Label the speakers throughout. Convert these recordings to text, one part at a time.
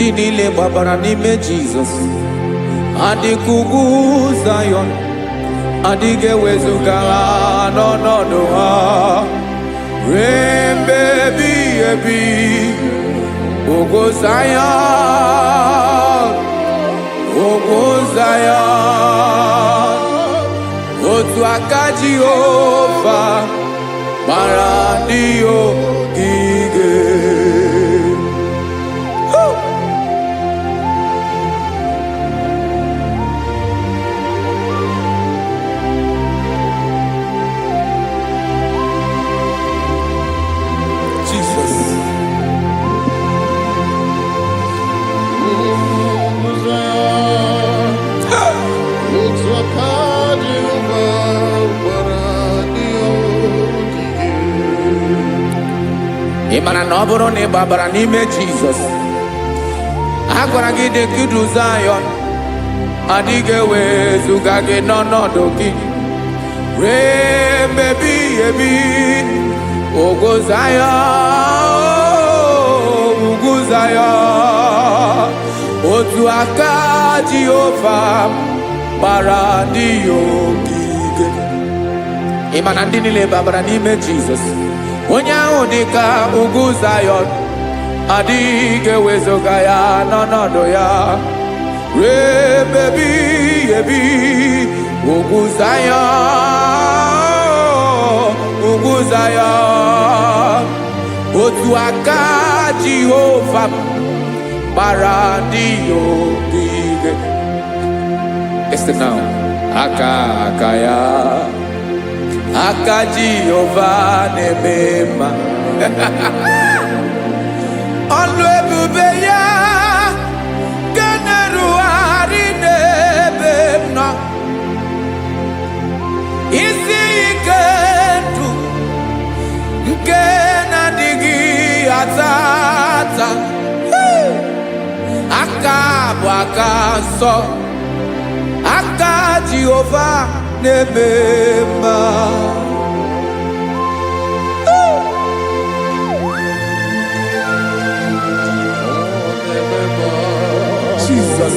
Speaker 1: Ndị niile gbabara n'ime Jizọs adịghị ugwu Zayọn, adịghị ewezuga ha n'ọnọdụ ha ruo mgbe ebighị ebi. Ugwu Zayọn, ugwu Zayọn, otu aka Jehova gbara ndị ogige. Ị mara na ọ bụrụ na ị gbabara n'ime Jizọs, a gwara gị dị ka ugwu Zayọn, adịghị ewezuga gị n'ọnọdụ gị ruo mgbe ebighị ebi. Ugwu Zayọn, ugwu Zayọn, otu aka Jehova gbara ndị ogige. Ị ma na ndị niile gbabara n'ime Jizọs, onye ahụ dị ka ugwu Zayọn, adịghị ewezuga ya n'ọnọdụ ya ruo mgbe ebighị ebi. Ugwu Zayọn, ugwu Zayọn, otu aka Jehova gbara ndị ogige. Listen now. Aka ya, aka Jehova na-eme mma. Ọlụ ebube ya ga na-erugharị n'ebe m nọ. Isi ike ndụ nke na-adịghị ata ata. Aka bụ aka nsọ, aka Jehova na-eme mma. Jesus.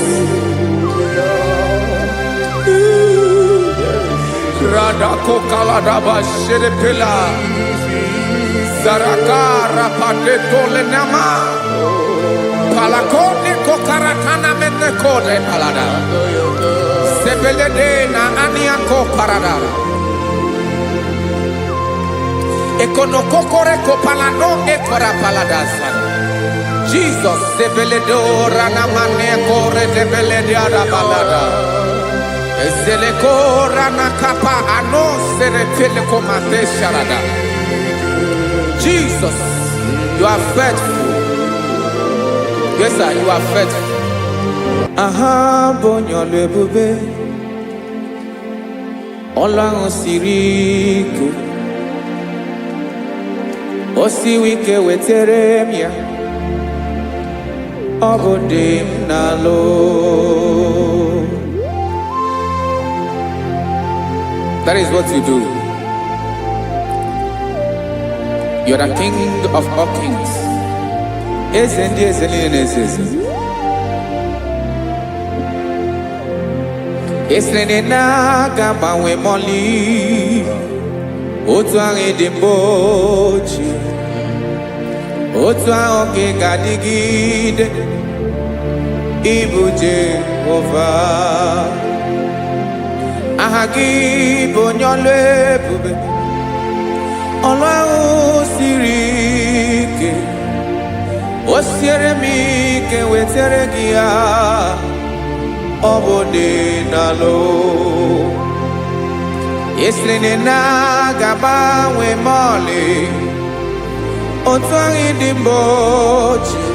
Speaker 1: Radako kaladaba sherepela zarakara padeto lenama palakode kokaratana mene kode palada sebelede na aniako parada ekonokokore kopalano ekora paladasa. Jesus sebeledo rana mane kore debelede arabalada ezeleko rana kapa ano serepele komate sharada. Jesus, you are faithful. Yes sir, you are faithful. Aha bonyo lebube Ọlọ́run siri ike, o siwe ike wetere m ya, ọ bụ dị m n'alụ. That is what you do. You are the King of all kings. Eze ndị eze niile na-eze eze. Esere na-aga gbanwe mọlị, otu ahụ dị mgbe ochie, otu ahụ ka ị ga-adịgide. Ịbụ Jehova, aha gị bụ onye ọlụ ebube, ọlụ ahụ siri ike, o siere m ike wetere gị ya, ọ bụ dị n'alụ. Esiri na-agbanwe mọlị, otu ahụ dị mgbe ochie,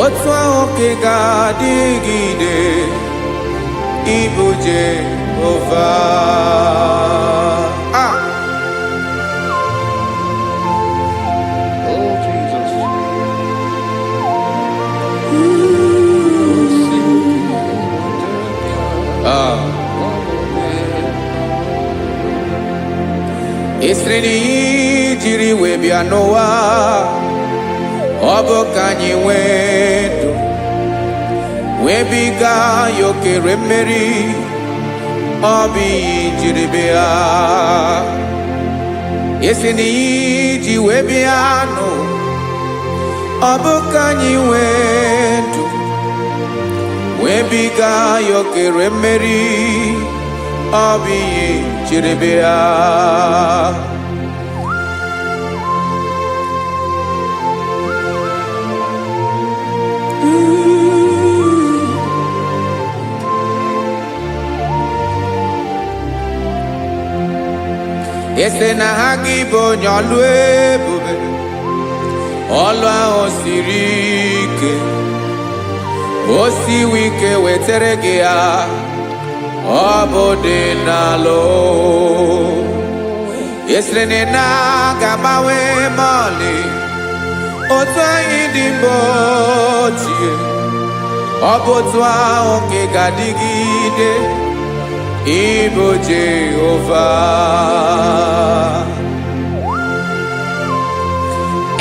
Speaker 1: otu ahụ ka ị ga-adịgide. Ịbụ Jehova.
Speaker 2: Oh Jesus.
Speaker 1: Esiri jiri wee bịa n'ụwa, ọ bụ ka anyị nwee ndụ wee biga ya okere mmeri, ọ bụ ihe jiri bịa. Esi na ihe ji wee bịa nụ, ọ bụ ka anyị nwee ndụ wee biga ya okere mmeri, ọ bụ ihe jiri bịa. Ese na ha gị bụ onye ọlụ ebube, ọlụ ahụ siri ike, o siwe ike wetara gị ya, ọ bụ dị n'alụ. Esere na ga-agbanwe ma ọlị, otu anyị dị mgbe ochie, ọ bụ otu ahụ nke ga-adịgide, ịbụ Jehova.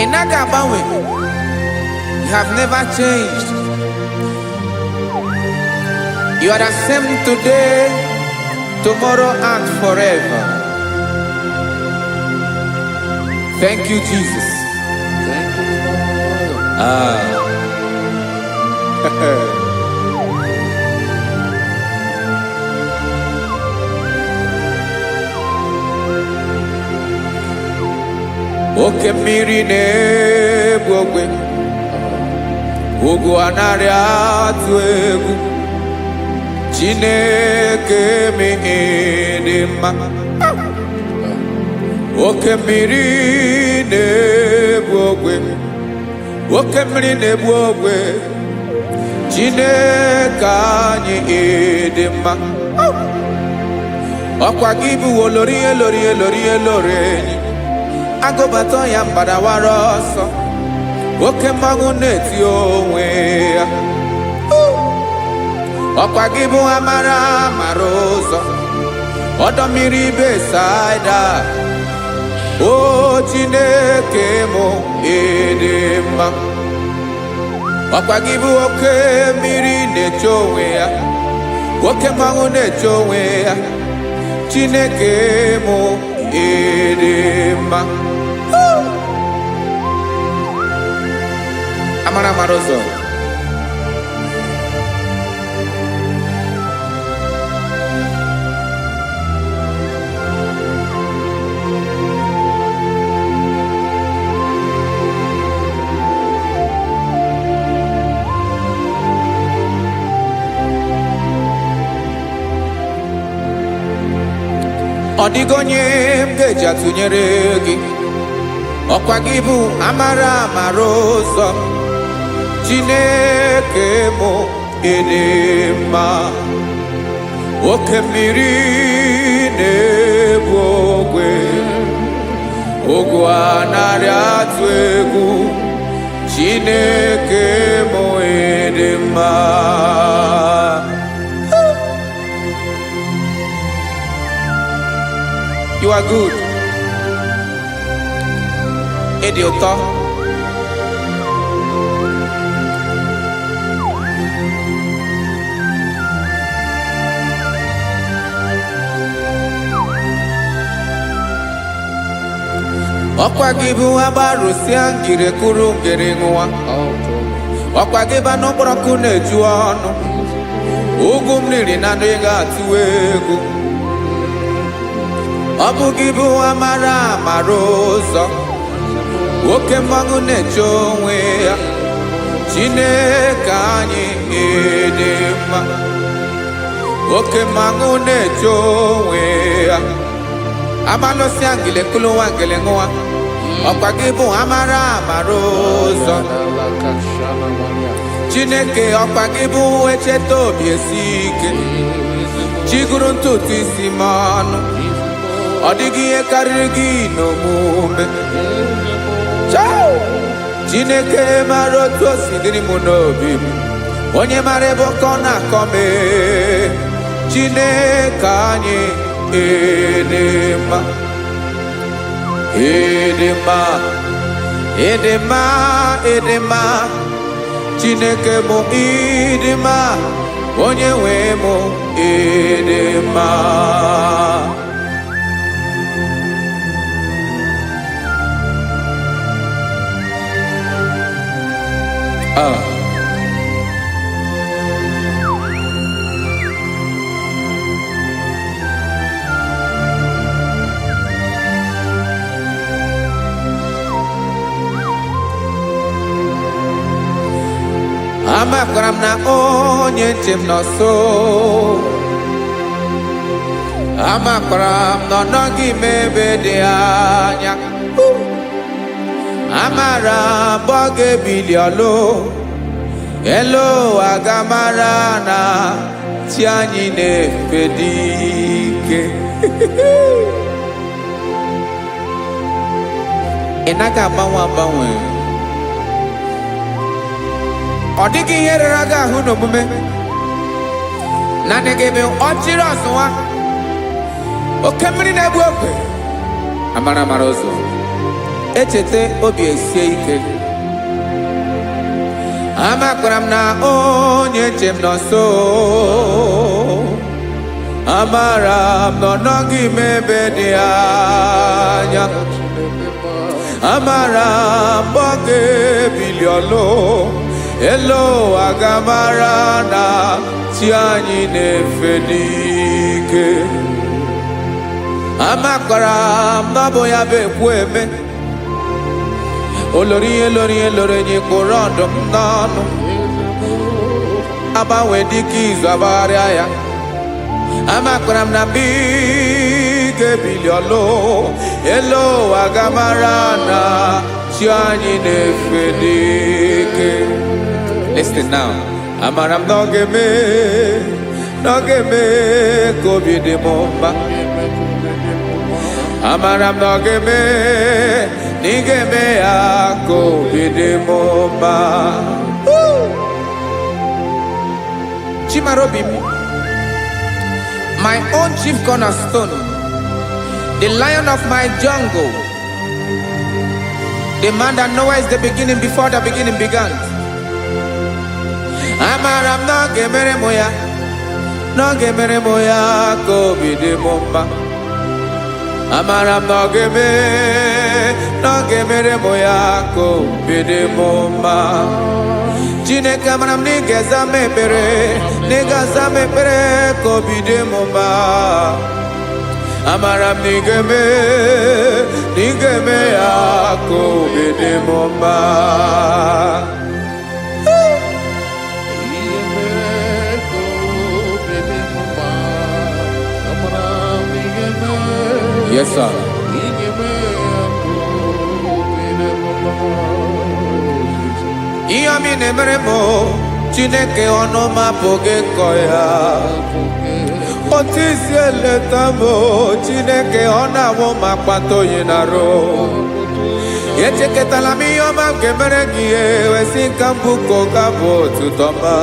Speaker 1: Ị naghị agbanwe. You have never changed. You are the same today, tomorrow and forever. Thank you, Jesus.
Speaker 2: Thank you, Lord.
Speaker 1: Oke mmiri na-egbu ogwe, ugwu anaghị atụ egwu, Chineke mee dị mma. Oke mmiri na-egbu ogwe, oke mmiri na-egbu ogwe, Chineke anyị dị mma. Ọkwa gị bụ olori enyi, agụbata ya mbadawara ọsọ, oke mmanwụ na-eti onwe ya. Ọkwa gị bụ amara ụzọ, ọdọ mmiri Besaida, o Chineke mụ ịdị mma. Ọkwa gị bụ oke mmiri na-eche onwe ya, oke mmanwụ na-eche onwe ya, Chineke mụ ịdị mma. Amara ụzọ, ọ dịghị onye m ga-eji atụnyere gị. Ọkwa gị bụ amara ụzọ, Chineke mụ ịdị mma. Oke mmiri na-egbu ogwe, ugwu anaghị atụ egwu, Chineke mụ ịdị mma. You are good. Ịdị ụtọ. Ọkwa gị bụ agbarụsịa ngiri kụrụ ngiri nwa, ọkwa gị ba n'ọkpọrọkụ na-eju ọnụ, ugwu mmiri na anụ ga atụ egwu. Ọ bụ gị bụ amara ụzọ, oke mmanwụ na-eche onwe ya, Chineke anyị ịdị mma. Oke mmanwụ na-eche onwe ya, amalụsị ngile kụlụ nwa ngile nwa, ọkwa gị bụ amara ụzọ, Chineke ọkwa gị bụ echeta obi esi ike, chigụrụ ntutu isi m ọnụ, ọ dịghị ihe karịrị gị n'omume. Chineke mara otu o si dịrị m n'obi m, onye mara ebe ọkọ na-akọ m. Chineke anyị ịdị mma, ịdị mma, Edema, edema, Chineke mo idema, onye nwe mo edema. Amakram na onye ntem n'ọsọ. Amakram na ọnọghị m ebe dị anya. Amara mbọ ga-ebili ọlụ. Elo agamara na chi anyị na-efe dị ike. Ị naghị agbanwe. Ọ dịghị ihe rere gị ahụ n'omume na gị ọchịrị ọsụwa oke mmiri na-egbu ogwe amara ụzọ echeta obi esie ike. Amakwara m na onye njem nọ nso. Amara m na ọ nọghị m ebe dị anya. Amara m mgbe ọ ga-ebili ọlụ. Elo agamara na chi anyị na-efe n'ike. Amakwara m na ọ bụ ya bụ ekwu eme. Olori enyi kpụrụ ọdụm n'ọnụ. Agbanwe dịka izu agbagharịa ya. Amakwara m na mgbe ị ga-ebili ọlụ. Elo agamara na chi anyị na-efe n'ike. Listen now. Amara m n'oge me ka obi dị m mma. Amara m n'oge me na ị ga-eme ya ka obi dị m mma. Chimara obi m, my own chief cornerstone, the lion of my jungle, the man that knows the beginning before the beginning began. Amara m n'oge mere mụ ya ka obi dị m mma. Amara m n'oge mere mụ ya ka obi dị m mma. Chineke amara m na ị ga-aza m ekpere, ka obi dị m mma. Amara m na ị ga-eme ya ka obi dị m mma. Yes, sir. Ihe mi na-emere m Chineke ọnụ m apụghị ịkọ ya. Otu isi eleta m Chineke ọ na-awụ m akpata oyi n'arụ. Echeketala m ihe ọma m ga-emere gị wesị ka m bụkọ ga bụ otuto ma.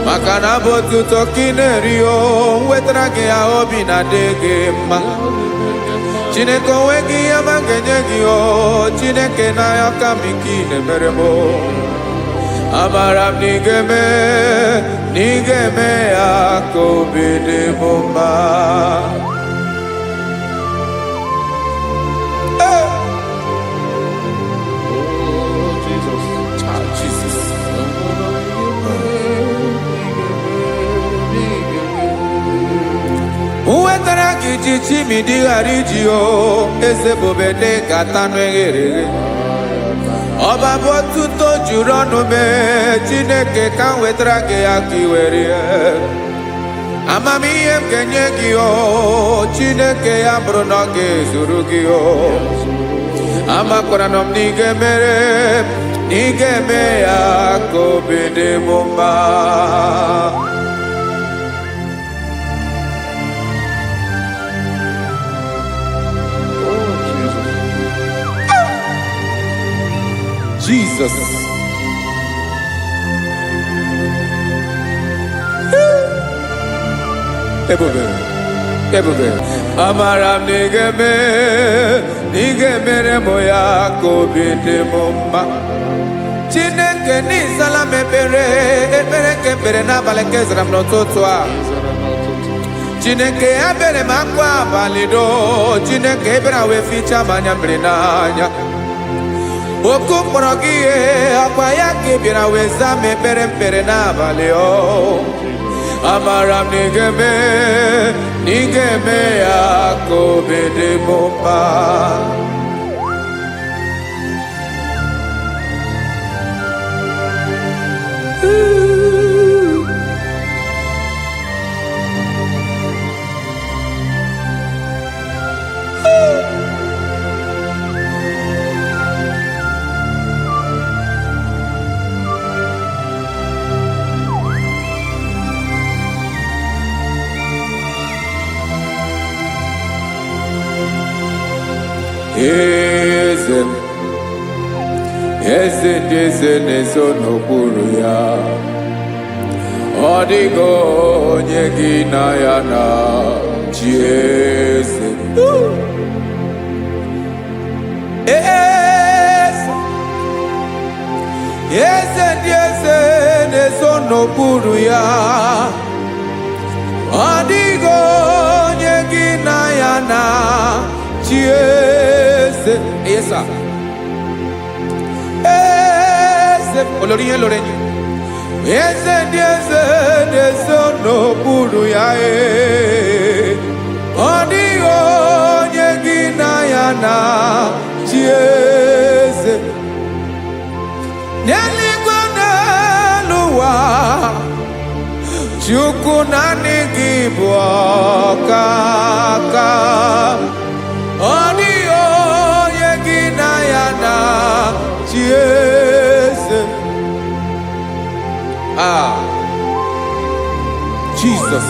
Speaker 1: Maka na bụ otuto ka ị na-eri wetara gị ya obi na-adị gị mma. Chineke onwe gị ihe ma ga-enye gị Chineke n'anya ka m ike ị na-emere m. Amara m na ị ga-eme ya ka obi dị m mma. Wetara gị ji chimidi ghara iji eze bobede gata n'eghere. Ọba bụ otuto juru ọnụ mee Chineke ka m wetara gị ya ka ị were. Amamihe m ga-enye gị Chineke ya bụrụ na ọ ga-ezuru gị. Amakwara na m na ị ga-eme ya ka obi dị m mma. Jesus. Ebube. Ebube. Amara nigeme, nigemere moya kobide mumba. Chineke ni salam ebere kebere na balekezram no totwa. Chineke ebere makwa balido, Chineke ebere we ficha manya brinanya. Oku morogie akwa yake bira we zame bere na baleo. Amara nigeme akobede bomba. Eze n'ezo n'okpuru ya, ọ dịghị onye gị na ya na-achị eze. Eze ndị eze n'ezo n'okpuru ya, ọ dịghị onye gị na ya na-achị eze. Yes, sir. Olórí lórí eze ndị eze n'ezo n'okpuru ya, ọ dịghị onye gị na ya na-achị eze. N'eluigwe n'elu ụwa, Chukwu naanị gị bụ ọkaka. Ọ dịghị onye gị na ya na-achị eze. Jesus.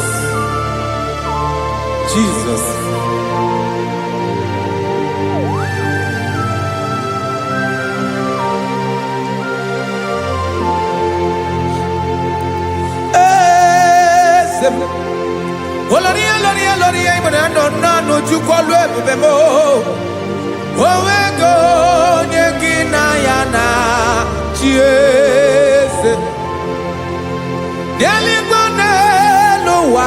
Speaker 1: Oloria ibona no chukolu ebube mo. Owego onye gị na ya na-achị eze. N'eluigwe n'elu ụwa,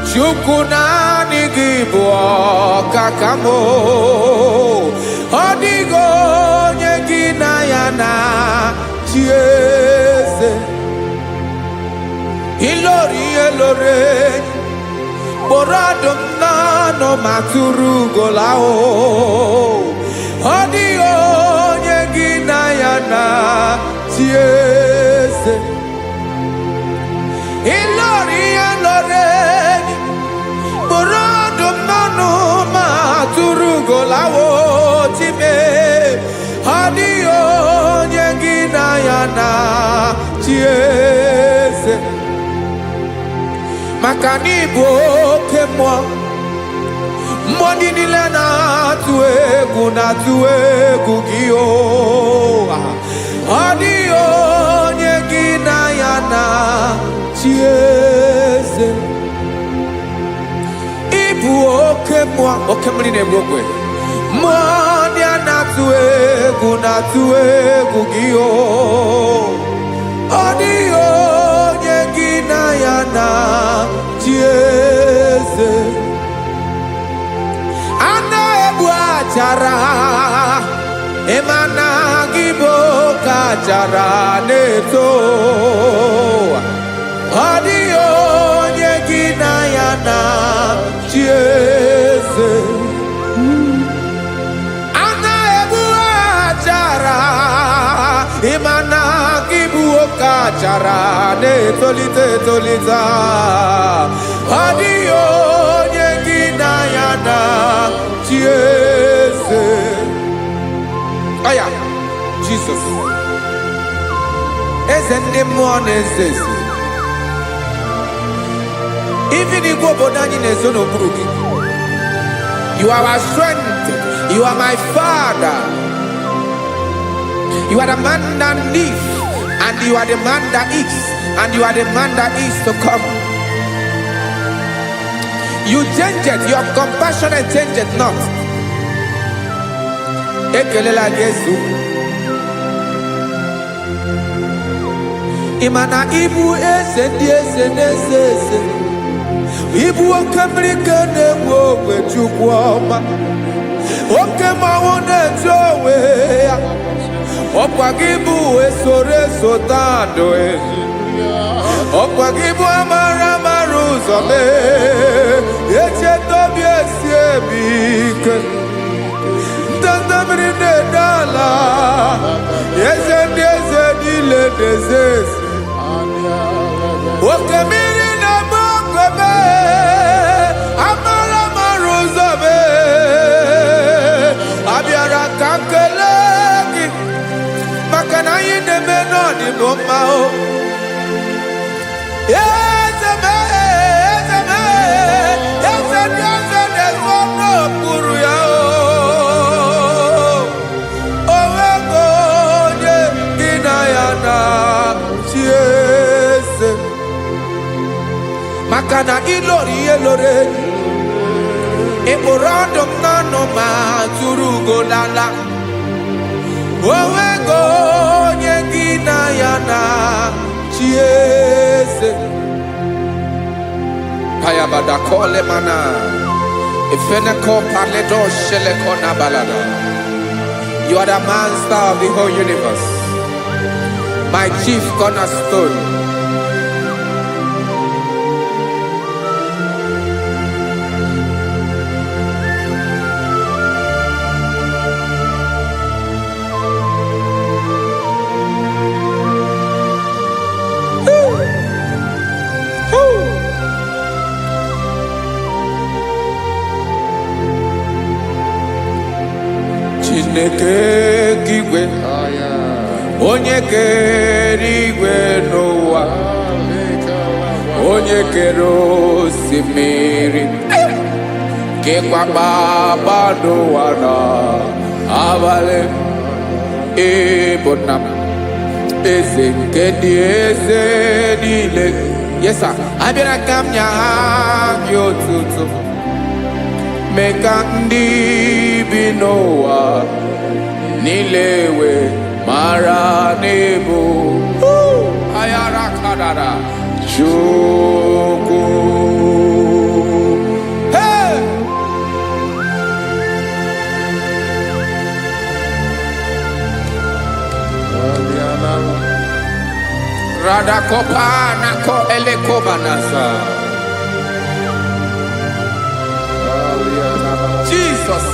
Speaker 1: Chukwu naanị gị bụ ọkaka m. Ọ dịghị onye gị na ya na-achị eze. Ilori kpọrọ ọdụm n'ọnụ ma tụrụ ugola o. Ọ dịghị onye gị na ya na-achị eze. Ilori kpọrọ ọdụm n'ọnụ ma tụrụ ugola o. Chime, ọ dịghị onye gị na ya na-achị eze. Maka na ị bụ oke mmụọ, mmụọ ndị niile na-atụ egwu gị o. Ọ dịghị onye gị na ya na-achị eze. Ị bụ oke mmụọ, oke mmiri na-egbu ogwe, mmụọ ndị a na-atụ egwu gị o. Ọ dịghị onye gị na ya na-achị eze. A na-egbu achara, ịma na gị bụ ka achara na-eto. Ọ dịghị onye gị na ya na-achị eze. A na-egbu achara, ịma na gị bụ ka achara na-etolite. Ọ dịghị onye gị na ya na-achị eze. Aya, Jesus. Eze ndị mmụọ na-eze eze. Even igwe obodo anyị na-ezo n'okpuru gị. You are our strength. You are my Father. You are the man that lives, and you are the man that is, and you are the man that is to come. You change it. Your compassion change it not. Ekelela Yesu. Imana ibu ese di ese nese ese. Ibu okamrika ne wo wechukwoma. Okema wone jowe. Okwagibu esore sotando e. Okwagibu amara maruzome. Eche tobi esiebike. Tandamri ne dala. Yeze dile dezes. Okemiri na mokwe. Amara maruzome. Abiara kankelegi. Makana yine menoni bomao. Yezeme. Yeze dezono puru yao. Owego ye ginayana chiese. Makana ilori elore. Eborando nano ma turugo lala. Owego ye ginayana chiese. Payabada kole mana. Ifeneko paledo sheleko na balada. You are the master of the whole universe. My chief cornerstone. Chineke kigwe onye kere igwe n'ụwa onye kere osimiri kekwa kpakpando ụwa na abalị ịbụ nna m eze nke ndị eze niile. Yes sir, abịara ka m nya ha gị otuto mee ka ndị bi n'ụwa niile wee mara n'ebu ayara kadara Chukwu. Hey! Radakopa nako elekobanasa. Jesus.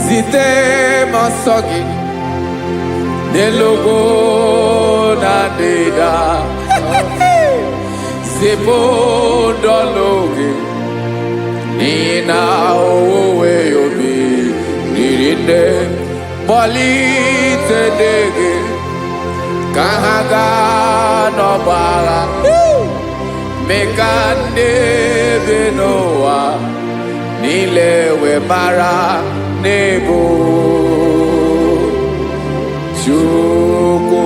Speaker 1: Zite masogi nelogo na deda. Zipo dologe nina owe obi nirinde bolite dege kahaga no bala. Mekande benoa nilewe mara nebo Chukwu.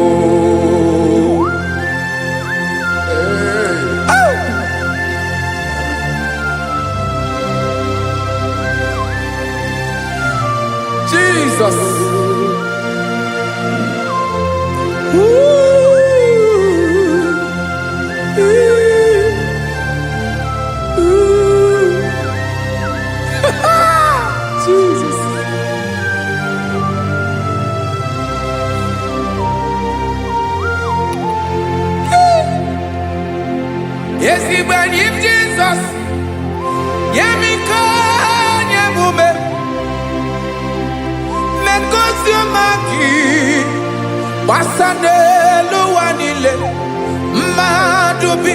Speaker 1: Jesus. Jesus. Yes, he when him Jesus. Yemiko nyemume. Mekosio maki. Basane luwanile. Madubi.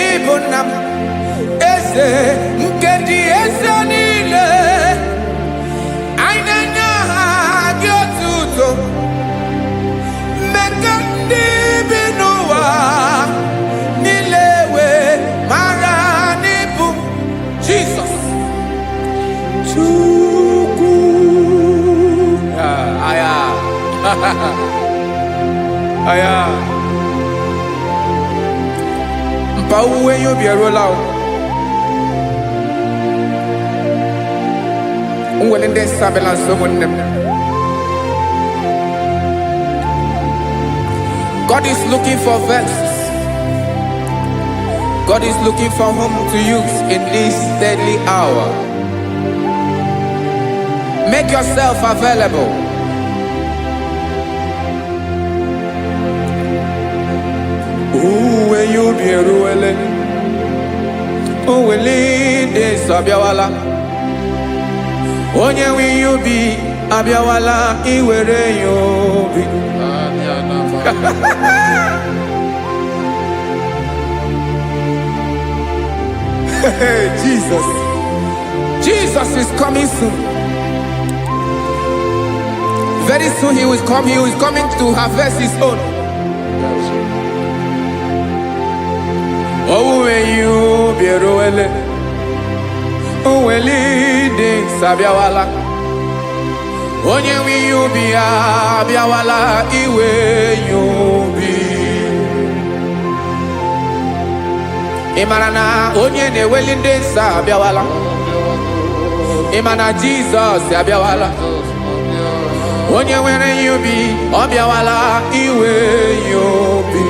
Speaker 1: Ibonam. Eze nkedi eze nile. Ainanya gyotuto. Mekandi binuwa. Nilewe maranibu. Jesus. Chukwu. Aya. aya mpa uwe yo bierola o unwele nde sabela so monem. God is looking for verses. God is looking for whom to use in this deadly hour. Make yourself available. Uwe you be ruele. Uwe linde sabiawala. Onye wi you be abiawala iwere you be. Jesus. Jesus is coming soon. Very soon he will come. He is coming to harvest his own. Oh, when you be roele, oh, when leading sabiawala, onye wi you be abiawala iwe you be. Imarana onye ne welinde sabiawala. Imana Jesus abiawala. Onye were you be abiawala iwe you be.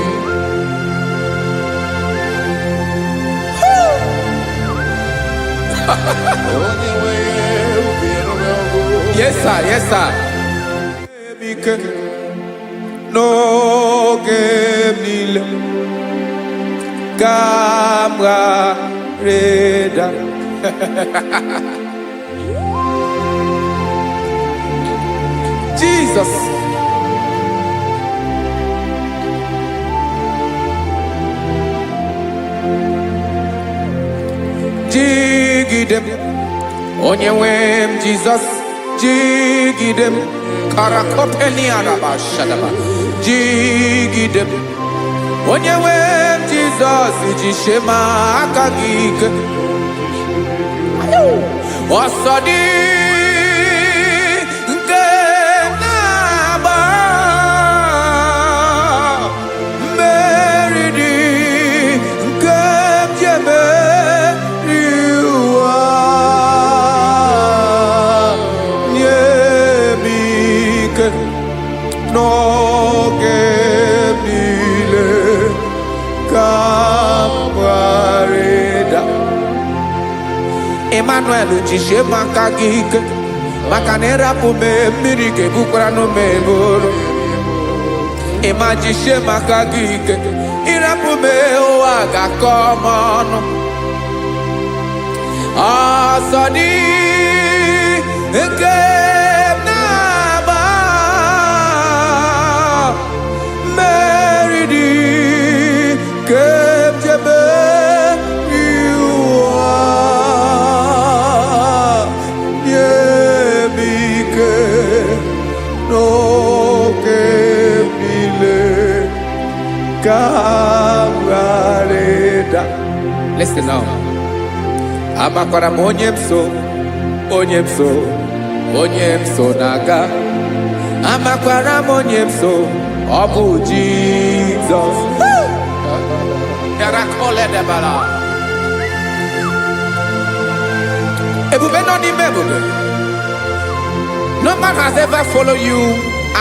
Speaker 1: Yes sir, yes sir. No game Camera Reda. Jesus. Jigidem. Onyewem Jesus. Jigidem. Karakopeni araba shadaba. Jigidem. Onyewem Jesus. Ijishema akagike. Osodi. Emmanuel ujishe maka gike maka nerapu me mmiri ke bukwara no me boro imajishe maka gike irapu me owa ga komono asadi nke na ba meridi kemjebe Listen now. Amakwara onyemso naga. Amakwara onyemso obu Jesus. Yarakole debala. Ebube no di mebube. No man has ever followed you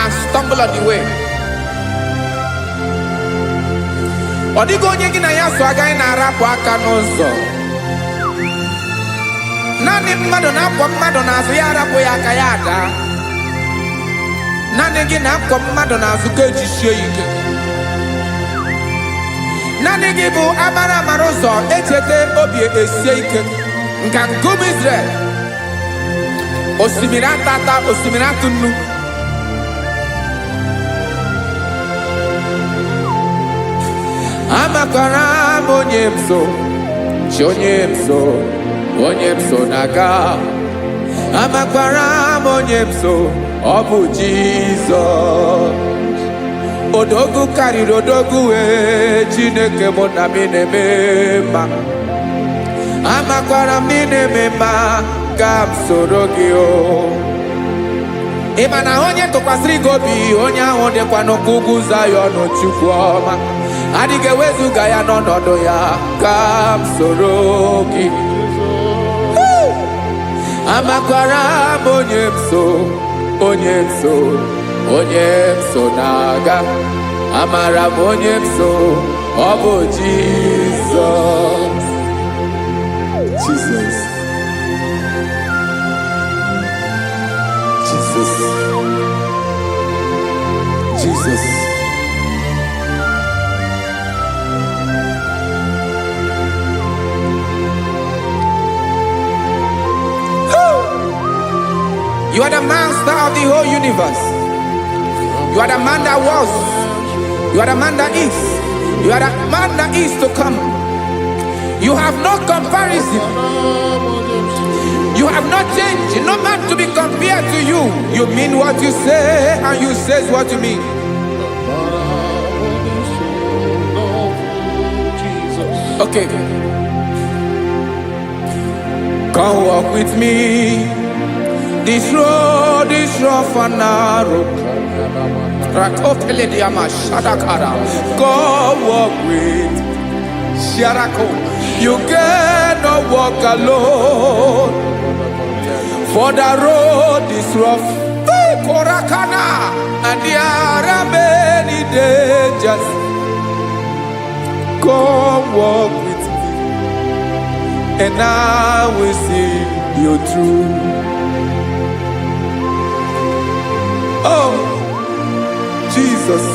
Speaker 1: and stumbled on the way. Odigo onye gị na ya so agaghị na-arapụ aka n'ụzọ. Naanị mmadụ na-akwọ mmadụ n'azụ ya arapụ ya aka ya ada. Naanị gị na-akwọ mmadụ n'azụ ka ejisie ike. Naanị gị bụ amara ụzọ echete obi esie ike. Nka nkume Israel. Osimiri atata, osimiri atụ nnu. Amakwara onyemso naga. Amakwara onyemso obu Jesus. Odogu karịrị odogu Chineke mụ na mi na-eme mma. Amakwara m na-eme mma ka m soro gị o. ịma na onye tụkwasịrị gị obi onye ahụ dịkwa n'ugwu Zayọn Chukwu ọma adịghị ewezuga ya n'ọnọdụ ya ka m soro gị amakwara m onye m so na-aga amara m onye m so ọ bụ Jizọs Jesus You are the master of the whole universe. You are the man that was. You are the man that is. You are the man that is to come. You have no comparison. You have not changed. No man to be compared to you. You mean what you say and you say what you mean. Okay. Come walk with me. This road is rough and narrow. Go walk with Sharako. You cannot walk alone. For the road is rough. Korakana. And there are many dangers. Come walk with me. And I will see you through. Oh, Jesus.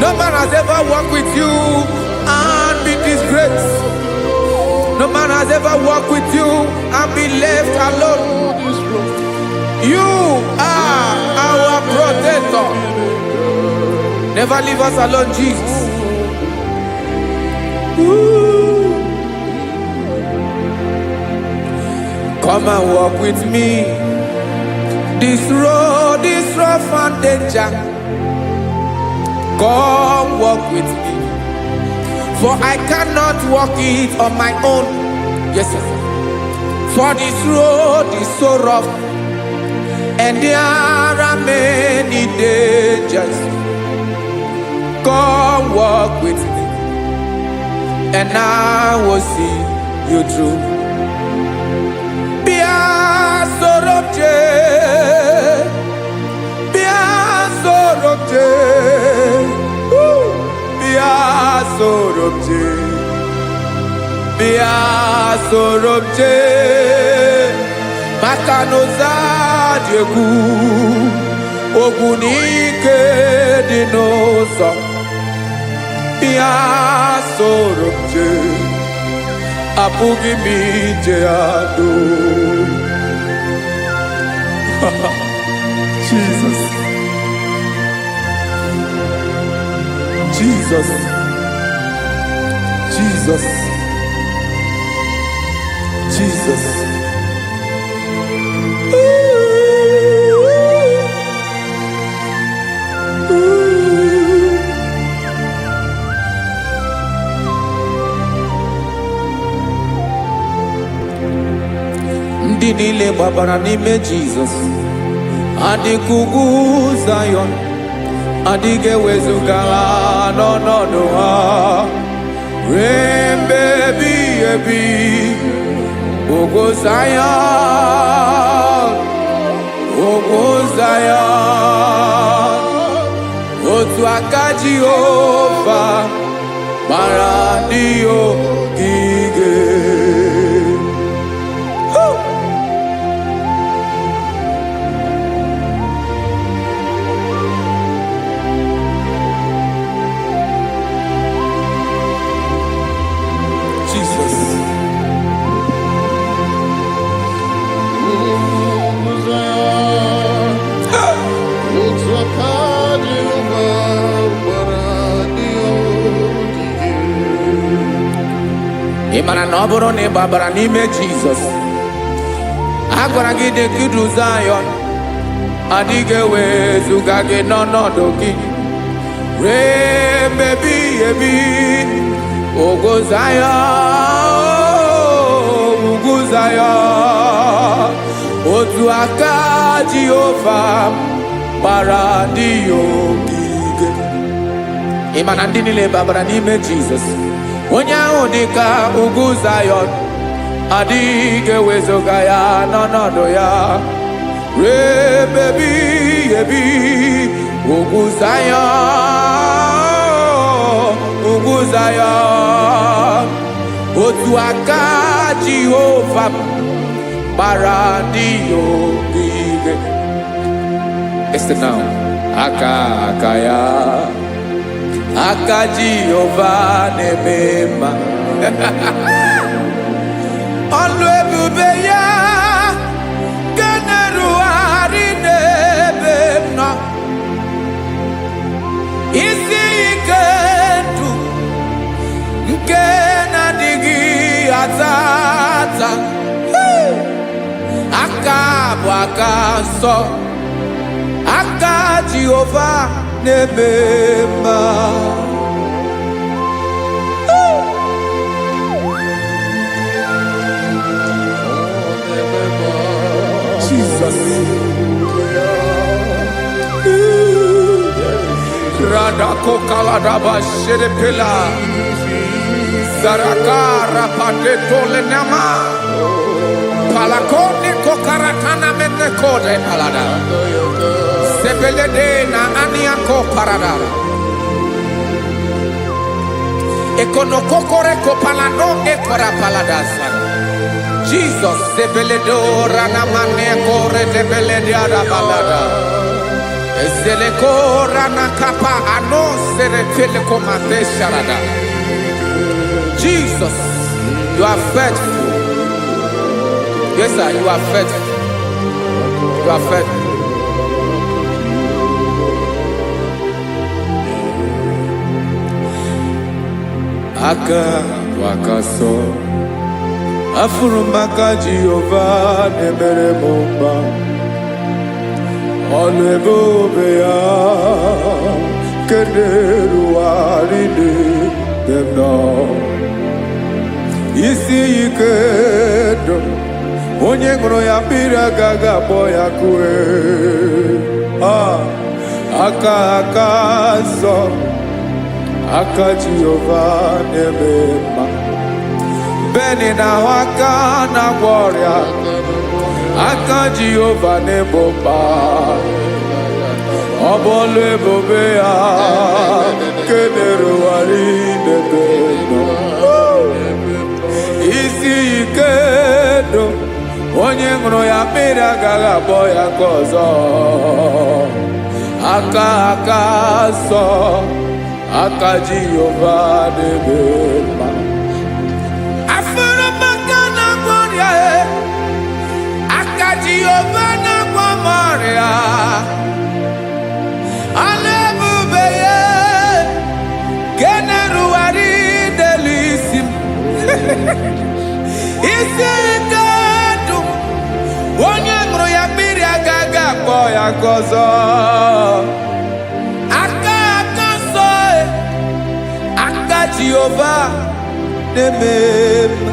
Speaker 1: No man has ever walked with you and be disgraced. No man has ever walked with you and be left alone. You are our protector. Never leave us alone, Jesus. Come and walk with me. This road is rough and danger. Come walk with me. For I cannot walk it on my own. Yes, sir. For this road is so rough. And there are many dangers. Come walk with me. And I will see you through. Sorobje Makanoza Diegu Ogunike Dinosa Bia Sorobje Apugi Mijeado Jesus Jesus Jesus Jesus. Ndị niile gbabara n'ime Jizọs adịghị ugwu Zayọn adịghị ewezuga ha n'ọnọdụ ha ruo mgbe ebighị ebi. Ogo Zion, otu aka Jehova mara ndị ogige. Jesus. Ịmara na ọ bụrụ na ị gbabara n'ime Jizọs a gwara gị dị kudu Zayọn adịghị ewezuga gị n'ọnọdụ gị ruo mgbe ebighị ebi. Ogo Zayọn Zion. Otu aka Jehovah gbara ndị ya ogige. Ị ma na ndị niile babara n'ime Jizọs. Onye ahụ dị ka ugwu Zion, adịghị ewezuga ya n'ọnọdụ ya. Rebebi ebi ugwu Zion, ugwu Zion. Otu aka Jehovah gbara ndị ya ogige. Listen now. Aka ya, aka Jehovah na-eme mma. Ọlụ ebube ya ga na-erugharị n'ebe m nọ. Isi ike ndụ nke na-adịghị ata ata. Aka bụ aka nsọ, aka Jehovah na-eme mma. Jesus. Radako kaladaba sherepela. Zarakara padeto lenama. Palakone kokaratana mene kode palada. Sebelede na aniako paradara. Ekonokokore kopalano ekora paladasa. Jesus, sebeledo ranamane kore debelede arabalada. Ezeleko ranakapa ano serefele komate sharada. Jesus, you are faithful. Yes, sir, you are faithful. You are faithful. Aka wakaso afurumaka Jehovah nemere mumba. Ọlụ ebube ya keneruwarị n'ebe m nọ. Isi ike ndụ onye ṅụrụ ya mmiri agaghị abọ ya kue. Aka nsọ, aka Jehovah na-eme mma. Beni na-ahụ aka na-agwọ ọrịa, aka Jehovah na-egbo mkpa. Ọ bụ ọlụ ebube ya kenerugharị n'ebe m nọ. Isi ike ndụ onye ṅụrụ ya mmiri agaghị abọ ya ka ọzọ. Aka nsọ, aka Jehovah na-eme mma. Afụrụmaka na-agwọ ọrịa, aka Jehovah na-agwọ m ọrịa. Ọlụ ebube ya ga-erugharị n'elu isi m. Isi ike ndụ onye ṅụrụ ya mmiri agaghị akpọ ya ka ọzọ. Aka nsọ, aka Jehovah na-eme mma.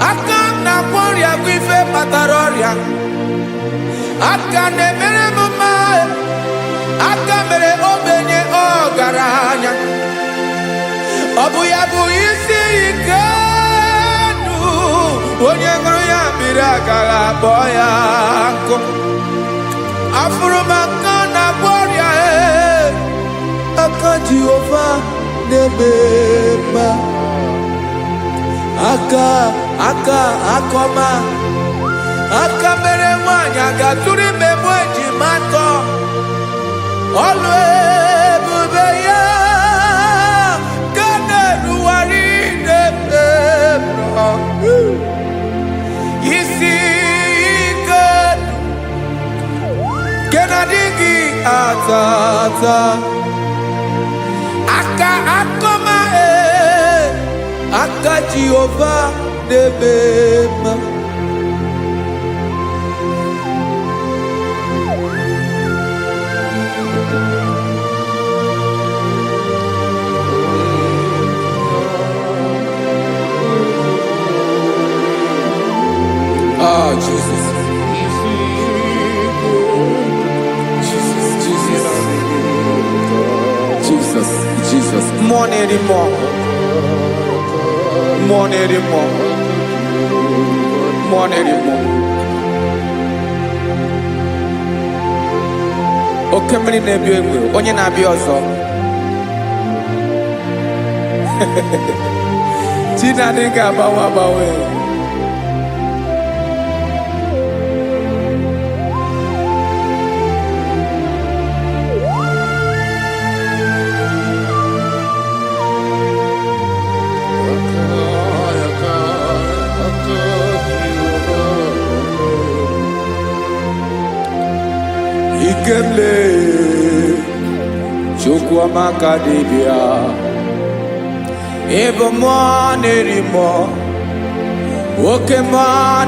Speaker 1: Aka na-agwọ ọrịa bụ ife kpatara ọrịa. Aka na-emere m mma. Aka mere ogbenye ọgaranya. Ọ bụ ya bụ isi ike ndụ onye ṅụrụ ya mmiri agaghị akpọ ya nkụ. Afụrụmaka na-agwọ ọrịa, aka Jehovah na-eme mma. Aka ọma, aka mere nwanyị ga-atụrụ ime mụ ejima atọ. Ọlụ ebube ya ga tata aka akoma aka Jehovah debema oh Jesus. Jesus, more anymore. More anymore. More anymore. Okay, many nebi onye na bi ozo. Tina dinga bawe. Ikemle chukwa makadibia ebo nerimo oke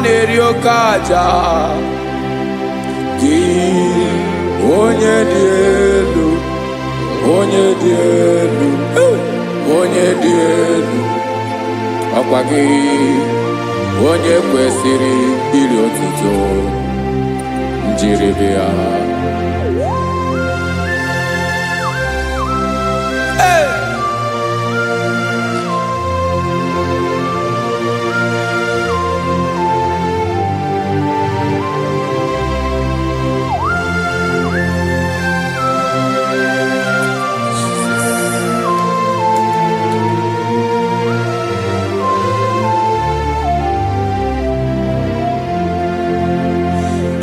Speaker 1: neriokaja ki onye dị elu ọkwa gị onye kwesịrị iri otuto njiribia.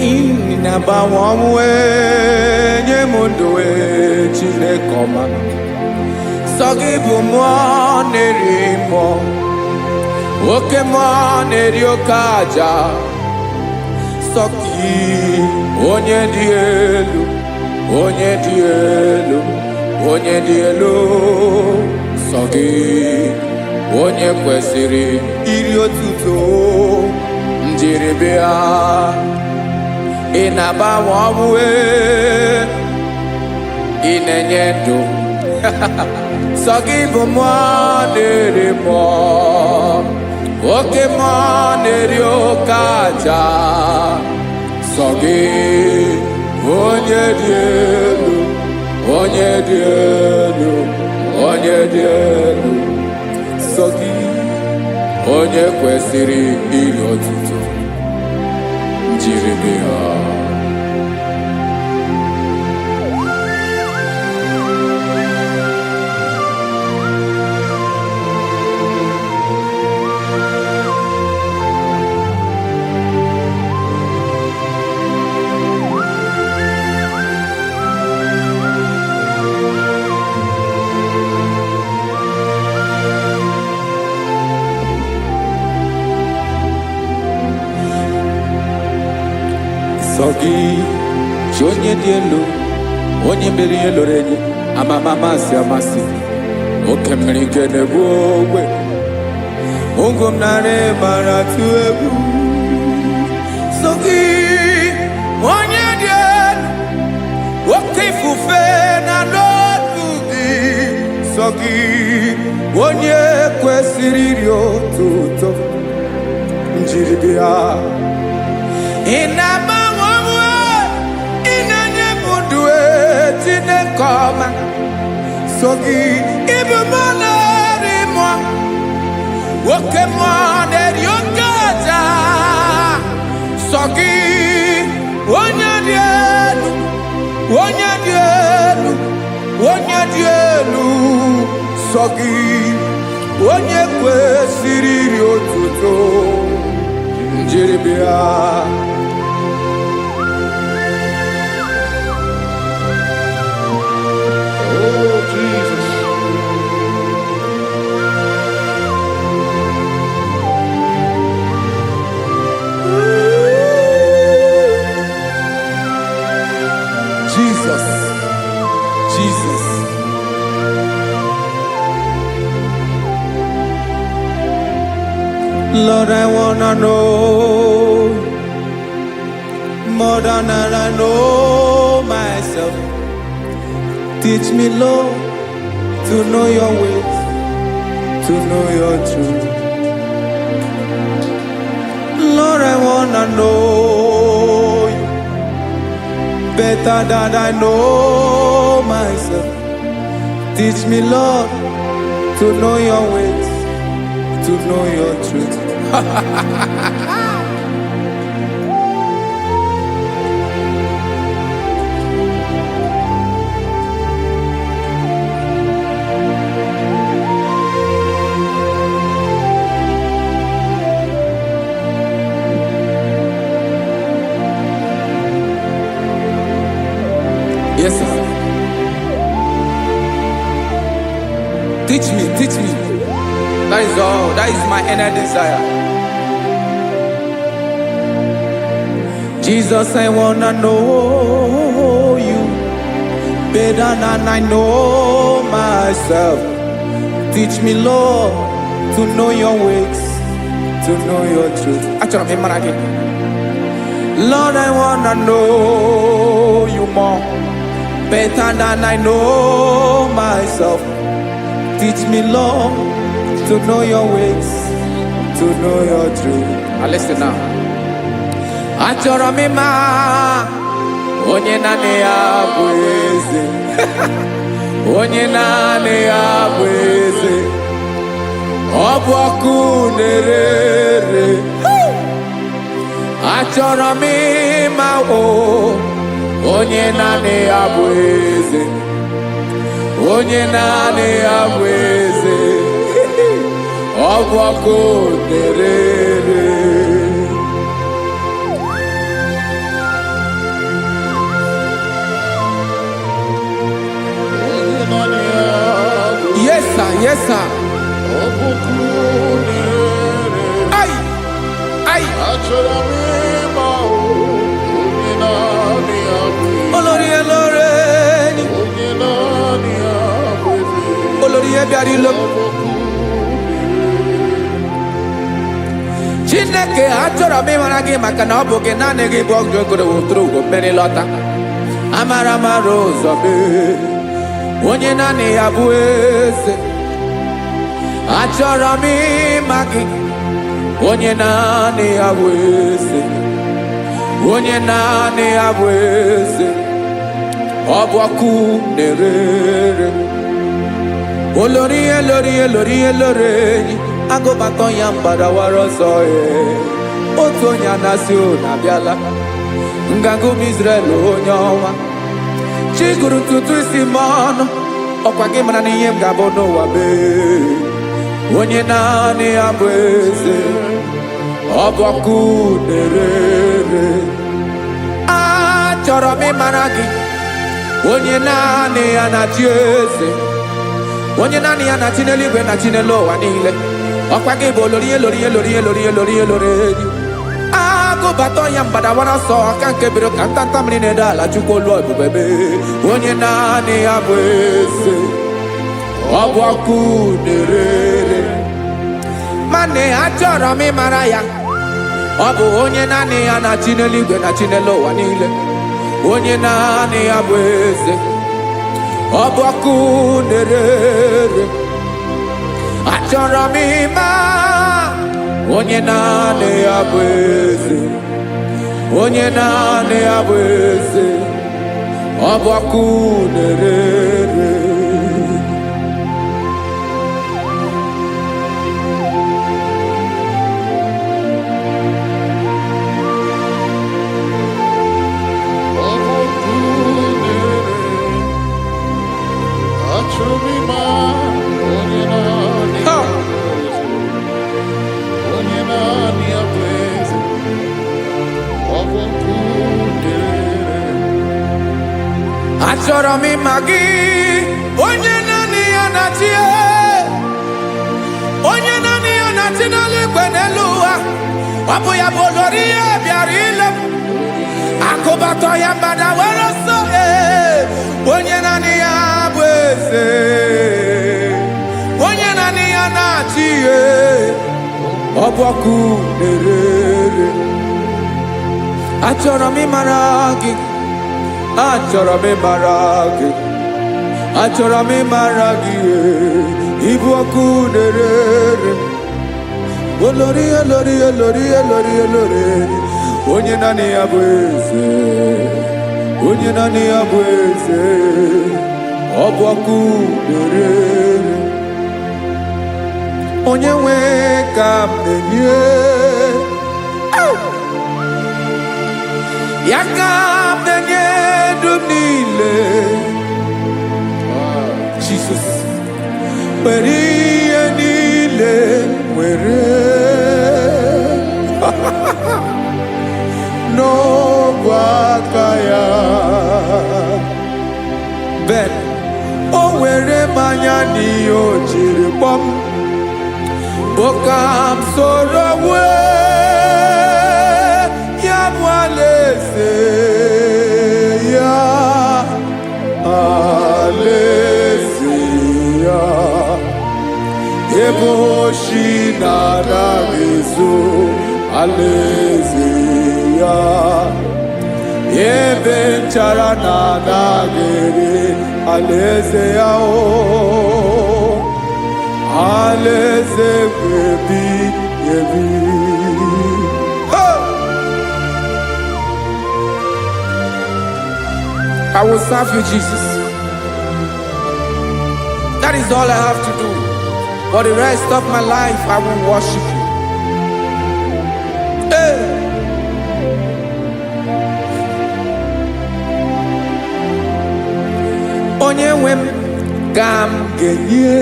Speaker 1: Inabawamwe nyemundoe chinekoma Sogibumo nerimo Okemo neriokaja Soki onye di elu Sogi onye kwesịrị iri otuto njiribia. Inabawamwe inenyedo Sogibumo nerimo Okemo neriokaja Sogi onye dị elu Sogi onye kwesịrị iri otuto njiribia. Sogi onye dị elu onye mmeri eloro enyi amasi oke mmiri nke na-egbu ogbe ụgụ m narị mara tụ egwu. Sogi onye dị elu oke ifufe na n'otu gị. Sogi onye kwesịrị iri otuto njiribia. Inabawamwe inanyemundue tinekoma Sogi ibumo nerimo Okemo neriokaja Sogi onye dị elu Sogi onye kwesịrị iri otuto njiribia.
Speaker 2: Oh, Jesus.
Speaker 1: Jesus. Jesus. Lord, I wanna know more than I know myself. Teach me, Lord, to know your ways, to know your truth. Lord, I wanna know you better than I know myself. Teach me, Lord, to know your ways, to know your truth. Yes, sir. Teach me, teach me. That is all. That is my inner desire. Jesus, I wanna know you better than I know myself. Teach me, Lord, to know your ways, to know your truth. Lord, I wanna know you more better than I know myself. Teach me, Lord, to know your ways, to know your truth. Listen now. Achọrọ m ịma onye naanị ya bụ eze. Onye naanị ya bụ eze. Ọ bụ ọkụ na-ere. Achọrọ m ịma onye naanị ya bụ eze. Onye naanị ya bụ eze. Ọ bụ ọkụ na-ere. Yes, sir. Yes, sir. Ay, ay. Olórí elóore ni. Olórí ebiari lo. Chineke achọrọ m ịmara gị maka na ọ bụ gị naanị gị bụ ọgụ egoro wotoro ugo mmeri lọta. Amara mara ụzọ mee. Onye naanị ya bụ eze. Achọrọ m ịma gị. Onye naanị ya bụ eze. Onye naanị ya bụ eze. Ọ bụ ọkụ na-ere. Olórí elórí elórí elóore enyi. Agụbatọ ya mgbadawara ọsọ ya. Otu onye anasị unu abịala. Nganga ụmụ Izrel onye ọma. Chi gụrụ ntutu isi m ọnụ. Ọkwa gị mara na ihe m ga-abụ n'ụwa mee. Onye naanị ya bụ eze. Ọ bụ ọkụ na-ere. Achọrọ m ịmara gị. Onye naanị ya na-achị eze. Onye naanị ya na-achị n'eluigwe na-achị n'elu ụwa niile. Ọkwa gị bụ olórí elórí elórí elórí elórí elóore enyi. Agụbatọ ya mgbadawara ọsọ aka nke biro ka ntanta mmiri na-edo ala Chukwu olu ebube mee. Onye naanị ya bụ eze. Ọ bụ ọkụ na-ere. Mane achọrọ m ịmara ya. Ọ bụ onye naanị ya na-achị n'eluigwe na-achị n'elu ụwa niile. Onye naanị ya bụ eze. Ọ bụ ọkụ na-ere. Achọrọ m ịma onye naanị ya bụ eze. Onye naanị ya bụ eze. Ọ bụ ọkụ na-ere. Achọrọ m ịma gị. Onye naanị ya na-achị. Onye naanị ya na-achị n'eluigwe n'elu ụwa. Ọ bụ ya bụ olórí ya bịara ile m. Akụbatọ ya mgbadawara ọsọ. Onye naanị ya eze onye naanị ya na-achị ihe ọbọkụ na-erere achọrọ m ịmara gị achọrọ m ịmara gị achọrọ m ịmara gị ịbụ ọkụ na-erere olori olori olori olori olori onye naanị ya bụ eze onye naanị ya bụ eze ọ bụ ọkụ na-erere onye nwe ka m na-enye ya ka m na-enye ndụ niile Jesus were ihe niile were n'ọbụ aka ya ben o were mmanya n'ihe o jiri kpọm Bokam soro ya bụ alaeze ya alaeze ya ebe oshi na-anaghị ezo alaeze ya ebe nchara na-anaghị ere alaeze ya alaeze ebi ebi. I will serve you, Jesus. That is all I have to do. For the rest of my life, I will worship you. Hey. Onye nwe m ka m ga-enye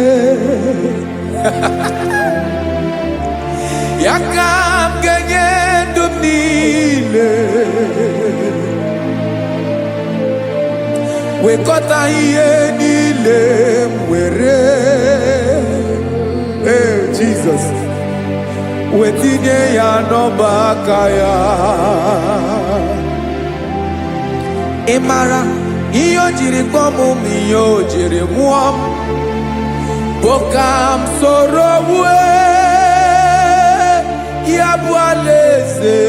Speaker 1: ya ka m ga-enye ndụ m niile wekọta ihe niile m were Jesus wetinye ya n'ọba aka ya ị mara ihe o jiri kpọọ m ihe o jiri mụọ m Bokam soro ya bụ alaeze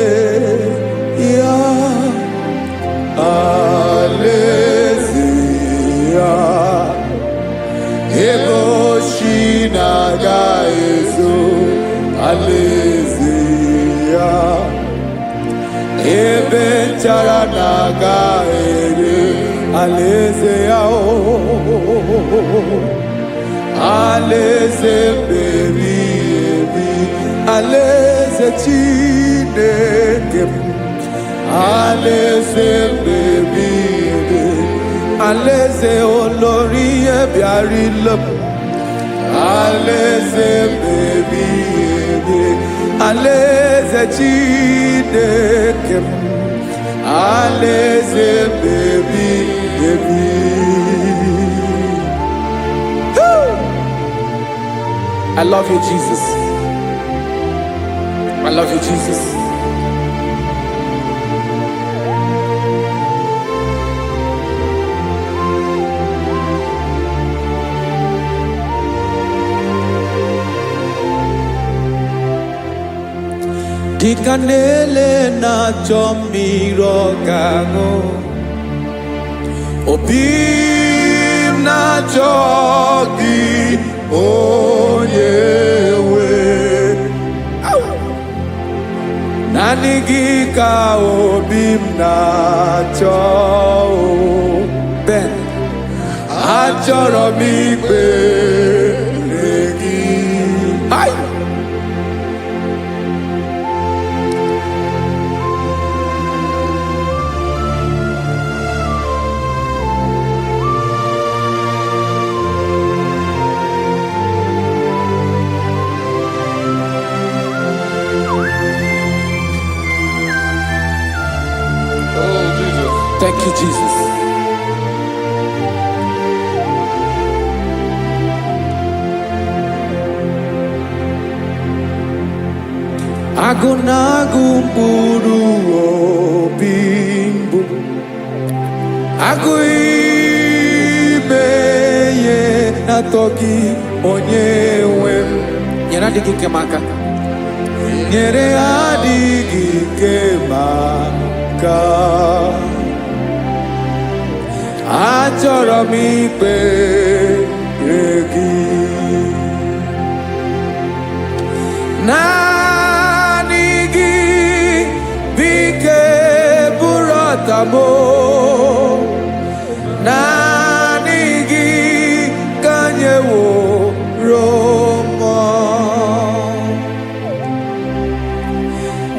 Speaker 1: ya alaeze ya ebe oshi na-agaghị ezo alaeze ya ebe nchara na-agaghị ere alaeze ya alaeze ebi ebi alaeze Chineke m alaeze ebi ebi alaeze olori ebiarila m alaeze ebi ebi alaeze Chineke m alaeze ebi ebi. I love you, Jesus. I love you, Jesus. Dịka na-ele na-achọ mmiri ọ ga-aṅụ obi m na-achọ gị onye nwe naanị gị ka obi m na-achọ ben achọrọ m ikpere gị Thank you, Jesus. Agụ na-agụ mkpụrụ obi mbụ agụ ime atọ gị onye nwe m. Nyere adịghị ike m aka. Nyere adịghị ike m aka. Achọrọ m ikpere gị. Naanị gị bụ ike bụrụ ọta m. Naanị gị ka nyeworo m.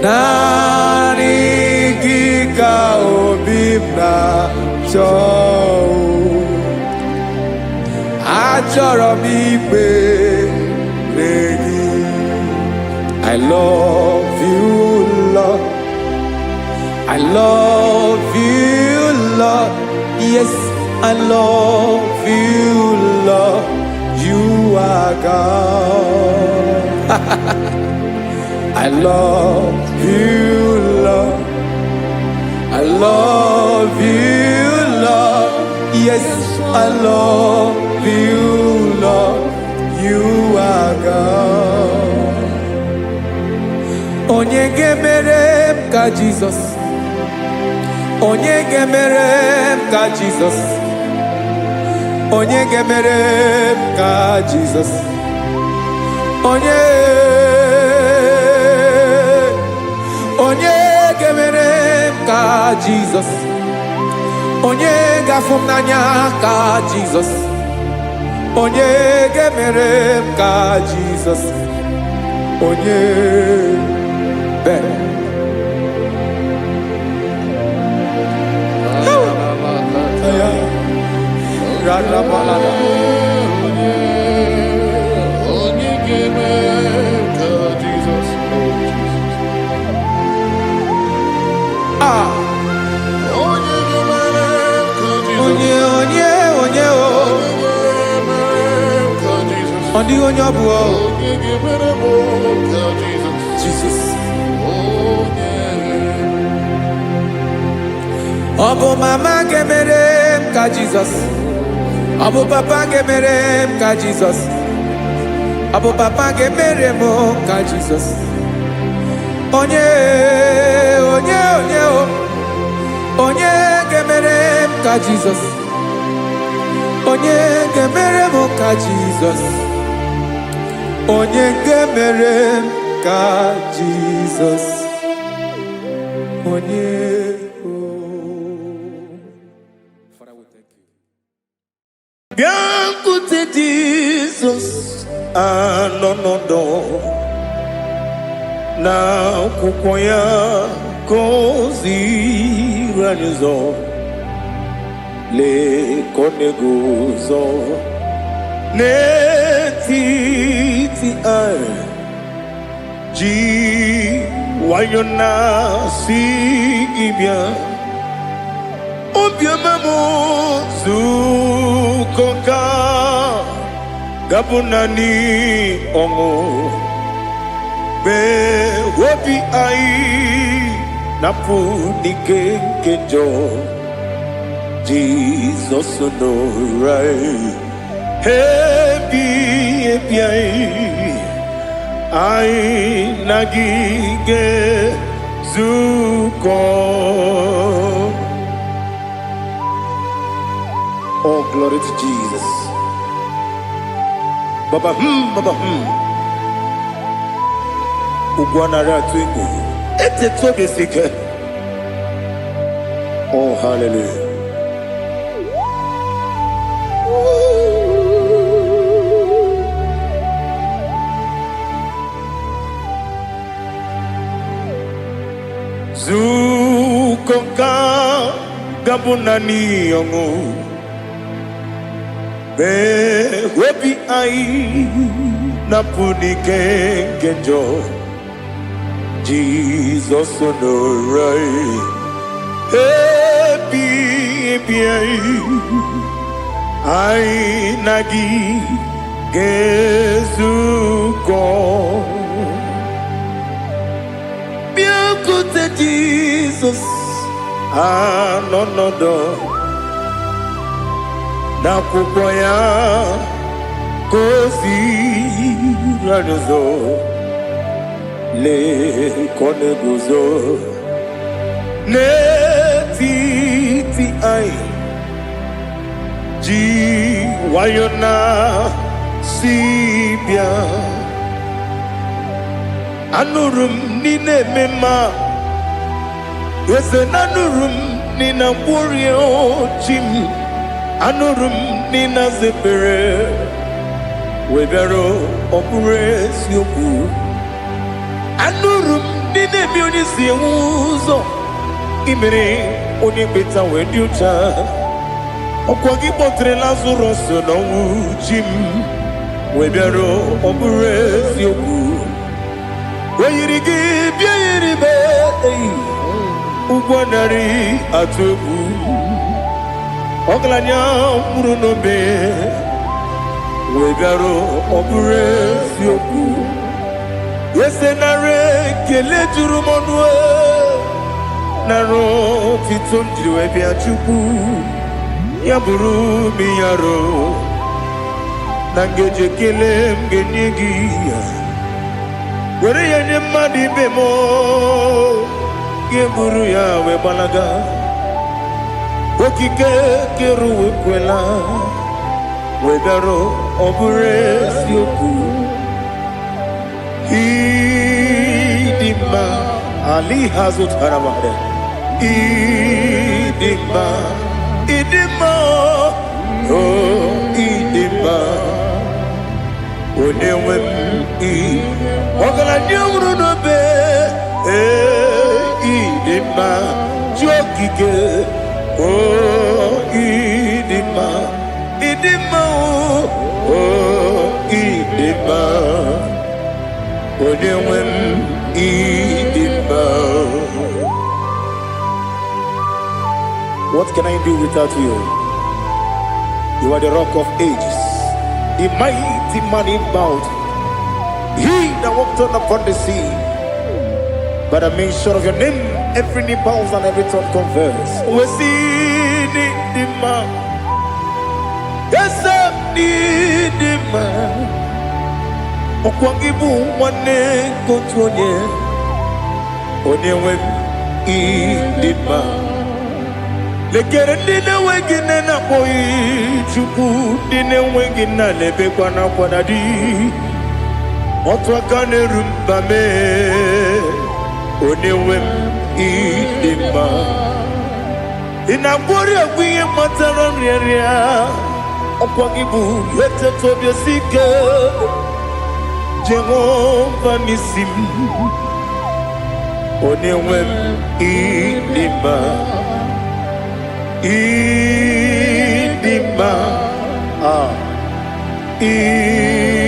Speaker 1: Naanị gị ka obi m na-achọ. Achọrọ m ikpere gị. I love you, Lord. I love you, Lord. Yes, I love you, Lord. You are God. I love you, Lord. I love you, Lord. Yes, I love you, Lord. You are God. Onye ga-emere m ka Jesus. Onye ga-emere m ka Jesus. Onye ga-emere m ka Jesus. Onye ga-emere m ka Jesus. Onye ga-afụ m n'anya ka Jesus. Onye ga-emere m ka Jesus. Onye Jesus. Obu mama gemere m ka Jesus. Obu papa gemere m ka Jesus. Obu papa gemere m ka Jesus. Onye gemere m ka Jesus. Onye gemere m ka Jesus. Onye gemere m ka Jesus. Onye
Speaker 2: Biancote Jesus anonodo na kukoya kozi ranizo le konegozo netiti ai ji wayona sigibia obiamamu zukoka gabunani ongo be wobi ai napunike kenjo Jesus no right hebi ai nagige zuko. Oh, glory to Jesus. Baba Ugwanara twingu. Ete tobe sike. Oh, hallelujah. Zukonka gabunani yongu. Be webi ai napunike kenjo Jesus no right happy ai nagi gezuko biancote Jesus no na kukoya Kosi ranuzo le kone guzo ne ti ai ji wayona sibia anurum ni ne mema yese nanurum ni na burio chim anurum ni na zepere webero opures yoku anurum ni ne mi oni si uzo imere oni beta wediucha okwagi potre Lazarus no chim webero opures yoku weyirigi biayiribe ugwanari atubu oglanya murunobe wegaro opures yoku yesenare kele jurumonwe naro titondriwe biachuku yaburu miyaro nangeje kele mgenyegi were yenye madi bemo geburu ya we balaga okike keru wekwela wegaro opures yoku idima ali hazut haramade idima oh idima onewem ogala nyumru no be idima jokike oh idima oh idima onewem idima. What can I do without you? You are the rock of ages, the mighty man in battle, he that walked on upon the sea. By the mention of your name, every knee bows and every tongue confess. We see the man. Yes, I need the man. Okwangibu wane kotonye. Onyewe idima. Lekere dine wengine na boyi chuku dine wengine lebe kwa na kwanadi. Otwakane rumbame. Onyewe idima. Inabori agwiye matara nriya. Okwangibu yete tobye sike. Jehovah Nisim. Onewem idima. Idima.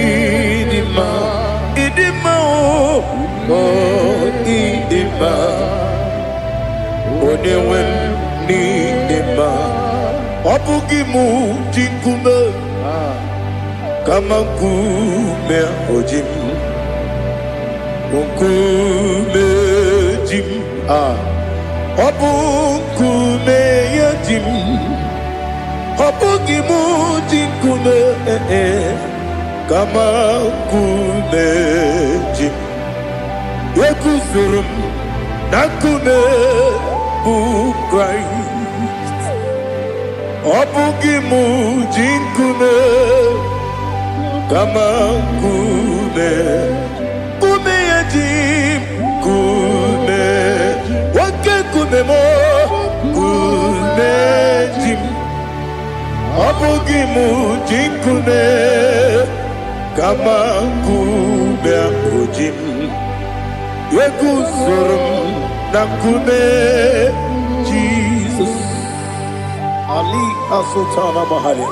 Speaker 2: Idima. Idima. Oh idima. Onewem idima. Obugimu jinkume. Kama kume ojim, kume jim, obu kume yajim, obu gimu jim kume, kama kume jim, yekusurum na kume Christ, obu gimu jim kume. Kama kume yajim kume wake kume mo kume jim abugi mujim kume kama kume akujim yekusurum na kume Jesus Ali Asultana Mahali.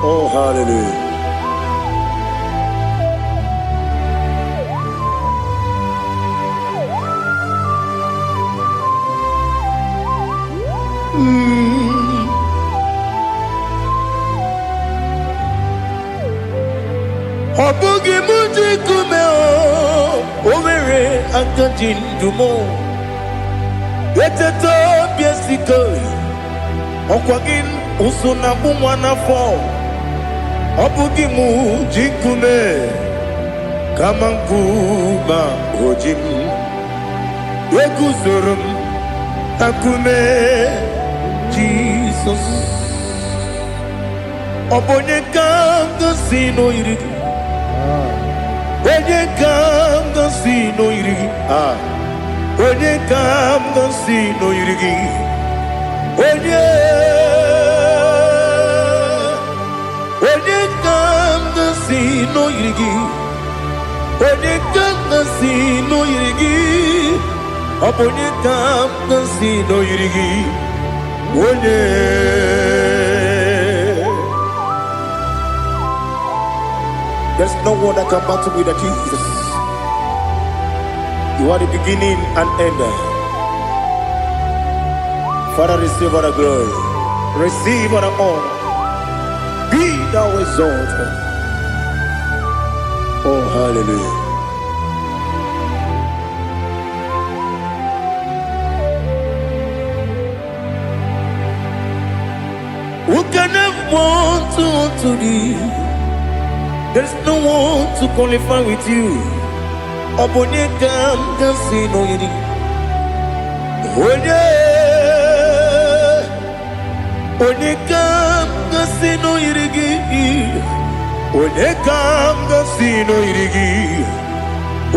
Speaker 2: Oh, hallelujah. Obugi muji kume o, overe akajin dumo. Eteto biesiko okwagin usuna bumwana fo obugi mu jikume kama nkuba ojim Yeguzorum takume Jesus Obonye kanga sino irigi Onye kanga sino irigi Onye kanga sino irigi Onye kanga sino irigi Onye kanga sino irigi Obonye kanga sino irigi Onye There's no one that can battle with Jesus. You are the beginning and end. Father, receive all the glory. Receive all the honor. Be thou exalted. Oh, hallelujah. Who can have one to thee? There's no one to qualify with you. Obonye kanga sino yiri. Onye kanga sino yirigi. Onye kanga sino yirigi.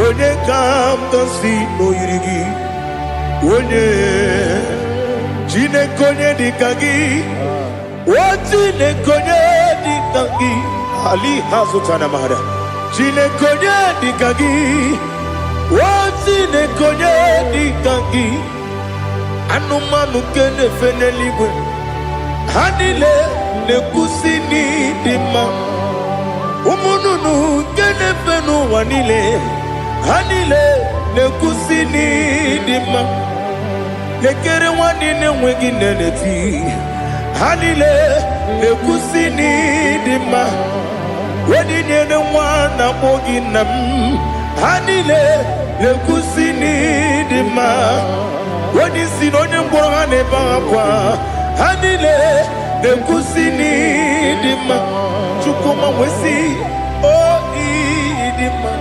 Speaker 2: Onye kanga sino yirigi. Onye jine konye dikagi. Wajine konye dikagi. Ali hazutana mahada Chine konye dikagi Wachine konye dikagi Anumanu kene feneligwe Hanile nekusini dima Umununu kene fenu wanile Hanile nekusini dima Lekere wanine wengi neneti Hanile nekusini dima Wedi nyene mwana mogi nam Hanile lekusini dima Wedi sinonye mbwangane bangapwa Hanile lekusini dima Chukuma wesi Oh idima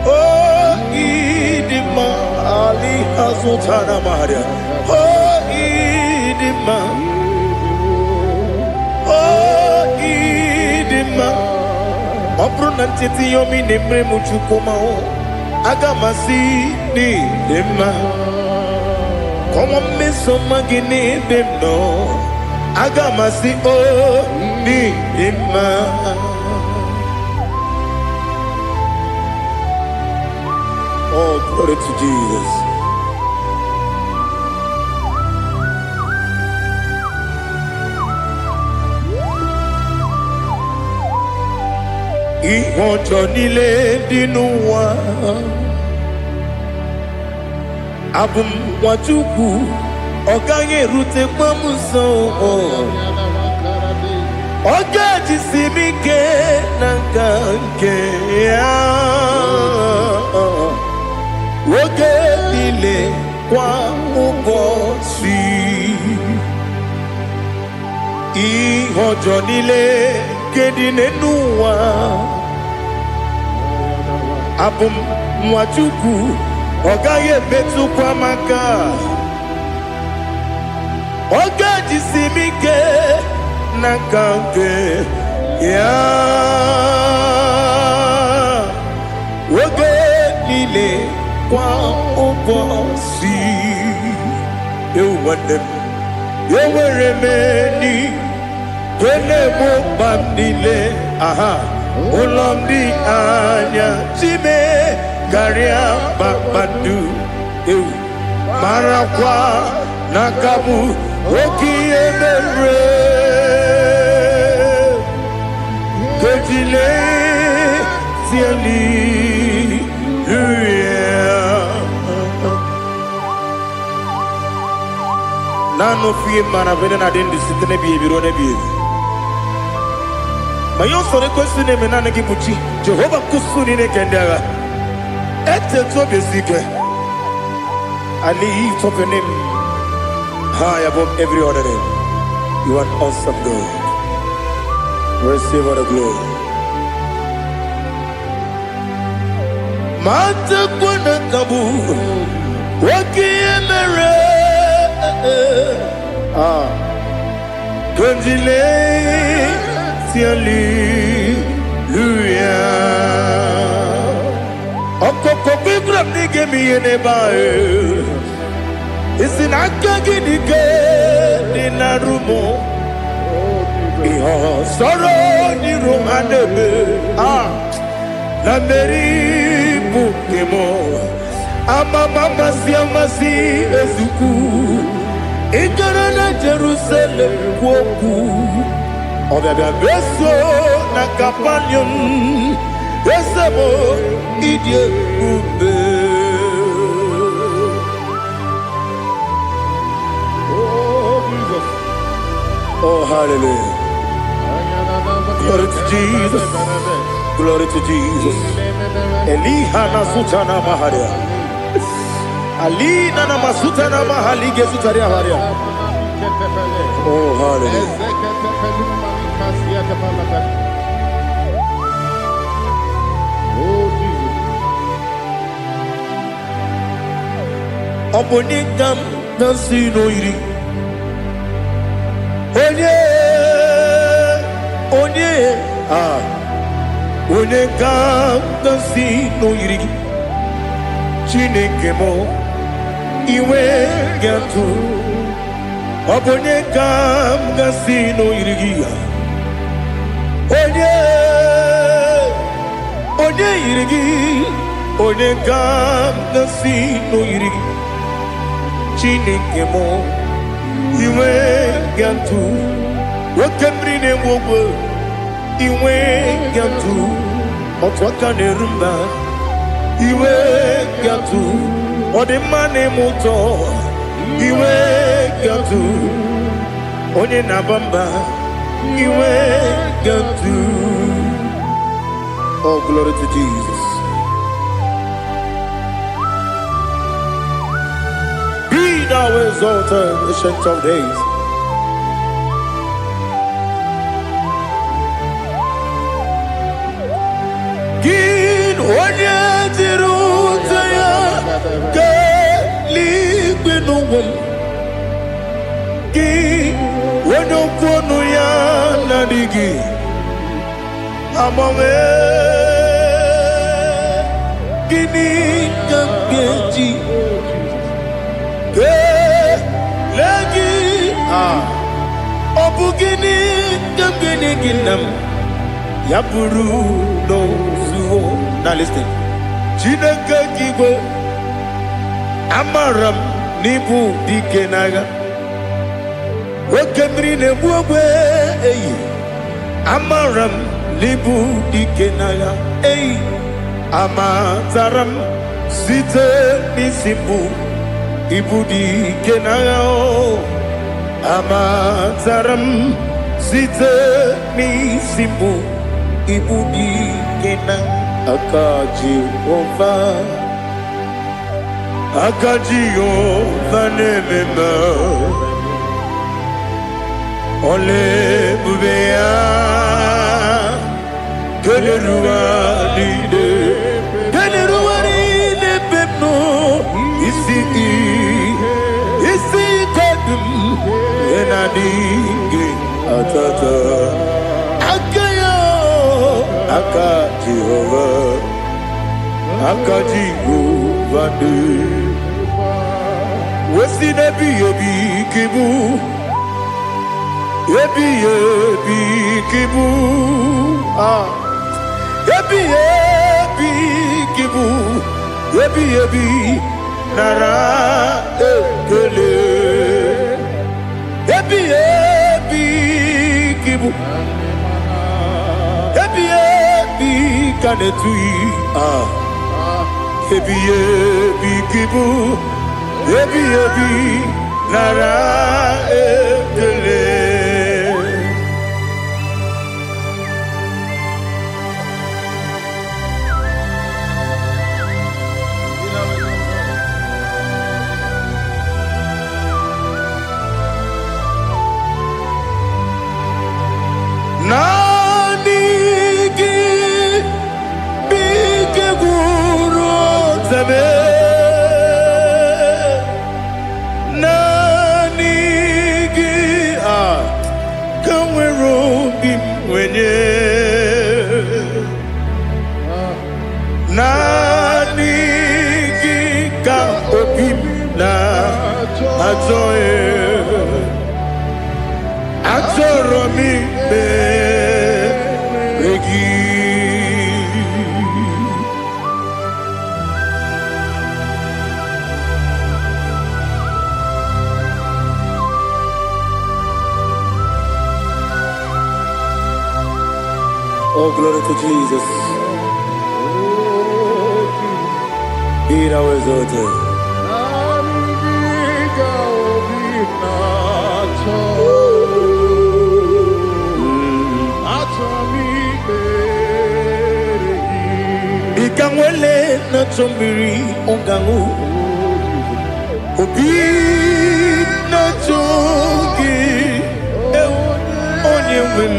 Speaker 2: Oh idima Ali hazutana maria Oh idima Obruna titi yomi nemre muchukoma o Agamasi ni dema Komo meso magini demno Agamasi o ni dema Oh, glory to Jesus. Ihojo nile dinuwa Abum wajuku Ogange rute kwamuso Oga jisimike nangange Oge nile kwa ubosi Ihojo nile kedine nuwa Abum mwachuku Ogaye betu kwa maka Oga jisimike nakange ya Oge nile kwa ubosi Ewanem Eweremeni Kene mo bandile aha Olomdi anya Chime garia babandu Marakwa nakamu Oki emere Kejile Siali Nano fiye mana vene na dendi sitene biye birone biye Mayon sore kusune menane kibuchi Jehova kusuni ne kendaga Ete to besike I lift up your name high above every other name. You are awesome, God. Receive all the glory. Mata kuna kabu wakiemere Konjile Hallelujah. Okoko bikram nige mi enebae. Isinaka gidike dinarumo. Iho soro ni romanebe. La meri bukemo. Ama mama siamasi ezuku. Ikarana Jerusalem woku. Obebe beso na kapanium. Besamo idie ube. Oh Jesus. Oh hallelujah. Glory to Jesus. Glory to Jesus. Elihana sutana maharia. Alina na masuta na mahali gesutaria haria. Oh hallelujah. Oh Jesus. Obonikam nasino iri. Onye Onekam nasino iri. Chineke mo iwe gatu. Obonekam nasino iri. Onye irigi, onekam nasino irigi. Chineke mo iwe gatu. Wakemri ne mwogo iwe gatu. Otwaka ne rumba iwe gatu. Odemane moto iwe gatu. Onye nabamba iwe gatu. Oh, glory to Jesus. Be thou exalted, ancient of days. Gin onye tirutaya ke ligbinugum. Gin onye kwonu ya nadigi. Amame gini kamgeji ke lagi obu gini kamgeni ginam yapuru no zuo. Now listen. Chineke kigo amaram nibu dikenaga wakemri ne buwe eyi amaram libu dikenaga ei amataram site nisimbu ibu dikenaga o amataram site nisimbu ibu dikenaga akaji ova nemema ole bubea que le ruaride pepno ici kodum enadinge atata akayo Jehovah de wesi nebi ebi kibu ebi kibu ebi kibu ebi nara ekele ebi kibu ebi kanetui ebi kibu ebi nara ekele. zame nanigi kamwero bimwenye nanigi ka obim na atoe atoro mi be regi. Oh, glory to Jesus. Be thou exalted. Ikangwele na chombiri ongangu obi na chogi onye wim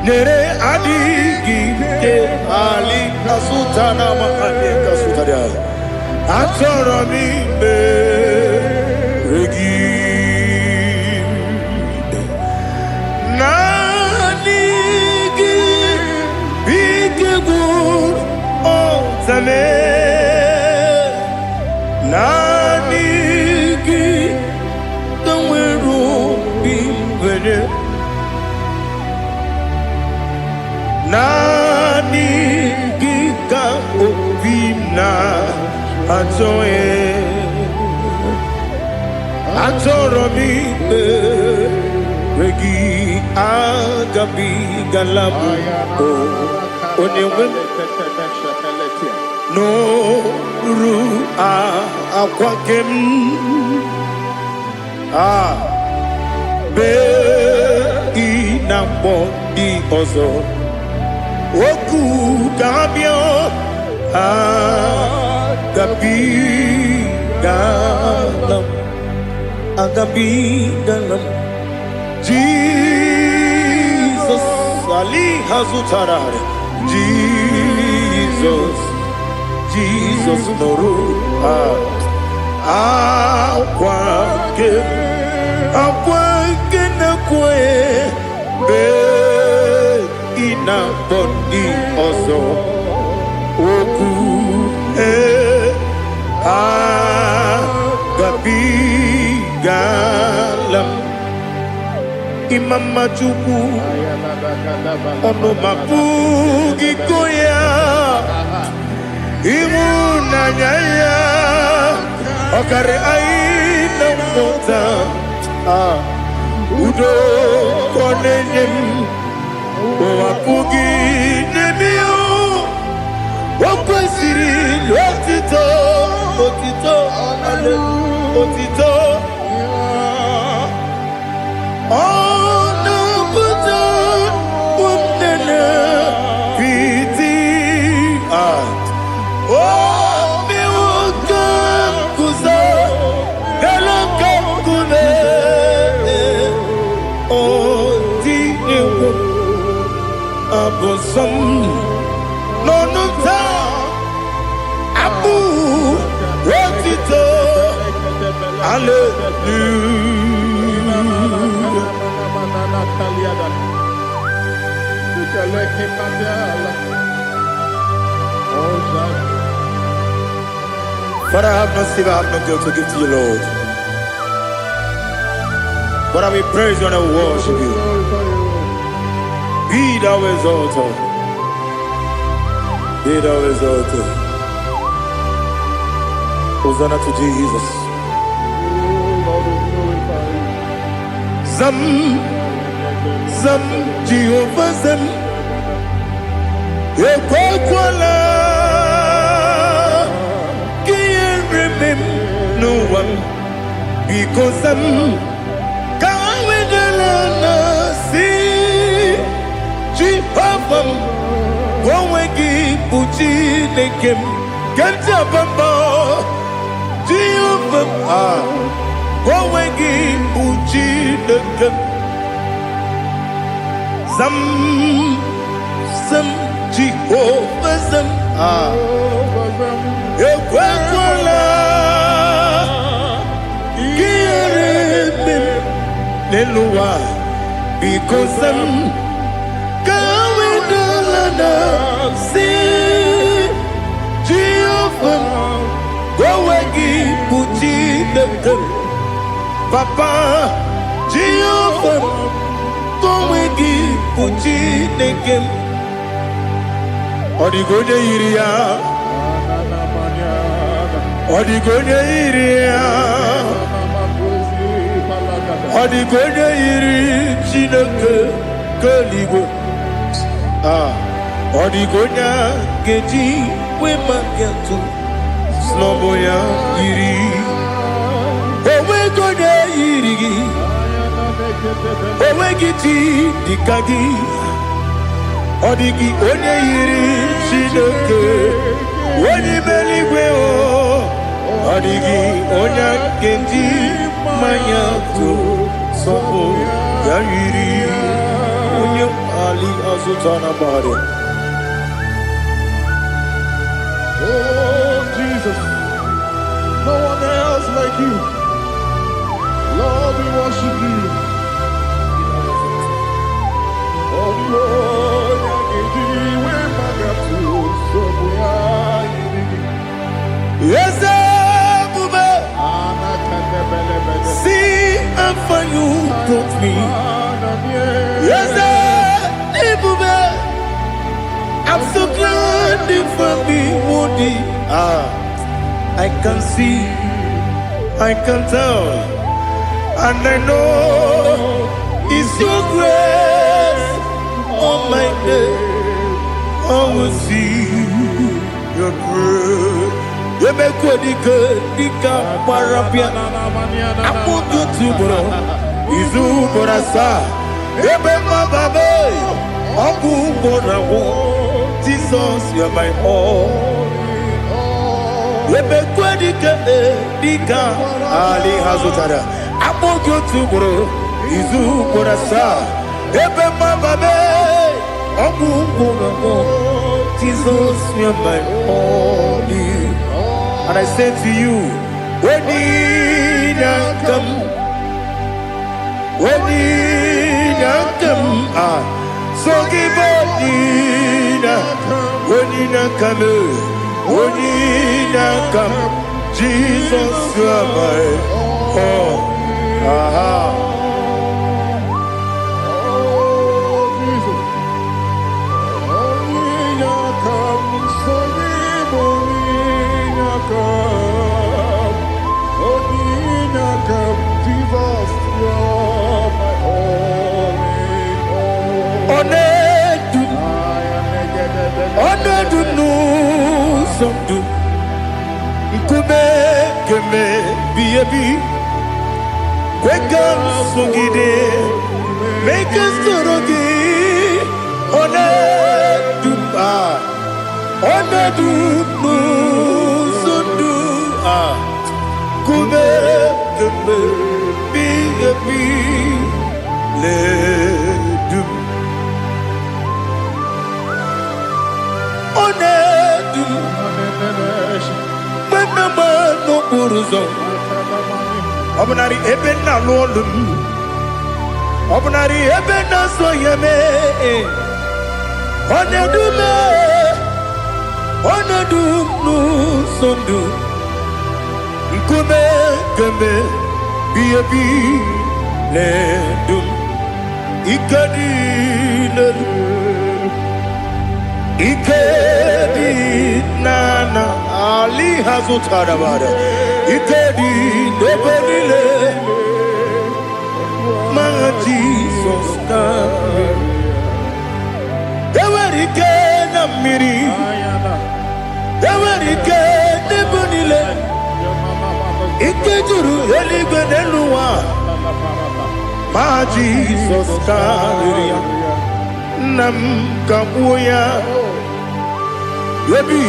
Speaker 2: nere adigi ke ali asutana mahane kasutaria atoro mi be regi nanigi bigegu o zame nanigi kamweru bimwere nanigi ka obimna atoe atoro mi regi agabi galabu onyewe no ru akwakem be inambo di ozo oku gabio agabi galam agabi galam Jesus Ali Hazutarare Jesus Noru akwake na kwe be ina boni ozo oku gabi galam imama chuku ono mapugi koya imuna nyaya okare aina mota udo konenyem wapugi nemio wakwesiri lotito otito ale otito ono buto umnene piti mi woka kuzo galaka kune abosom nonuta abu wotito Father, I have no silver, I have no gold to give to you, Lord. But I will praise you and I will worship you. Be thou exalted. Be thou exalted. Hosanna to Jesus. Zam, Zam, Jehovah Zam. Ekwakwala. Can't remember no one. Because I'm Jehovah, Wawegi Puchi Nekem, Ganja Bamba, Jehovah, Wawegi Puchi Nekem, Zam, Jehovah Zam, Eluwa, because I'm going to see Jehovah, go again, put in the Papa, Jehovah, go again, put in the game. Odigonya iria, Odigonya iria, Odigonya iri chineke keligo. Odigonya geji we magetu sloboya iri. Owe gonya iri, owe giti dikagi. Odigi onye yiri chineke onye meligwe o. Odigi onye kenji manya to sopo ya yiri onye ali azutana bahare.
Speaker 3: Oh Jesus, no one else like you. Lord, we worship you. Oh Lord,
Speaker 2: yes, see and for you put me. Yes, I'm so glad for me, Woody. I can see, I can tell, and I know it's your grace on my day. I will see your grace. You make what you could, Dika Parapia. I want you to bro. Izu Borasa. You make my baby. Abu Borawo. Jesus, you're my all. You make what you could, Dika Ali Hazutara. I want you to bro. Izu Borasa. You make my baby. Jesus, you're my only. And I say to you, when you come, so give up, when you come, Jesus, you're my all. Make us Obnari ebena lolum, Obnari ebena soyeme, Onedu nu sondu, Nkume keme biyebi ledum, Ikedi nana Ali Hazutarabada. Ikedi nebenile Manga Jesus kame Ewerike na miri Ewerike nebenile Ikejuru eligwe neluwa Ma Jesus kame Nam kabuya Yebi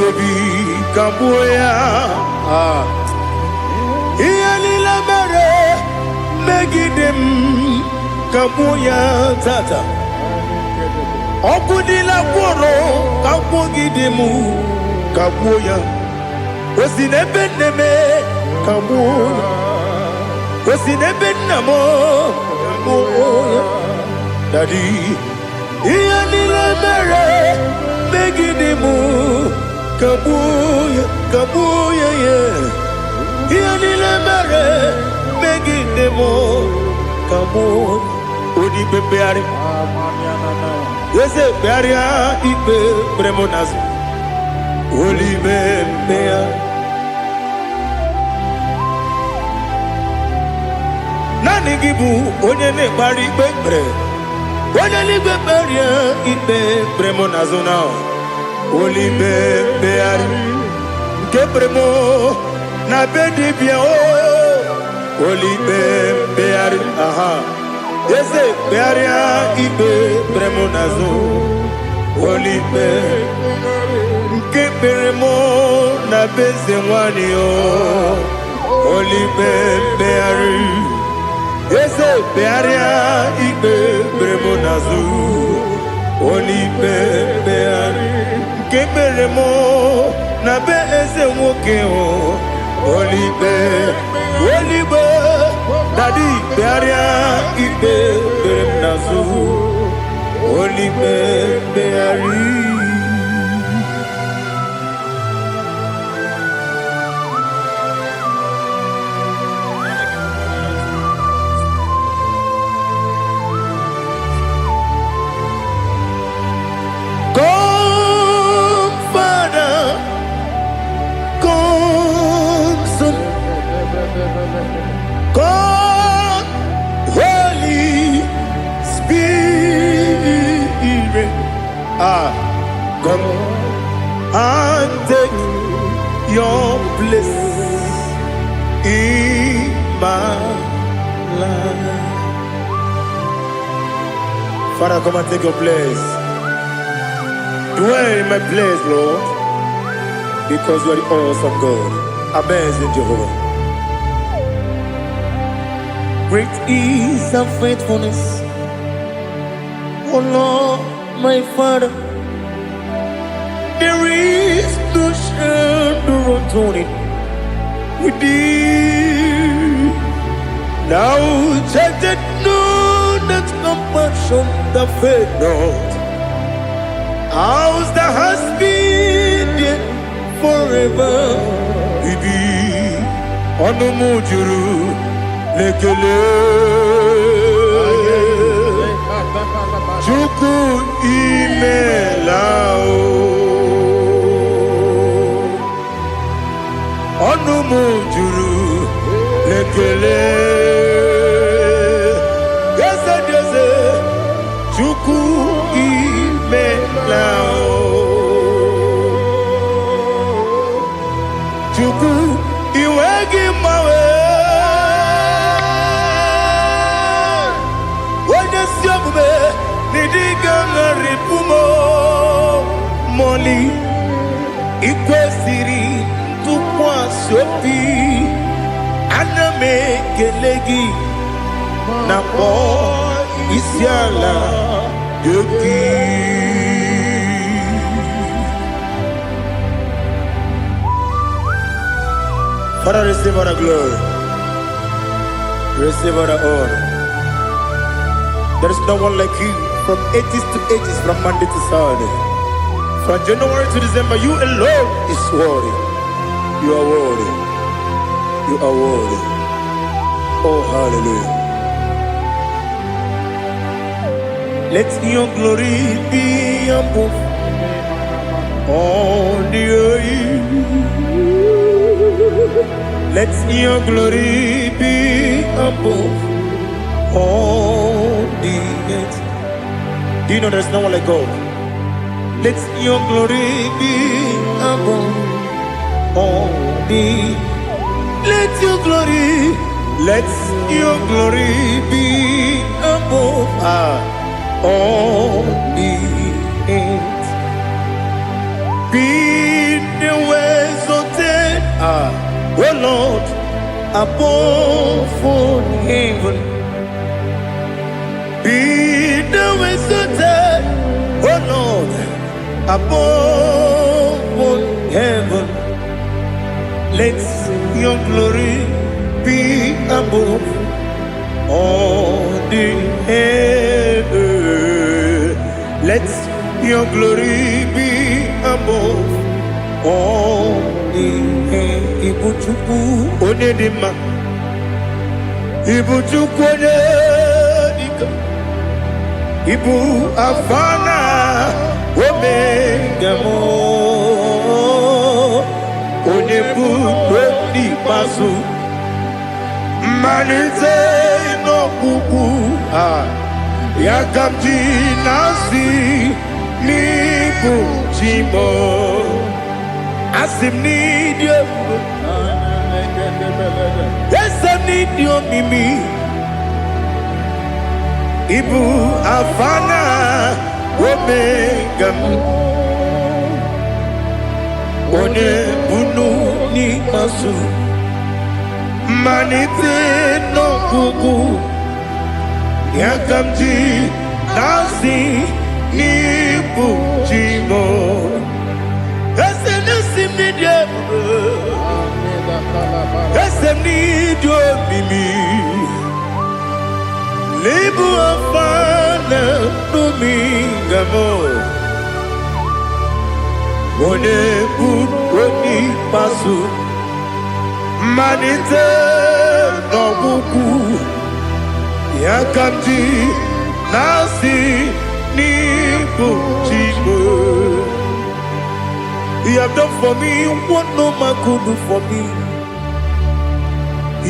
Speaker 2: kabuya Iyalila mere megidem kabuya tata Okudila kworo kabugidemu kabuya Osinebenneme kabuya Osinebennamo Daddy, Ianila Mere, Megidimu, Kabuya, Kabuya, Ianila Mere, Megidimu, Kabuya, Udi Bebeari, yes, Bearia, Ibe, Bremonas, Uli Bebea. Nani gibu, onye ne bari bebre. Onye ni beberi ibe bremo nazona. Oli bebeari. Nke bremo na bedi bia o. Oli bebeari. Aha. Yese beari ibe bremo nazo. Oli be. Nke bremo na beze wani o. Oli bebeari. Ese bearia ibe bremo nazu Oli beari Keberemo na be ese woke o Oli be Daddy bearia ibe bremo nazu Oli beari God, Holy Spirit, come and take your place in my life. Father, come and take your place. Dwell in my place, Lord, because you are the awesome God. Amazing Jehovah. Great is thy faithfulness, O Lord, my Father. There is no shadow of turning with thee. Thou judgest know that compassion that faith not. Ours that has been there forever. We be on the mujuru. Lekele Chuku imelao Onumu juru Lekele Yese yese Chuku imelao Chuku iwegi mawe Moli ikwesiri tukwa sopi aname kelegi na po isiala yoki Father, receive all the glory, receive all the honor. There is no one like you. From ages to ages, from Monday to Saturday, from January to December, you alone is worthy. You are worthy. You are worthy. Oh, hallelujah. Let your glory be above all the earth. Let your glory be above all the earth. Do you know there's no one like God? Let your glory be above all the. Let your glory be above all the earth. Be the ways of death, oh Lord, above all heaven. Be the ways of death, oh Lord, above all heaven. Let your glory be above all the earth. Let your glory be above all the earth. Ibuchukwu onedima, Ibuchukwu onedika, Ibu Afana Omega mo, Onebu Odi Pasu, Manite no Kuku, Yakamji Nasi, Nibu Jimo, Asim need you, yes I need you Mimi, Ibu Afana Omega One Bunu Ni Masu Manite no Kuku Yakamji Nasi Nibu Jimo Ese Nasi Media Ese Nidio Mimi Libu Afana Dominga mo One Buni Pasu Manite no Buku Yakamji Nasi Nibu Jimo. You have done for me what no man could do for me.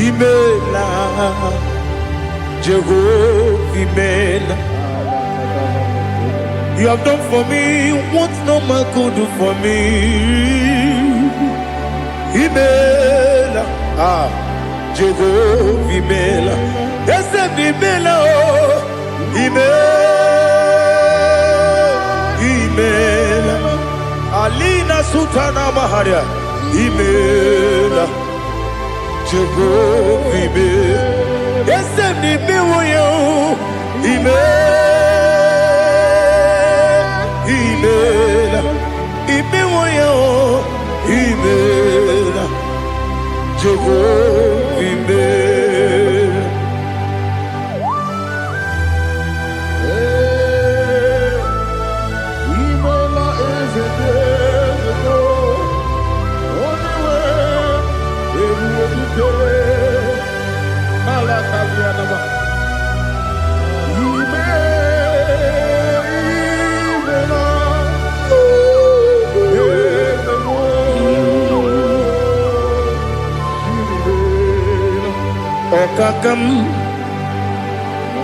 Speaker 2: Imela Jehovah Imela. You have done for me what no man could do for me. Imela, Jehovah Imela. Yes, Imela, Imela, Alina Sultana Maharia. Imela, Jehovah Imela. Yes, Imela, Imela, Imela, Imela, Jehovah Imela.
Speaker 3: Imela is a day ago. Only way, every day. Malakalianaba.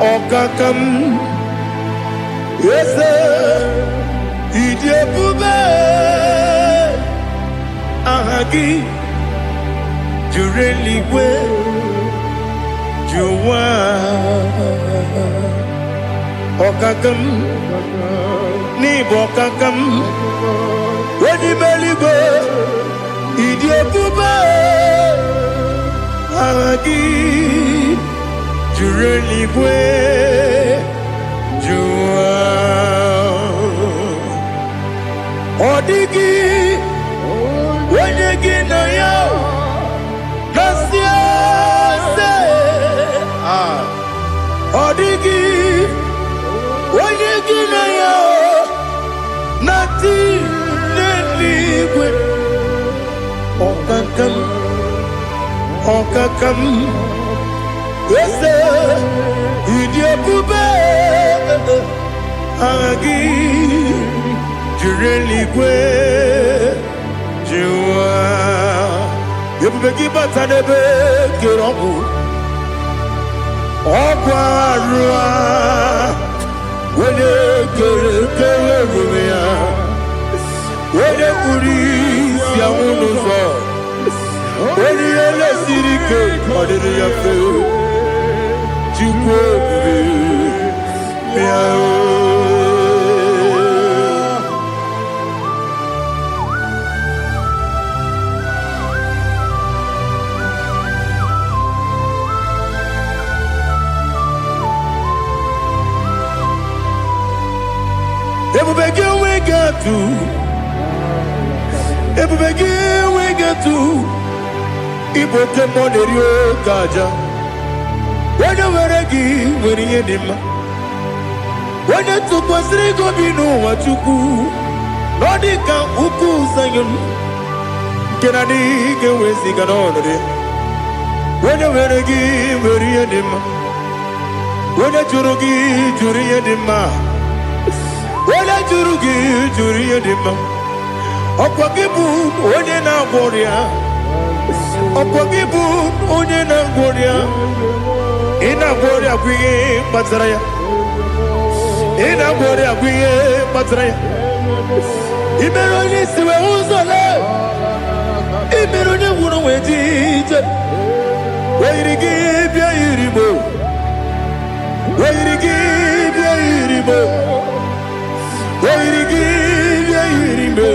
Speaker 2: Okakam, yes, Idiabube, Ahagi, Jureli we, Juwa, Okakam, Nibokakam, Wedi Belibe, Idiabube, Ahagi. Jureligwe Jua Odigi Wenyegi na yao Nasia se Odigi Wenyegi na yao Nati Neligwe Okakam Okakam Yes, Idiabube, Agi, Jureligwe, Jua, Yabubeki Batanebe, Kirobu, Okwarua, Wede Kerumia, Wede Uris, Yamunuzo, Wede Ele Sirike, Odini Yafu. When you were give, when you did, when you took was Rigo, you know what you do. Nodika Uku Sayon. Can I dig away Siganone? When you were give, when you did, when you Jurugi, Juriadima. When I Jurugi, Juriadima. Opagibu, Odena Boria. Opagibu, Odena Boria. Ina Boria, we Batraya. Ina Boria, we Batraya. Iberoni, Siwe Uzole. Iberoni, Wuno, Wejit. Where you give your Iribo. Where you give your Iribo. Where you give your Iribo.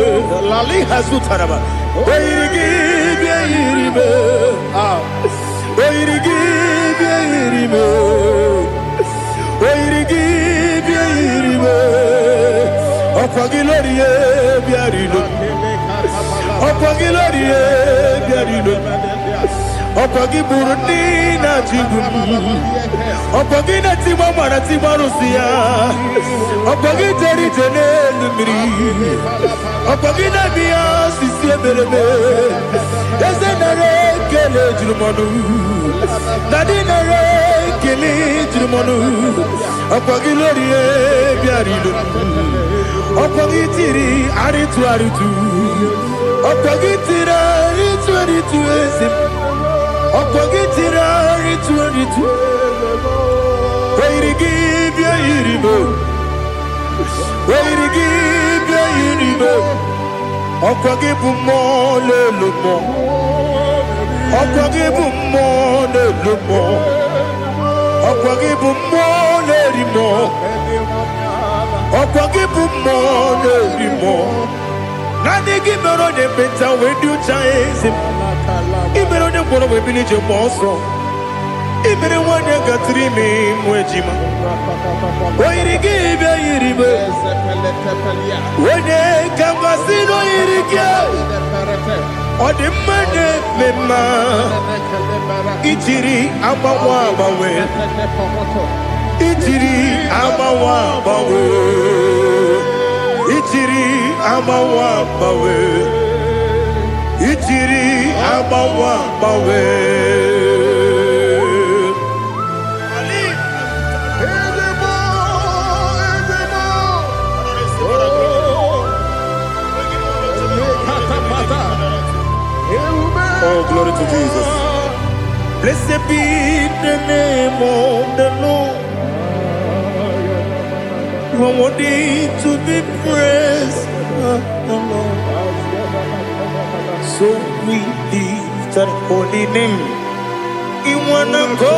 Speaker 2: Lali Hazutaraba. Where you give your Iribo. Where you give your Iribo. Where you give your Iribo. Opagilorie Biarino. Opagilorie Biarino. Opagi Burundina Jibum. Opagina Timamana Timarusia. Opagi Terry Tenelumri. Opagina Bia Sisia Berebe. Yazenare Kele Jumanu. Nadinare Kele Jumanu. Opagi Lorie Biarino. Opagi Tiri Aritu Aritu. Opagi Tira Aritu Aritu Esim. Opagitira ritu. Where you give your Iribo. Where you give your Iribo. Opagibu more lumo. Opagibu more lumo. Opagibu more limo. Opagibu more limo. Nani give me on the better when you chase him. Even on the border with village of Boston, even when you got 3 men, Wejima. Why you give your Iribe? When they come, I see no Iriga. Or the money, Mema. Itiri, Abawabawe. Itiri, Abawabawe. Itiri, Abawabawe. Itiri Abawa Bawe. Oh, glory to Jesus. Blessed be the name of the Lord. You are worthy to be praised, the Lord. So we lift that holy name. You wanna go?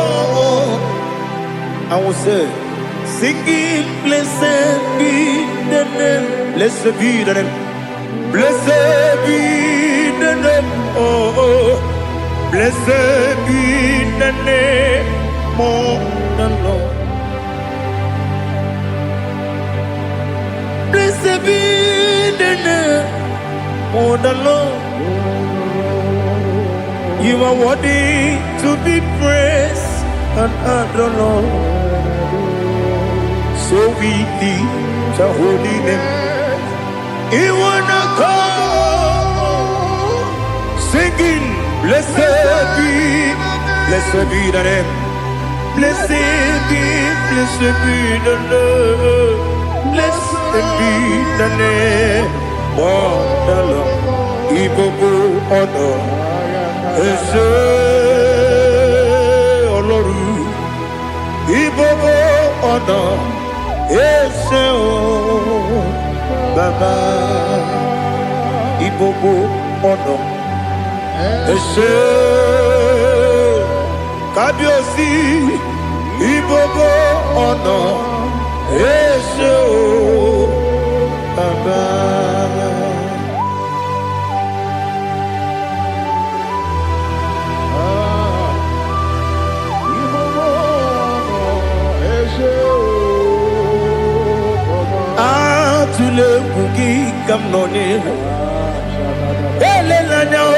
Speaker 2: I will say, singing, blessed be the name, blessed be the name, blessed be the name, oh, blessed be the name of the Lord. Blessed be the name of the Lord. You are worthy to be praised and adored. So we lift your holy name. You wanna come singing, blessed be the name, blessed be the Lord, blessed be the name of the Lord. IGBO honor. Ese Oloru IGBO ọ̀nà ese o Baba IGBO ọ̀nà ese Kábíyèsí IGBO ọ̀nà ese o Baba. Tule kuki kamnoni ele lanya o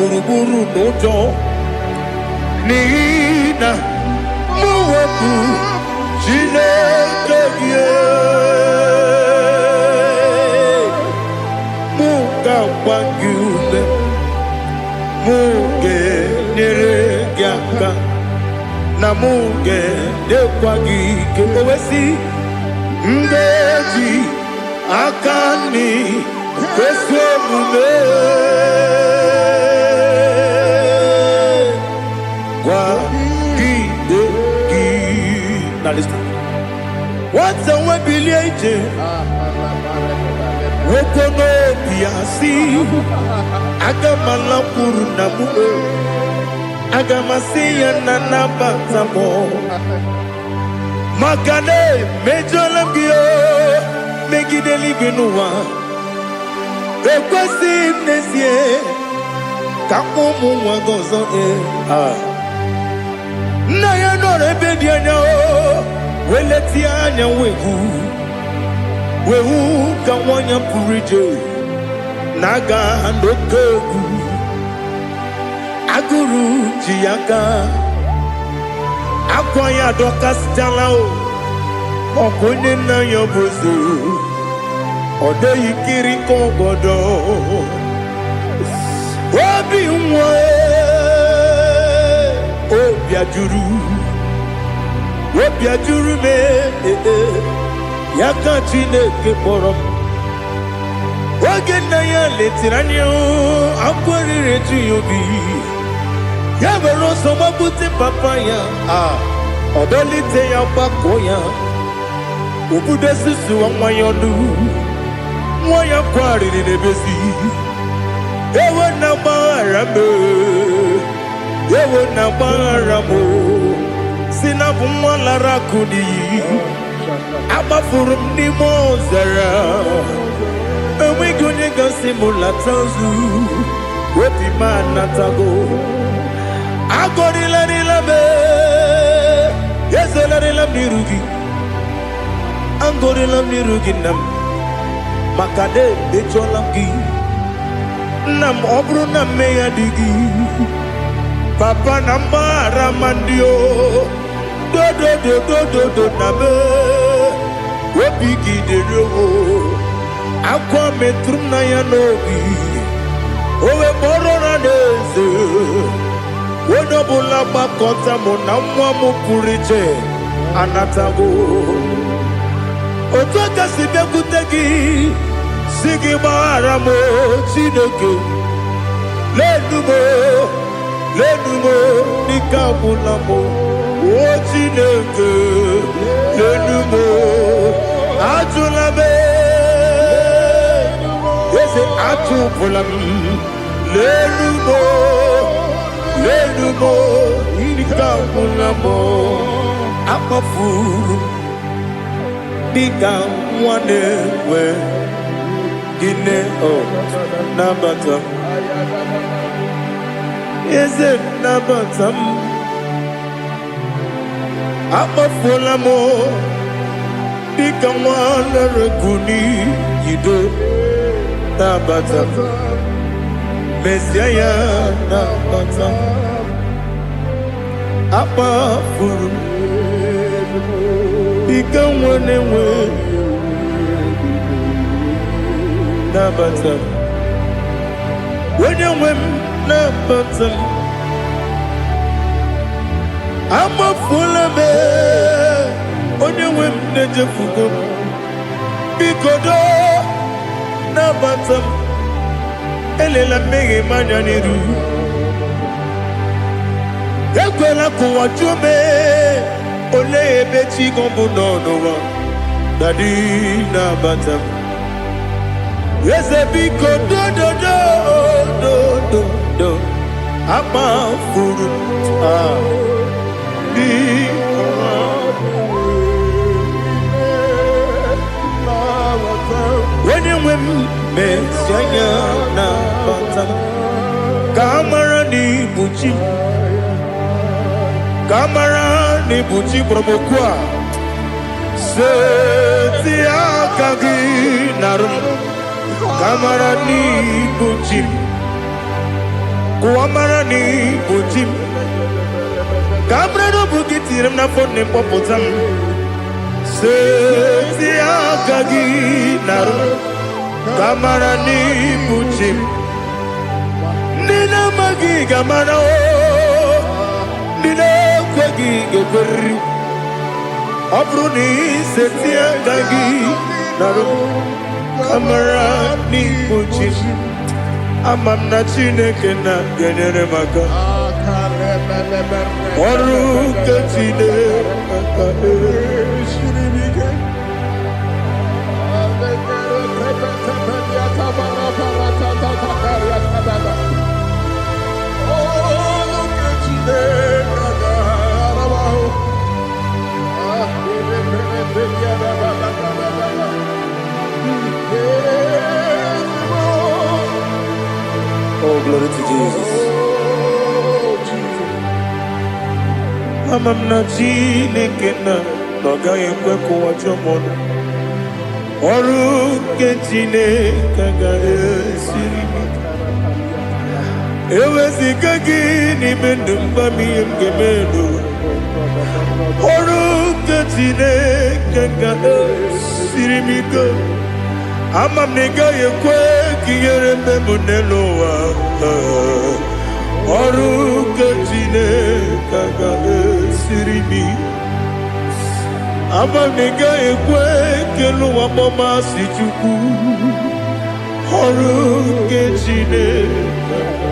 Speaker 2: uruburu nojo nina Chineke gị mụ ga-agba gị ume mụ ga-enyere gị aka na mụ ga-edekwa gị ike o wesị ngeji aka nri kwesị omume gwagide gị na listen nwata nwe bilie ije nwoke n'obi ya si aga m alakwuru na mụ aga m asị ya na nabata m maka na emejọla m gị megide eluigwe n'ụwa ekwesịghị m n'ezie ka m ụmụ nwa gị ọzọ nna ya nọrọ ebe dị anya weletie anya wehu ka nwanyị pụrụ ije na-aga n'oke egwu agụrụ ji ya gaa akwa ya dọkasịtala ọkụ onye nna ya bụzi ọ dịghị kiri ka ọgọdọ obi nwa obi ajuru m ya ka Chineke kpọrọ m oge nna ya letiri anya akwa riri eju ya obi ya were ọsọ gbapute papa ya ọdọlite ya gbakọ ya obodo susuwa nwa ya ọnụ nwa ya kwarịrị n'ebezi ewe na gbaghara m si na bụ nwa lara akụ n'iyi agbafuru m n'ime ọzara enweghị onye gasị m lata ozu obi m anatago agọrịlarịla m ezelarịla m n'iru gị agọrịla m n'iru gị nna m maka na emejọla m gị nna m ọ bụrụ na mmehie dị gị papa na mgbaghara ma ndị dodododododo na be obi gị dịrị akwa metụrụ m na ya n'obi owe kpọrọ na n'eze onye ọbụla gbakọta mụ na nwa m pụrụ iche anatago otu aka si bịakwute gị si gị gbaghara m Chineke lenumo dịka agwụla m o Chineke lenumo ajụla m eze atụpụla m lenumo dịka agwụla m akpafuru dịka nwa na-enwe gịnị nabata m eze nabata m akpafuola m dịka nwa na-erekwu n'iyido nabata m mezie ya nabata m akpafuru dịka nwa na-enwe nabata m onye nwe m nabata m amafuola m onye nwe m na-ejefugo m biko do nabata m elela mmehie m anya n'iru ekwela ka ụwa jụọ m olee ebe chi gị bụ n'ụwa dadi nabata m eze biko do akpafuru onye nwe m mezie anya nabata m ka amara n'ibu chi ka amara n'ibu chi kpọrọ m okwu a seti aka gị narụ m ka amara n'ibu chi m ka amara n'ibu chi m Cabrero Bukitirim na phone popotam. Setia Gagi Naru Kamarani Buchim Nina Magi Gamana Nina Kwagi Gabri Abruni Setia Gagi Naru Kamarani Buchim Amam na Chineke na Genere Maga Oru Katine Oh, glory to Jesus. Amam na Chineke na noga yekwe kuwa chomono. Oru ketine kaga esirimi. Ewezi kagi ni mendumba miyemgemelo. Oru ketine kaga esirimi go. Amam nega yekwe kiyere memunelo wa. Oru ketine kaga esirimi. Amam nega yekwe kelu wa mama si chuku. Oru ketine kaga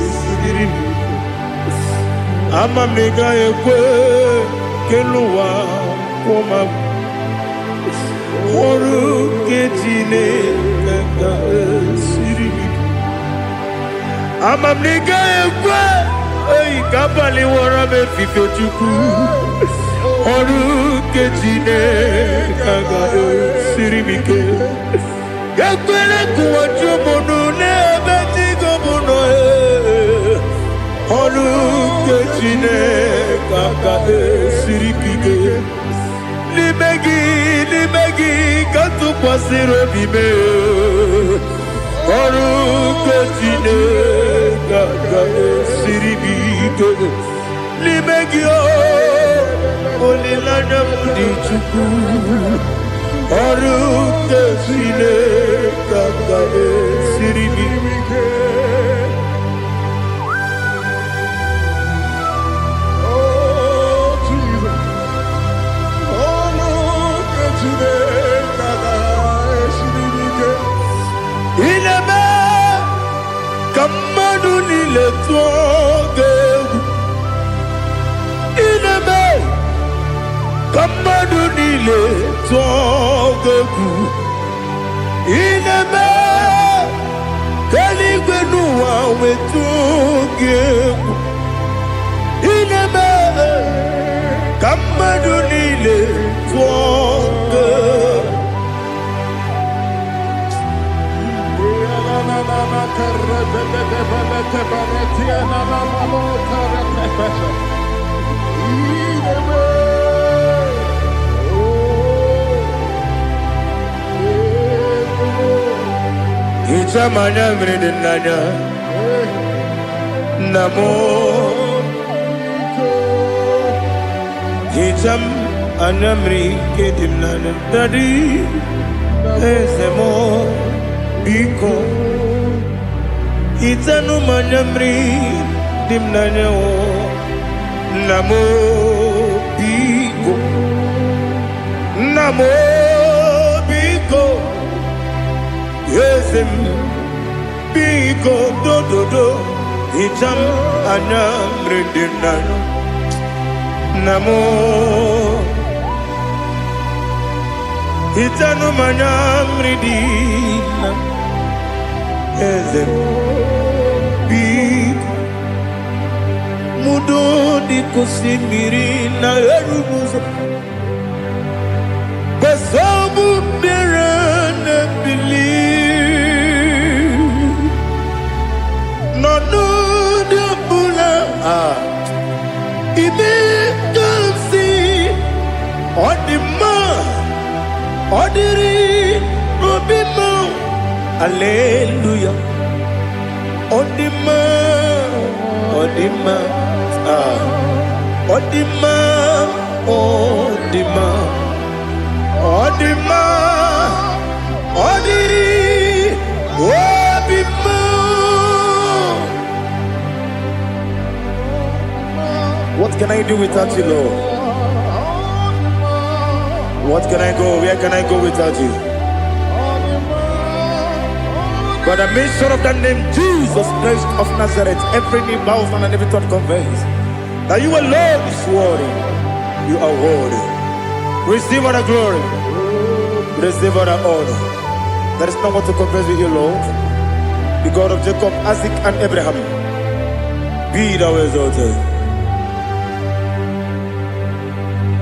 Speaker 2: esirimi. Amam nega yekwe kelu wa mama. Oru ketine kaga esirimi. Amam nega yekwe ei kabali wara me fife chuku. Oru ketine kaga esirimi ke. Yakwele kuwa chomono ne betigo mono e. Oru ketine kaga esirimi ke. Libegi kantu pasiro bime. Oru ketine kaga esirimi ke. Libegi olilana mudi chuku. Oru ketine kaga esirimi ke. Kamadu ni le toge, ineme. Kamadu ni le toge, ineme. Kaligwe nuwa we toge, ineme. Kamadu ni le toge. Icha manya mridinanya Namo Icham anamri kedimnana Dadi Ezemo Biko Itanu manyamri dimnanya o Namo Biko Namo Biko Yezem Biko do do do Itam anamri dimnanya Namo Itanu manyamri dimnanya Ezem Biko Mudo di kusimiri na erumuzo Basabu birane believe No no de bula Ibe kansi Odima Odiri Obima Hallelujah. Odima, Odima, Odima, Odiri, Odima. What can I do without you, Lord? What can I go? Where can I go without you? By the mention of that name, Jesus Christ of Nazareth, every knee bows and every tongue confesses that you alone is worthy. You are worthy. Receive all the glory. Receive all the honor. There is no one to compare with you, Lord. The God of Jacob, Isaac, and Abraham. Be thou exalted.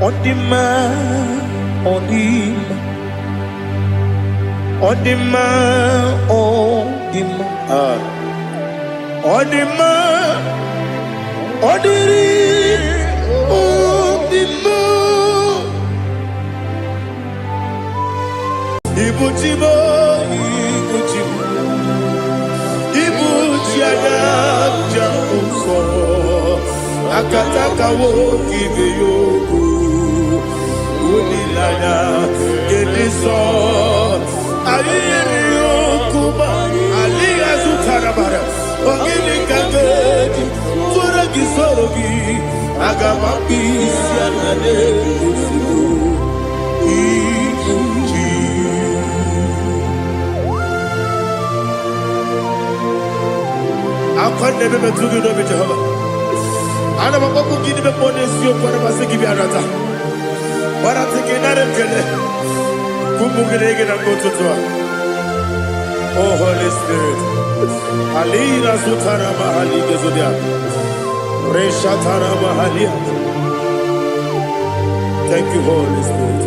Speaker 2: On the man, on the man, on the man, on the man, on the man, on the man. Ibuchibo, Ibuchibo, Ibuchiaga, Jamuso, Akataka wo kibeyoku. Unilaya, Gediso, Aliyokuba, Aliya Zutarabara, Ogini Kagedi, Furagi Sorogi, Agamapi, Sianade, Usibu, Ikuji. I can't never be too good of it, Jehovah. I never want to give the bonus you for the Masiki Arata. But I'm thinking that I'm oh, Holy Spirit. Alina Sutara Mahali Gezodia. Reshatara Mahalia. Thank you, Holy Spirit.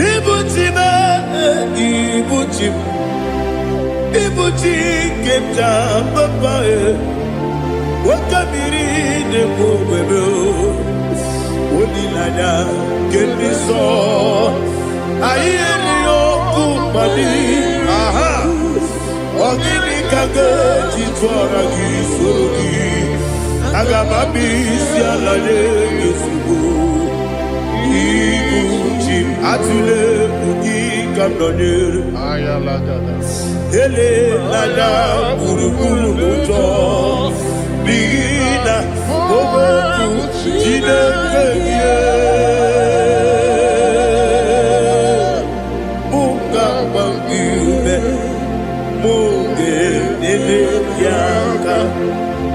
Speaker 2: Ibuchima, Ibuchim. Ibuchi Kemja Papa. Wakamiri de Bobebo, Odilada, Gediso, Ayerio Kumali, aha, Ogini Kaga, Chitoragi, Surugi, Agababi, Sialade, Yusubu, Iguchim, Atule, Ugi, Kamdonir, Ayalada, Ele, Lada, Uruguru, Muto. Bina, Bobo, Jina, Munga, Mangume, Munge, Nene, Yaka,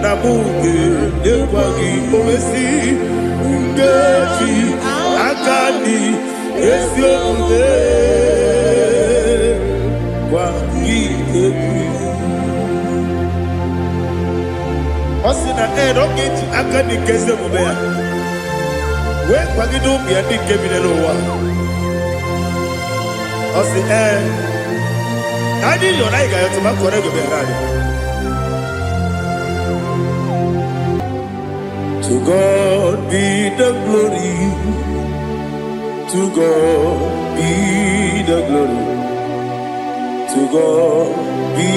Speaker 2: Namunge, Newagi, Omesi, Ungeji, Akani, Esyonde, Wagi, Osina don't get Akani Kese Mubea. When Pagido be a big cabinet over. Osina, I did your like I to my correct of To God be the glory. To God be the glory. To God be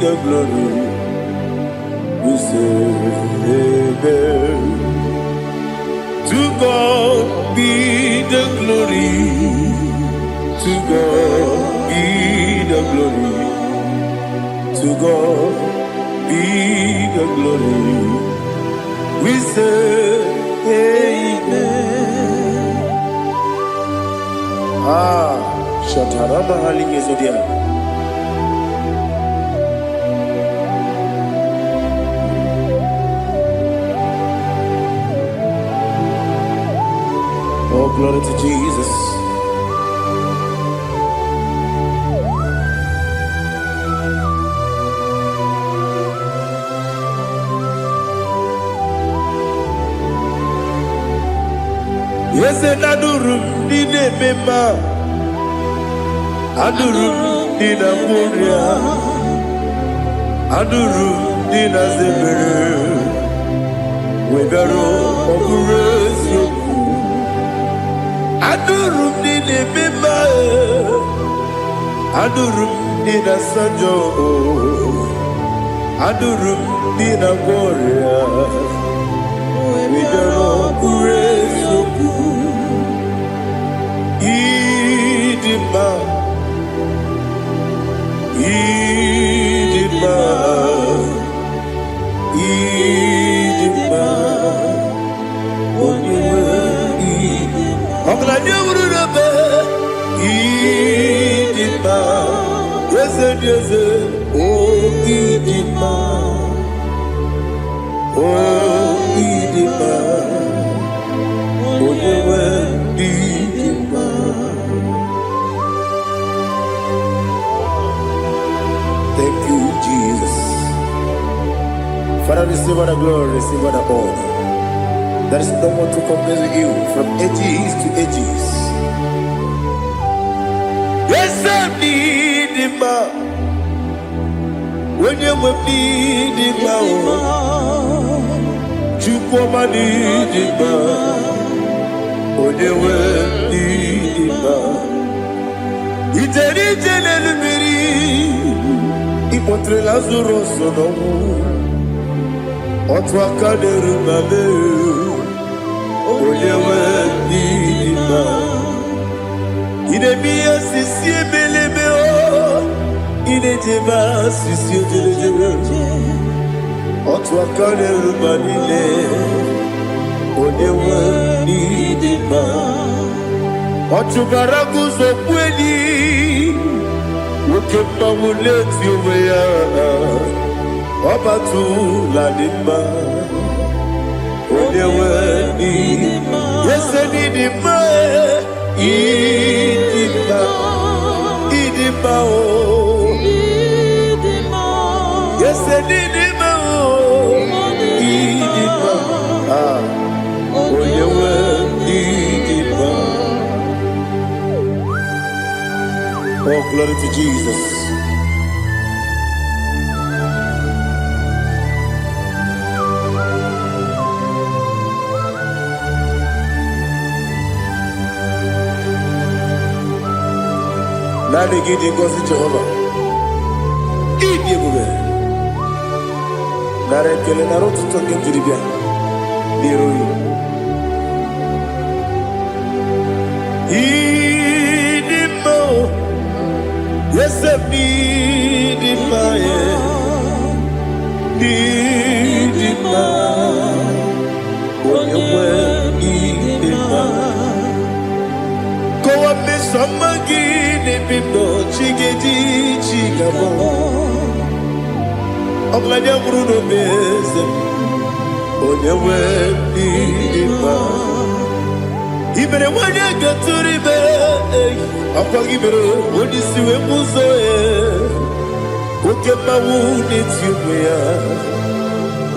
Speaker 2: the glory. We say amen. To God be the glory. To God be the glory. To God be the glory. We say amen. Shatarama Halingezodia. Oh, glory to Jesus. Yes, and Adurum did a member. Adurum did a Muria. Adurum did a Zebere. We got all Adurum did a member. Adurum did a Sanjo. Adurum Dina Gloria, we don't know Kurezoku, Idima, Idima, Idima, I'm glad you would have Idima, yes, oh, Idima, oh, Idima, oh, Idima. Thank you, Jesus. Father, receive all the glory, receive all the honor. There is no one to compare with you from ages to ages. Yes, I need him. When you will need him, you come and need him. When you will need him, it's a little bit. He put the Lazarus on. Otwa kaderu mame, oyewe nima. Ine miya sisi belebe o, ine jema sisi jele. Otwa kaderu manile, oyewe nima. Otubaragu zokweni, ukemba muleti uweya. Obatu la dima, onewe dima, yes dima, idima, idima o, yes dima o, idima, onewe idima. Oh, glory to Jesus. Nani gidi ngozi Jehovah. Idi ebube. Nare kele naro tuto ngejiri bia. Niroyi. Idi mo. Yese idi ma ye. Idi ma. Onyewe idi ma. Kowa me samagi. Bibo chigedi chigabo Oglanya Bruno Beze Onyewe Biba Ibere wanya gaturibe Apa gibere Odisiwe muzoe Ukema wuni tiumya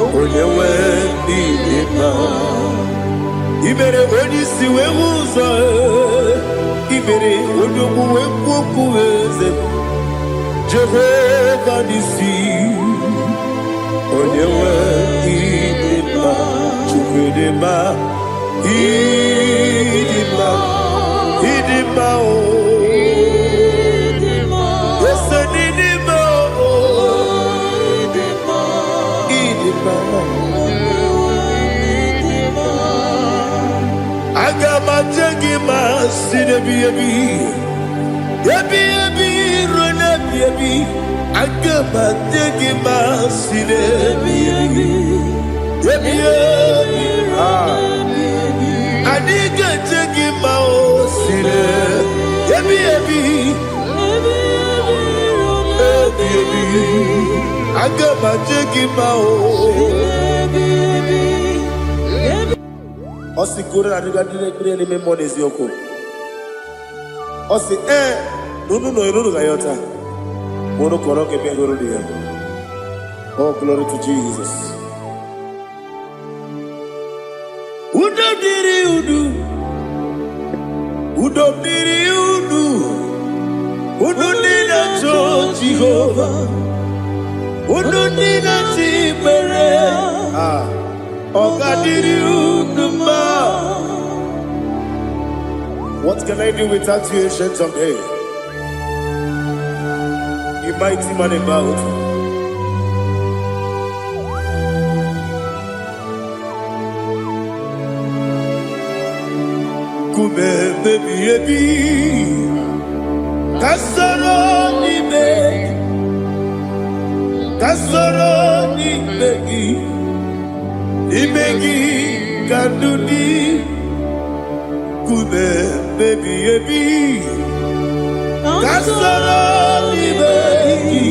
Speaker 2: Onyewe Biba Ibere odisiwe muzoe Ibere odogu wekuweze Jehovah nisi Onyewe idima Chukwedema Idima Idima o Yese nidima o Idima Agama jengima sinebi yebi rona yebi Agama jengima sinebi yebi Adiga jengima o sine yebi Agama jengima o Osi kure na diga dire ni memone zioko. Osi nunu gayota. Mono koroke bengoro dia. Oh, glory to Jesus. Udo diri udu. Udo nina cho Jehovah. Udo nina tibere. What can I do without you, ancient of days? You mighty man about. Kube baby Kasoro ni begi Kandudi Kube baby Kasoro ni begi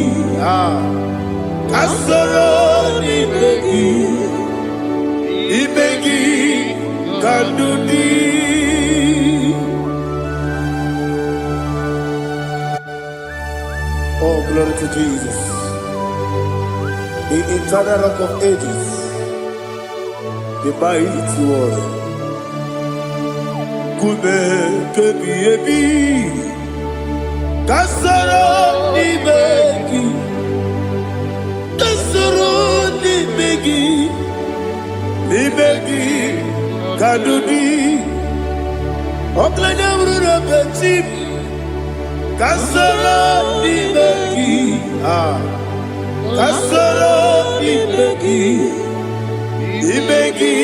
Speaker 2: Kasoro ni begi Kandudi. Oh, glory to Jesus, the eternal rock of ages, the mighty one. Kube kebi kasoro ni begi kadudi oklanya urura bechip kasoro ni begi kasoro ni begi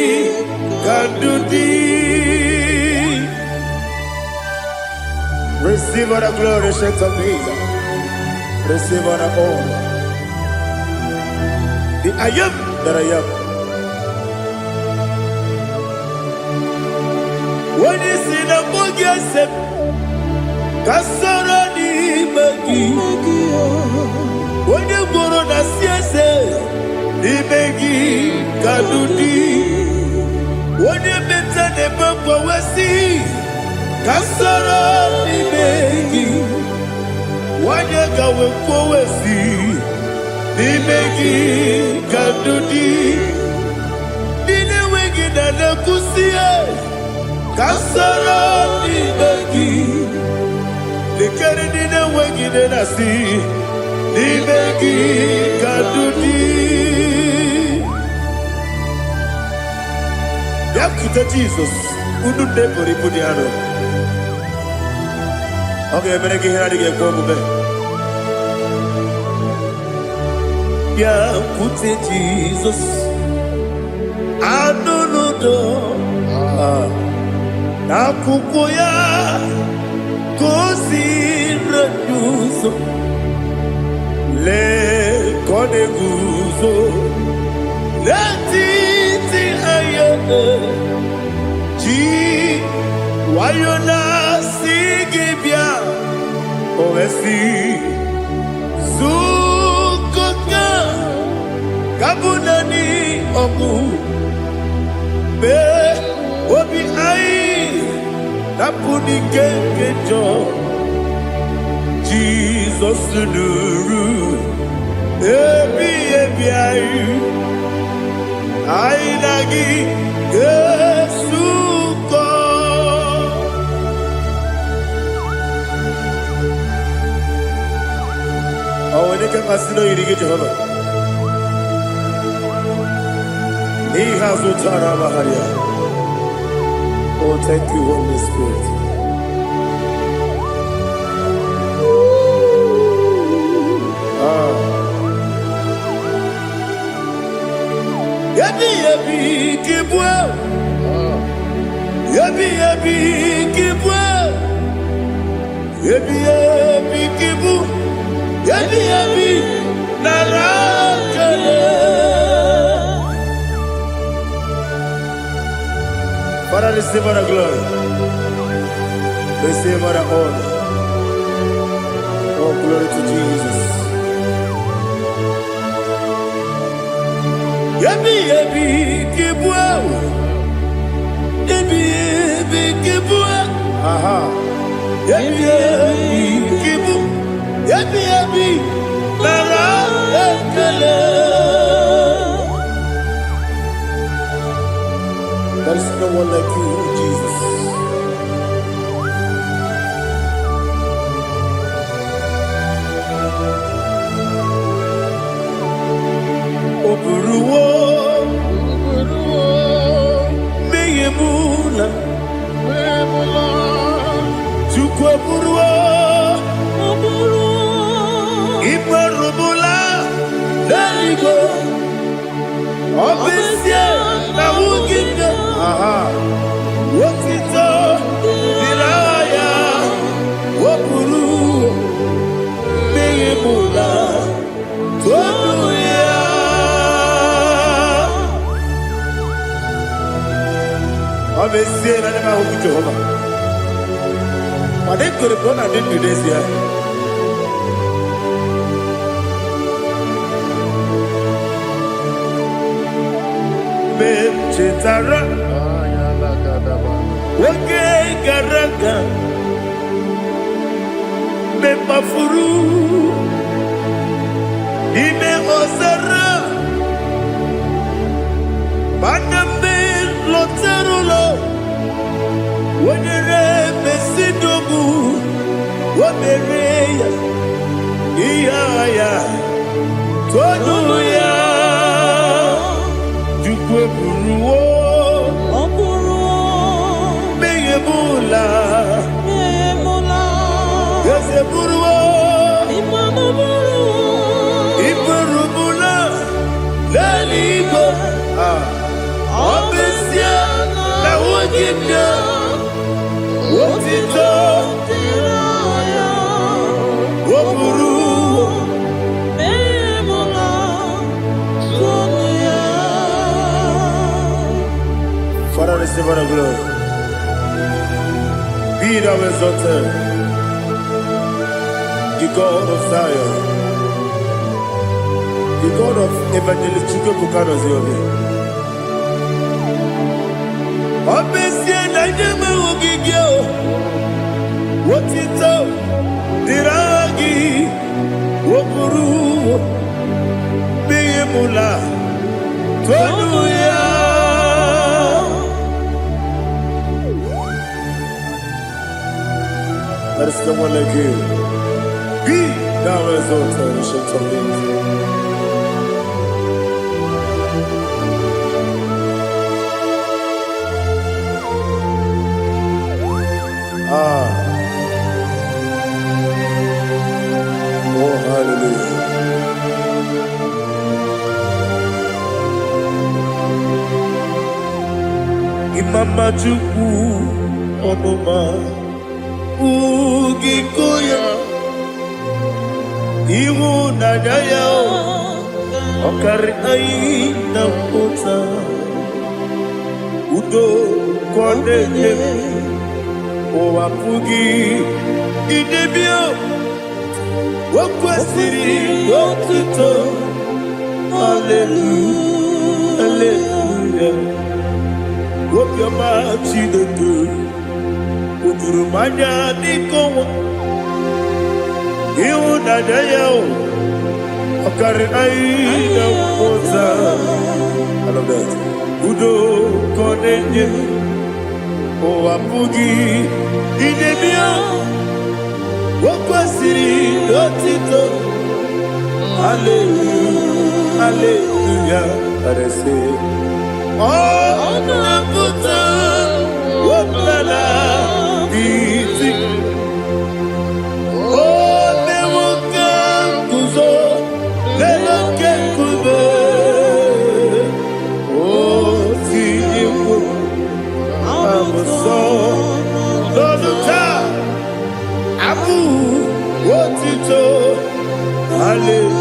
Speaker 2: kadudi. Receive all the glory, shake of Jesus. Receive all the honor. The I am that I am. When you see the book, you say, Kasara ni begi. When you go on the siese, ni begi kadudi. When you meet the papa wasi, Kasara ni begi. When you go with wasi, ni begi kadudi. Dine wegi na nakusiye. Kasara ni begi, likari dina wegi na si, ni begi kadudi. Yakuta Jesus, ununde pori pudiano. Okay, menegi hiradi ke kwa mube. Yakuta Jesus, anunudo. Nakukoya kosi reduso le kode guzo le titi ayane ji wayona sigibia oesi sukoka kabunani oku be obi ai Napuni kekejo Jesus nuru ebi ayu ainagi Yesuko. Aweneka kasino irige Jehova ni hazutara baharia. Oh, thank you, Holy Spirit. Yabi kibwa. Yabi kibwa. Yabi kibu. Yabi narakale. Father, receive all the glory. Receive all the honor. Oh, glory to Jesus. Yabi kibwa. Yabi kibwa. Aha. Yabi kibu. Yabi lara ekele. There is no one like you, Jesus. Oburuwo, meyemula, chukwu oburuwo, imarubula, leligo, obesie na wugide. Aha. Abesie na nema hu Jehovah. Made kore bona din Indonesia. Chetara Wage Garaga Me Mafuru Ime Ozara Maname Loterulo Wanyere Mesidobu Wabereya Iyaya Tonuya Dukwe Buruo Meyemula Yese Buruo Iburubula Laligo Obesia Na Wagimya Wotito Woburu Father, receive all the glory. Be thou exalted, the God of Zion, the God of Evangelist Chike Bukanos Yobe. Obesia na nyeme ugigyo, wotito diragi, wokuru, biyemula, tonuya. There is no one like you. Be thou exalted, ancient of days. Oh, hallelujah. Imama Chukwu Onoma Ugikoya Iwu Nadaya Okari Aina Kota Udo Kondeye Owapugi Idebio Wakwasiri Wakito Hallelujah Hallelujah Wopiama Chidetu Udurumanya Nikowa Iwu Nadaya Okari Aina Kota I love that Udo Kondeye Owapugi Idebio Wakwasiri Otito Hallelujah Hallelujah I say Oh Nabuta Wapala Iti Oh Newoka Kuzo Leloke Kube Oh Tiyimu Amuso Loluta Abu Wotito Hallelujah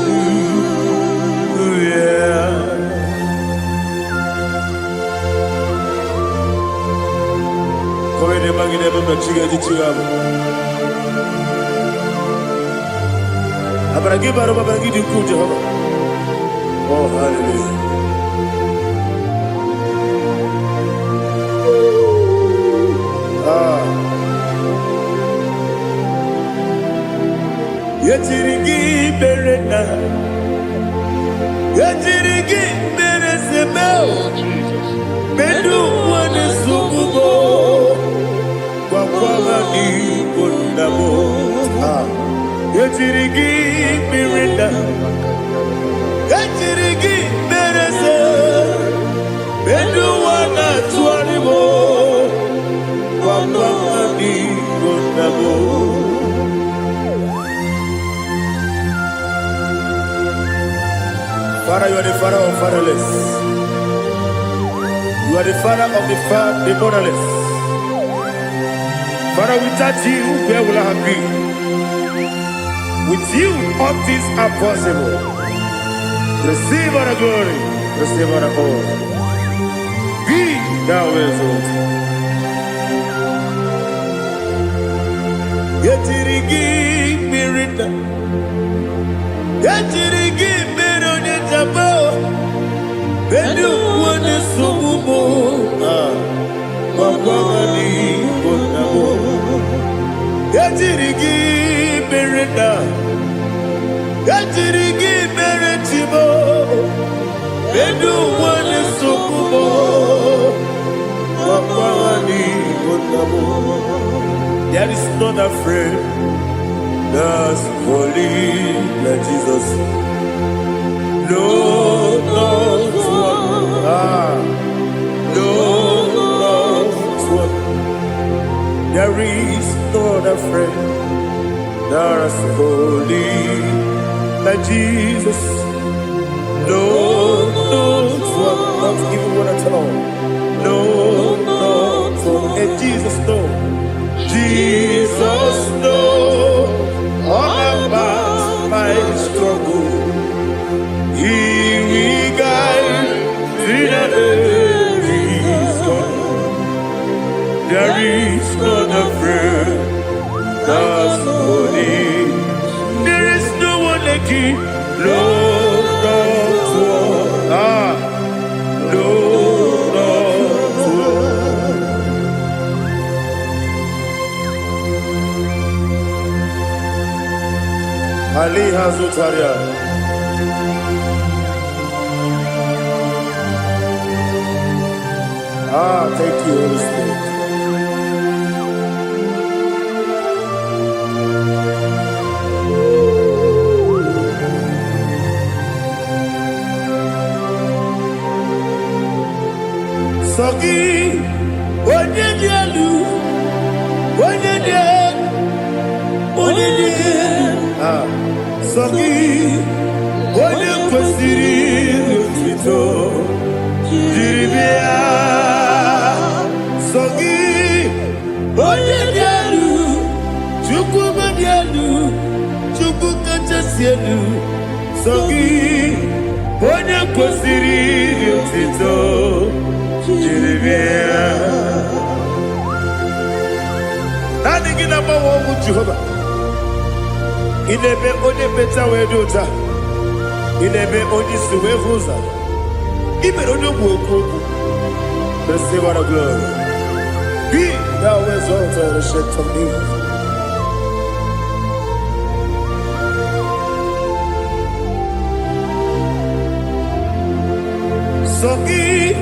Speaker 2: Koine magine baba chiga chiga Abaragi baro babaragi diku Jehovah Oh hallelujah Yetirigi berena Yetirigi beresemeo Bedu wane sukubo Kwa ni kundabo Yetirigi berena Yetirigi berese Bedu wana tuanibo Kwa ni kundabo Father, you are the father of fatherless. You are the father of the motherless. Father, without you, where will I have been? With you, all things are possible. Receive all the glory, receive all the honor. Be thou exalted. Yetirigi mirita. Yetirigi mirone jabo. Benu wane subumo. Mabani bonamo. Yetirigi mirita. Yetirigi meritimo. Benu wane subumo. Mabani bonamo. There is not a friend that's holy like Jesus. No, not one. No, not one. There is not a friend that's holy like Jesus. No, not one. Not even one at all. No, not one. And Jesus knows. Jesus knows all about my struggle. He will guide through the days gone. There is not a friend that's holy. There is no one like you. No, not one. No, not one. Ali Hazutaria. Thank you, Holy Spirit. Sogi, Onyedialu, Onyedialu, Sogi, Onyekwesiri Lutito, Jiribia. Sogi, Onyedialu, Chukwu Madialu, Chukwu Kachasielu. Sogi, Onyekwesiri Lutito, Jiribia. Nani namba wangu Jehovah. Inebe onye beta wedota. Inebe onye suwevuza. Ibe onye buokoku. Receive our glory. Be thou exalted, ancient of days. Sogi,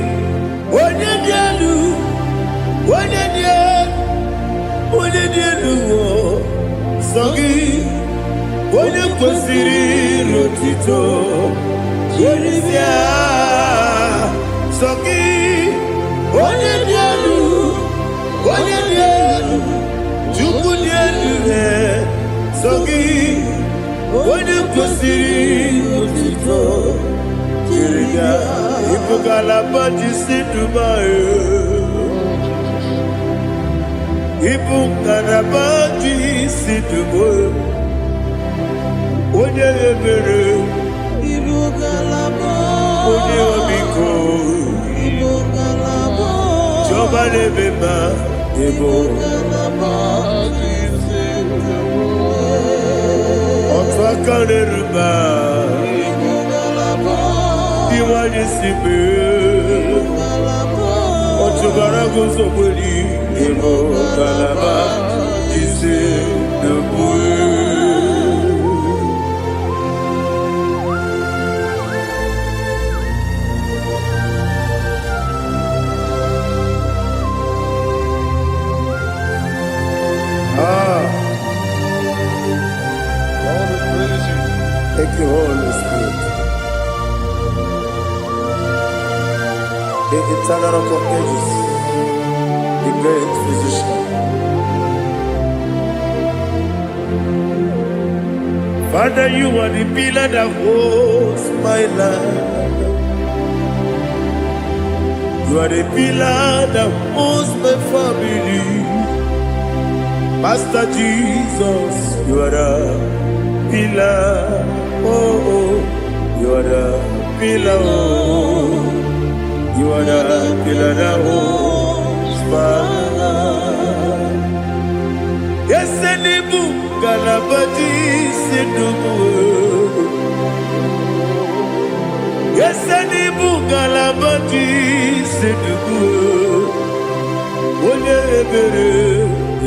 Speaker 2: onye dialu, onye dialu. Onye dielu Sogi, onye kwesiri Lutito, Jiribia. Sogi, onye dielu, Chukwu dielu. Sogi, onye kwesiri Lutito, Jiribia. Ipukalapa jisi Dubai. Ibu kanabaji situbo, onye ebere. Ibu kalaba, onye omiko. Ibu kalaba, Jọba lebeba. Ibu kanabaji situbo, ọtọ akaneruba. Ibu kalaba, iwájú síbi. Ibu kalaba, ọtúbara gúnzọ̀gbọ̀lì. Ibu kalaba jise debue. Thank you, Holy Spirit. The eternal rock of ages, the great physician. Father, you are the pillar that holds my life. You are the pillar that holds my family. Master Jesus, you are the pillar. Oh, you are the pillar. Oh, you are the pillar that holds my life. Yes, Yesenibu galabati sidubu. Yesenibu galabati sidubu. Onye ebere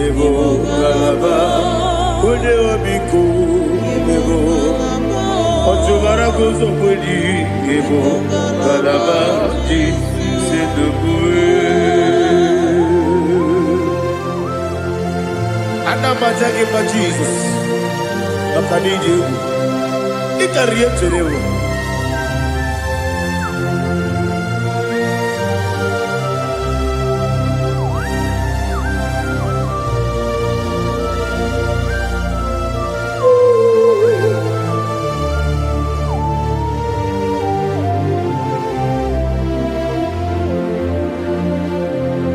Speaker 2: ebo galaba. Onye wabiko ebo. Otubara gozo kweli ebo galabati sidubu. Anamajage ma Jesus. Nakaniji. Ikariye cherewo.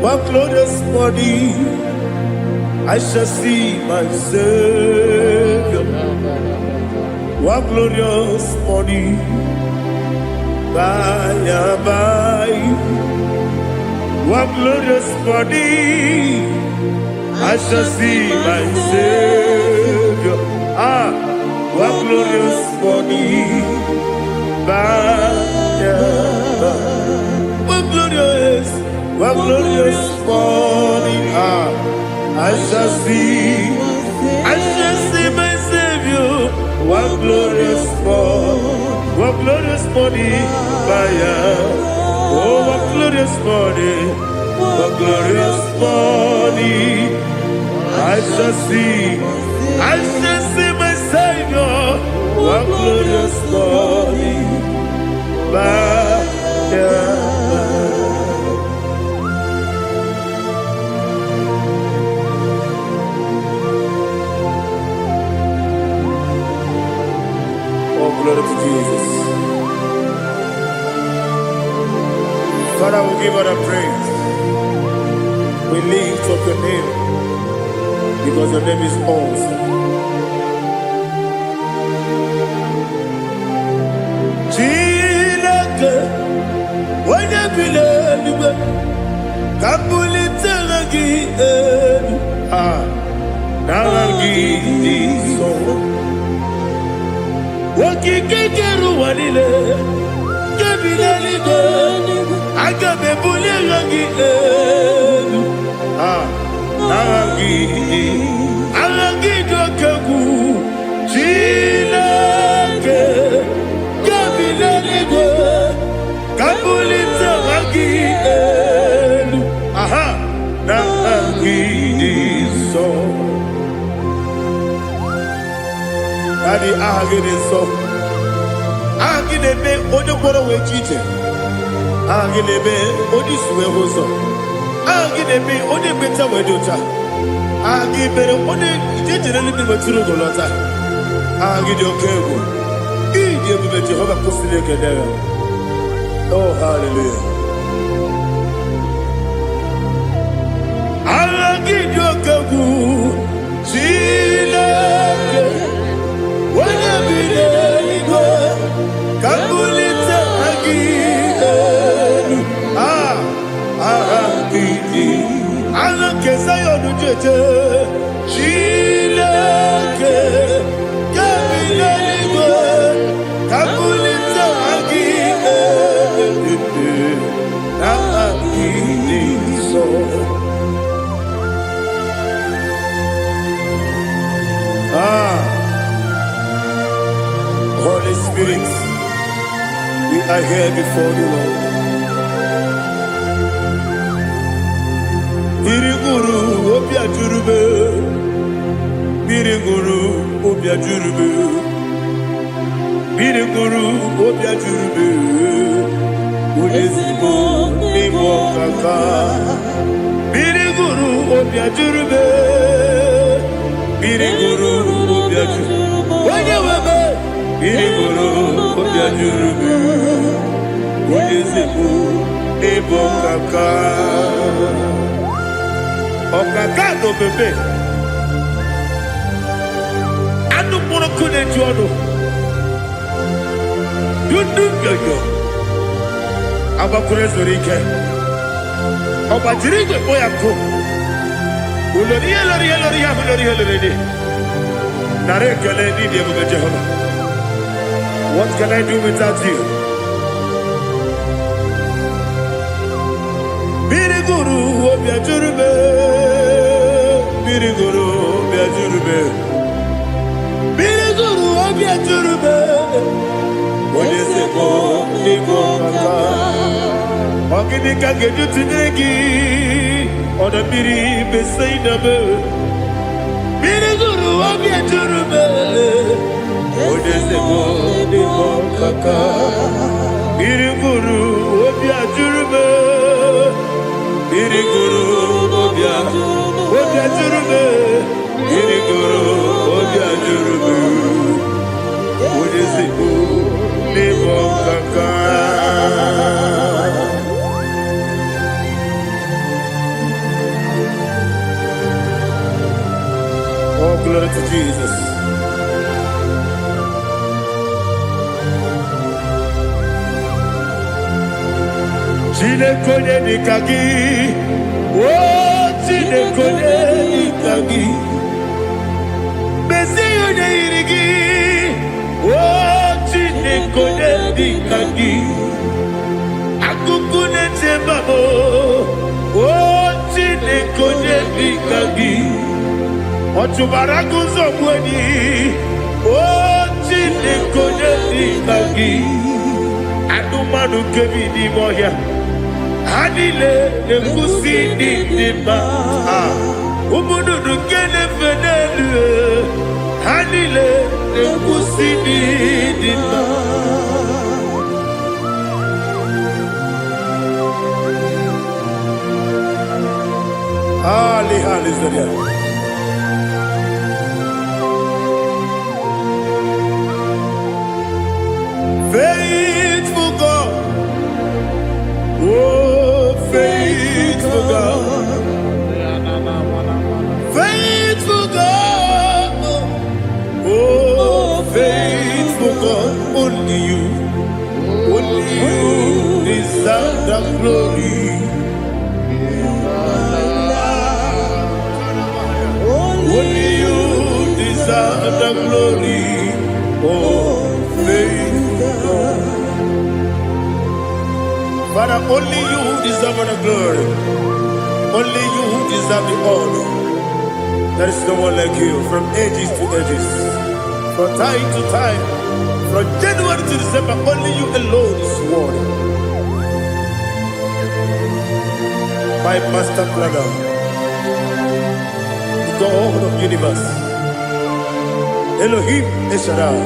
Speaker 2: One glorious body, I shall see my Savior. One glorious morning, by and by. One glorious morning, I shall see my Savior. One glorious morning, by and by. One glorious morning, I shall see my Savior. One glorious morning, oh, one glorious morning, I shall see my Savior. One glorious morning, glory to Jesus. Father, we give her the praise. We lift up your name because your name is awesome. Chilaka, when you believe, Kabuli Telagi, Nagi, so. Wakikeru walile Kabilalibe Agabe bule rangi Arangi dokagu Chilake Kabilalibe Kabulita rangi Nangi so Daddy, agide so. Agide be odokoro we chiche. Agide be odisuwe hoso. Agide be ode beta we dota. Agide ode ijejere ni beturu golota. Agide okego. Ide be Jehovah kusile kedera. Oh hallelujah. Agide okego. Chile. When you believe, Kabulita again. I look as I ought to do. Chilake, Kabulita again. Holy Spirit, we are here before you, Lord. Biriguru obia jurube, Biriguru obia jurube, Biriguru obia jurube, Udesibo nibo kaka, Biriguru obia jurube, Biriguru obia jurube, Wanyawebe. Biriguru obia jurube, Udesibo nibo kaka. Okaka do bebe. Anu poro kune jono. Yundu yoyo. Abakure zorike. Obajirigwe boyako. What can I do without you? Biriguru obiajurube, biriguru obiajurube, biriguru obiajurube. Oneseko niko kaka, ogini kageju tunegi, oda biri besainabe. Biriguru obiajurube, oneseko niko kaka, biriguru obiajurube. Biriguru obiajurube, biriguru obiajurube. Oneseko niko kaka. Oh, glory to Jesus. Chinekonye nikagi, oh chinekonye nikagi. Mesiyo ne irigi, oh chinekonye nikagi. Akukune chembabo, oh chinekonye nikagi. Ochubaraku zomweni, oh chinekonye nikagi. Adumanu kevidi moya. Hanile nekusi nidima, umududu kene fenelu. Hanile nekusi nidima. Ali hali zoria. Faithful God, oh faithful God, faithful God, oh faithful God, only you deserve the glory. Only you deserve the glory, oh faithful God. Father, only you deserve the glory. Only you deserve the honor. There is no one like you from ages to ages, from time to time, from January to December. Only you alone is worthy. My master planner, the God of the universe, Elohim Eshadai.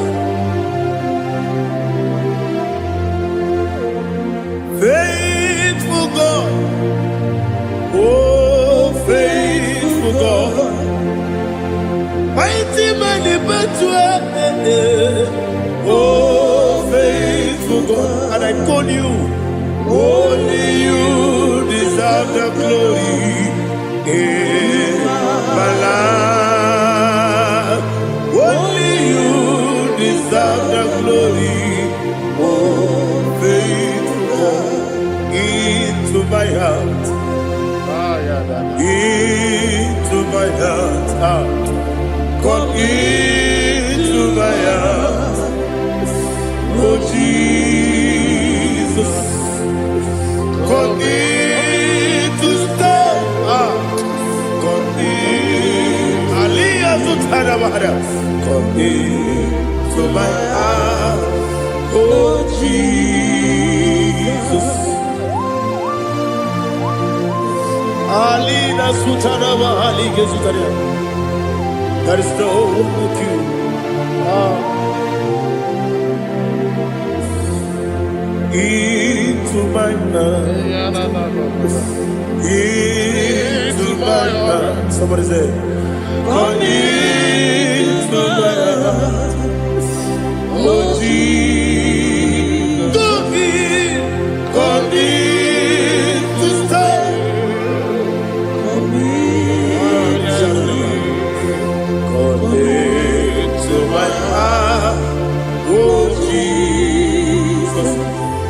Speaker 2: Faithful God, oh faithful God, mighty man in battle, oh faithful God, and I call you, only you deserve the glory in my life, only you deserve the glory, oh faithful God. Into my heart, into my heart, come into my heart, oh Jesus, come in to stay, come in, Aliyah to Tanabara, come into my heart, oh Jesus. Alina Sutanaba Ali Gezutaria. There is no one like you. Into my heart. Into my heart. Somebody say, come into my heart. Oh Jesus. Come in to stay. To my heart, oh Jesus,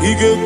Speaker 2: He gave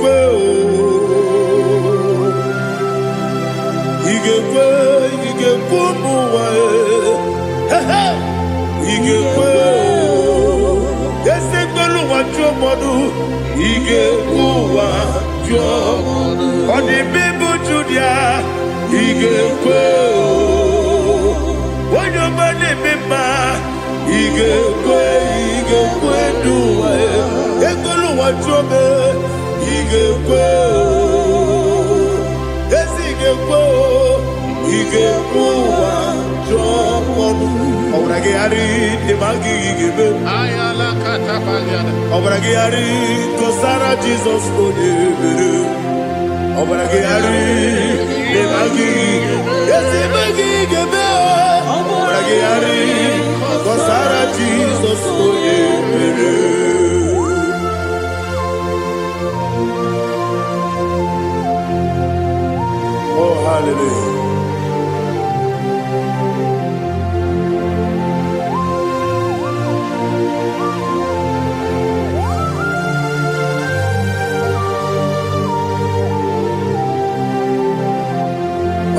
Speaker 2: Oh, hallelujah.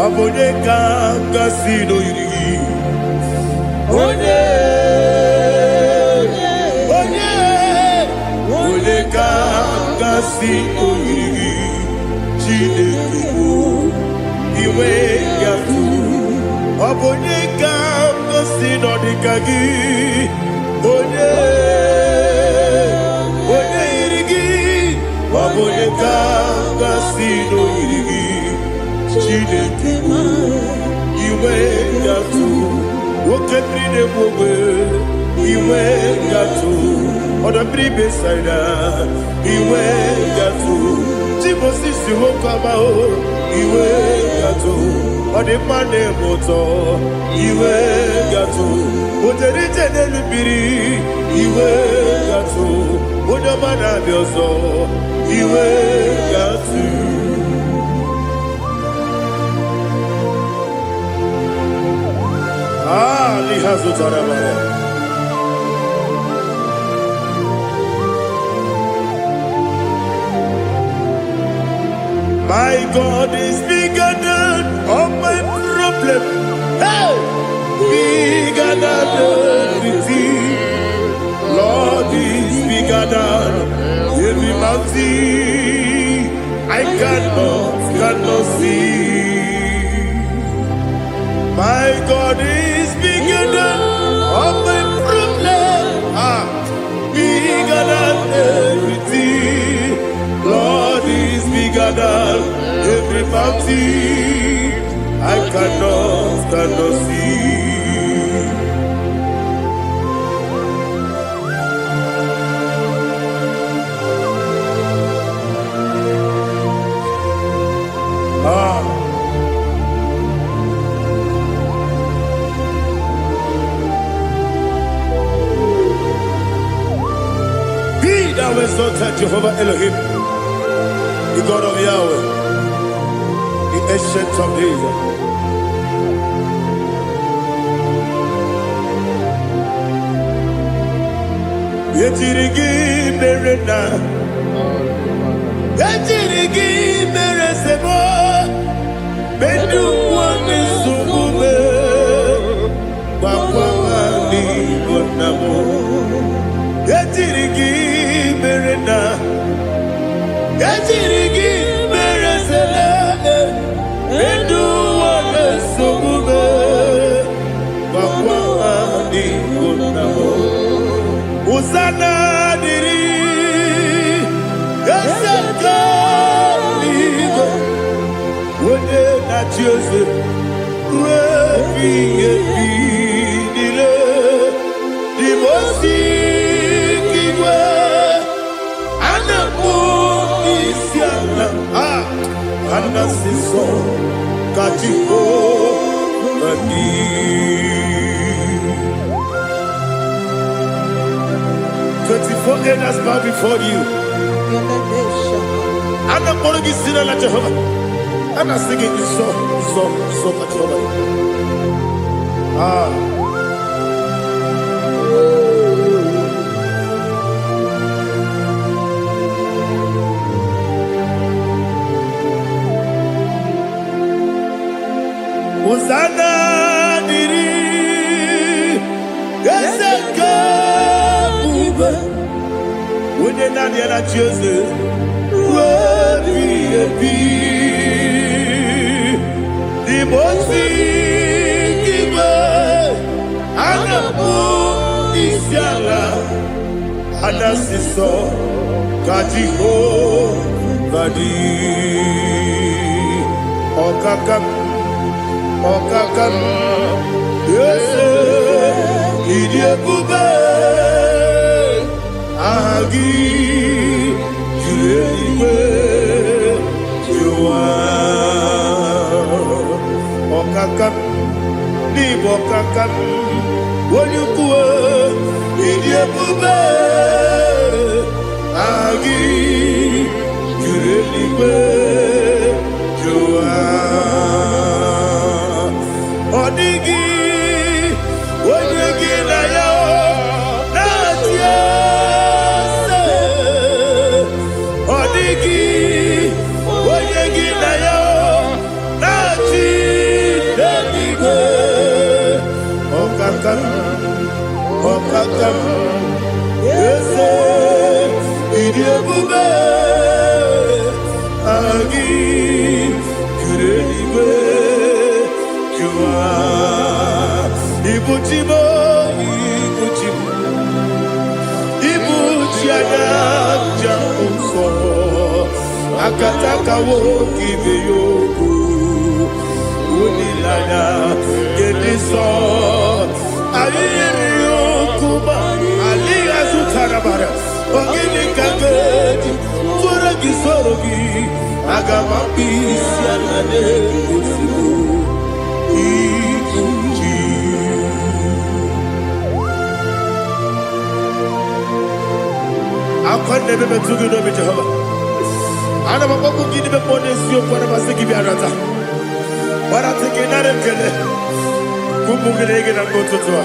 Speaker 2: Abone kanga sino yiri. Onye kanga sino yiri. Chineke iwe yatu. Abone kanga sino dikagi. Onye yiri. Abone kanga sino yiri. Chineke iwe yatu. Woke bride wowe iwe yatu. Oda bribe saida iwe yatu. Tibosi si wokama o iwe yatu. Ode mane moto iwe yatu. Oderi jene lubiri iwe yatu. Oda mana bioso iwe yatu. Lihazu tarabara. My God is bigger than all my problem. Hey! Bigger than everything. Lord is bigger than every mountain. I cannot see. My God is bigger than all my problems. Bigger than everything. Lord is bigger than every mountain. I cannot see. Thou exalted Jehovah Elohim, the God of Yahweh, the ancient of days. Yetirigi merena, yetirigi meresemo, bedu wani sumube, wakwamani bonamo. Yetirigi merena, yetirigi meresele, bedu wani sumube, wakwamani bonamo. Usana diri, yasaka ligo, wode na chiose, revi dile, dimosi kigwe, anamu isiana, anasiso kachiko mani. 24 elders bow before you. And I'm going to be singing like Jehovah. And I'm singing this song like Jehovah. Hosanna diri Ezeka ube Wene nani ana cheze Webi ebi Dimosi kibe Anapu isiala Anasiso Kajiho Badi Okakam Okakam Yese Idiekube Agi Juleiwe Jua Okakam Nibo Okakam Wonyukue Idiekube Agi Juleiwe Jua Odigi Odigi na yo Natiese Odigi Odigi na yo Nati Deligwe Okakam Okakam Yese Idiebube Agi Juleiwe Jua Ibujibo Ibujibo Ibujiana Jamso Akataka wo kibe yoku Unilana Gediso Ayiri yokuba Ali azutarabara Ogini kageti Tura gisorogi Agamapisi alane Usibu Akwande bebe tugu no be Jehovah. Ana maboko gidi be pone sio kwa basiki bi arata. Bara teke nare kele. Kumugirege na kototwa.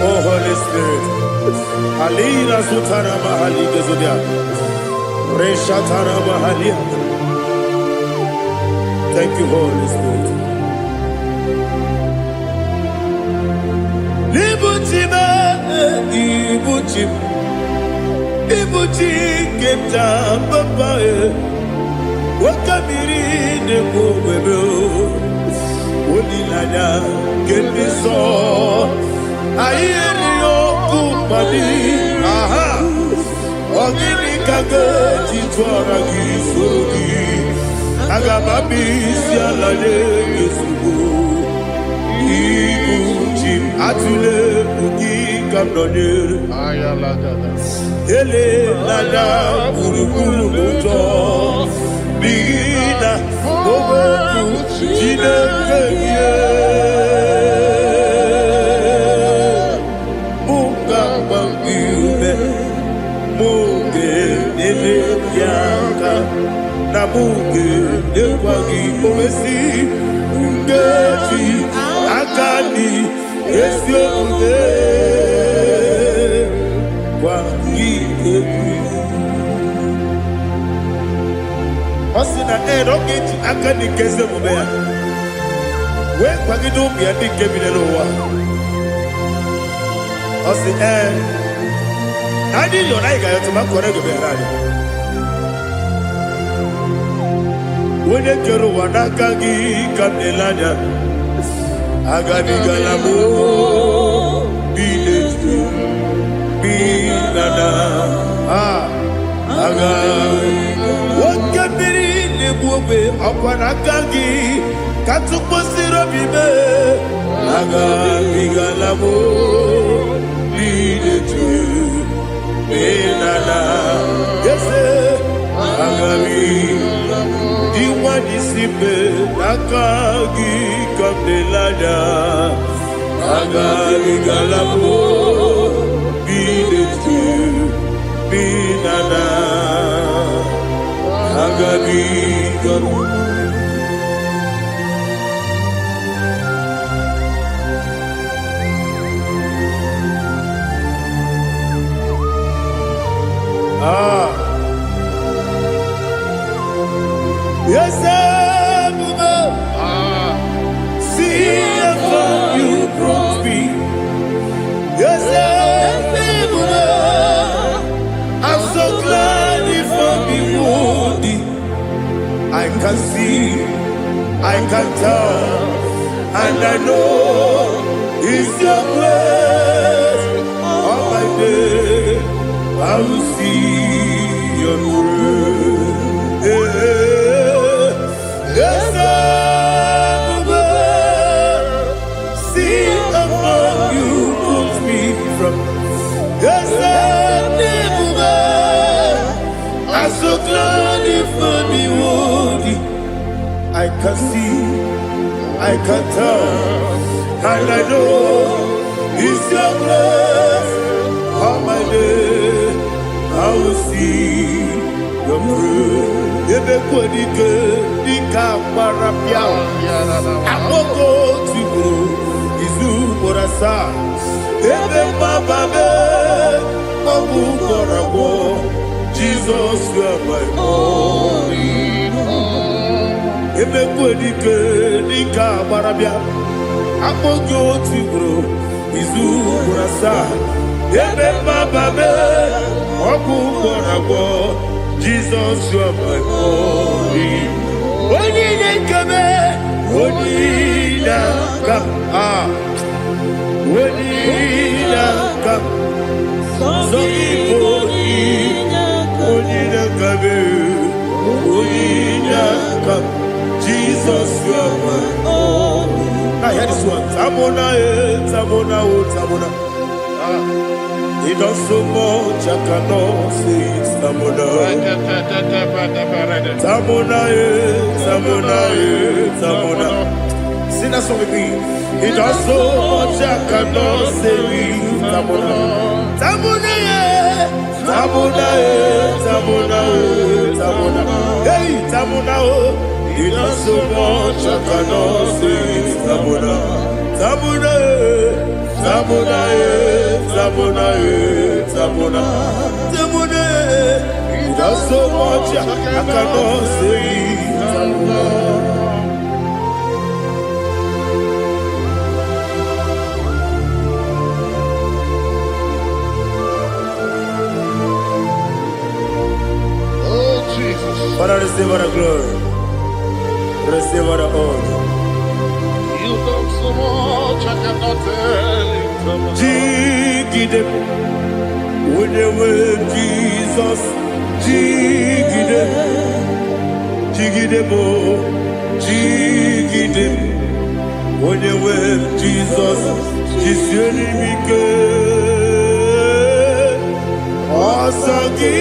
Speaker 2: Oh Holy Spirit. Alina sutana mahali gezodia. Resha tana mahali. Thank you, Holy Spirit. Libutime, ibutim. Ibuti kemta papa wakamiri de bobebe onilanya kemiso ayeri okupani aha ogini kage titwara gisogi agababi sialale yesugo ibuti atule ugi kamdonyer ayala dada ele lada kurukuru moto bigina oboku jinekeye munga bangiume munge nele yaka na munge nekwagi owesi ungeji akani esiokude Osina rocket akani keze mubea. We kwagido bia di kebile wa. Osi Adi yo na iga yo tuma kore go be radi. Wene kero wanakagi kabelanya. Agadi galamo biletu. Binana aga wakabiri nebuwe akwanakagi katuposiro bibe aga bigalamo biletu binana yese aga diwani sibe nakagi kabelada aga bigalamo Binana Agabi Garu Yes, can see, I can tell, and I know it's your grace. All my day, I will see your grace. Yes, I will see among you moves me from. Yes, I'm so glad for the world. I can see, I can tell, and I know it's your grace. All my day, I will see your grace. Everybody good, the camera piao. I will go to you, Izu Borasa. Everybody, Mabu Korabo. Jesus, you are my only home. Everybody good, the camera piao. I will go to you, Izu Borasa. Everybody, Mabu Korabo. Jesus, you are my only. When you come, when you come, when you come, so you come, Jesus, you are my only. Now hear this one. Tamona. He does so much, I cannot say it's Tamona. Tamona. Sing that song with me. He does so much, I cannot say it's Tamona. Hey, Tamona. He does so much, I cannot say it's Tamona. Tamona. He does so much, I cannot say Tamona.
Speaker 3: Oh, Jesus.
Speaker 2: Father, receive all the glory. Receive all the honor.
Speaker 3: You done so much, I cannot tell you.
Speaker 2: Jigide, when you were Jesus, Jigide, when you were Jesus, Jisyenimike, Osagi.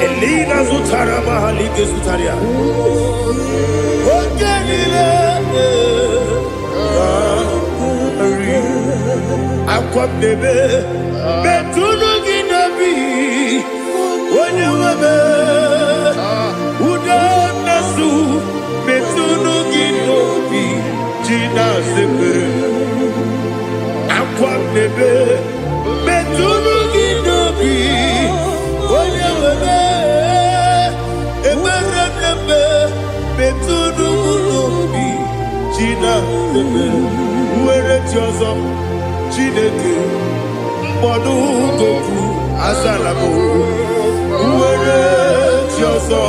Speaker 2: Elina Zutara Mahalike Zutaria. Aqua bebe, Betunu Ginabi, when you were Udanasu, Betunu Ginobi, Gina Sepe. Aqua bebe, Betunu Ginobi, when you were Betunu Ginobi, Gina Sepe. Where it yours Chineke Mbọdụ Goku Azalamo Were Chioso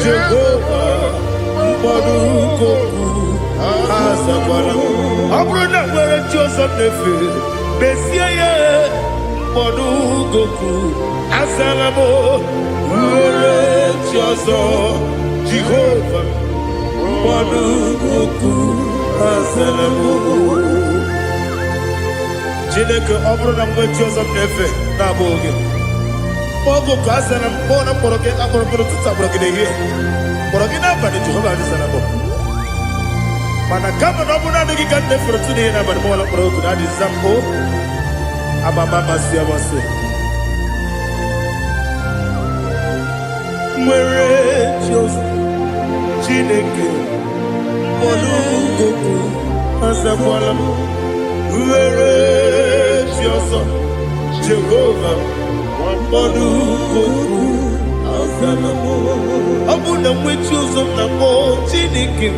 Speaker 2: Jehova Mbọdụ Goku Azalamo Ọbụrụ na were Chioso nefe Besie ye Mbọdụ Goku Azalamo Were Chioso Jehova Mbọdụ Goku Azalamo Chineke ọ bụrụ na mgbe chi ọzọ na-efe na-abụ oge ogo ka a sara mkpọ na mkpọrọ gị akpọrọ mkpọrọ tutu akpọrọ gị n'ehihie mkpọrọ gị n'abalị Jehova adịsara bụ Mana kama na muna nigi kande fortune na barmola pro kuna di zampo. Aba mama si abase. Mwere Dios Chineke Molugoku Asakwala Mwere Dios Jehovah Molugoku Asalamo Abuna mwechuzo mnamo Chineke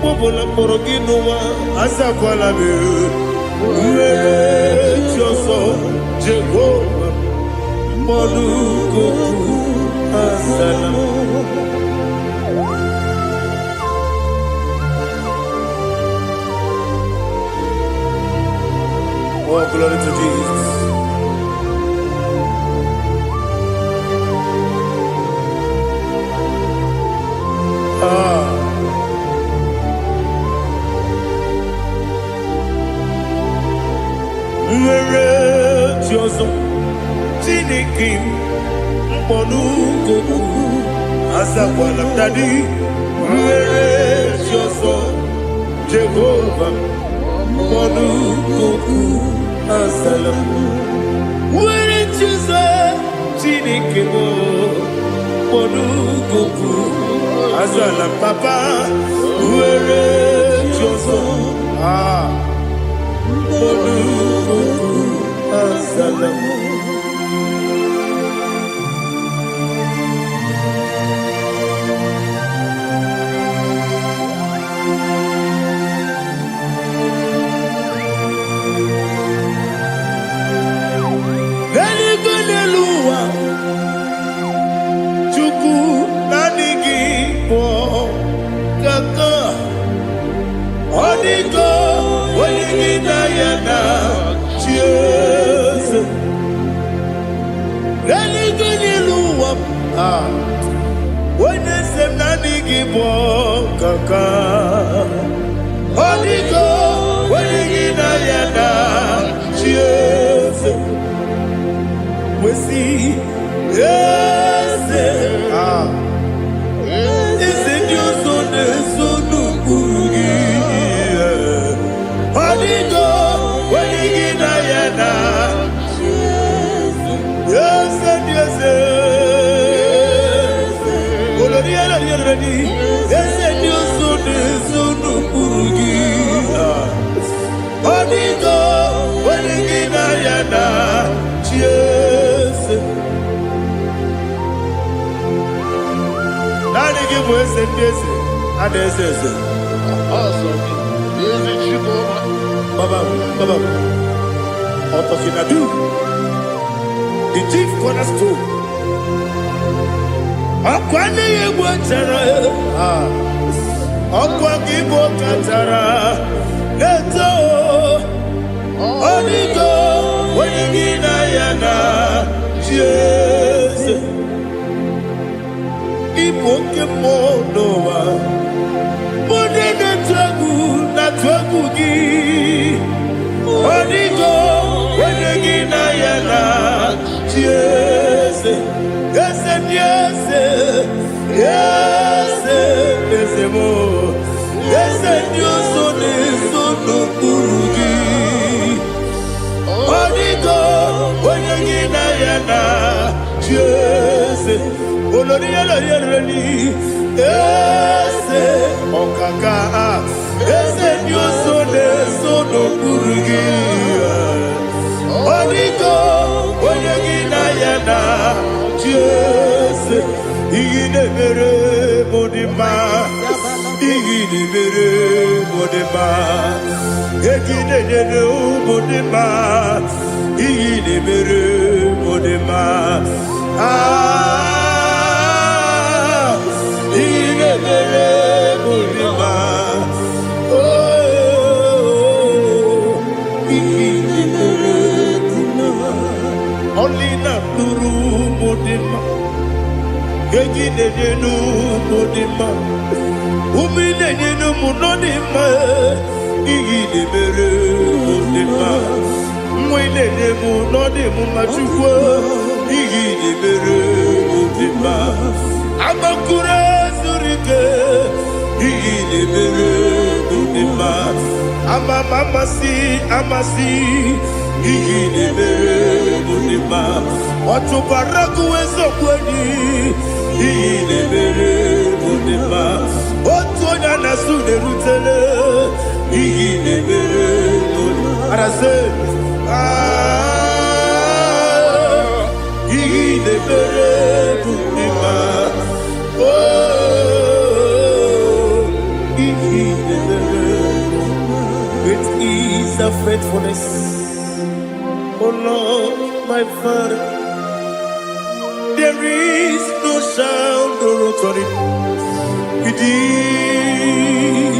Speaker 2: Mwobola Moroginuwa Asakwala Mwere Dios Jehovah Molugoku Asalamo. Oh, glory to Jesus. Mwere Dioso Chineke Molugoku Asakwala Dadi Mwere Dioso Jehovah Molugoku Asalamo Mwere Dioso Chineke Molugoku Asalam Papa Mwere Dioso Molugoku Asalamo. When they say nani gibo kaka, Hodigo, when you yana, cheers. We see, yes, is it your son, Sonu Kurugi? Hodigo, when you yana, yes, yes. The chief cornerstone. Akwane yebo tara akwa gibo katara leto onigo wenigina yana Jesus ipo kemo noa mode na twagu gi onigo wenigina yana Jesus. Yes, yes, yes, yes, more. Yes, Dios son no kurugi. Onigo, oyagina yana, yes. Oloria la yerani, yes. Okaka, yes, Dios son no kurugi. Onigo, oyagina yana. Yes, igine mere modima, igine mere modima, igine mere modima, igine mere modima. Igine mere modima. Oh, igine mere modima. Only not Nuru Modima. Gagine no Modima. Umine no Munodima. Igine Mere Modima. Mwine Munodimu Machukwa. Igine Mere Modima. Amakura Zurike. Igine Mere Modima. amasi iyi na-emere ndị mma ọtụbara gụwezokweni iyi na-emere ndị mma otu onye na-asụ na-erutele iyi na-emere arase iyi na-emere ndị mma iyi na-emere. Great is thy faithfulness, O Lord, my Father. There is no sound or authority within.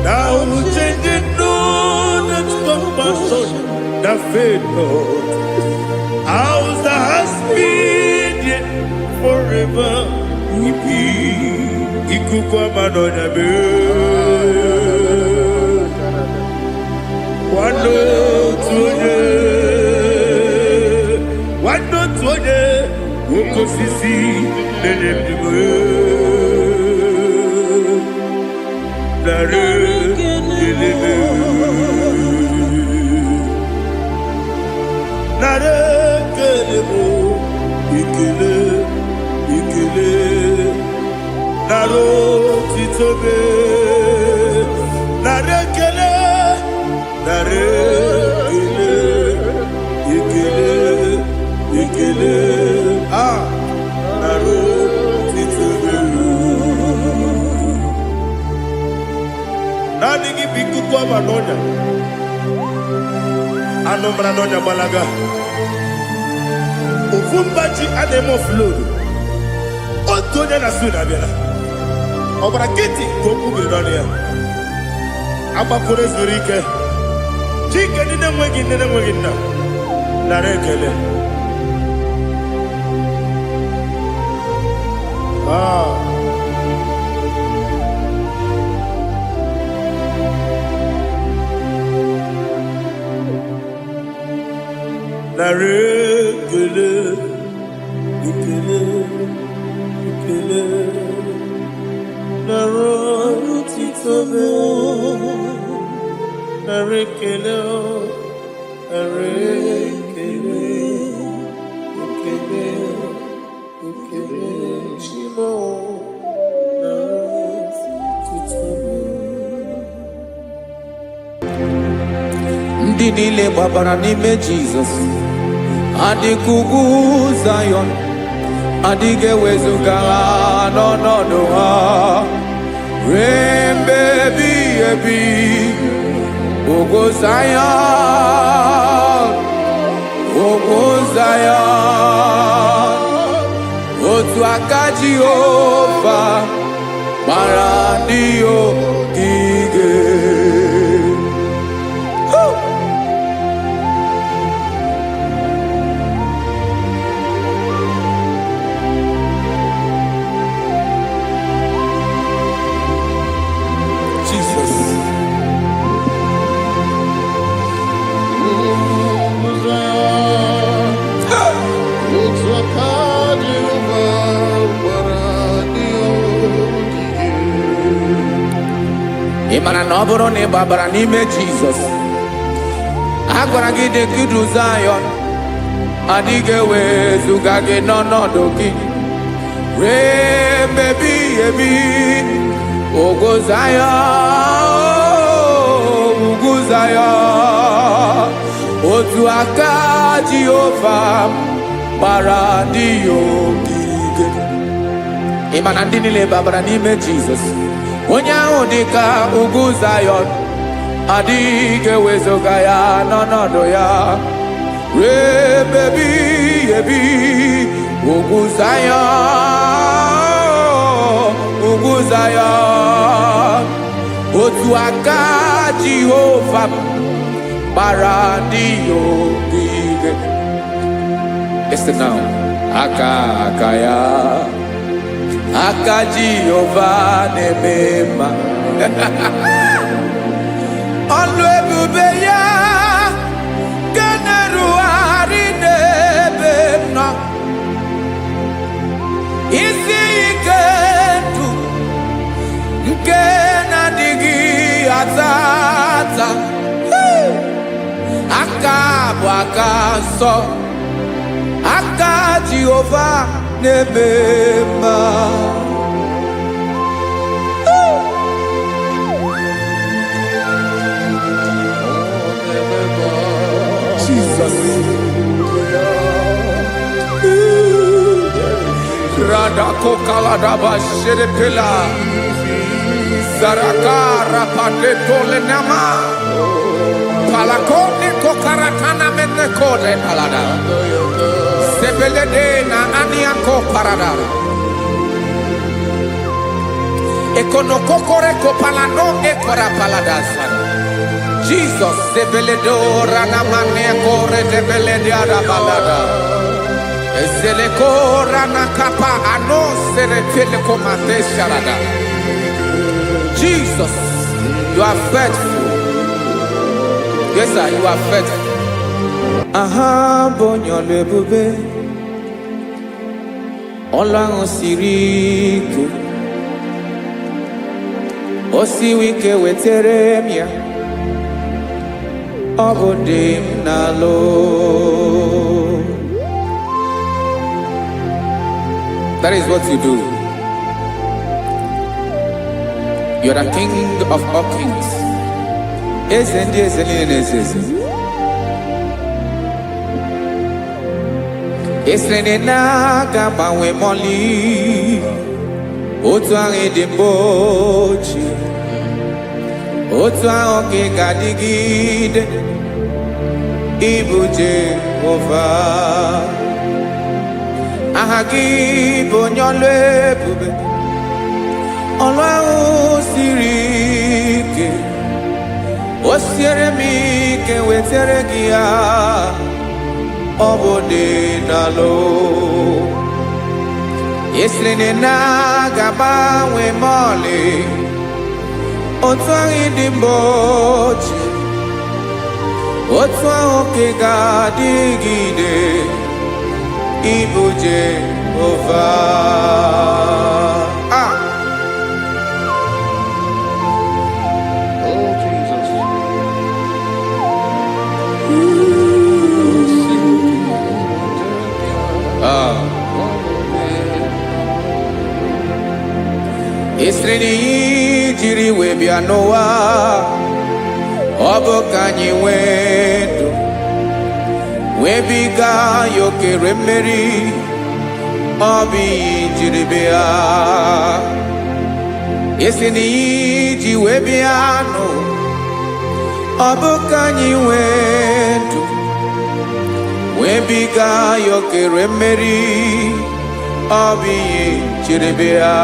Speaker 2: Thou changest not that compassion, that faith, Lord. Ours thou hast been yet forever. We be Ikukwamanonya be. Wando tuone uko sisi nene mdigo nare kelebe nare kelebo ikele naro titobe nare kele nare ikele naro titobe nani gibiku kwa manonya anomra nonya balaga ofumbaji anemo flood otonya na suna bela obra kiti koku beronia abakore zurike chike nine mwegi na narekele narekele ikele naro titobe narekele
Speaker 1: ndị niile gbabara n'ime Jizọs adịghị ugwu Zayọn adịghị ewezuga ha n'ọnọdụ ha ruo mgbe ebighị ebi. Ugwu Zayọn, ugwu Zayọn, otu aka Jehova gbara ndị ogige. Ị mara na ọ bụrụ na ị gbabara n'ime Jizọs, a gwara gị dị kudu Zayọn adịghị ewezuga gị n'ọnọdụ gị ruo mgbe ebighị ebi. Ugwu Zayọn, ugwu Zayọn, otu aka Jehova gbara ndị ogige. Ị ma na ndị niile gbabara n'ime Jizọs, onye ahụ dị ka ugwu Zayọn adịghị ewezuga ya n'ọnọdụ ya ruo mgbe ebighị ebi. Ugwu Zayọn, ugwu Zayọn, otu aka Jehova gbara ndị ogige. Listen now, aka ya, aka Jehova na-eme mma. Ọlụ ebube ya ga na-erugharị n'ebe nọ. Isi ike ndụ nke na-adịghị ata nsọ aka Jehova na-eme mma.
Speaker 2: Jesus.
Speaker 1: Radako kaladaba sherepela zarakara padetole nama palakone kokaratana mene kode palada sebelede na aniako paradara ekono kokore ko palano ekora paladasa. Jesus sebeledo rana mane kore debelede ada balada. Jesus, you are faithful. Yes, sir, you are faithful. Aha, bonyo lebube. Ola osiriku. Osiwike weteremia. Obodim nalo. That is what you do. You are the king of all kings. Esrene na gaba we moli. Otuange de bochi. Otuange gadigide. Ibuje ova. Ahagi bonyole bube Olwa sirike Osiere mi ke wetere gia Obode nalo Yeslene na gaba we mole Otwangi dimbochi Otwangi gadigide Ibu Jehovah.
Speaker 3: Oh, Jesus.
Speaker 1: Israeli jiri webia Noah. Obo kanyi wedo. Webiga yoke remeri Obi jiribia Esini ji webiano Obukanyi wedu Webiga yoke remeri Obi jiribia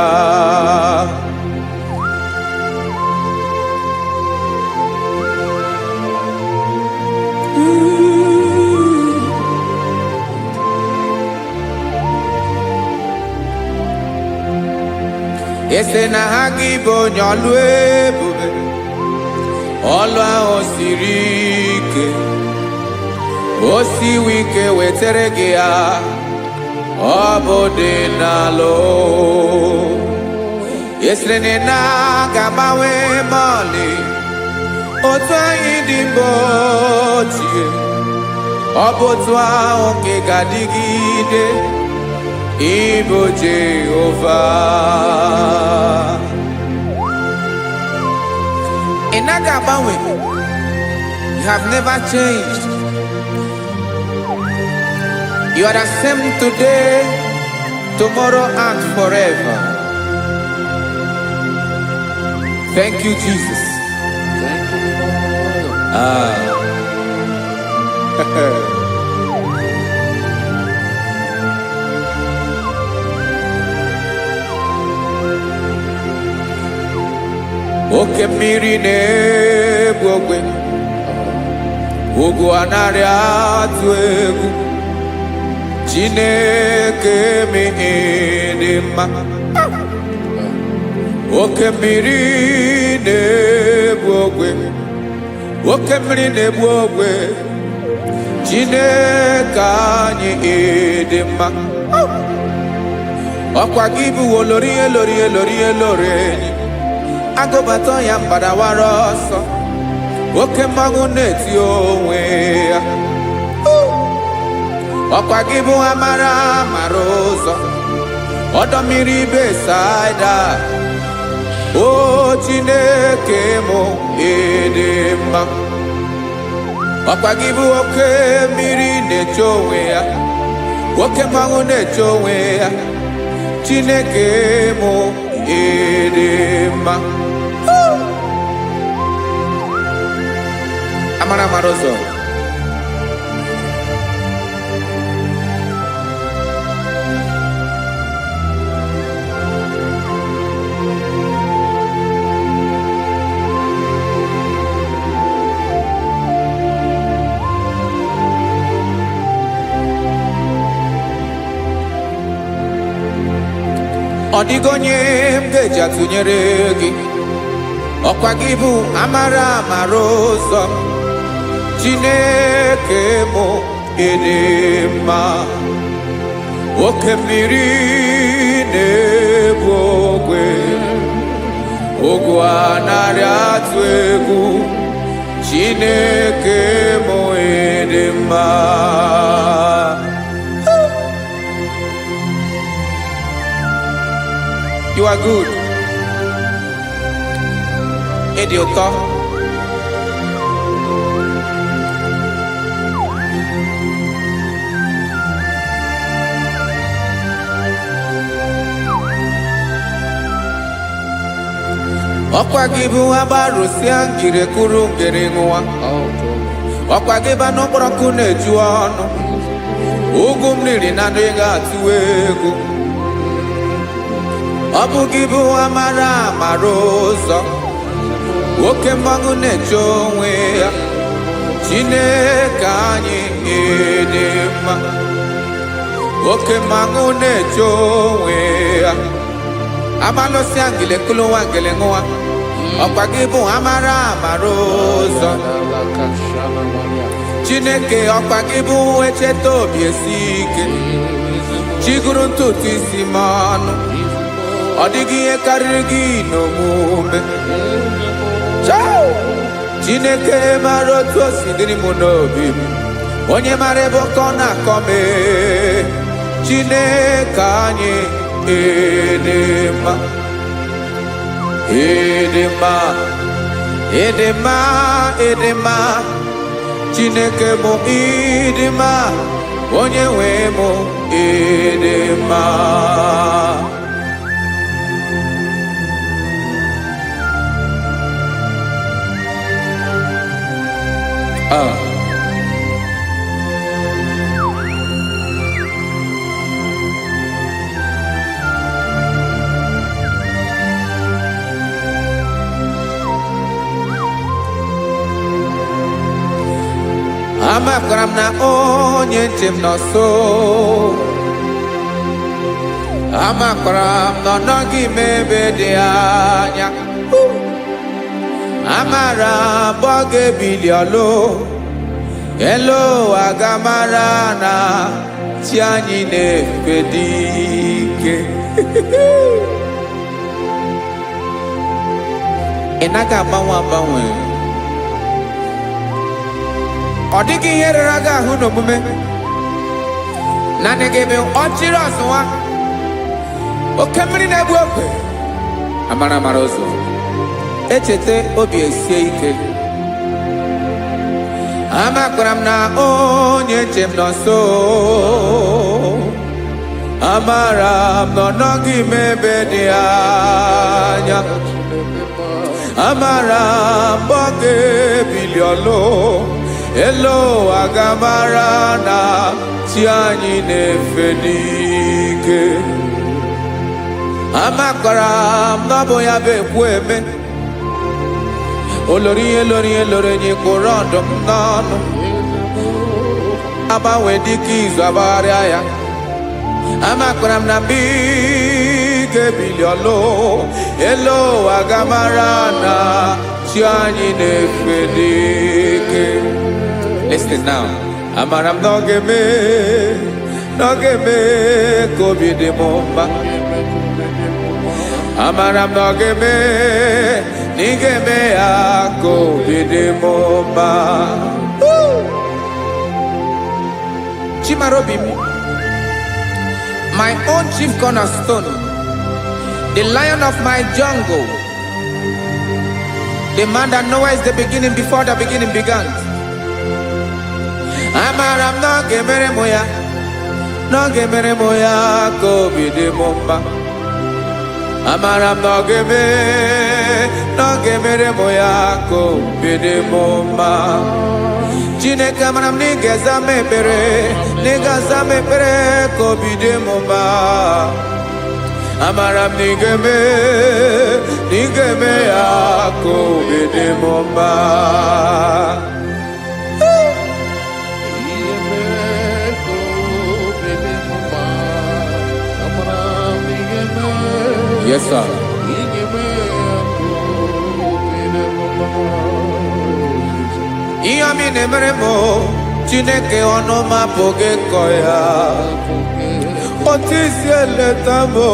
Speaker 1: Ese na IGBO nyolwe bube Olwa osirike Osiwike weteregea Obode nalo Ese na gabawe mali Otwa idimbotie Obotwa onke gadigide Ibo Jehovah. In Agabawe, you have never changed. You are the same today, tomorrow, and forever. Thank you, Jesus.
Speaker 3: Thank you, Lord.
Speaker 1: Oke mmiri na-egbu ogwe ugwu anarị atụ egwu Chineke mee dị mma oke mmiri na-egbu ogwe oke mmiri na-egbu ogwe Chineke anyị dị mma ọkwa gị bụ olori enyi Agobato ya mbadawara ọsọ oke mmanwụ na-eti onwe ya ọkwa gị bụ amara mara ụzọ ọdọ mmiri Besaida o Chineke mụ ịdị mma ọkwa gị bụ oke mmiri na-eche onwe ya oke mmanwụ na-eche onwe ya Chineke mụ ịdị mma amara mara ụzọ ọ dịghị onye m ga-eji atụnyere gị ọkwa gị bụ amara mara ụzọ Chineke mụ ịdị mma oke mmiri na-ebu ogwe ogwu anarị atụ egwu Chineke mụ ịdị mma You are good. Ịdị ụtọ. Ọkwa gị bụ agbarụsịa ngire kụrụ ngere nwa. Ọkwa gị bụ n'ọkpọrọkụ na-eju ọnụ. Ugwu mmiri na ndị ga-atụ egwu. Ọ bụ gị bụ amara mara ụzọ oke mmanwụ na-eche onwe ya Chineke anyị ịdị mma oke mmanwụ na-eche onwe ya amalụsị angele kụlụ nwa ngele nwa ọkwa gị bụ amara mara ụzọ Chineke ọkwa gị bụ echeta obi esi ike chigụrụ ntutu isi m ọnụ ọ dịghị ihe karịrị gị n'omume Chineke mara otu o si dịrị m n'obi m onye mara ebe ọkọ na-akọ m Chineke anyị ịdị mma ịdị mma ịdị mma ịdị mma Chineke mụ ịdị mma onye nwe mụ ịdị mma amakwara m na onye nche m nọ nso amakwara m na ọ nọghị m ebe dị anya amara m ọ ga-ebili ọlụ elu aga mara na chi anyị na-efe dị ike ị naghị agbanwe agbanwe ọ dịghị ihe rere gị ahụ n'omume naanị gị bụ ọchịrị ọzụwa oke mmiri na-egbu ogwe amara mara ụzọ echeta obi esie ike amakwara m na onye nche m nọ nso amara m na ọ nọghị m ebe dị anya amara m ọ ga-ebili ọlụ elu aga mara na chi anyị na-efe n'ike amakwara m na ọ bụ ya bụ ekwu eme olori ihe lori ihe lori enyi kwụrụ ọdụm n'ọnụ agbanwe dịka izu agbagharịa ya amakwara m na mgbe ị ga-ebili ọlụ elu aga mara na chi anyị na-efe n'ike Listen now. Amara m na ọ ga-eme ka obi dị m mma amara m na ọ ga-eme na ị ga-eme ya ka obi dị m mma Chimarobimi, my own chief cornerstone, the lion of my jungle, the man that knows the beginning before the beginning began. Amaram no gemere moya, ko bide momba. Amaram no gemere moya, ko bide momba. Chineke amaram nigeza mepere, ko bide momba. Amaram nigeme ya, ko bide momba. Yes, sir. Iyami nemeremo, Chineke onoma poge koya. Otisi eletamo,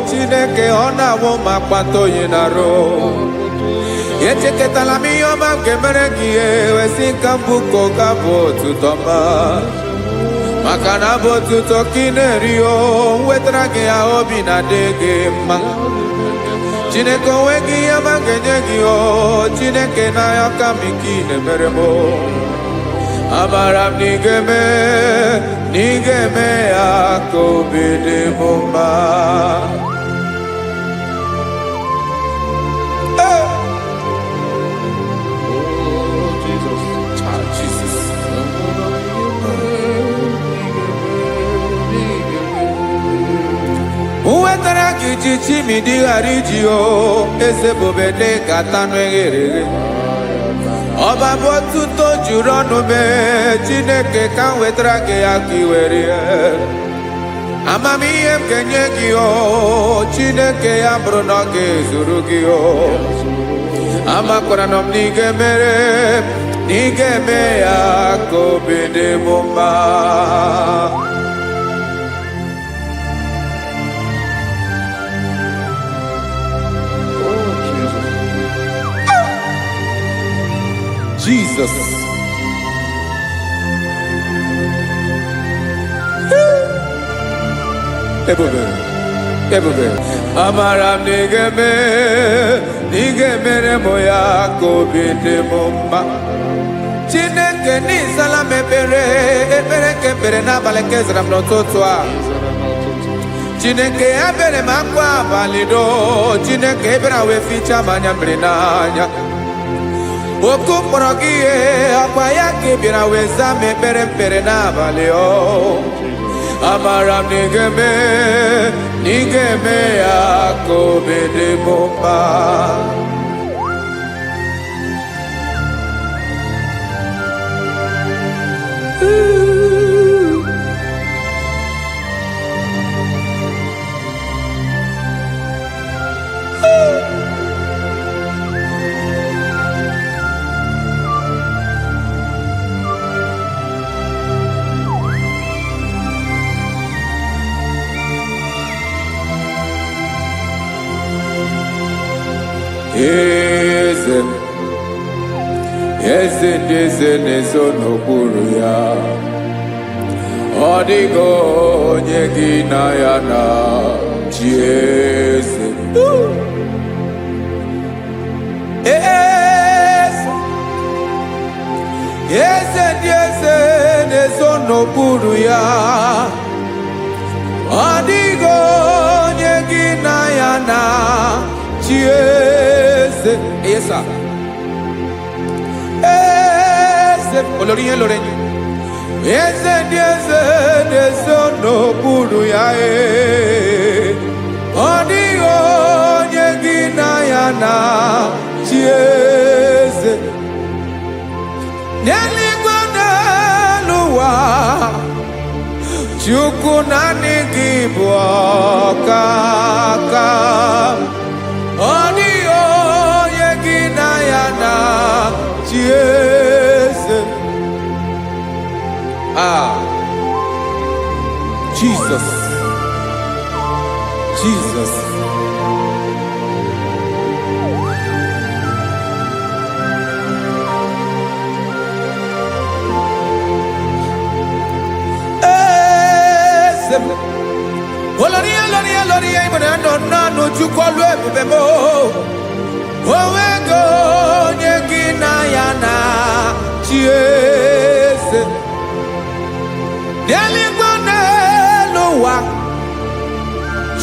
Speaker 1: Chineke onawo makpato yinaro. Yecheke talami yoma kemeregie, wesinkambuko kabo tutoma. Makana botu tokinerio, wetrage ya obi na dege ma. Chineke wegi ya mangenye o, Chineke na ya kamiki nemeremo. Amaram nigeme ya kobede bomba. Uwetara kichichi midi harijio, ese bobede katano egere. Oba botu to jurono me, Chineke kan wetara ke akiweri. Amami em kenyegio, Chineke ya bruno ke zurugio. Amakora nom nigeme ya kobede bomba. Jesus. Ebube. Amaram nigeme moya kobede bomba. Chineke ni salame ebere kepere na baleke zram no totwa. Chineke abere makwa balido, Chineke ebera we ficha manya mbrenanya. Oku porogie akwa yake bira weza mepere na baleo. Amaram nigeme ya kobede bomba. Eze nezo n'okpuru ya. Ọ dịghị onye gị na ya na chi eze. Eze nezo n'okpuru ya. Ọ dịghị onye gị na ya na chi eze. Yes, sir. Olorinye lorenye. Eze n'okpuru ya. Ọ dịghị onye gị na ya na chi eze. N'eluigwe n'elu ụwa, Chukwu naanị gị bụ ọkaka. Ọ dịghị onye gị na ya na chi eze. Jesus. olu ebube m onwego onye gị na ya na chi eze n'eluigwe n'elu ụwa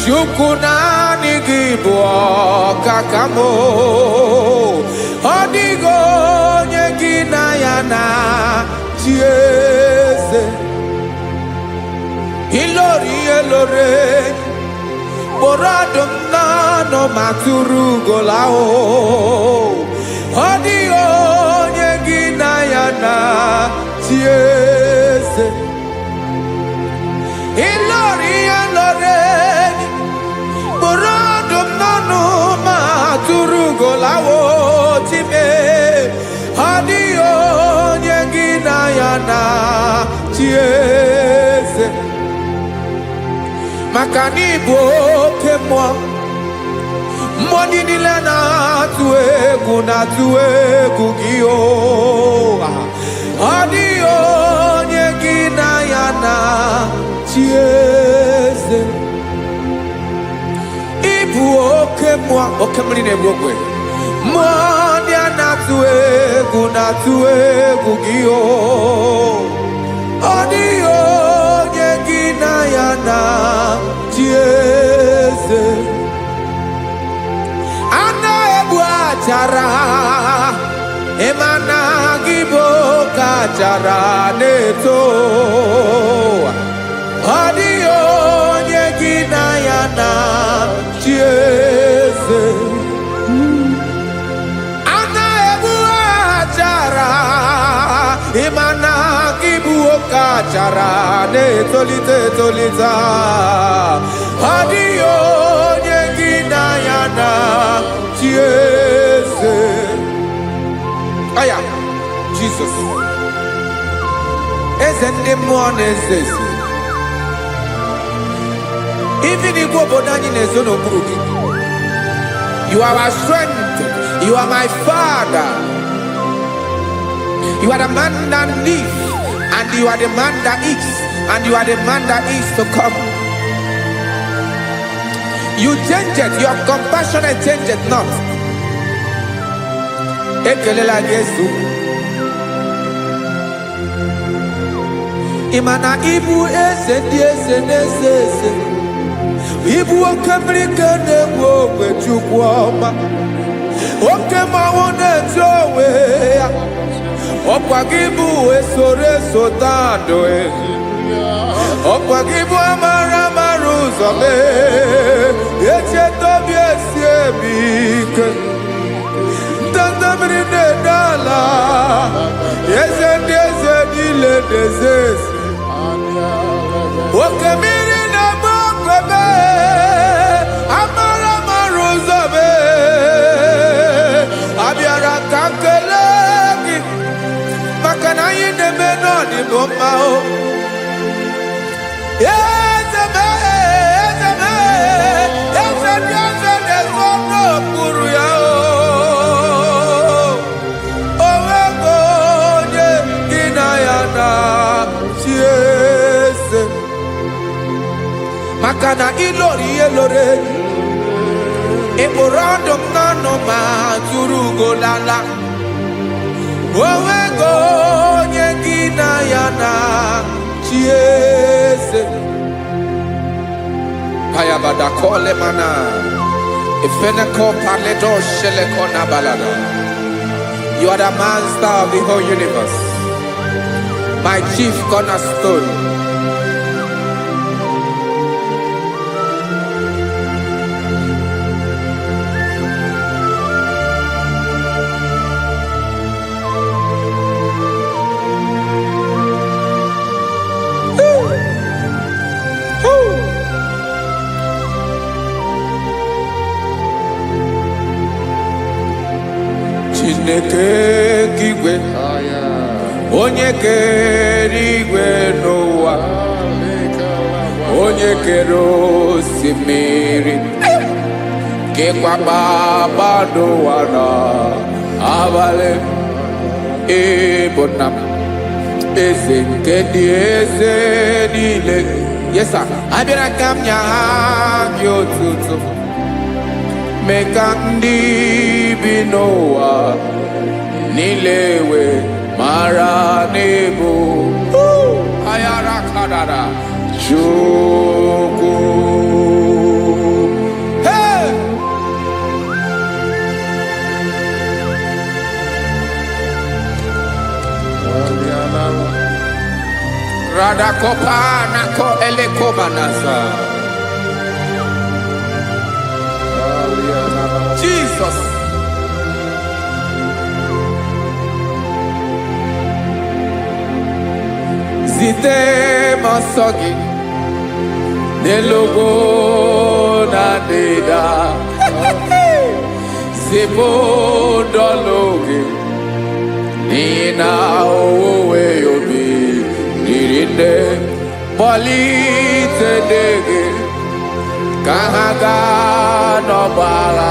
Speaker 1: Chukwu naanị gị bụ ọkaka m ọ dịghị onye gị na ya na chi eze ilori elore kpọrọ ọdụm n'ọnụ ma tụrụ ugola ọ dịghị onye gị na ya na chi eze ilori elore kpọrọ ọdụm n'ọnụ ma tụrụ ugola time ọ dịghị onye gị na ya na chi eze maka na ịbụ oke mmụọ mmụọ ndị niile na-atụ egwu gị ọ dịghị onye gị na ya na chi eze ịbụ oke mmụọ oke mmiri na-egbu ogwe mmụọ ndị a na-atụ egwu gị ọ dịghị onye gị na ya na chi eze a na-egbu achara ịma na gị bụ ka achara na-eto ọ dịghị onye gị na ya na chi eze a na-egbu achara ịma na gị bụ ka achara na-etolite etolite ọ dịghị onye gị na ya na chi eze aya Jizọs eze ndị mmụọ na-eze eze ibi n'igwe obodo anyị na-ezo n'okpuru gị you are our strength, you are my father, you are the man that lives and you are the man that eats and you are the man that is to come. You change it, your compassionate change it not. Ekelela Yesu imana ibu eze ndị eze na-eze eze ibu oke mmiri ka na-egbu ogwe Chukwu ọma oke mmanwụ na-eti onwe ya ọkwa gị bụ esoro eso tado ọkwa gị bụ amara ụzọ mee echeta obi esi ebi ike ndanda mmiri na-ede ala eze ndị eze niile na-eze eze oke mmiri na-agba okwebe amara ụzọ mee abịara ka nkele gị maka na anyị na-eme n'ọdịbụ mma eze ndị eze na-ezo n'okpuru ya onwego onye gị na ya na chi eze maka na ilori ihe lore ịkpụrụ ọdụm n'ọnụ ma tụrụ ugolala onwego onye gị na ya na chi eze ayabada kole mana ifeneko paledo sheleko na balada you are the master of the whole universe my chief cornerstone Chineke kigwe onye kere igwe n'ụwa onye kere osimiri kekwa kpakpando ụwa n'abalị ịbụ nna m eze nke dị eze niile yesa abịara ka m nya gị otuto meka ndị bi n'ụwa niile wee mara n'ebu ayara kadara Chukwu. Hey! Radakopa nako elekomanasa. Jesus. Zite masogi nelogo na deda zibo dologe nina owe yobi nirinde bolite dege kahaga no bala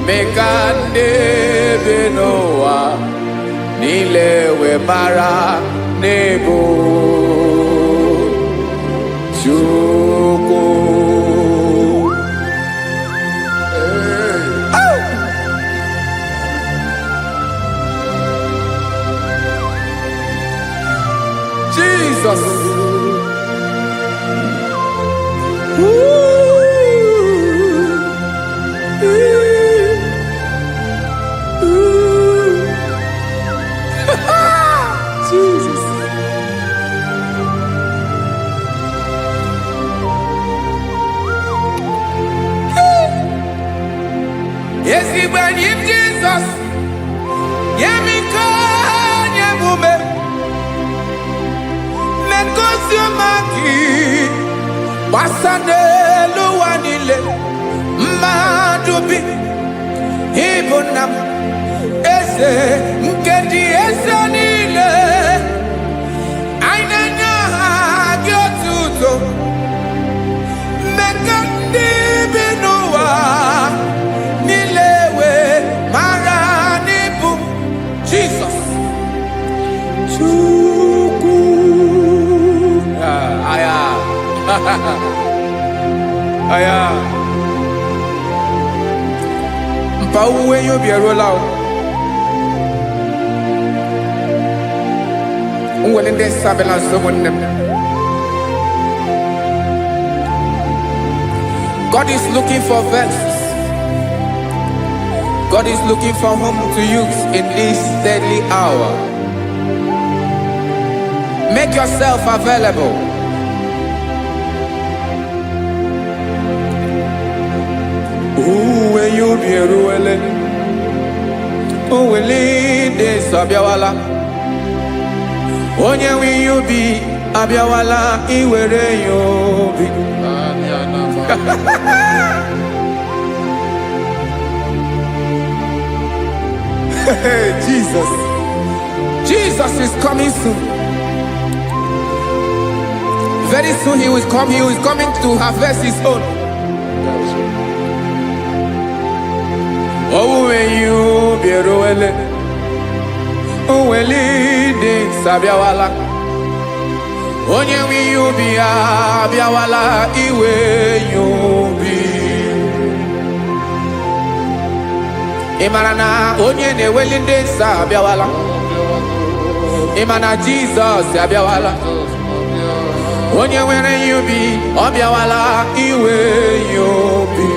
Speaker 1: mekande benoa nilewe mara nebo Chukwu. Jesus. Jesus. Yes, he went in Jesus. Yemiko, Yemume. Men consumaki. Wasane luwanile. Madubi. Ibunam. Ese. Mkendi ese nile. Ainanya hagyotuto. Mekandi binuwa. Jesus. Chukwu. Aya. Aya. Mpa uwe yo bierola o. Unwele nde sabela someone. God is looking for vessels. God is looking for whom to use in this deadly hour. Make yourself available. When you be ruele, will lead this abiawala. Onye when you be abiawala, iwere you be. Jesus. Jesus is coming soon. Very soon he will come. He is coming to harvest his own. Oh, when you be roele, oh, when leading Sabiawala, onye when you be Abiawala, iwe you be. Imanana onye ne welinde sa abiawala. Imana Jesus abiawala. Onye were you be abiawala iwe you be.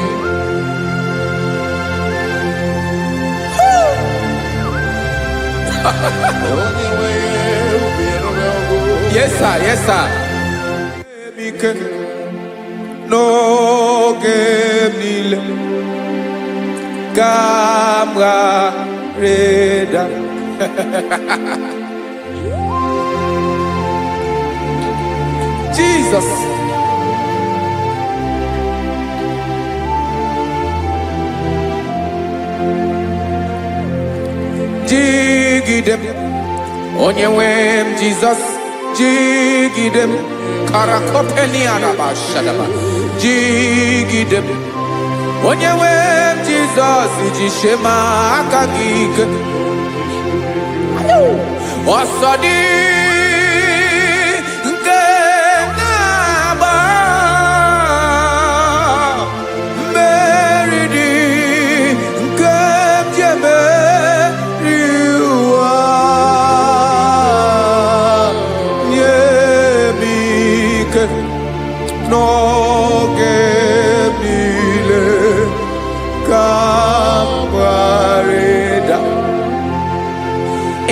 Speaker 1: Yes sir, yes sir. No game Kamra Reda. Jesus. Jigidem. Onyewem Jesus. Jigidem. Karakopeni araba shadaba. Jigidem. Onyewem Jesus. Jishema akagike. Osodi. Mary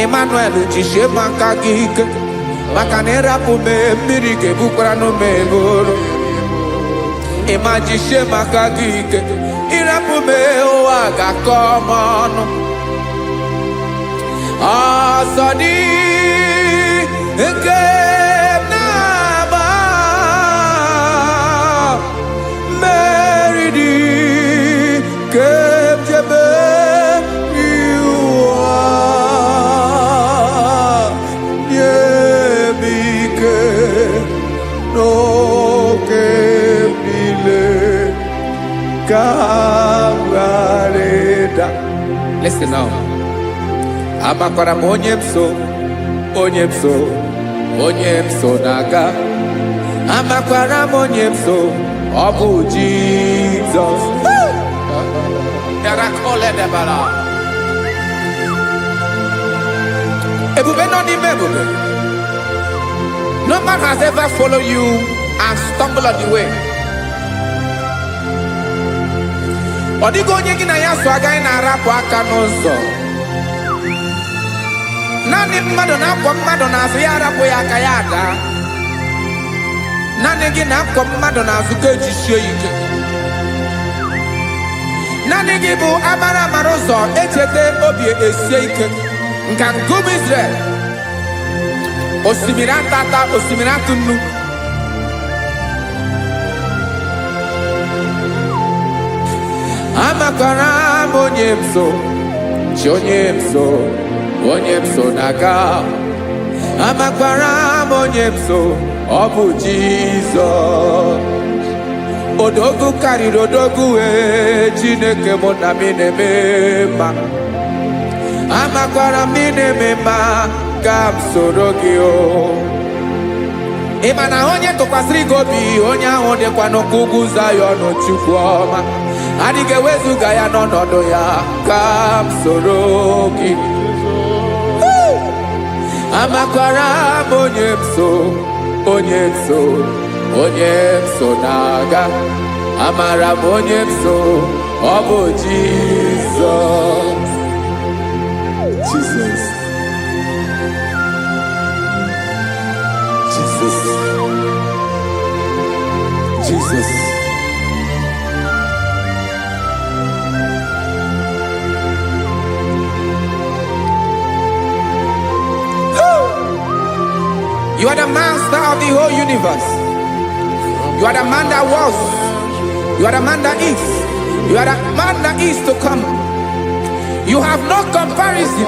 Speaker 1: Emmanuel jishe maka gị ike maka na ịrapụ m mmiri ga-ebukwara m eburu. Ịma jishe maka gị ike ịrapụ m ụwa ga-akọ m ọnụ. Ọsọ dị nke na-agba mmeri dị nke jebe iwa nye m ike n'oge niile ka m ghara ịda. Listen now. Amakwara m onye m so na-aga. Amakwara m onye m so, ọ bụ Jizọs. Ebube nọ n'ime ebube. No man has ever followed you and stumbled on the way. Ọ dịghị onye gị na ya so agaghị na-arapụ aka n'ụzọ. Naanị mmadụ na-akwọ mmadụ n'azụ ya arapụ ya aka ya ada. Naanị gị na-akwọ mmadụ n'azụ ka ejisie ike. Naanị gị bụ amara ụzọ echete obi esie ike. Nka ngụm Israel. Osimiri atata, osimiri atụ nnu. Amakwara m onye m so, chi onye m so. Onye m so na-aga. Amakwara m onye m so, ọ bụ Jizọs. Odogwu karịrị odogwu Chineke mụ na m na-eme mma. Amakwara m na-eme mma ka m soro gị o. Ị ma na onye tụkwasịrị gị obi onye ahụ dịkwa n'ụkwụ ugwu Zayọn Chukwu ọma. Adịghị ewezuga ya n'ọnọdụ ya ka m soro gị. Amakwara m onye m so na-aga. Amara m onye m so, ọ bụ Jizọs.
Speaker 2: Jesus. Jesus. Jesus.
Speaker 1: You are the master of the whole universe. You are the man that was. You are the man that is. You are the man that is to come. You have no comparison.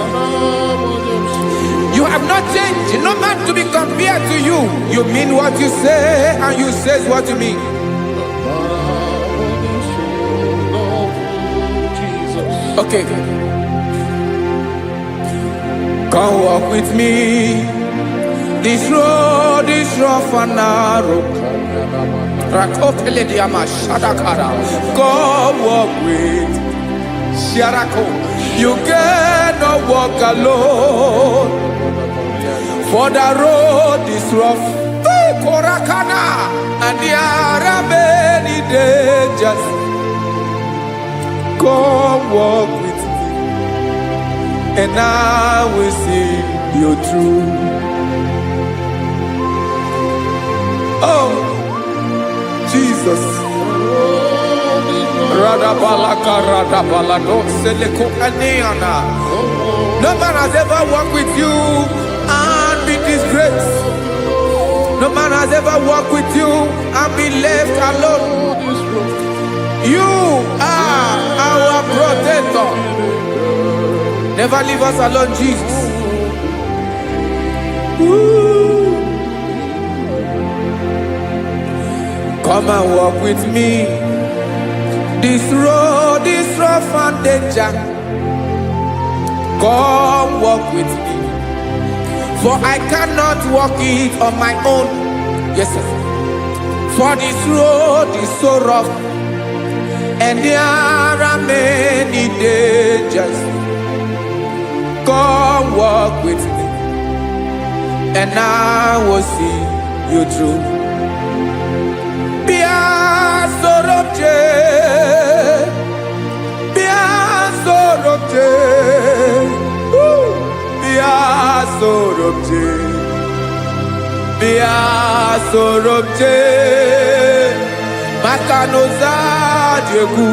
Speaker 1: You have not changed. No man to be compared to you. You mean what you say and you say what you mean. Okay. Come walk with me. This road is rough and narrow. Come walk with Sharako. You cannot walk alone. For the road is rough. Korakana. And there are many dangers. Come walk with me. And I will see you through. Oh, Jesus. No man has ever walked with you and been disgraced. No man has ever walked with you and been left alone. You are our protector. Never leave us alone, Jesus. Ooh. Come and walk with me. This road is rough and danger. Come walk with me. For I cannot walk it on my own. Yes, sir. For this road is so rough. And there are many dangers. Come walk with me. And I will see you through. Be a sorobje, bia sorobje, makanoza diegu,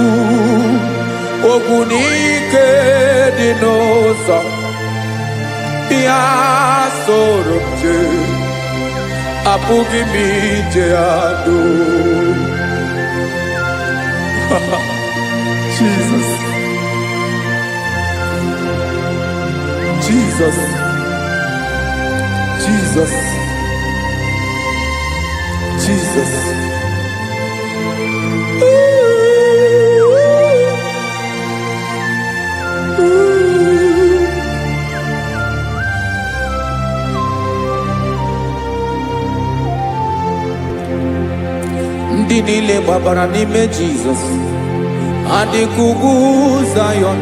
Speaker 1: ogunike dinosa, bia sorobje, apugi mije ado. Jesus. Jesus, Jesus, Jesus. Ndị niile gbabara n'ime Jesus, adịghị Zion.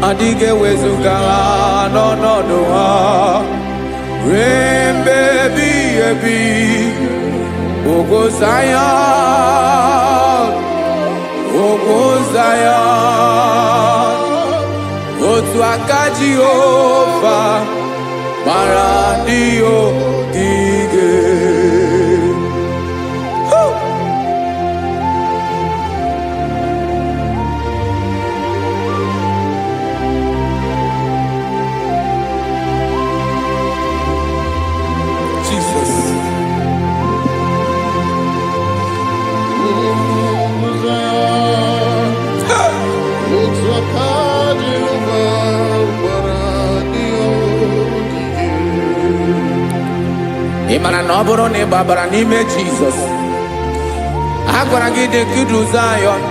Speaker 1: Adịghị ewezuga ha n'ọnọdụ ha ruo mgbe ebighị ebi. Ugwu Zion, ugwu Zion, otu aka Jehova mara ndị ogige. Ịmara na ọ bụrụ na ị gbabara n'ime Jizọs, a gwara gị dị kudu Zion,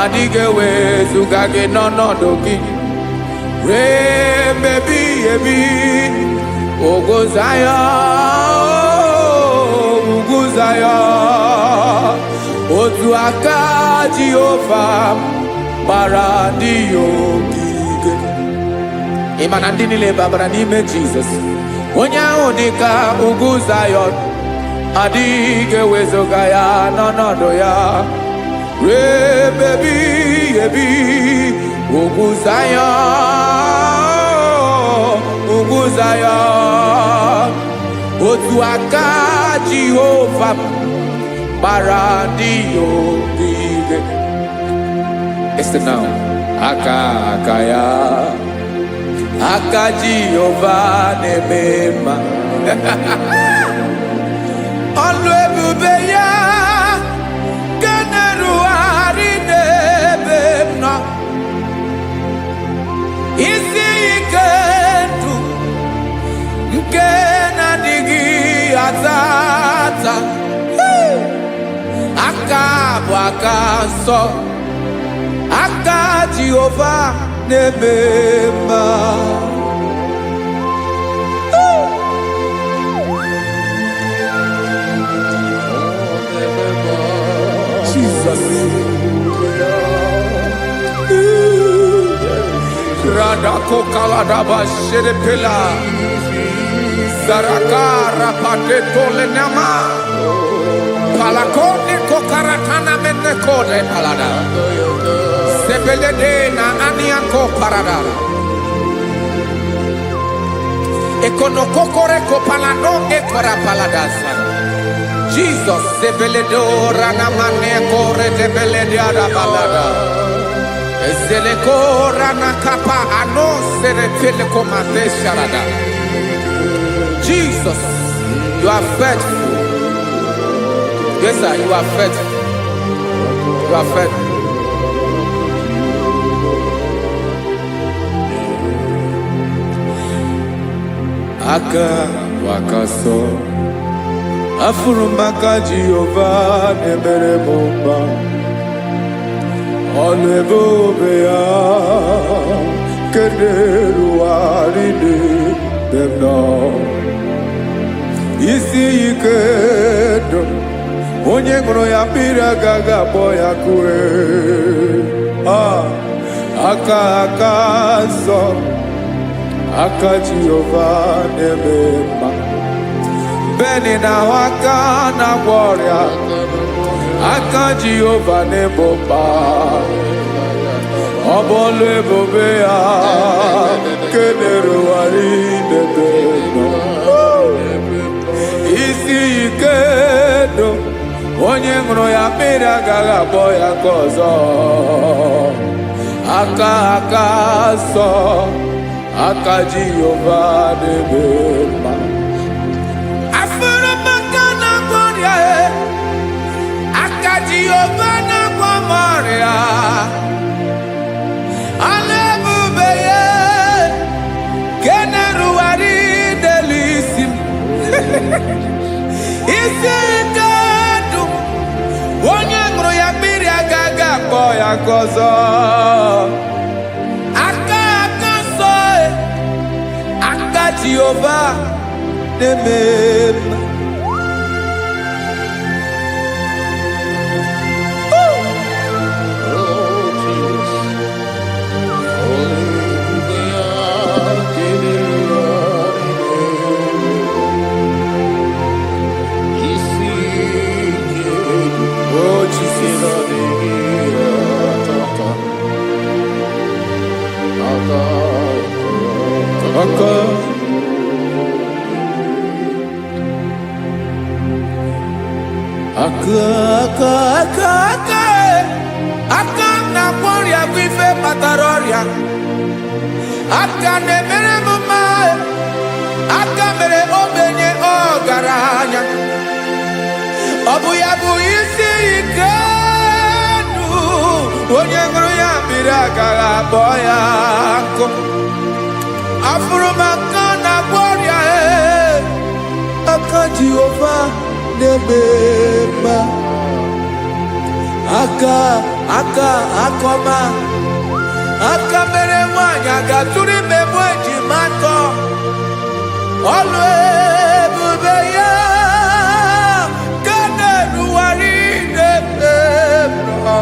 Speaker 1: adịghị ewezuga gị n'ọnọdụ gị ruo mgbe ebighị ebi. Ugwu Zion, ugwu Zion, otu aka Jehova gbara ndị ogige. Ịma na ndị niile gbabara n'ime Jizọs, onye ahụ dị ka ugwu Zion, adịghị ewezuga ya n'ọnọdụ ya ruo mgbe ebighị ebi. Ugwu Zion, ugwu Zion, otu aka Jehova gbara ndị ogige. Listen now, aka ya, aka Jehova na-eme mma. Ọlụ ebube ya ga na-erugharị n'ebe m nọ. Isi ike ndụ nke na-adịghị ata ata. Aka bụ aka nsọ, aka Jehova na-eme mma. Jesus. Radako kaladaba sherepela, zarakara pateto lenama, palakone kokaratana menekode palada, sebelede na aniako parada, ekonokokore kopalano ekora paladasa. Jesus, sebeledo ranamane kore debelede arabalada. Ezeleko ranakapa ano serefele komate sharada. Jesus, you are faithful. Yes, sir, you are faithful. You are faithful. Aka wakaso. Afurumaka Jehova nebere bomba. Ọlụ ebube ya kederu arịdị dem nọ. Isi ike dum onye ṅụrụ ya mmiri agaghị akpọ ya kue. Aka nsọ, aka Jehova na-eme mma. Beni na aka na-agwọ ọrịa, aka Jehova na-ebo mba. Ọ bụ ọlụ ebube ya ka na-erugharị n'ebe ṅụrụ ya mmiri agaghị akpọ ya ka ọzọ. Aka aka nsọ, aka Jehova na-eme mma. Afụrụ m aka na-agwọ ọrịa, aka Jehova na-agwọ m ọrịa. Ala ebube ya nke na-erugharị n'elu isi m. Isi ike dum, onye ṅụrụ ya mmiri agaghị akpọ ya ka ọzọ. Aka aka nsọ, aka Jehova na-eme mma. Aka na-agwọ ọrịa bụ ife kpatara ọrịa. Aka na-emere m mma, aka mere ogbenye ọgaranya. Ọ bụ ya bụ isi ike ndụ, onye ṅụrụ ya mmiri agaghị akpọ ya nkụ. Afụrụ m aka na-agwọ ọrịa, aka Jehova na-eme mma. Aka ọma, aka mere nwanyị aga-atụrụ ime mụ ejima atọ. Ọlụ ebube ya ka na-erugharị n'ebe m nọ.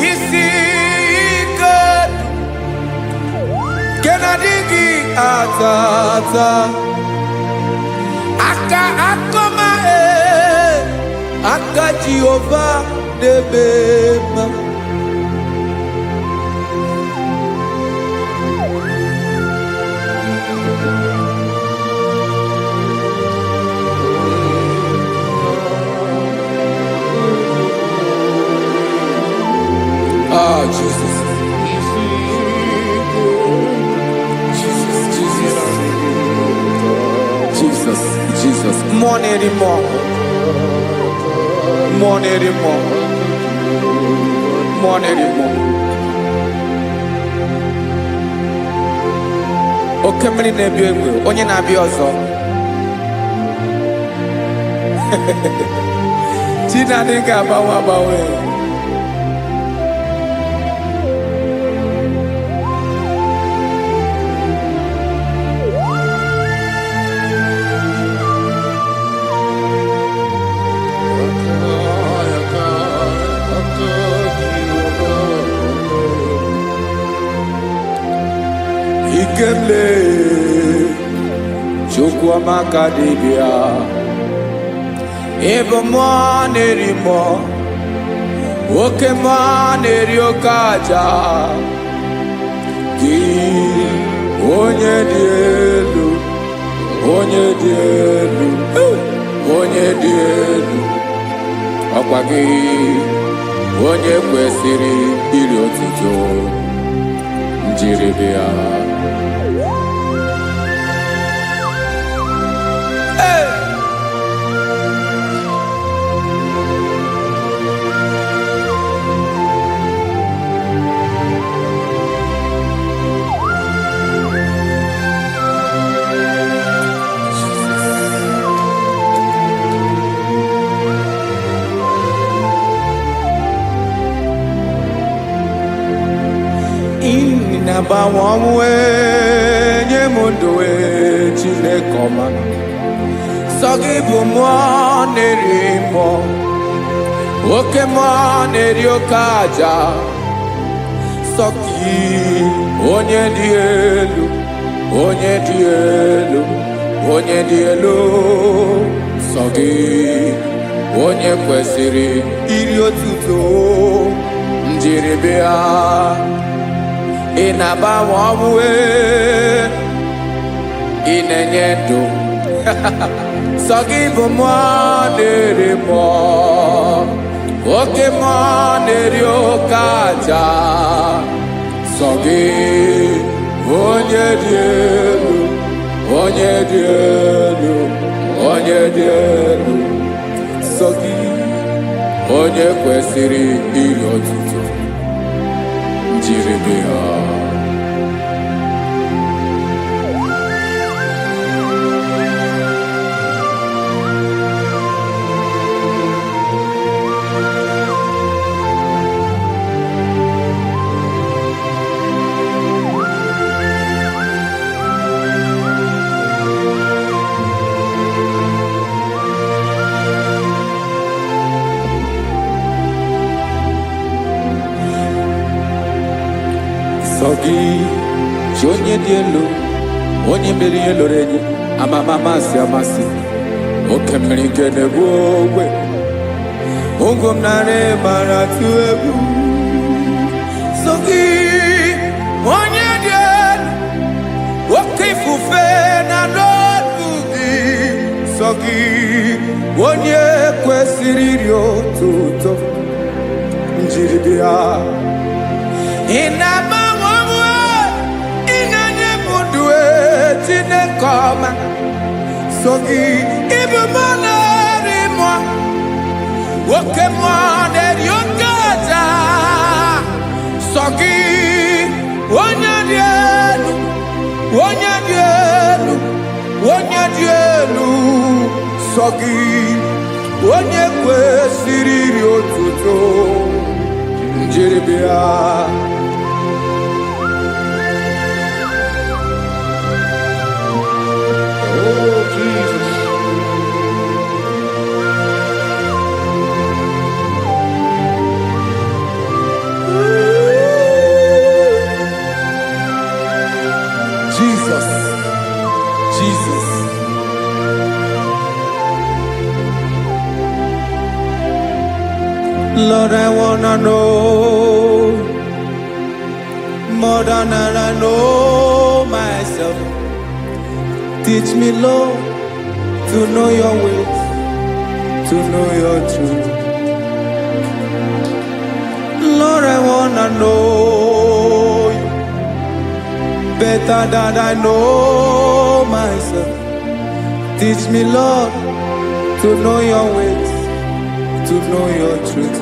Speaker 1: Isi ike nke na-adịghị ata ata. Aka ọma, aka Jehova na-eme mma. Ah, Jesus. Jesus. More anymore. Oke mmiri na-ebi egbe, onye na-abịa ọzọ. Chinadị ga-agbanwe. Ikemle Chukwuamaka dibịa, ịbụ mmụọ na-eri mmụọ, oke mmụọ na-eri oke aja. Gị onye dị elu, onye dị elu, onye dị elu. Ọkwa gị onye kwesịrị iri otuto, njiri bịa. Inabawamwe nye mundowe Chineke ọma. Sọ gị bụ mmụọ na-eri mmụọ, oke mmụọ na-eri oke aja. Sọ gị onye dị elu, onye dị elu, onye dị elu. Sọ gị onye kwesịrị iri otuto, njiri bịa. Ị na-agbanwe ọnwụ, ị na-enye ndụ. sọ gị bụ mmụọ na-eri mmụọ, oke mmụọ na-eri oke aja. Sọ gị onye dị elu, onye dị elu, onye dị elu. Sọ gị onye kwesịrị iri otuto, njiribi ya. Sọ gị chi onye dị elu, onye mere ihe loro enyi, amama amasị amasị, oke mmiri nke na-egbu ogwe, ụgwọ m nara mara tụ egwu. Sọ gị onye dị elu, oke ifufe na n'ọdụ gị. Sọ gị onye kwesịrị iri otuto, njiri bịa. Chinekoma, sọ gị ịbụ mmụọ na-eri mmụọ, oke mmụọ na-eri oke aja. Sọ gị onye dị elu, onye dị elu, onye dị elu. Sọ gị onye kwesịrị iri otuto, njiri bịa. Jesus, Jesus. Lord, I wanna know more than I know myself. Teach me, Lord, to know your ways, to know your truth. Lord, I wanna know you better than I know myself. Teach me, Lord, to know your ways, to know your truth.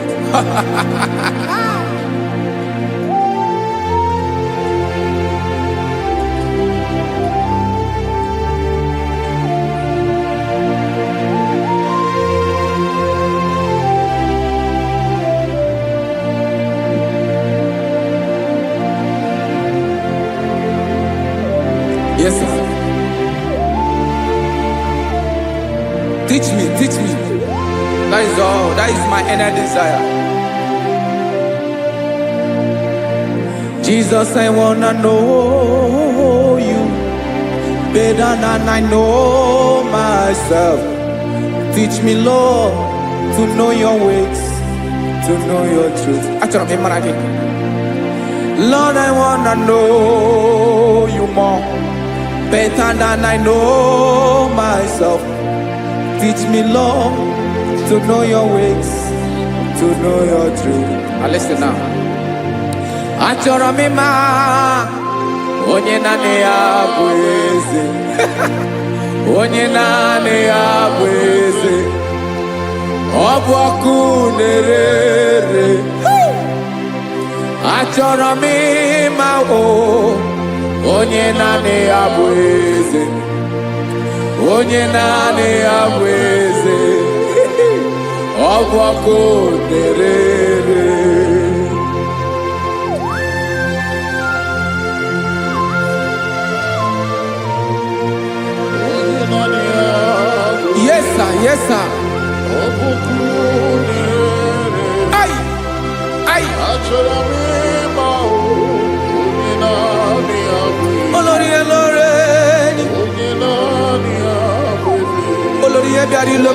Speaker 1: Yes, sir. Teach me, teach me. That is all. That is my inner desire. Jesus, I wanna know you better than I know myself. Teach me, Lord, to know your ways, to know your truth. Lord, I wanna know you more, better than I know myself. Teach me, Lord, to know your ways, to know your truth. Now listen now. Achọrọ m ịma onye naanị ya bụ eze, onye naanị ya bụ eze. Ọ bụ ọkụ na-ere. Achọrọ m ịma onye naanị ya bụ eze, onye naanị ya bụ eze. Ọ bụ ọkụ na-ere. Yes, sir. Yes, sir. Ay, ay. Olórí ẹlọ́rẹ́, olórí ẹbí àrílọ́.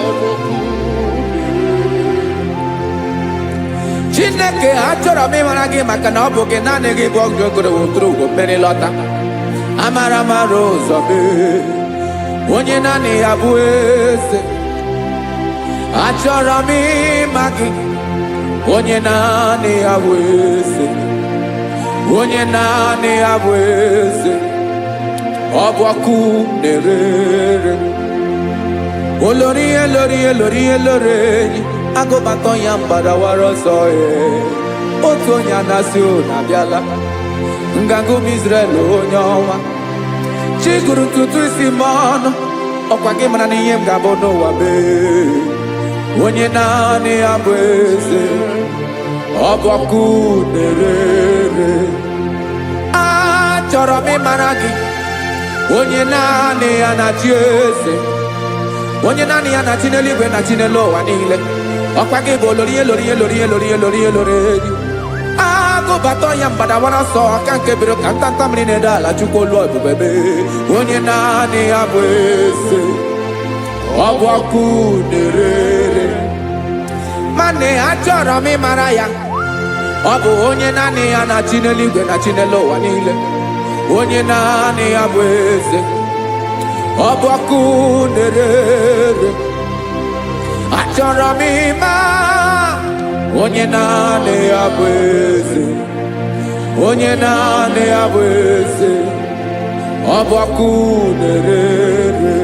Speaker 1: Chineke achọrọ m ịmara gị maka na ọ bụ gị naanị gị bụ ọgụ ogologo tụrụ ụgwọ mmeri lọta. Amara mara ụzọ mee, onye naanị ya bụ eze. Achọrọ m ịma gị, onye naanị ya bụ eze, onye naanị ya bụ eze. Ọ bụ ọkụ na-erere, olori elori elori elori, agụbatọ ya mgbadawara ọsọ ya. Otu onye anasị unu abịala, nganga ụmụ Izrel onye ọnwa. Chi gụrụ ntutu isi m ọnụ, ọkwa gị mara na ihe m ga-abụ n'ụwa mee. Onye naanị ya bụ eze, ọ bụ ọkụ na-erere. Achọrọ m ịmara gị, onye naanị ya na-achị eze, onye naanị ya na-achị n'eluigwe na chi n'elu ụwa niile. Ọkwa gị bụ olori elori elori elori elori elori. Agụbatọ ya mgbadawara ọsọ, aka nke biro ka ntanta mmiri na-ede ala, Chukwu olu ebube mee. Onye naanị ya bụ eze, ọ bụ ọkụ na-erere. Mane achọrọ m ịmara ya, ọ bụ onye naanị ya na-achị n'eluigwe na chi n'elu ụwa niile. Onye naanị ya bụ eze, ọ bụ ọkụ na-erere. Achọrọ m ịma onye naanị ya bụ eze, onye naanị ya bụ eze. Ọ bụ ọkụ na-erere.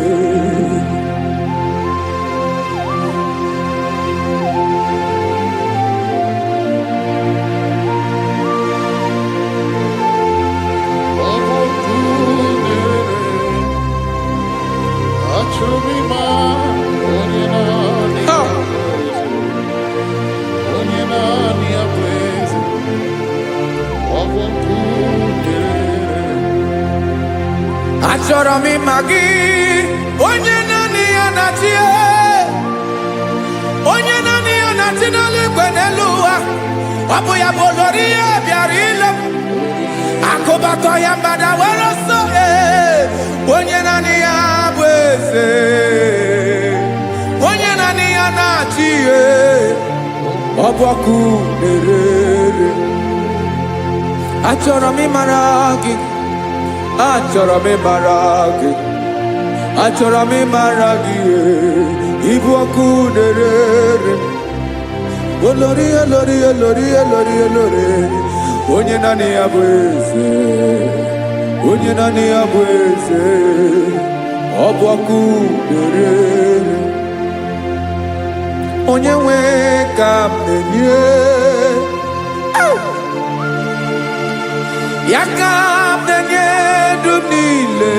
Speaker 1: Achọrọ m ịma gị, onye naanị ya na-achị, onye naanị ya na-achị n'eluigwe n'elu ụwa. Ọ bụ ya bụ olori ya bịara ile m, akụbatọ ya mgbadawara ọsọ. Onye naanị ya bụ eze, onye naanị ya na-achị, ọ bụ ọkụ na-erere. Achọrọ m ịmara gị, achọrọ m ịmara gị, achọrọ m ịmara gị. Ịbụ ọkụ na-erere, olori elori elori elori elori. Onye naanị ya bụ eze, onye naanị ya bụ eze. Ọ bụ ọkụ na-erere. Onye nwe ka m na-enye, ya ka m na-enye dum niile.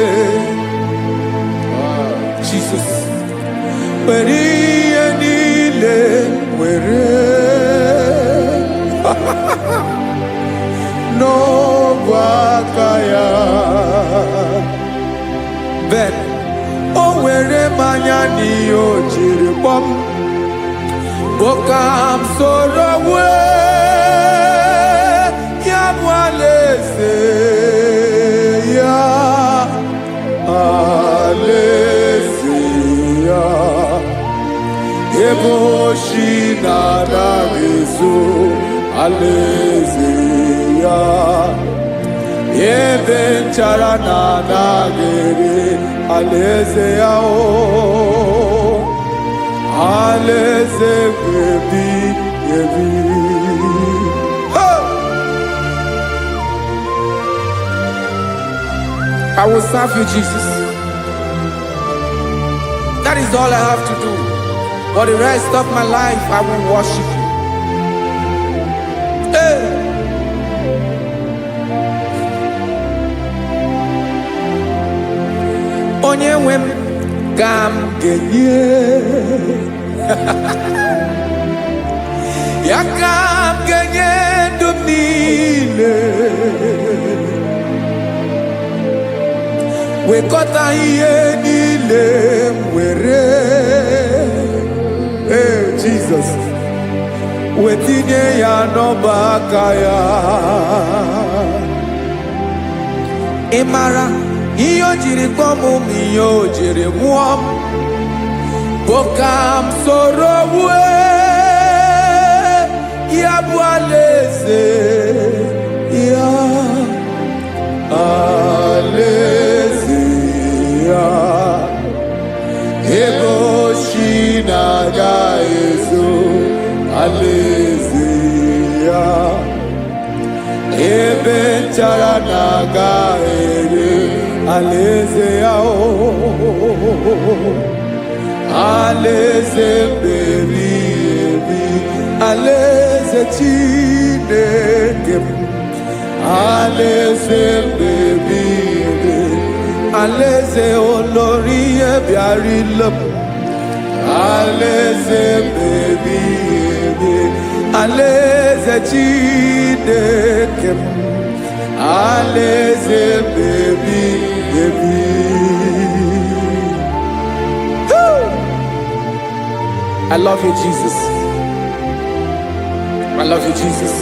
Speaker 1: Jesus, were ihe niile were. N'ọbụ aka ya, Ben o were mmanya n'ihe o jiri kpọọ m, bụ ka m soro wee ya bụ alaeze ya, alaeze ya. Ebe oshi na-adaghị ezo, alaeze ya. Ebe nchara na-adaghị ere, alaeze ya. Alaeze ebi ebi. I will serve you, Jesus. That is all I have to do. For the rest of my life, I will worship you. Hey. Onye nwe m ka m ga-enye, ya ka m ga-enye ndụ m niile. Wekọta ihe niile m were, Jesus, wetinye ya n'ọba aka ya. Ị mara ihe o jiri kpọọ m, ihe o jiri mụọ m, bụ ka m soro wee ya bụ alaeze ya, alaeze ya. chara naga ere alaeze ya o alaeze bebi ebi alaeze Chineke alaeze bebi ebi alaeze olori ebiarilo alaeze bebi ebi alaeze Chineke alaeze bebi ebi. I love you, Jesus. I love you, Jesus.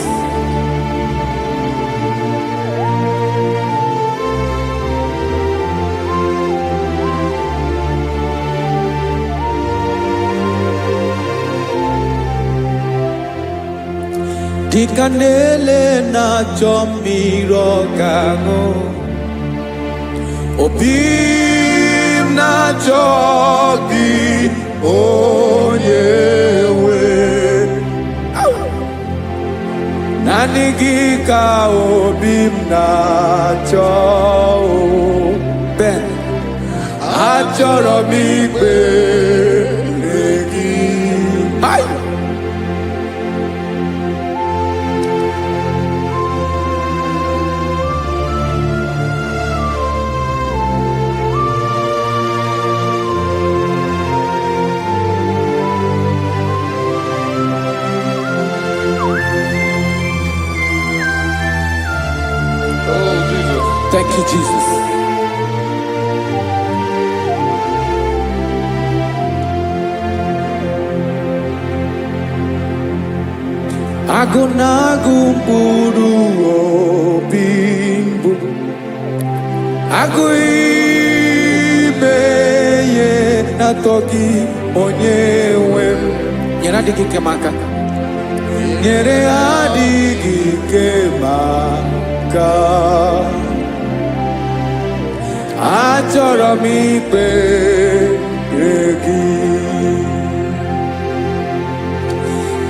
Speaker 1: Dikanele na chomiro kango obim na chogi onyewe nanigi ka obim na cho ben achoro mi pe legi ai. Thank you, Jesus. Agunagu buru obimbu aguimeye natoki onyewe nyere adịghị kemaka nyere adịghị kemaka achọrọ m ikpere gị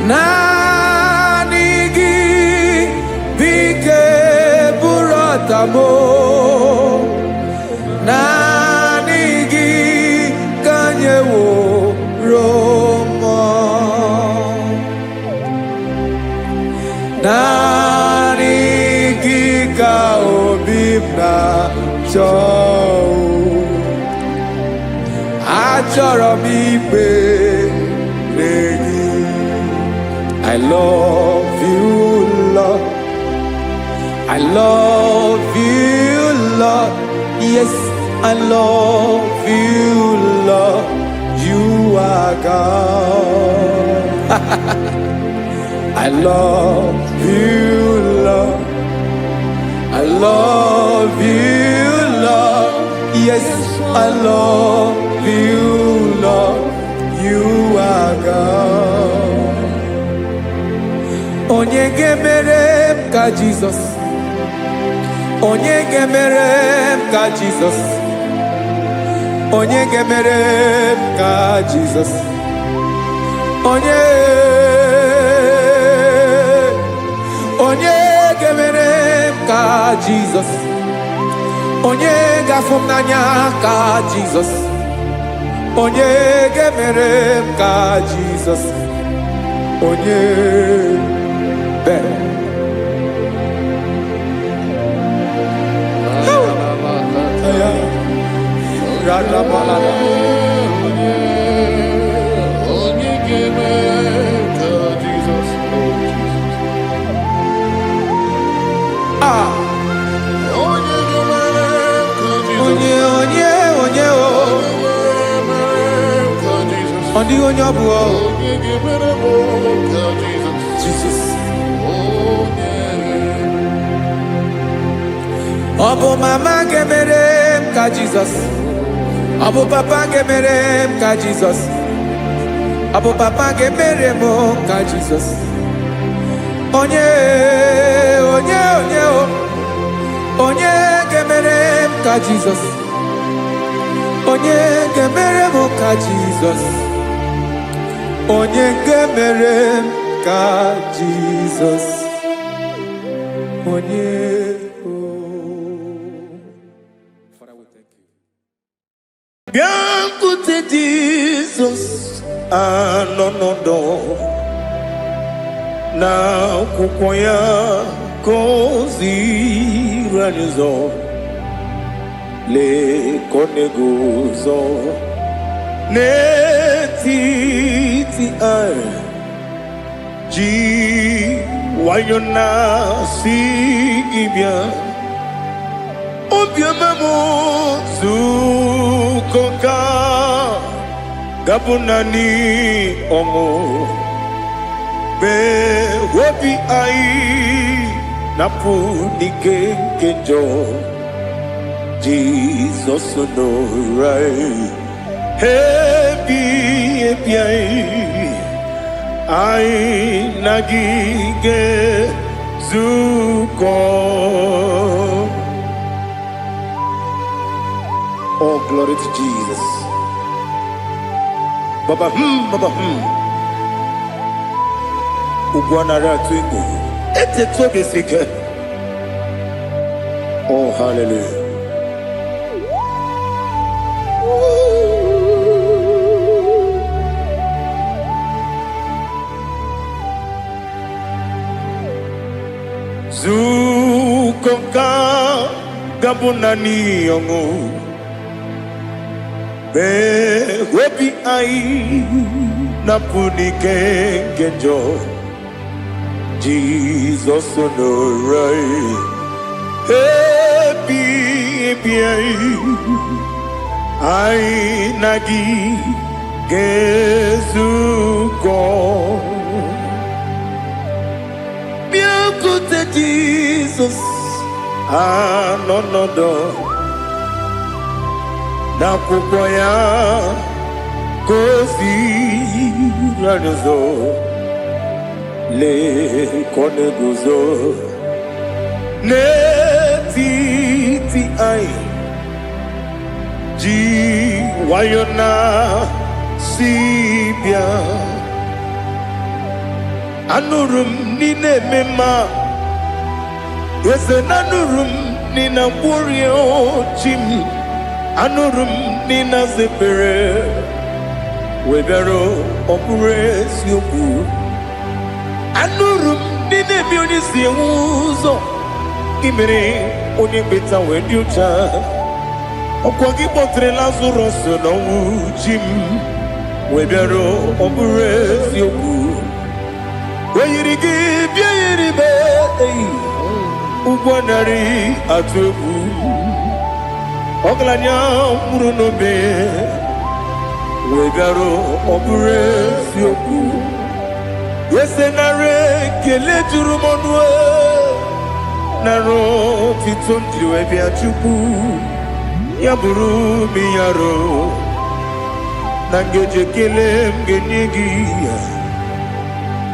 Speaker 1: naanị gị bike bụrụ ọtamo naanị gị ka nyeworo m naanị gị ka obi m na-achọ achọrọ m ikpere gị. I love you, Lord. I love you, Lord. Yes, I love you, Lord. You are God. I love you, Lord. I love you, Lord. Yes, I love you, Lord. You are God. Onye gemere ka Jesus. Onye gemere ka Jesus. Onye gemere ka Jesus. Onye gemere ka Jesus. Onye gafum n'anya ka Jesus. Onye gemere ka Jesus. Onye be.
Speaker 3: Onye gemere ka Jesus.
Speaker 1: Ah.
Speaker 3: Onye gemere ka Jesus.
Speaker 1: Onye
Speaker 3: ka Jesus.
Speaker 1: Onye onye ọbụ
Speaker 3: Onye gemere ka Jesus.
Speaker 1: Jesus.
Speaker 3: Onye
Speaker 1: Ọ bụ mama gemere ka Jesus. Ọ bụ papa gemere ka Jesus. Ọ bụ papa gemere ka Jesus. Onye gemere ka Jesus. Onye gemere ka Jesus. Onye gemere ka Jesus. Onye
Speaker 2: Jesus, no no no. Na kukwaya kozi ranizo le koneguzo ne titi ai ji wayona si ibia obiamamu zukoka gabunani omo be wobi ai napu nikenjo Jesus no right happy ai nagige zuko. Oh, glory to Jesus. Baba Baba Ugwanara twingo. Ete tobe sike. Oh, hallelujah. Zukoka gabunani yongu be wepi ai napunike genjo Jesus no right happy ai nagi gezuko biakute Jesus no no no na kukwaya kozi ranizo le koneguzo ne titi ai ji wayona sibia anurum nine mema yese nanurum nina burio chim anurum nina zepere webero opure sioku anurum nine mionisi uzo imere oni beta wediucha okwagi potre Lazarus no chim webero opure sioku weyirigi biayiribe ugwanari atubu oglanya murunobe wegaro obure sioku yesenare kele jurumonwe naro titondriwe biachuku yaburu miyaro nangeje kele mgenyigi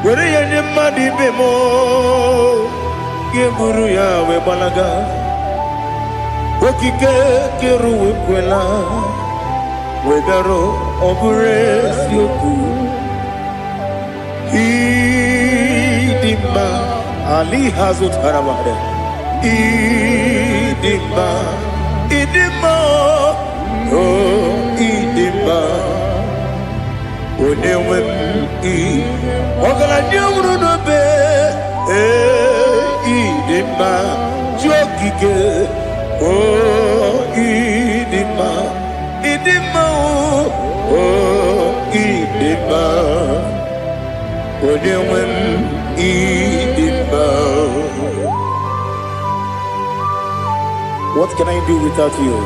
Speaker 2: were yanye madi bemo geburu ya we balaga okike keru we kwela wegaro obure sioku idima ali hazut haramade idima oh idima onewe ogala nyamru no be idima jokike oh idima oh idima onewe idima. What can I do without you?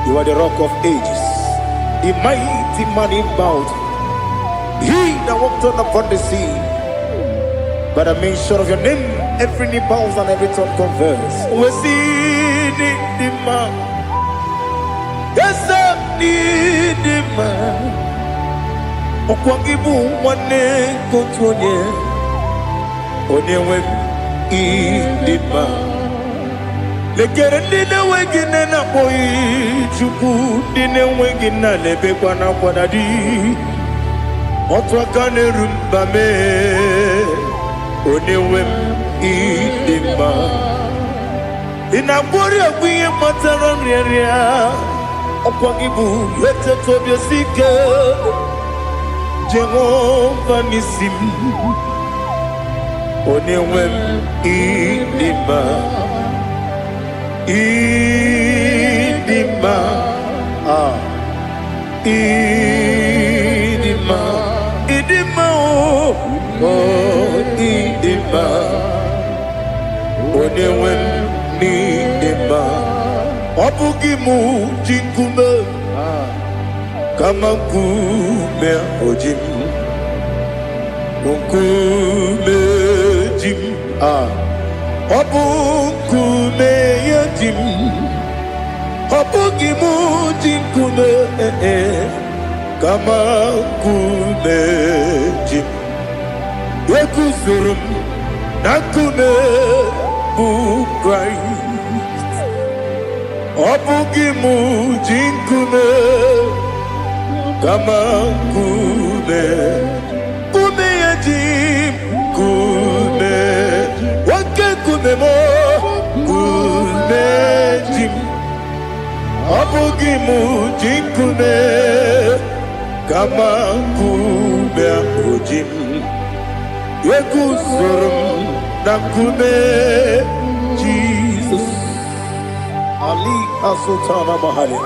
Speaker 2: You are the rock of ages, the mighty man in battle. He that walked on upon the sea. By the mention of your name, every knee bows and every tongue confess. We see the man. Yes, the man. Okwangibu wane kotonye. Onyewe idima. Lekere ndine wegine na boyi chuku ndine wegine lebe kwa na kwadadi. Otwakane rumba me onewem idima. Inabori ogbiye matara nriya Okwangibu yete tobye sike Jehovah nisim Onewem idima Idima Idima Idima oh Idima Onewem idima Obugimu jinkume Kama kume ojim Kume jim Obukume yajim Obugimu jinkume Kama kume jim Yekusurum Nakume bukrai Obugimu jinkume Kama kume Kume yajim Kume Wake kume mo Kume jim Obugimu jinkume Kama kume ojim Yekusurum Nakume Jesus Ali Asultana Mahali.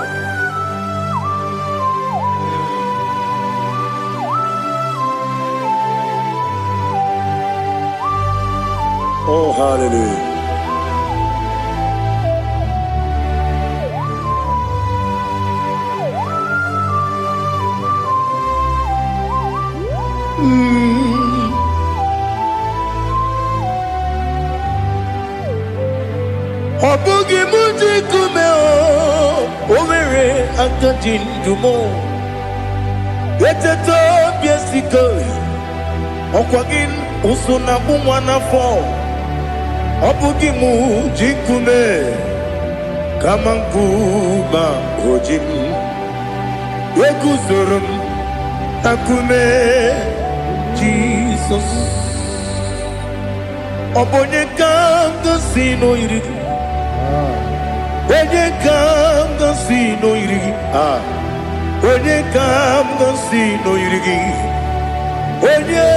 Speaker 2: Oh, hallelujah. Obugi muji kumeo Omere akajin dumo Yeteto biesiko Okwagin usuna bumwana fo Obugi muji kume Kamanguma ojim Yekuzurum Takume Jesus Obonye kanga sino irigi Onye kam gansi no irigi Onye kam gansi no irigi Onye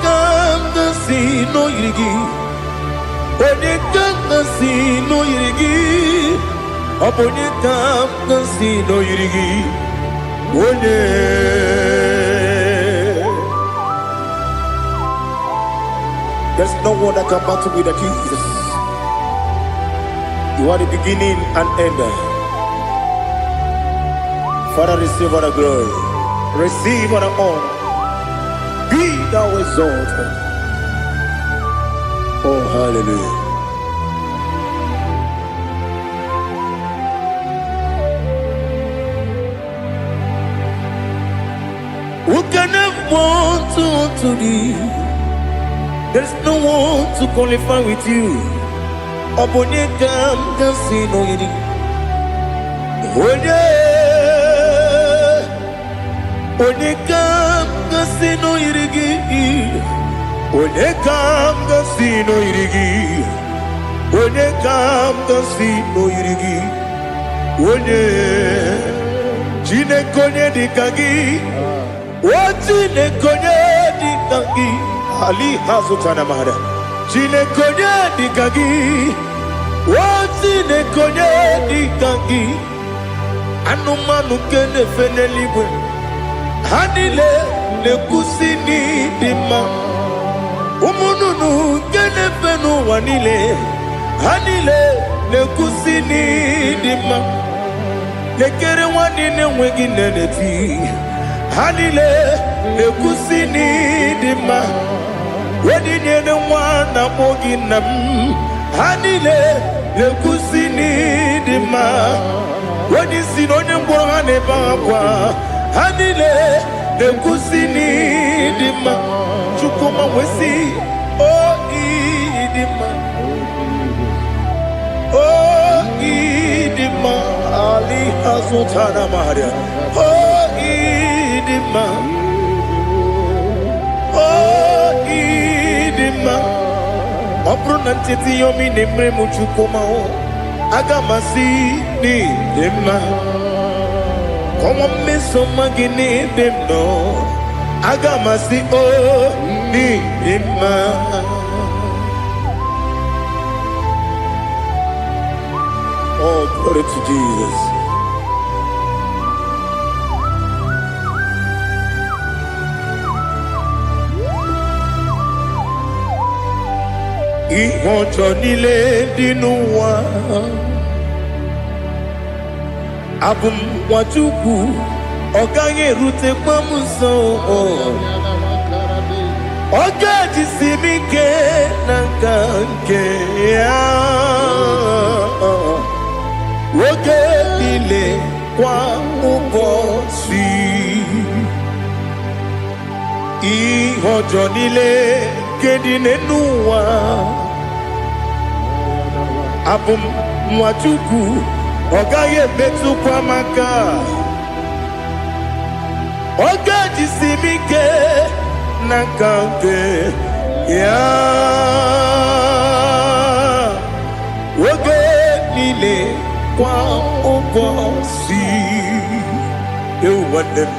Speaker 2: kam gansi no irigi Onye kam gansi no irigi Onye kam gansi no irigi Onye There's no one that can battle with Jesus. You are the beginning and end. Father, receive all the glory. Receive all the honor. Be thou exalted. Oh, hallelujah. Who can have one to thee? There's no one to qualify with you. Obonye kam kasi no yidi. Onye kam kasi no yidi. Onye kam kasi no yidi. Onye kam kasi no yidi. Onye jine konye dikagi. Wajine konye dikagi. Ali Hazutana Mahada. Jine konye dikagi. Wajine konye dikagi. Anumanu kene fene libwe. Hanile le kusini dima. Umununu kene fenu wanile. Hanile le kusini dima. Lekere wanine wengi neneti. Hanile le kusini dima. Wedi nyene mwana mogi nam. Hanile le kusini dima. Wedi sinonye mbwangane bakwa. Hanile le kusini dima. Chukuma wesi oh idima. Oh idima. Ali Hazutana Maria. Oh idima. Oh idima. Obro nanteti yomi nemre muchukuma o. agamasi ni dema komo meso magini demno agamasi o ni dema. Oh, glory to Jesus. Ìwọ̀njọ́ nílé dínú wa abùmwàjúkù ọ̀gá yẹ̀rù tẹ pọ́nmù sàn ọ̀gá ẹ̀jì sí mi ké nàkà ké oge nílé kwa ụbọ̀ sí ìwọ̀njọ́ nílé kéde nínú wa. Abum mwatuku ogaye betu kwa maka oga jisimike nakanke ya oge nile kwa ubosi ewanem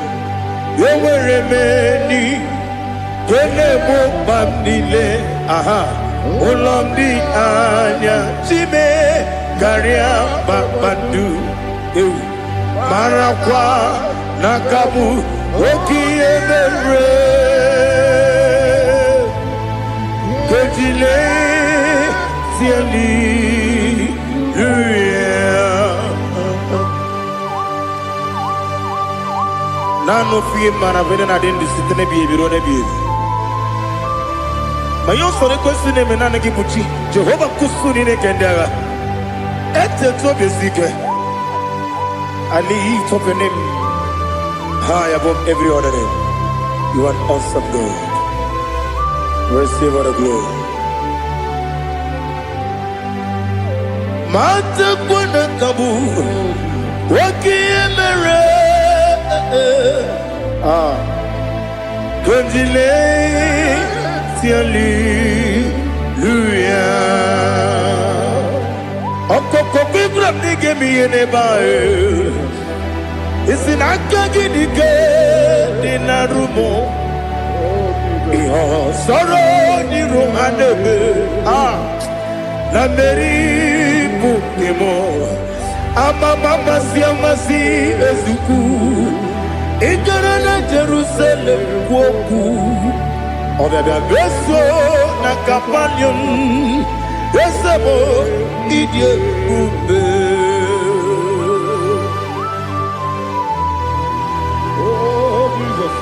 Speaker 2: eweremeni kene mo pamnile aha Olomdi anya chime garia babandu eu marakwa nakabu oki emere kejile siali nano fiye mana vene na dendi sitene biye biro ne biye. Mayo sore kusune menana kibuchi Jehova kusuni ne kendera ete to besike Ali top your name high above every other name. You are awesome God. Receive all the glory. Mata kuna kabu waki emere Kundile Hallelujah. Okoko bibra nige mi enebae. Isina kagi nige dinarumo. Iho soro ni romanebe. La meri bukemo. Ama mama siamasi ezuku. Igarana Jerusalem woku. Obebe beso na kapanium Besebo idye ube. Oh Jesus.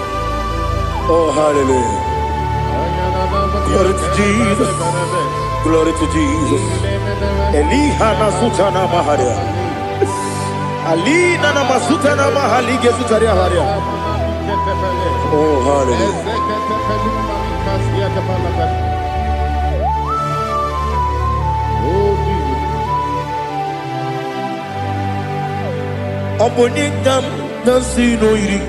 Speaker 2: Oh hallelujah. Glory to Jesus. Glory to Jesus. Elihana sutana maharia. Alina na masutana mahalige sutaria haria. Oh hallelujah. Obonikam nasino iri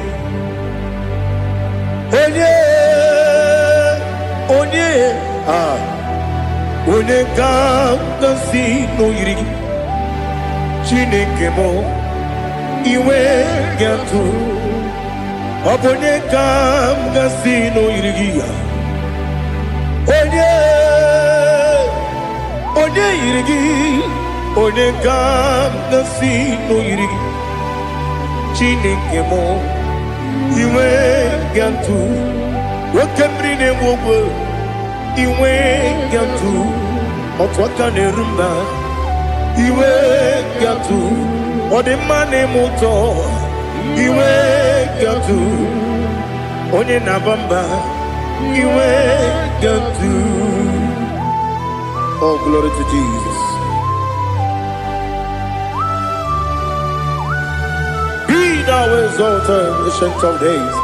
Speaker 2: Onikam nasino iri Chineke mo iwe gatu Obonikam nasino iri Onye irigi Onikam nasino iri Chineke mo iwe gatu Wakemri ne mwogo iwe gatu Otwaka ne rumba iwe gatu Odemane moto iwe gatu Onye nabamba iwe gatu. Oh glory to Jesus. Thou exalted in the ancient of days.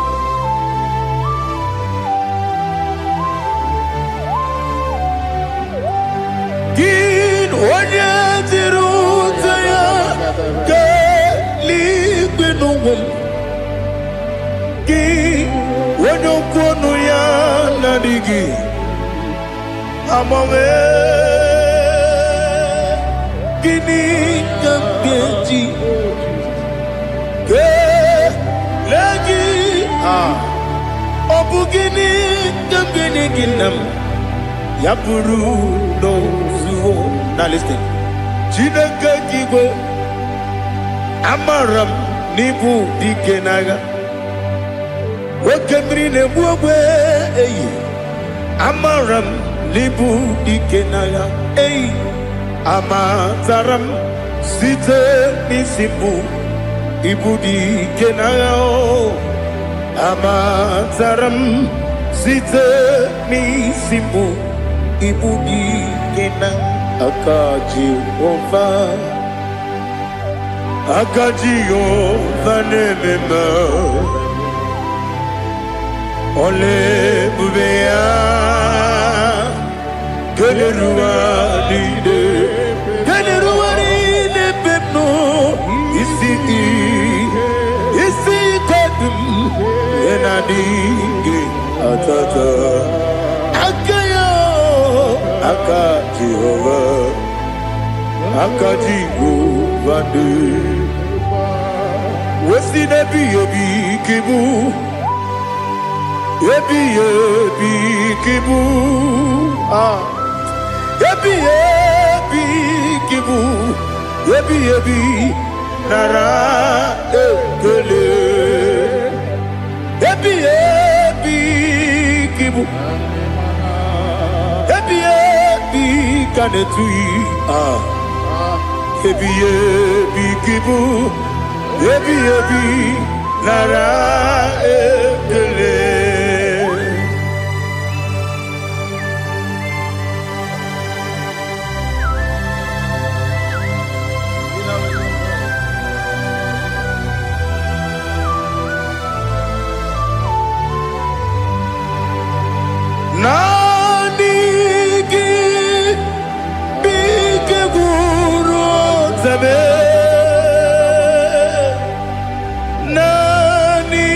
Speaker 2: Kin onye tirutaya ke ligbinum. Kin onye kwonu ya nadigi. Amame. Obugini Gambeji Lagi Obugini Gambeni Ginam Yapuru no Zuo. Now listen. Chinaka Gigo Amaram Nibu Dikenaga Wakemri Nebuwe Amaram Nibu Dikenaga Amataram Site Misibu Ibu Dikenaga Amataram Site Misibu Ibu Dikenaga Akaji Ova Nemema Ole Bubea Geleruaride Geleruaride Pepno Isi Kodum Enadinge Atata Akayo Akaji Akaji Vande Wesi nebi yebi kibu Yebi yebi kibu Yebi yebi kibu Yebi yebi nara ekele Yebi yebi kibu Yebi yebi kanetui Yebi yebi kibu Yebi yebi nara ekele Nani gi bige guru zabe Nani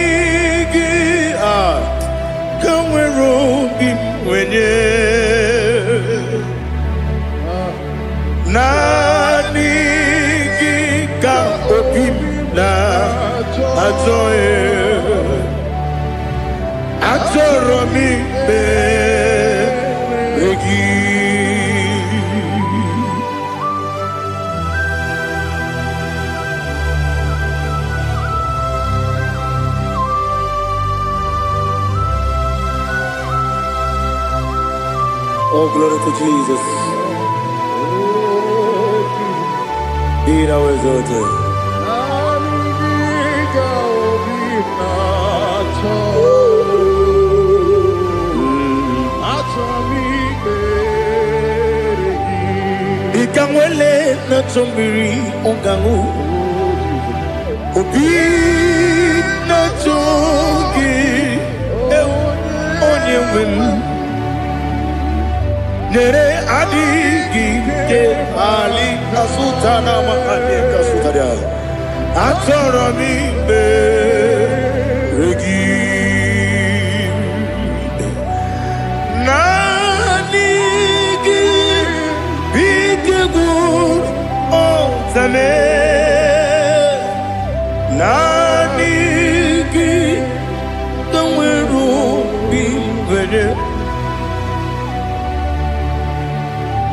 Speaker 2: ka opim na atoe atoro mi be egi Oh, glory to Jesus. Be thou exalted. Ikamwele na chombiri ongangu Obi na chogi onye wim Nere adigi ke ali asutana mahane kasutaria Atoro mi be regi Nanigi bigegu o zame Nanigi kamweru bimwere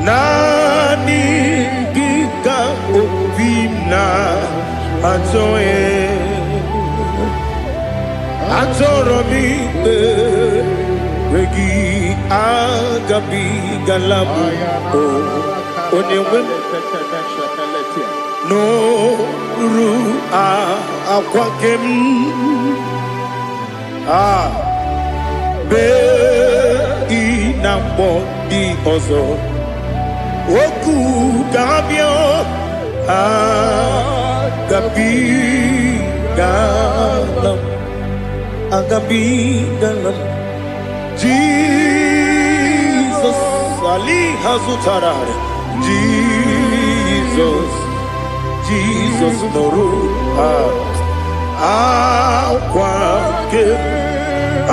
Speaker 2: Nani gika opimna atoe atoro mi regi agabi galabu onyewe no ru akwakem be inambo di ozo Oku gabio agabi galam Jesus Ali Hazutara Jesus Noru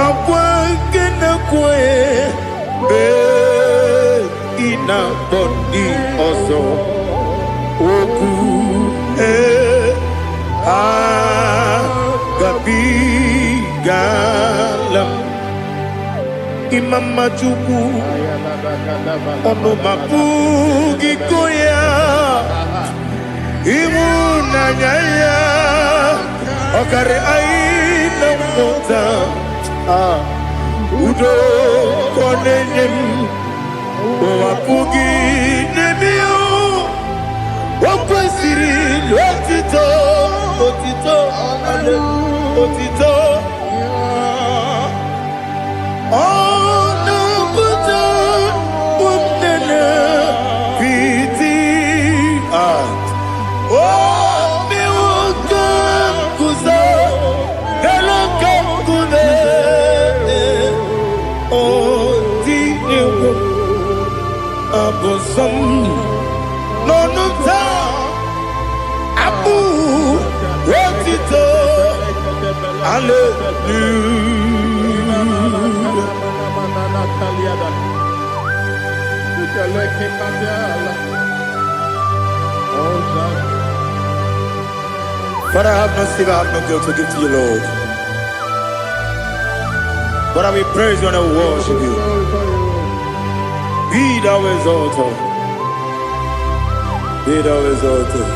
Speaker 2: Aquake na kwe be ina body also Oku agabigalam Imam Majuku Ono mapugi koya Imunanyaya Okare aina mota Udo konenyem Wapugi nemio Wakwesiri lotito Otito Otito Ono buta Umnena Piti Oh miwaka kuza Galaka kuze Oh dinewo Abosam Nonuta Abu Wotito But I have no silver, I have no gold to give to you, Lord. But I will praise you and I will worship you. Be thou exalted. Be thou exalted.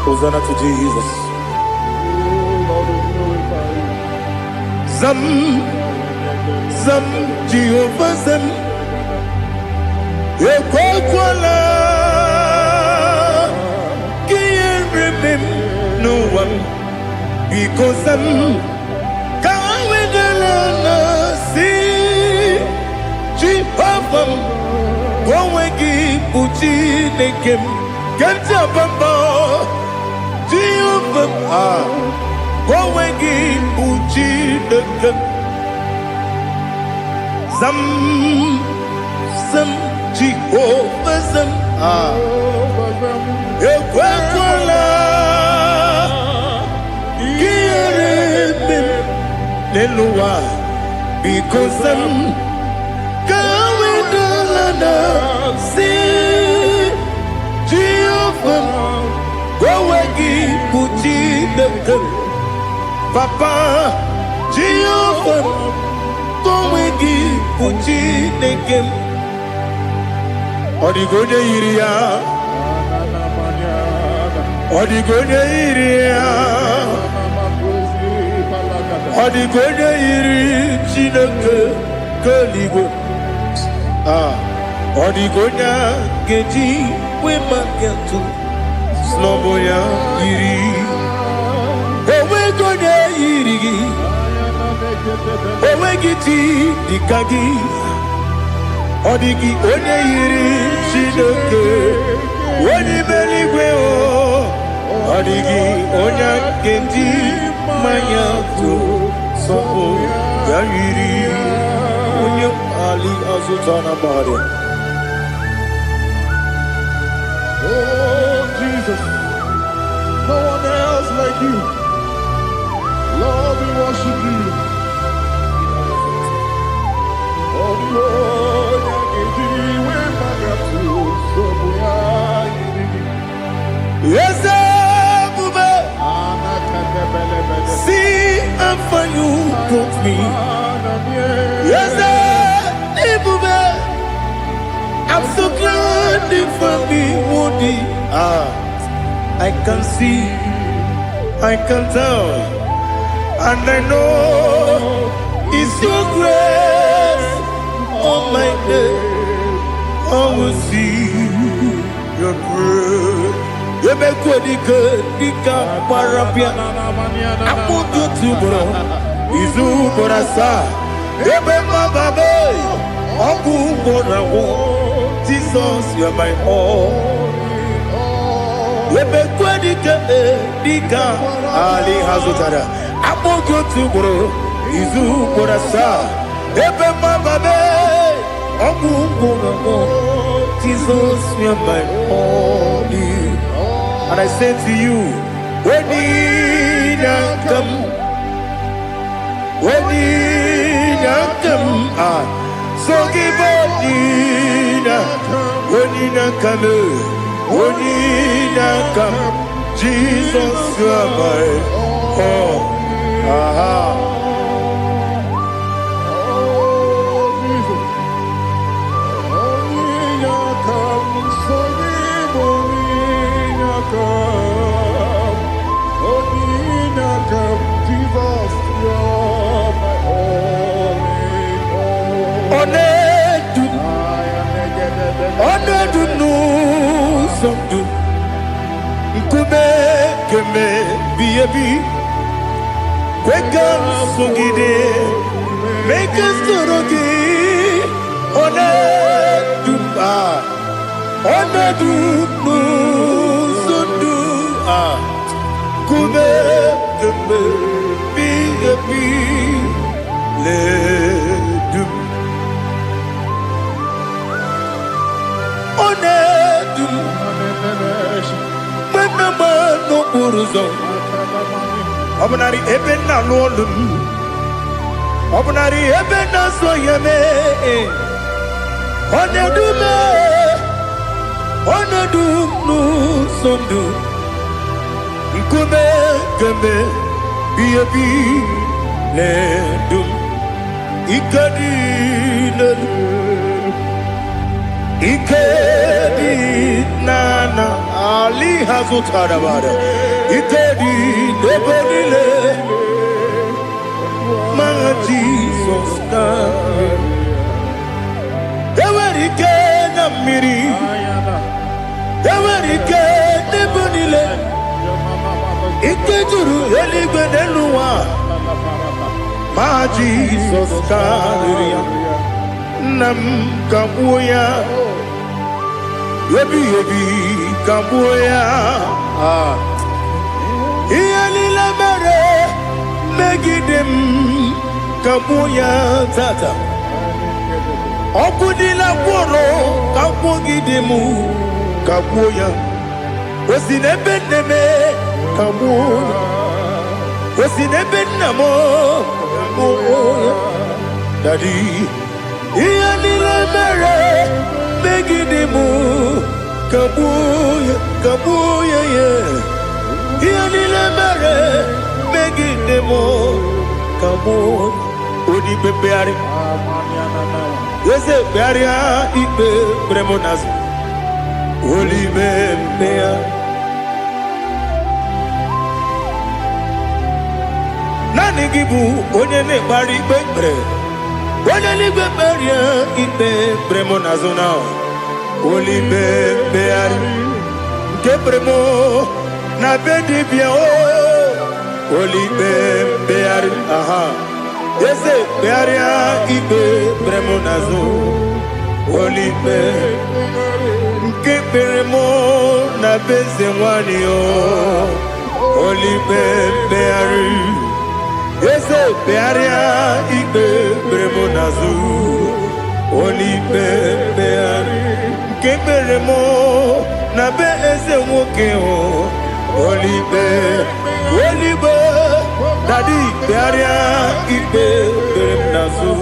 Speaker 2: Hosanna to Jesus. Zam, Zam, Jehovah Zam. Ekwakwala, can't remember no one because Zam can't wait alone. See, Jehovah, go wegi puchi nekem, can't bamba. Jehovah, go wegi puchi nekem. Zam, Zam, Jehovah Zam. Ekwakwala, kiyerebe, leluwa, because Zam kawedalana, si Jehovah, gowegi puchi dekem, Papa, Jehovah, gowegi puchi dekem. Odigonye iria, Odigonye iria, Odigonye iri chineke keligo. Odigonya geji wema kentu sloboya iri. Owe gonya iri, owe giti dikagi. Odigi onye yiri Chineke Oni meligwe o Odigi onye kendi manya to Sopo ya yiri Onye ali azutana bari.
Speaker 3: Oh Jesus, no one else like you. Lord, we worship you. Oh Lord,
Speaker 2: yes, see how far you brought me. Yes, I'm so glad you found me worthy. I can see, I can tell, and I know it's your grace on my day. I will see your grace. You make good, Dika Parapia. I put you to bro. Izu Borasa. You make my baby. Aku Borawo. Jesus, you are my all. You make good, Dika Ali Hazutara. I put you to bro. Izu Borasa. You make my baby. Aku Borawo. Jesus, you are my all. And I say to you, when did I come? When did I come? So give up Onina come, Onina come. Jesus, you are my all. Aha. Onedu no somdu nkube keme biebi kwekam sungide make us torogi onedu no somdu kube keme biebi le du Onedu Menama no Uruzo Obnari Ebena Lolum Obnari Ebena Soyame Onedu me Onedu no Sondu Nkube Keme Biebi Ledum Ikadi Lelu Ikedi nana Ali hazutarabada Ikedi nebonile Manga Jesus na Ewerike na miri Ewerike nebonile Ikejuru eligwe neluwa Ma Jesus na Nam kabuya Yebi kabuya Iyalila mere Megidem kabuya tata Okudila kworo kabugidemu kabuya Osinebenneme kabuya Osinebennamo kabuya Daddy Iyalila mere Megidemu kabuya yeah Iyalila mere Megidemu kabuya Odi bebeari Yese bearia ibe bremonas Oli bebea Nani gibu onye ne bari bebre Onye ligwe beria ibe bremonazona Oli bebeari Nke bremo na bedibia Oli bebeari aha Yese bearia ibe bremonazo Oli be Nke bremo na bezewani Oli bebeari Yese bearia ibe bremonazo Oli bebeari Nke bremo na bezewoke Oli be Daddy bearia ibe bremonazo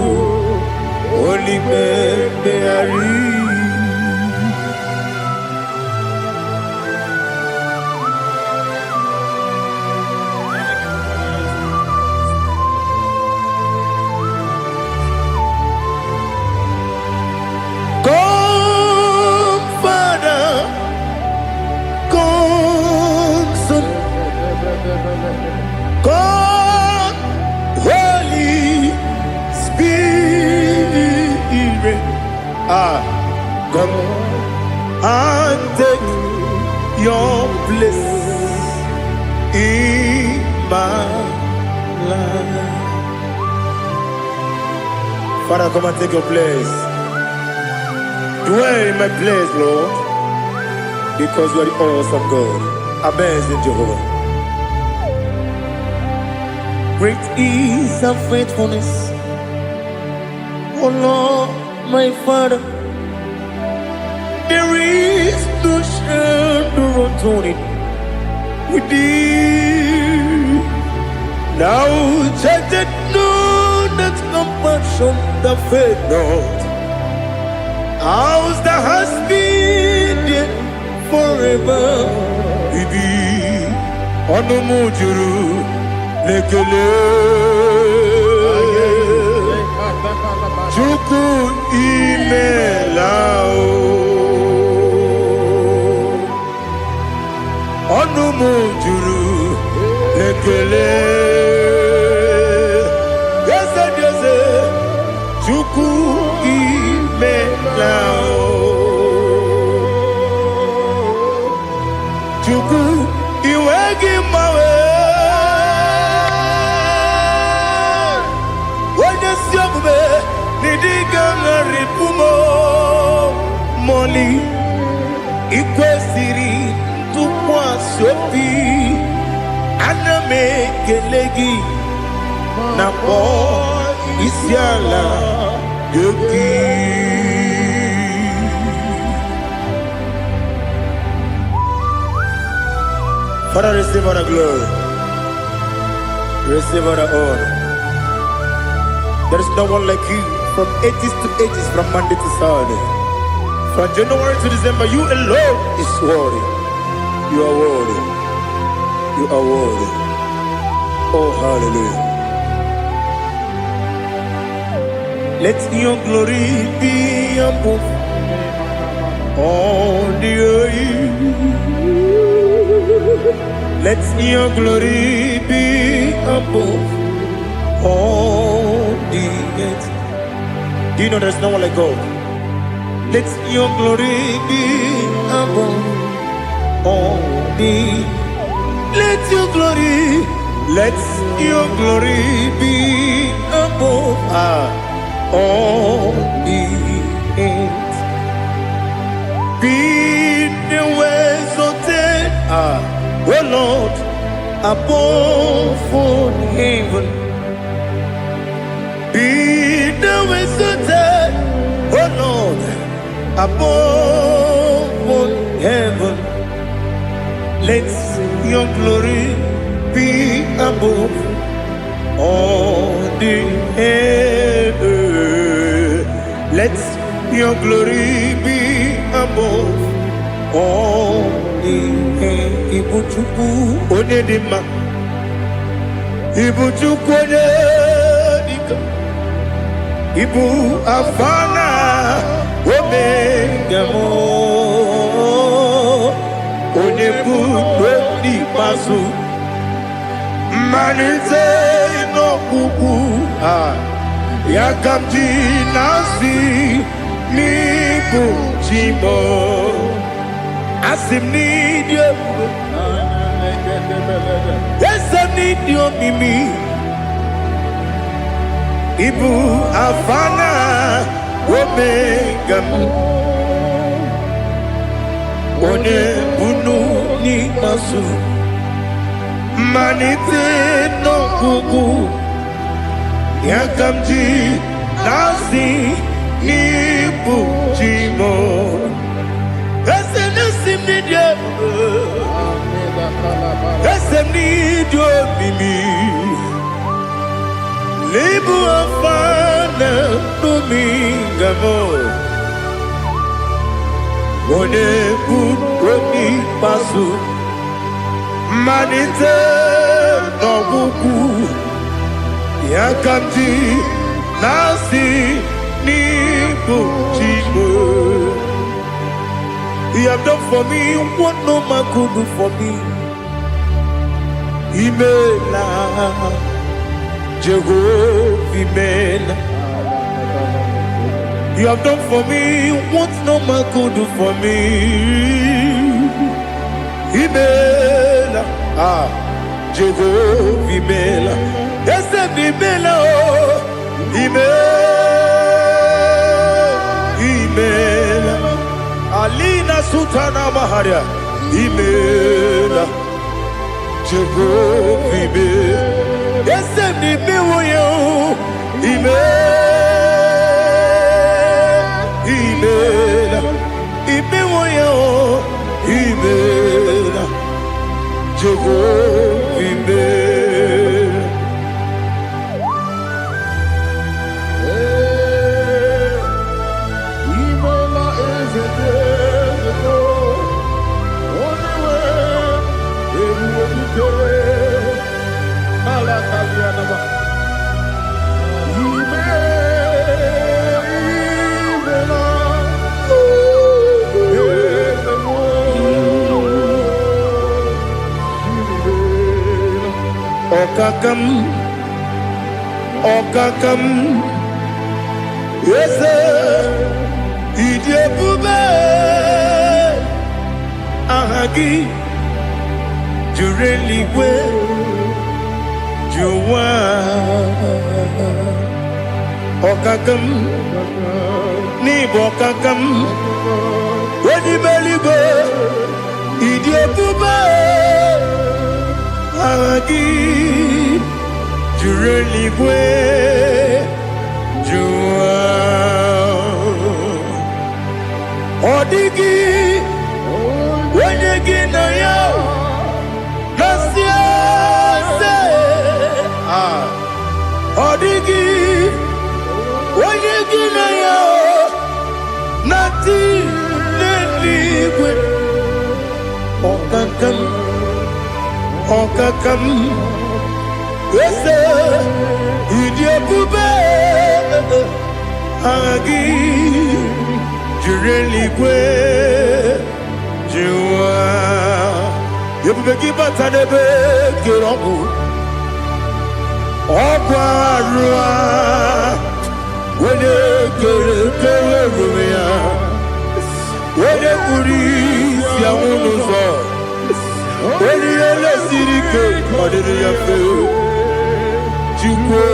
Speaker 2: Oli beari God, Holy Spirit, come and take your place in my life. Father, come and take your place. Dwell in my place, Lord, because you are the awesome God. Amazing Jehovah. Great is thy faithfulness, O Lord, my Father. There is no shadow of turning with thee. Now check that know that compassion that faith not. How's that? that has been there forever. Ibi onumujuru lekele. Chuku imelao. Onumujuru lekele. Yese Chuku imelao. Chuku iwegi mawe. Wanya siogbe nidiga ngaripumo. Moli ikwesiri tukwa sopi. Aname kelegi na po isiala yoki. Father, receive all the glory. Receive all the honor. There is no one like you from ages to ages, from Monday to Saturday. From January to December, you alone is worthy. You are worthy. You are worthy. Oh, hallelujah. Let your glory be above all the earth. Let your glory be above all the earth. Do you know there's no one like God? Let your glory be above all the. Let your glory be above all the earth. Be the ways of oh Lord, above all heaven. Be the ways of oh Lord, above all heaven. Let your glory be above all the earth. Let your glory be above all the earth. Ibuchuku onedima, Ibuchuku onedika, Ibu afana omega mo, onebu dodi pasu, manite no kuku yakamji nasi nibu chimo. Asim need you. Yes, I need you, Mimi. Ibu Afana Omega. One bunu ni masu. Manite no kuku. Yakamji nasi nibu chimo. Esem need you. Esem need you, Mimi. Libu afana dominga mo. One put pasu. Manite no buku. Yakamji nasi nibu chimo. You have done for me what no man could do for me. Imela, Jehovah, Imela. You have done for me what no man could do for me. Imela, Jehovah, Imela. Yes, Imela, Imela. Alina Sutana Maharia, Imela, Jehovah, Imela. Yes, Imela, Imela, Imela, Imela, Jehovah, Imela. Okakam, Okakam, yes, Idiabube, Ahagi, Jureligwe, Juwa, Okakam, Nibokakam, Wedibelibe, Idiabube, Ahagi, Jureligwe, Juwa, Odigi, Wenegi na yo, Nasiase, Odigi, Wenegi na yo, Nati Neligwe, Okakam, Okakam, Wese, Idiabube, Agi, Jureligwe, Jua, Yabubeki Batanebe, Kirobu, Okwarua, Wene Kerumia, Wene Kuris, Yamunuzo, Wene Yele Sirike, Madiri Yafe, Jukwe,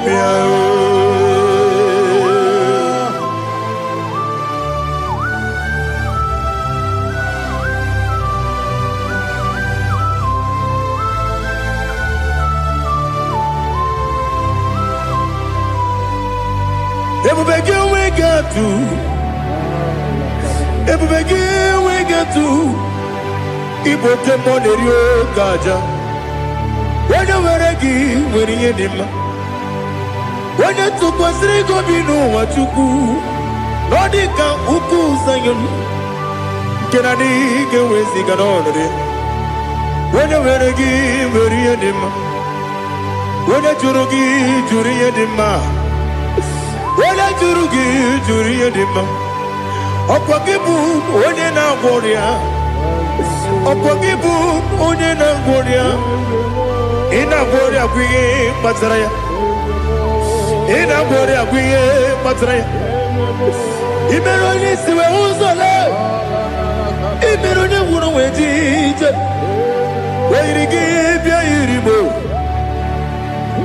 Speaker 2: Miao. Everybody we get to, everybody we get to. Ibo tembo nerio kaja. Wena weregi weri yedima. Wena tukwa srigo binu wachuku. Nodika uku sanyon. Kenani gewezi kanonore. Wena weregi weri yedima. Wena jurugi juri yedima. Wena jurugi juri yedima. Okwakibu onye na gworia. Okwakibu onye na gworia. Ina gworia kwiye matraya. Ina gworia kwiye matraya. Imero ni siwe uzole. Imero ni wuro wejije. Weirigi bia iribo.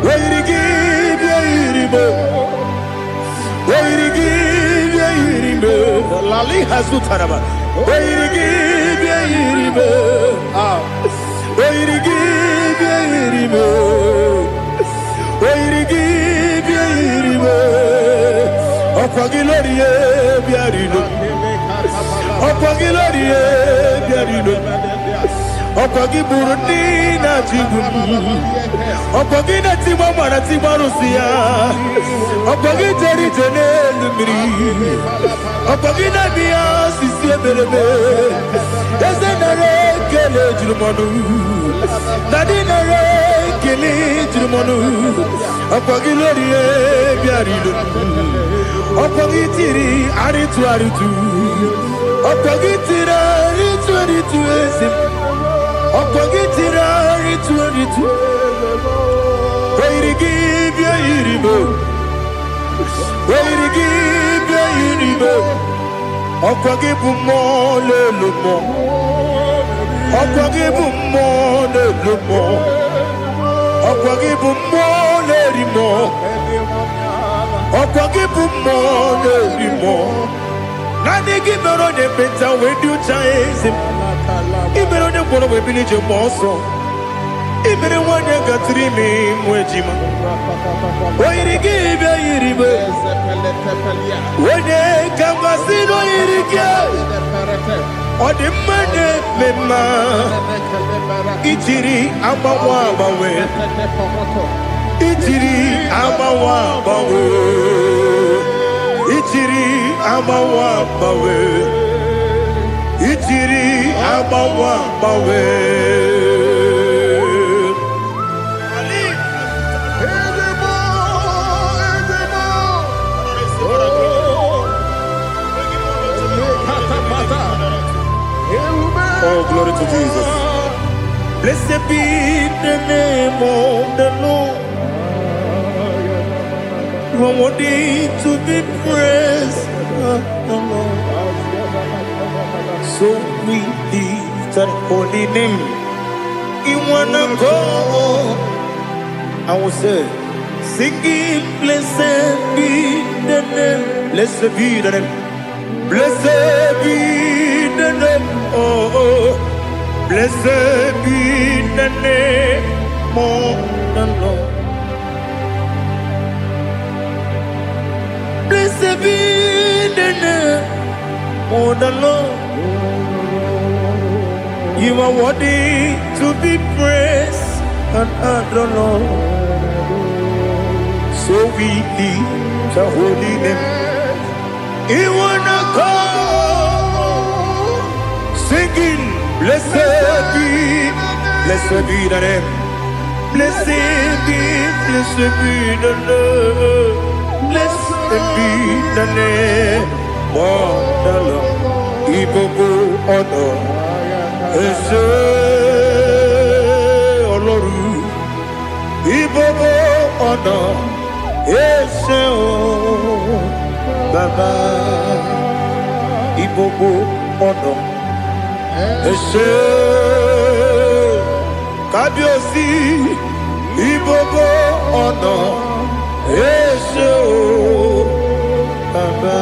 Speaker 2: Weirigi bia iribo. Weirigi bia iribo. Lali hazutaraba. Weirigi bia iribo. Weirigi bia iribo. Weirigi bia iribo. Okwagilorie bia rido. Okwagilorie bia rido. Okwagiburundi na jibum. Okwagina timama na timarusia. Okwagiteri jene lumiri. Okwagina biya sisi eberebe. Eze nare kele jirumonu. Nadi nare kele jirumonu. Okwagilori biarido. Okwagitiri aritu aritu. Okwagitiri aritu aritu esim. Okwagitiri aritu aritu. Weirigi bia iribo. Weirigi bia iribo. Okwagibu mo lelumo. Okwagibu mo lelumo. Okwagibu mo lerimo. Okwagibu mo lerimo. Nani gibero de beta wedu chaise. Ibero de kono we bilije moso. Ibere wanya gatrimi mwejima. Weirigi bia iribo. Wene kambasino irike. Odimane mema. Ichiri amawa bawe. Ichiri amawa bawe. Ichiri amawa bawe. Ichiri amawa bawe. Oh, glory to Jesus. Blessed be the name of the Lord. You are worthy to be praised, the Lord. So we lift that holy name. You wanna go? I will say, singing, blessed be the name. Blessed be the name. Blessed be the name. Oh, blessed be the name of the Lord. Blessed be the name of the Lord. You are worthy to be praised and adored, Lord. So we lift the holy name. You wanna go singing, blessed be the name. Blessed be the Lord. Blessed be the name of the Lord. IGBO honor. Ese Oloru. IGBO honor. Ese Baba. IGBO honor. Ese Kabiosi. IGBO honor. Ese Baba.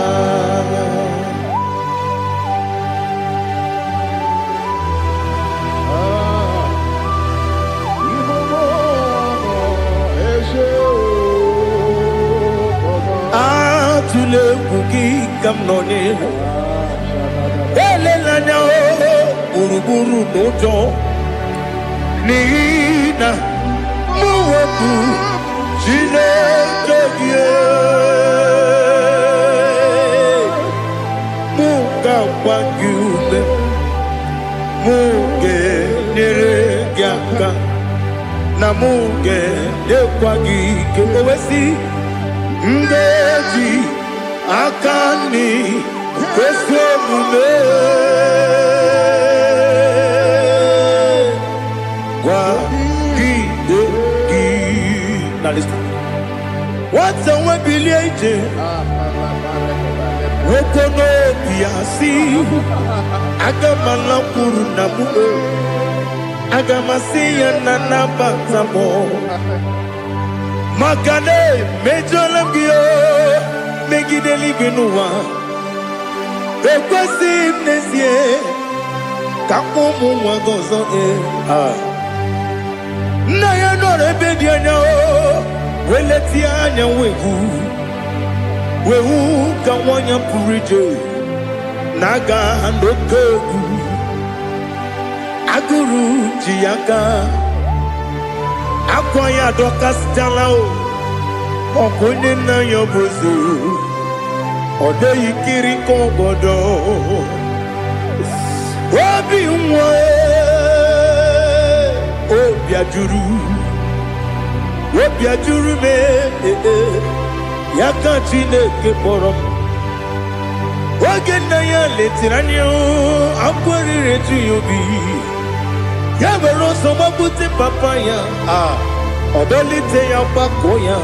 Speaker 2: Tule kuki kamnone ele lanya buruburu nojo nina muwetu jine kebie muka wangyume muge nere gyaka na muge dekwagi kewesi ngeji akani kwesomume kwa gidegi. Now listen. What's a webileje? Wokono biasi agamala kurunamu agamasiya nanabatamo Makane mejolangio megideli benua ekwesi nesie kakomu wagozo na ya no rebedi anya weleti anya wehu kawanya purije naga ndokogu aguru jiyaka akwanya dokas jalao okunye na yobuzu ode yikiri kogodo obi nwa obi ajuru me yaka Chineke kpọrọ oge na ya letiranya akwarire tu yobi ya were ọsọ gbapute papa ya ọdọlite ya gbakọ ya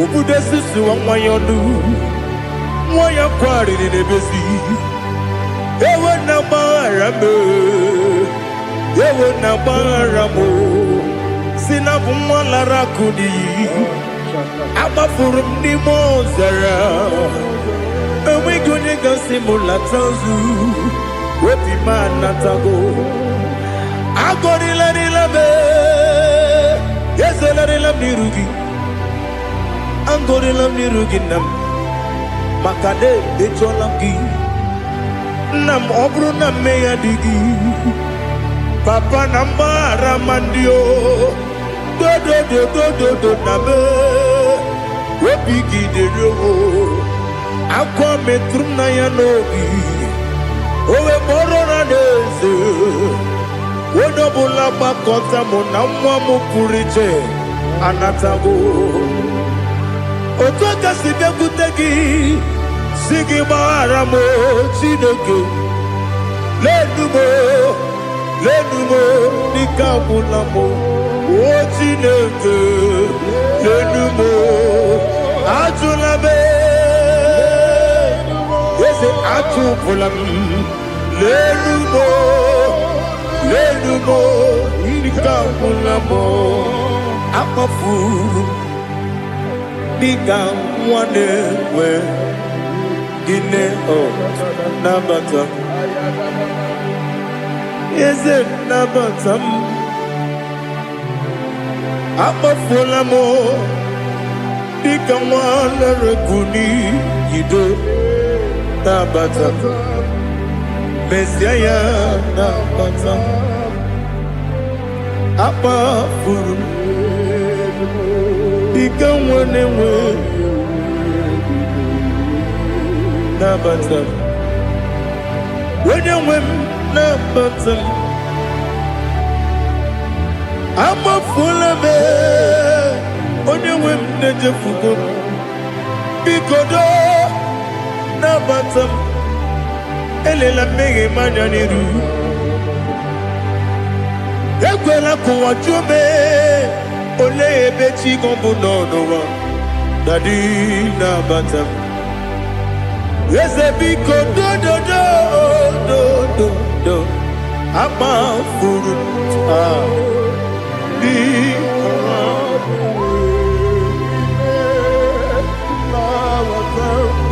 Speaker 2: obodo susu nwa ya ọnụ nwa ya kwariri n'ebezi ewe na gbaghara m si na bụ nwa lara akụ n'iyi agbafuru m n'ime ọzara enweghị onye gasị m lata ozu obi m anatago agọrịlarịla m ezolarịla m n'iru gị agọrịla m n'iru gị nna m maka na echọla m gị nna m ọ bụrụ na mme ya dị gị papa na mgbaghara ma ndị o dodododododo na be obi gị dịrị o akwa metụrụ m na ya n'obi owe kpọrọ na n'eze onye ọbụla gbakọta mụ na nwa m pụrụ iche anatago otu aka si bịakwute gị si gị gbaghara m Chineke ledu m lenumo nikabulamo ochineke lenumo ajulabe ese ajubulam lenumo nikabulamo akafuru nikamwane we gine o nabata eze nabatam akafulamo nikamwane rekuni yido nabata Messiah nabata akafuru nikamwane we nabatam when you win nabatam I'm a full of it when you win nejefugo bikodo nabatam elela mege mananiru ekwela kuwa jume ole ebechi gombu nonowa dadi nabatam Ezebiko do ama furu di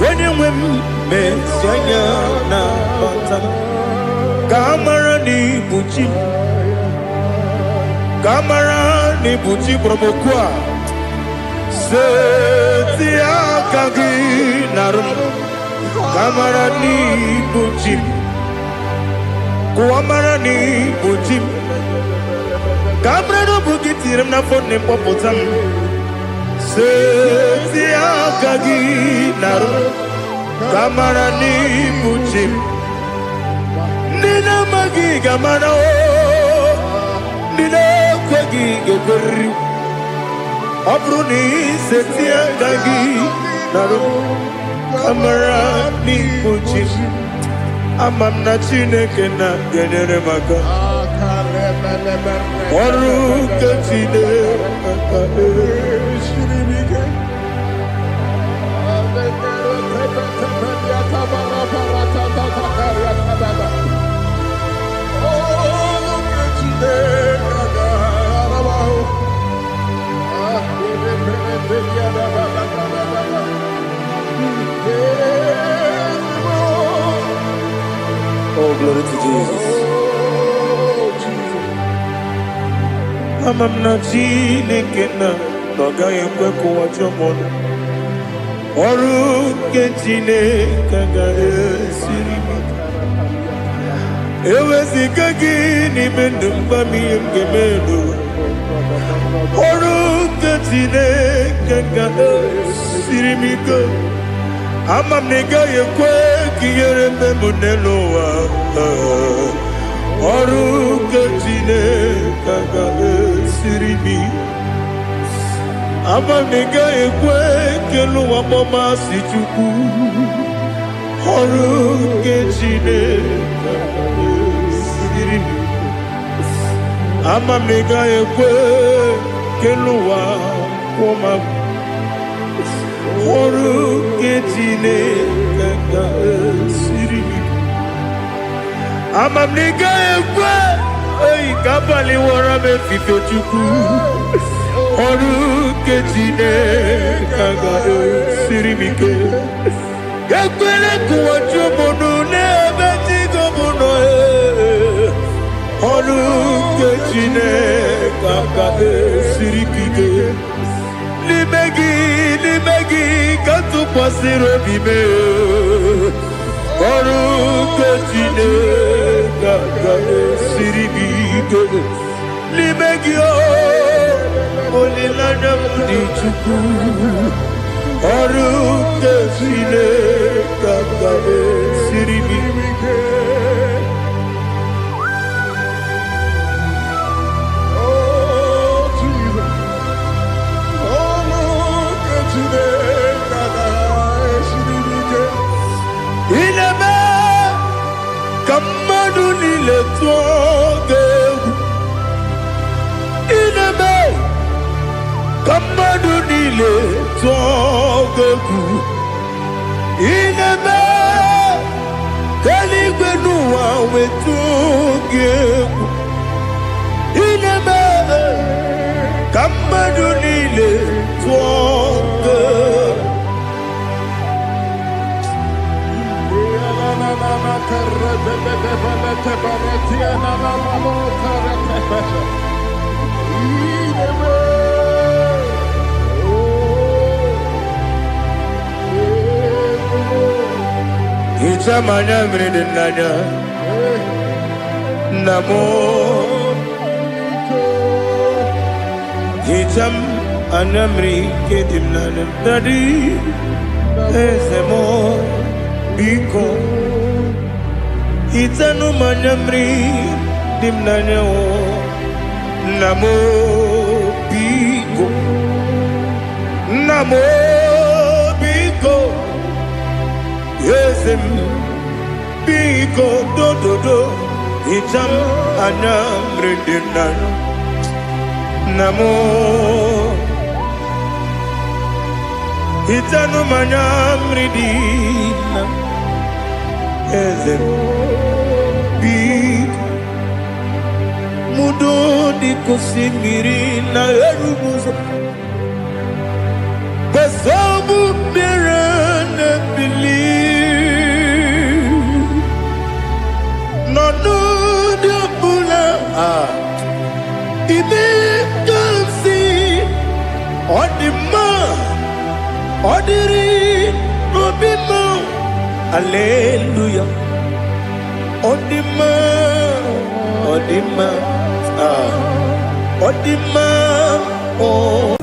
Speaker 2: when you win Messiah na batam kamara ni buchi promokwa setia kagi narum Kamarani Bujim Kuamarani Bujim Kamrano Bukitiram na phone popotam Setia Kagi Naru Kamarani Bujim Nina Magi Gamana Nina Kwagi Geberi Abruni Setia Kagi Naru Kamarani Bujim Amamna Chineke na genere maka Oru kachine Shiribike Oh, glory to Jesus. Amamna Chineke na noga yekwe kuwa chomona Oru Chineke ga esiri Ewezika gini mendumba miyemgemelu Oru Chineke ga esiri miko Amamnega yekwe kiyere memuneloa Oru Chineke ga esiri Amamnega yekwe keluwa mama si chuku Oru Chineke ga esiri Amamnega yekwe keluwa mama Oru Chineke ga esiri Amamnega yekwe Oyi kabali wara me fife chuku Oru Chineke ga esiri mike Yekwele kuwa chumono nebe tigo mono Oru Chineke ga esiri kike Limegi kantu pasiro bime Oru Chineke ga esiri mike Limegi Olilana mudi chuku Oru Chineke ga esiri mike Ineme Kamadu ni le toge niile tọgegwu inebe keligwe n'ụwa wetu gị egwu inebe ka mmadụ niile tọgegwu Itamanya mridinanya Namo Itam anamri kedimnanya Dadi Ezemo Biko Itanu manyamri dimnanya Namo Biko Namo Biko Yesem Biko do do do Itam anamri dimnanya Namo Itanu manyamri dimnanya Yesem Biko Mudo di kusimiri na erubuzo Basabu birane believe No no de bula Ibe kansi Odima Odiri Obima Hallelujah Odima Odima Odima oh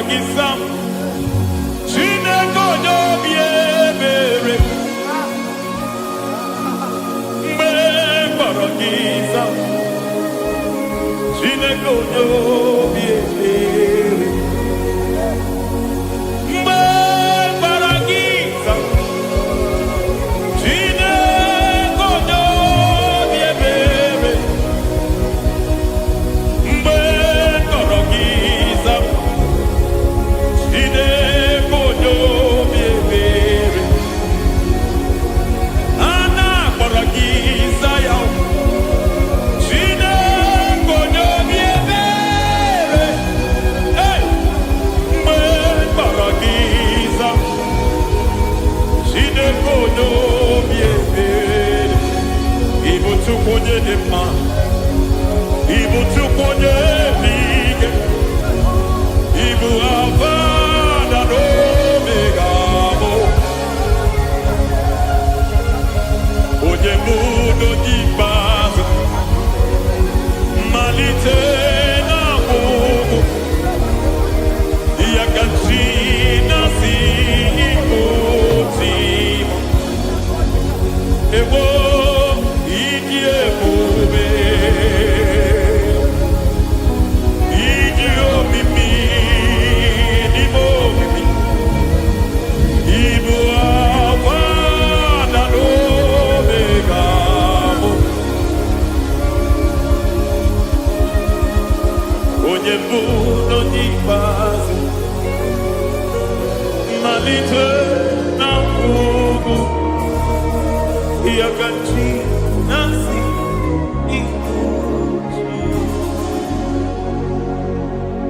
Speaker 1: Gisam, Chineko Biebere, Gisam, Chineko Biebere, Gisam, Chineko Biebere, Gisam.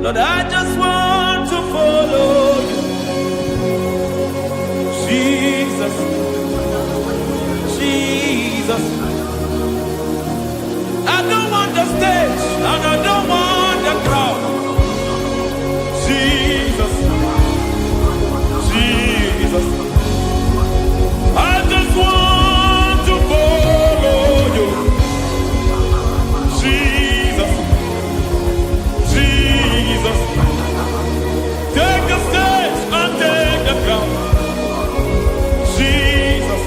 Speaker 1: Lord, I just want to follow you, Jesus, Jesus. I don't want the stage and I don't want the crowd. Jesus, Jesus. I just want to follow you, Jesus, Jesus. Take the stage and take the crown, Jesus,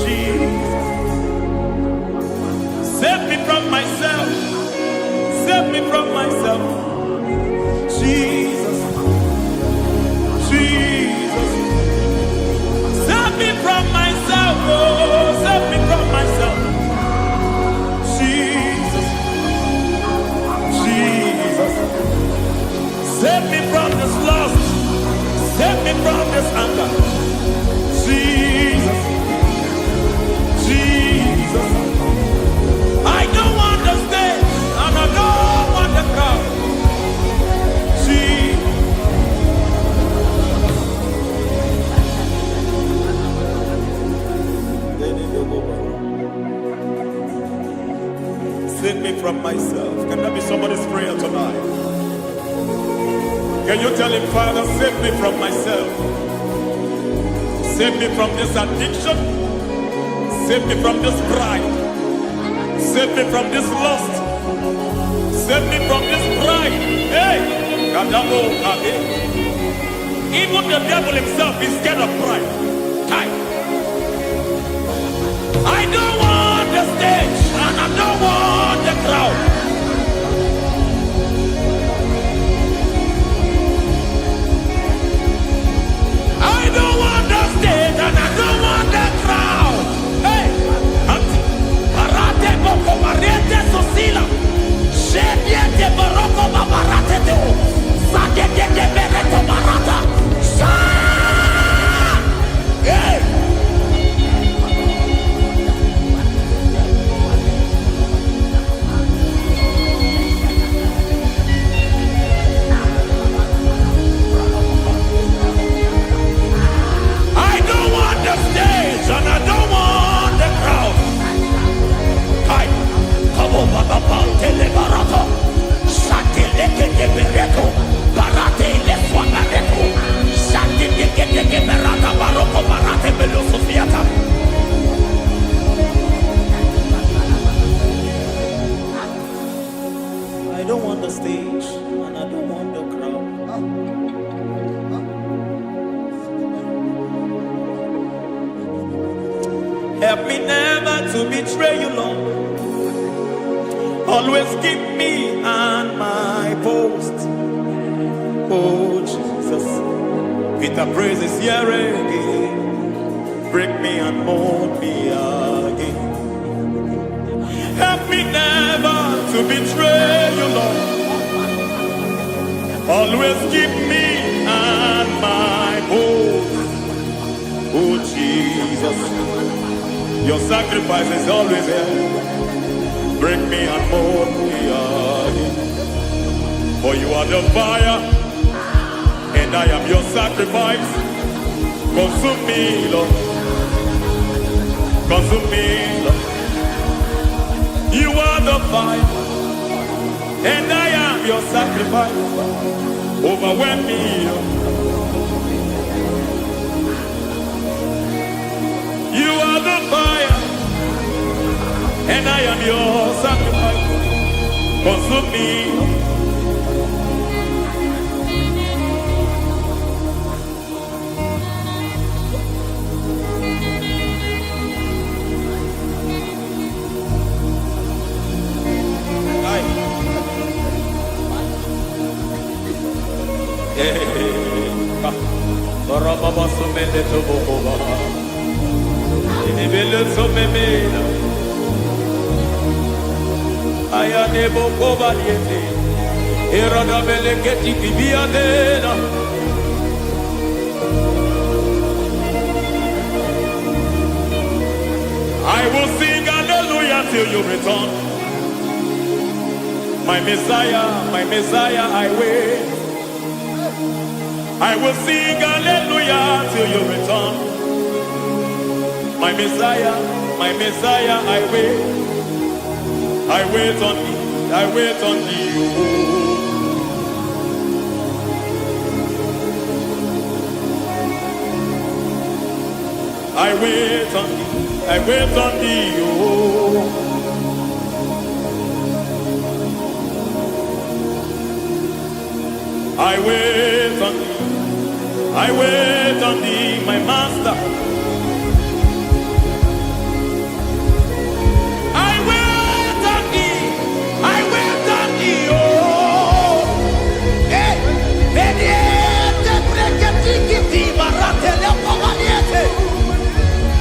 Speaker 1: Jesus. Save me from myself, save me from myself, Jesus, Jesus. Save me from myself, oh, save me from myself, Jesus, Jesus. Save me from this lust, save me from this anger, Jesus, Jesus. I don't want the stage and I don't want the crowd, Jesus. Save me from myself. Can that be somebody's prayer tonight? Can you tell him, Father, save me from myself. Save me from this addiction. Save me from this pride. Save me from this lust. Save me from this pride. Hey! Even the devil himself is scared of pride. I don't want the stage and I don't want the crowd. I don't want the stage and I don't want the crowd. Hey, Parate boko mariete sosila. Shediete baroko babarate teo. Sadete bereto barata. Hey. And I don't want the crowd. Kai, kabo baba tele barato, shati leke de bereto, barate le swagareto, shati leke de berata baroko barate belo sofiata. I don't want the stage. stage and I don't want the crowd. Help me never to betray you, Lord. Always keep me on my post. Oh Jesus, with the praises here again, break me and mold me again. Help me never to betray you, Lord. Always keep me on my post. Oh Jesus, your sacrifice is always there. Break me and mold me again. For you are the fire, and I am your sacrifice. Consume me, Lord. Consume me, Lord. You are the fire, and I am your sacrifice. Overwhelm me, Lord. You are the fire, and I am your sacrifice. Consume me. Baba sumende to boba. Ini belu sumemela. Aya ne boba liete. Erada beleketi kibiadena. I will sing hallelujah till you return. My Messiah, I wait. I will sing hallelujah till you return. My Messiah, I wait. I wait on thee, I wait on thee. I wait on thee, I wait on thee. I wait on thee. I wait on thee, my master. I wait on thee. I wait on thee. Oh, hey, vediete, breketi, marate, lepo maniete,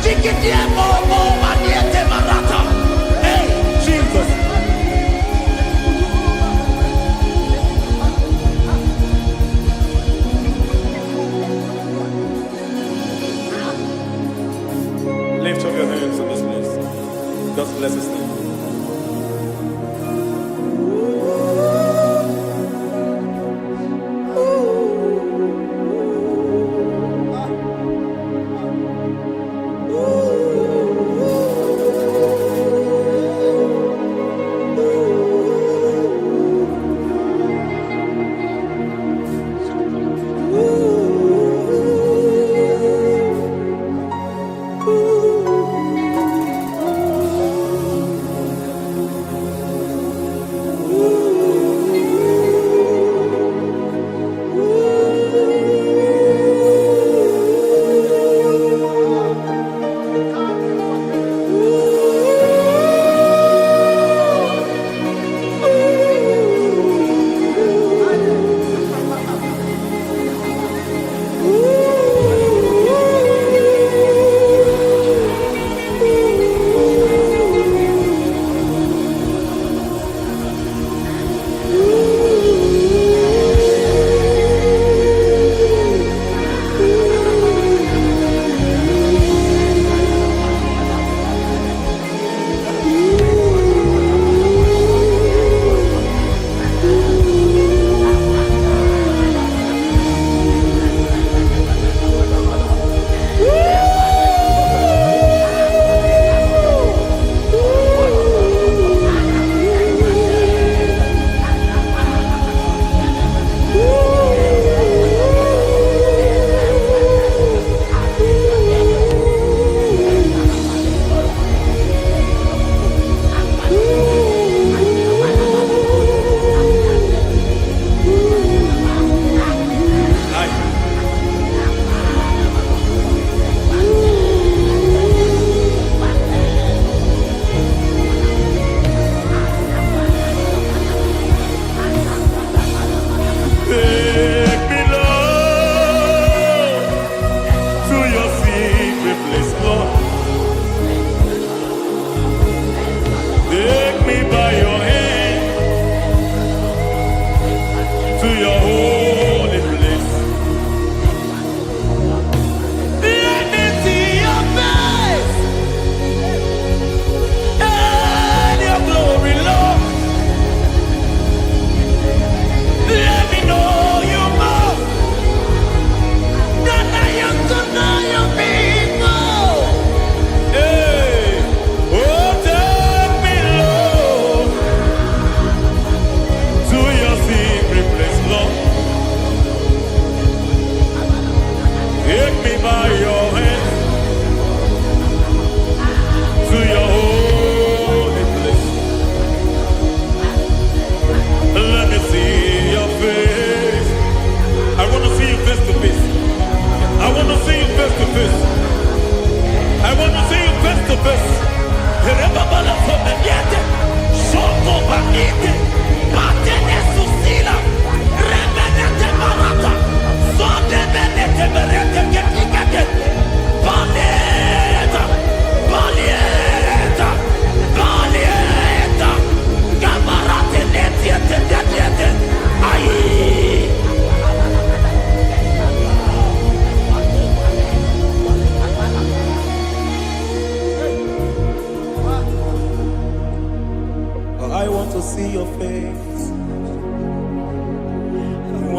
Speaker 1: tikiti, mo maniete, marata. Hey, Jesus. Lift up your hands in this place. Just bless his name.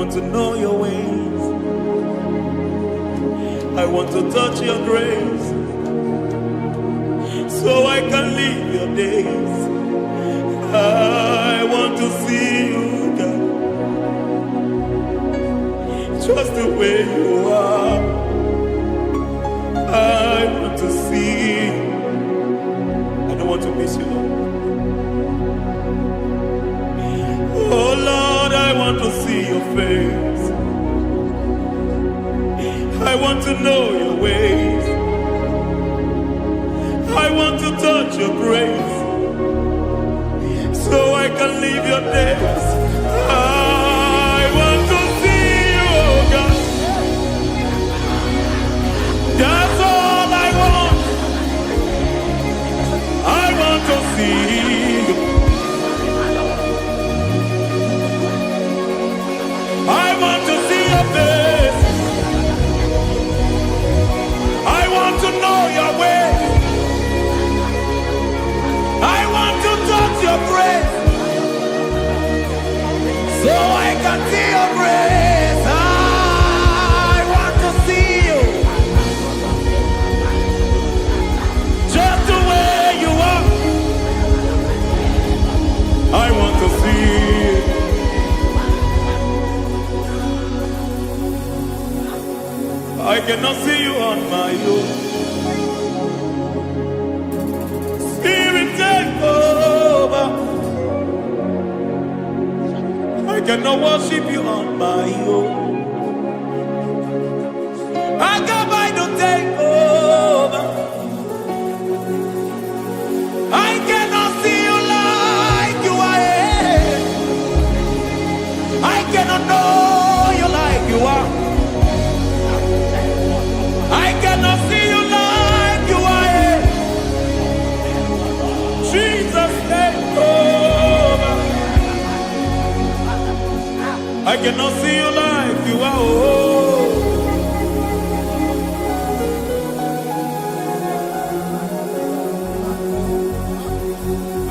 Speaker 4: want to know your ways. I want to touch your grace, so I can live your days. I want to see you, God, just the way you are. I want to see you. I don't want to miss you, Lord. Oh Lord, I want to see your face. I want to know your ways. I want to touch your grace, so I can live your days. I want to see you, oh God. That's all I want. I want to see you. I want to see your face. I want to know your way. I want to touch your grace, so I can see your grace. I want to see you, just the way you are. I want to see you. I cannot see you on my own. Spirit, take over. I cannot worship you on my own. I come by to take over. I cannot see you like you are. I cannot know you like you are. I cannot see you like you are. Jesus, take over. I cannot see you like you are. Oh.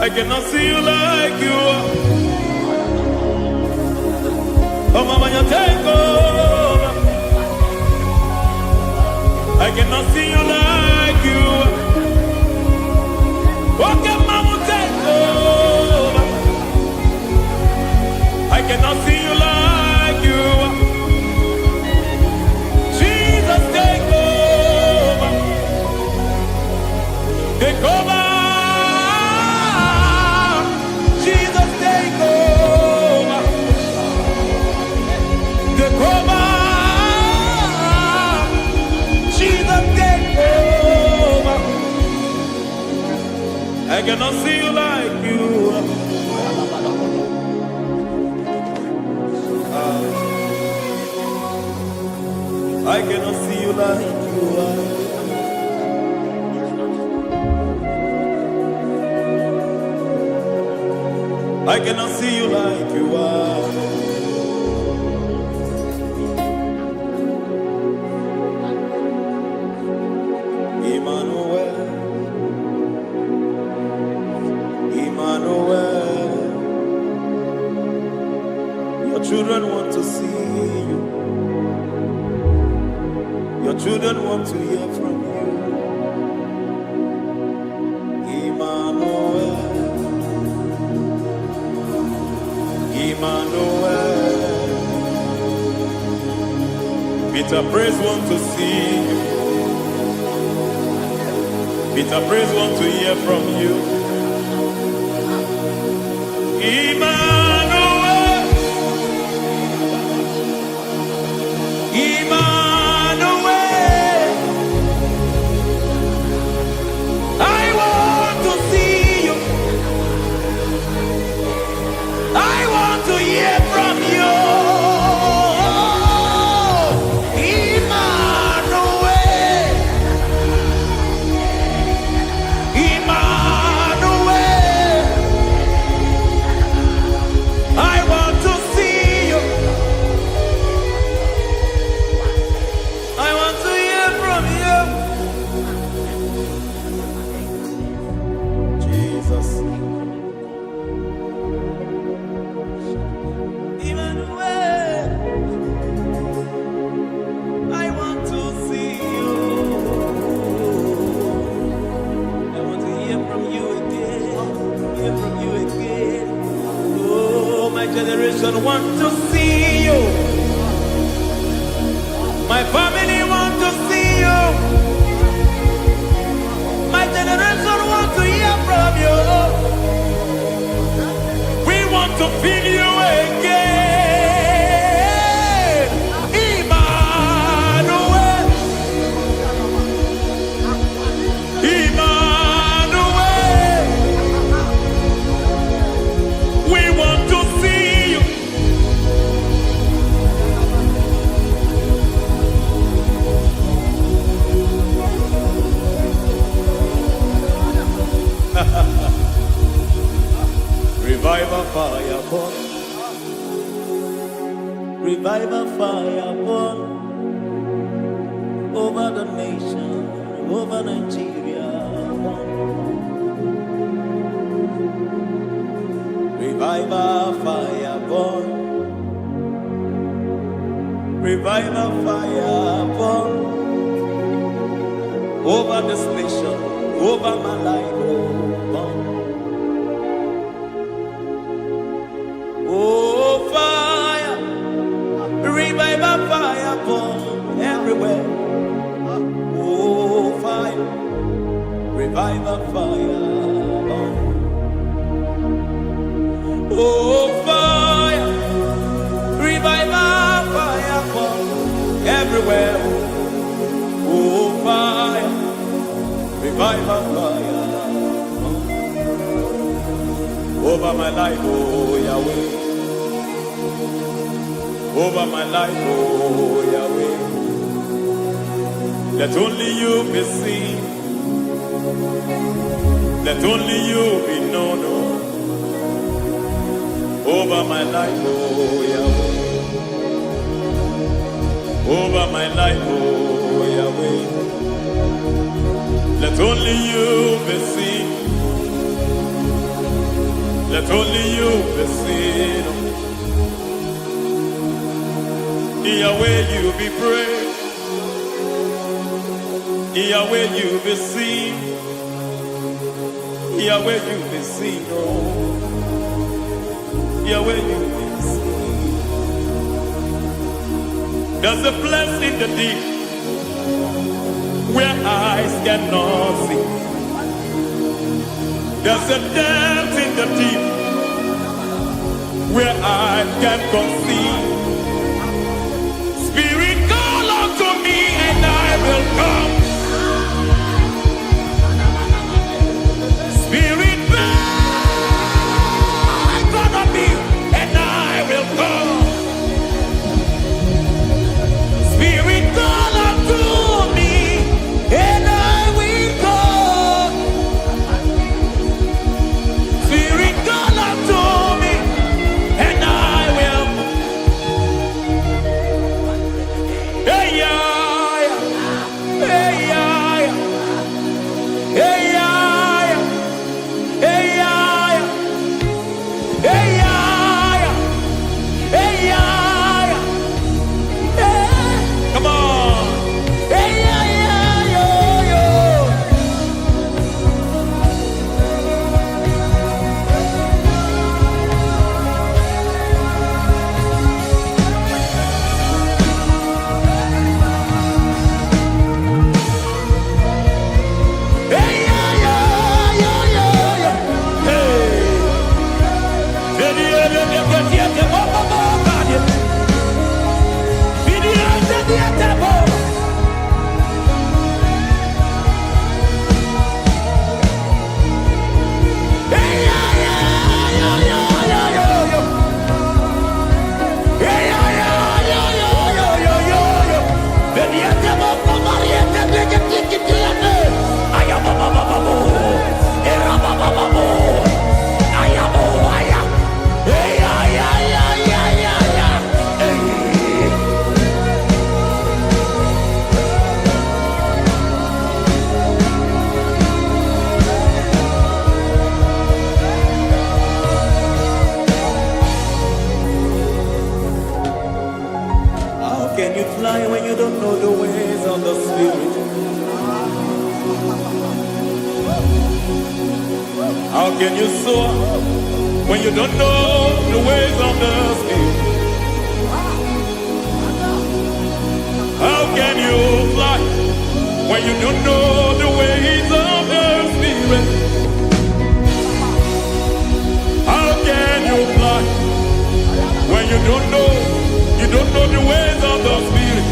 Speaker 4: I cannot see you like you are. Oh, Mama, you take over. I cannot see you like you are. Okay, Mama, take over. I cannot see you like you are. Jesus, take over. Take over. Jesus, take over. Take over. Jesus, take over. I cannot see you like you are. I cannot see you like you are. I cannot see you like you are. Emmanuel, Emmanuel, your children want to see you. Your children want to hear from you. Emmanuel, Emmanuel. Peter Praise want to see you. Peter Praise want to hear from you. Emmanuel, Emmanuel. I want to see you. I want to hear from you. Emmanuel, Emmanuel. see you. My family want to see you. My generation want to hear from you. We want to feel you again. Emmanuel. Emmanuel. We want to see you. Revival fire burn. Revival fire burn over the nation, over Nigeria. Revival fire burn. Revival fire burn over this nation, over my life. Burn. Oh, fire, revival fire burn everywhere. Oh, fire, revival fire burn. Oh, fire, revival fire burn everywhere. Oh, fire, revival fire burn over my life, oh Yahweh. Over my life, oh Yahweh. Let only you be seen. Let only you be known. Over my life, oh Yahweh. Over my life, oh Yahweh. Let only you be seen. Let only you be seen. Yahweh, you be praised. Yahweh, you be seen. Yahweh, you be seen. Oh, Yahweh, you be seen. There's a place in the deep where eyes cannot see. There's a depth in the deep where I can conceive. Spirit, call unto me and I will come. Spirit, beg unto me and I will come. Spirit, call unto me and I will come. Spirit, call unto me and I will. Hey, yeah, hey, yeah, hey, yeah, hey, yeah, hey, yeah, hey, yeah, hey. Come on. Hey, yeah, yo, yo. Hey, yeah, yo, yo, yo. Hey. How can you fly when you don't know the ways of the Spirit? How can you soar when you don't know the ways of the Spirit? when you don't know the ways of the Spirit? How can you fly when you don't know the ways of the Spirit?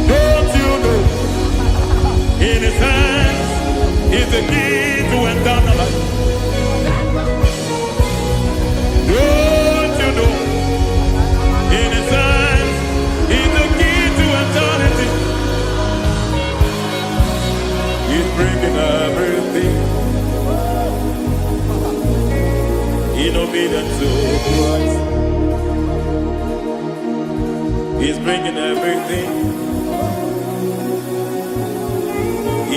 Speaker 4: Don't you know in His hands is the key to eternal life? Don't you know in His hands is the key to eternity? He's breaking everything in obedience to Christ. He's bringing everything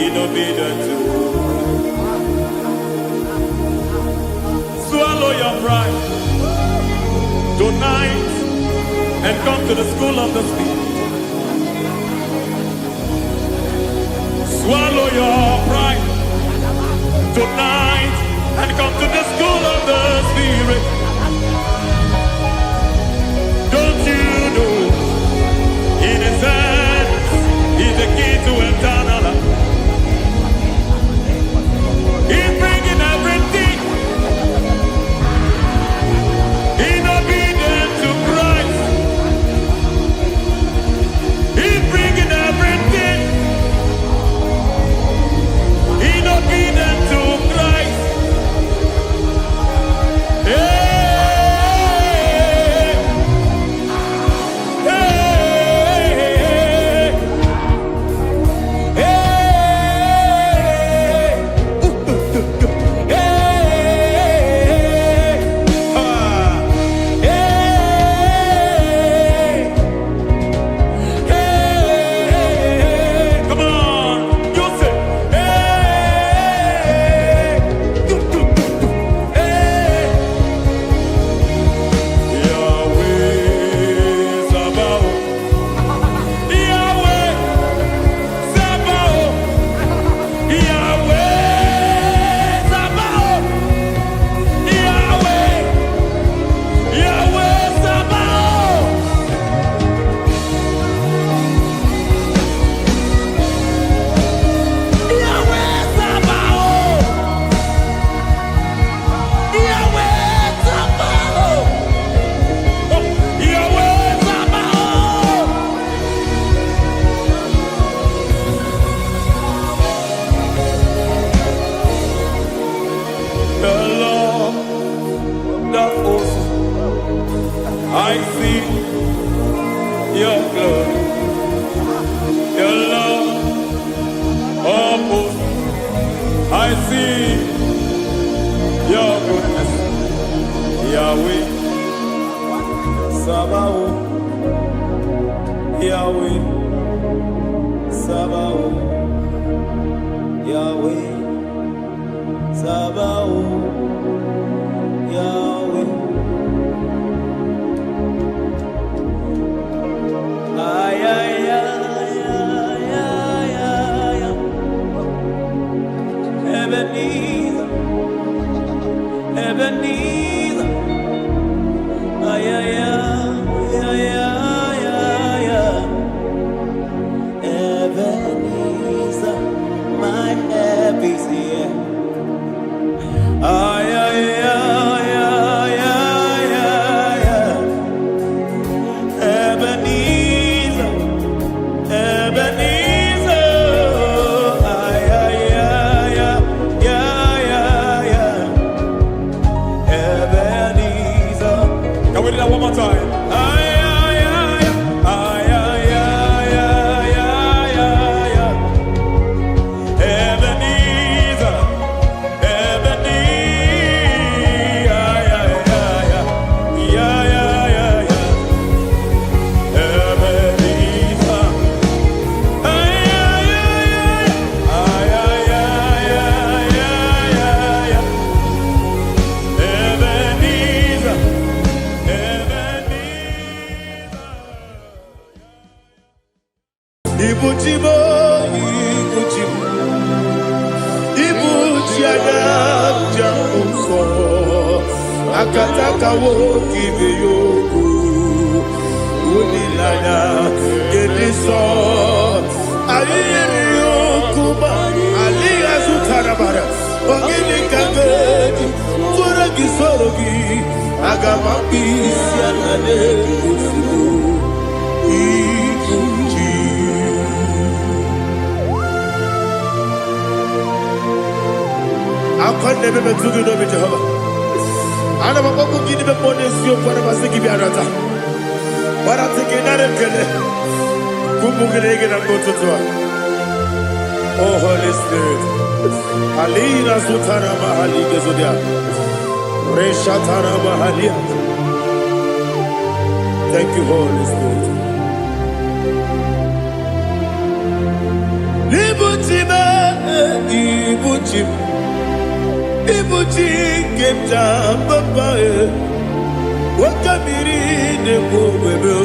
Speaker 4: in obedience to Christ. Swallow your pride tonight and come to the school of the Spirit. Swallow your pride tonight and come to the school of the Spirit. Don't you know in His hands is the key to eternal life? He's bringing everything in obedience to Christ. He's bringing everything in obedience to Christ. Hey, hey, hey, hey, come on, you say, Yahweh Sabaoth, Yahweh Sabaoth, Yahweh Sabaoth, Yahweh, Yahweh Sabaoth. Yahweh Sabaoth, Yahweh Sabaoth, Yahweh Sabaoth. The Lord of hosts, I see your glory. The Lord of hosts, I see your goodness. Yahweh Sabaoth, Yahweh Sabaoth, Yahweh Sabaoth, Yahweh. Ay, ay, ay, ay, ay, ay, ay. Ebenezer, Ebenezer. Ay, ay, ay, ay, ay, ay, ay. Ebenezer, my help is here. Ay, ay, ay, ay, ay, ay, ay. Ebenezer, Ebenezer. Ay, ay, ay, ay, ay, ay, ay. Ebenezer. Can we do that one more time? Ay, ay, ay, ay, ay, ay, ay, ay, ay, ay. Ebenezer, Ebenezer. Ay, ay, ay, ay, ay, ay, ay, ay. Ebenezer. Ay, ay, ay, ay, ay, ay, ay, ay, ay, ay. Ebenezer, Ibujibo, Ibujibo, Ibujiada, Jamuso, Akataka wo kibe yoku, Unilaya,
Speaker 2: kediso ayiriyo kuba aliya sutarabara ogini kagedi fura gisorogi agamapi sianane kusibu ikunji akonde bebe tugi no Jehova ana maboku gidi be ponesio para basiki bi arata para tekenare kele kumugirege na mototwa. Oh Holy Spirit alina sutara mahali gezodia reshatara mahali. Thank you Holy Spirit. Libutima ibutim ibuti kemta papa wakamiri ne bobebe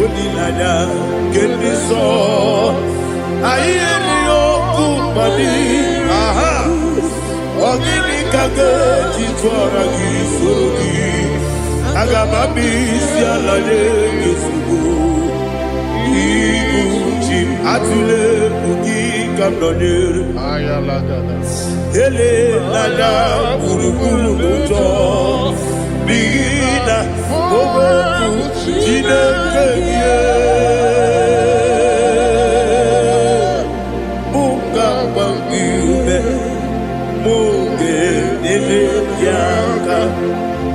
Speaker 2: onilada kemiso ayeri okupadi aha ogini kage jitwara gisogi agamabi sialade gesugo ibuti atule ugi kamdonere
Speaker 3: Ayalagada.
Speaker 2: ele lada guruguru luto bigina oboku jinekeye muka bangiume muge nene yaka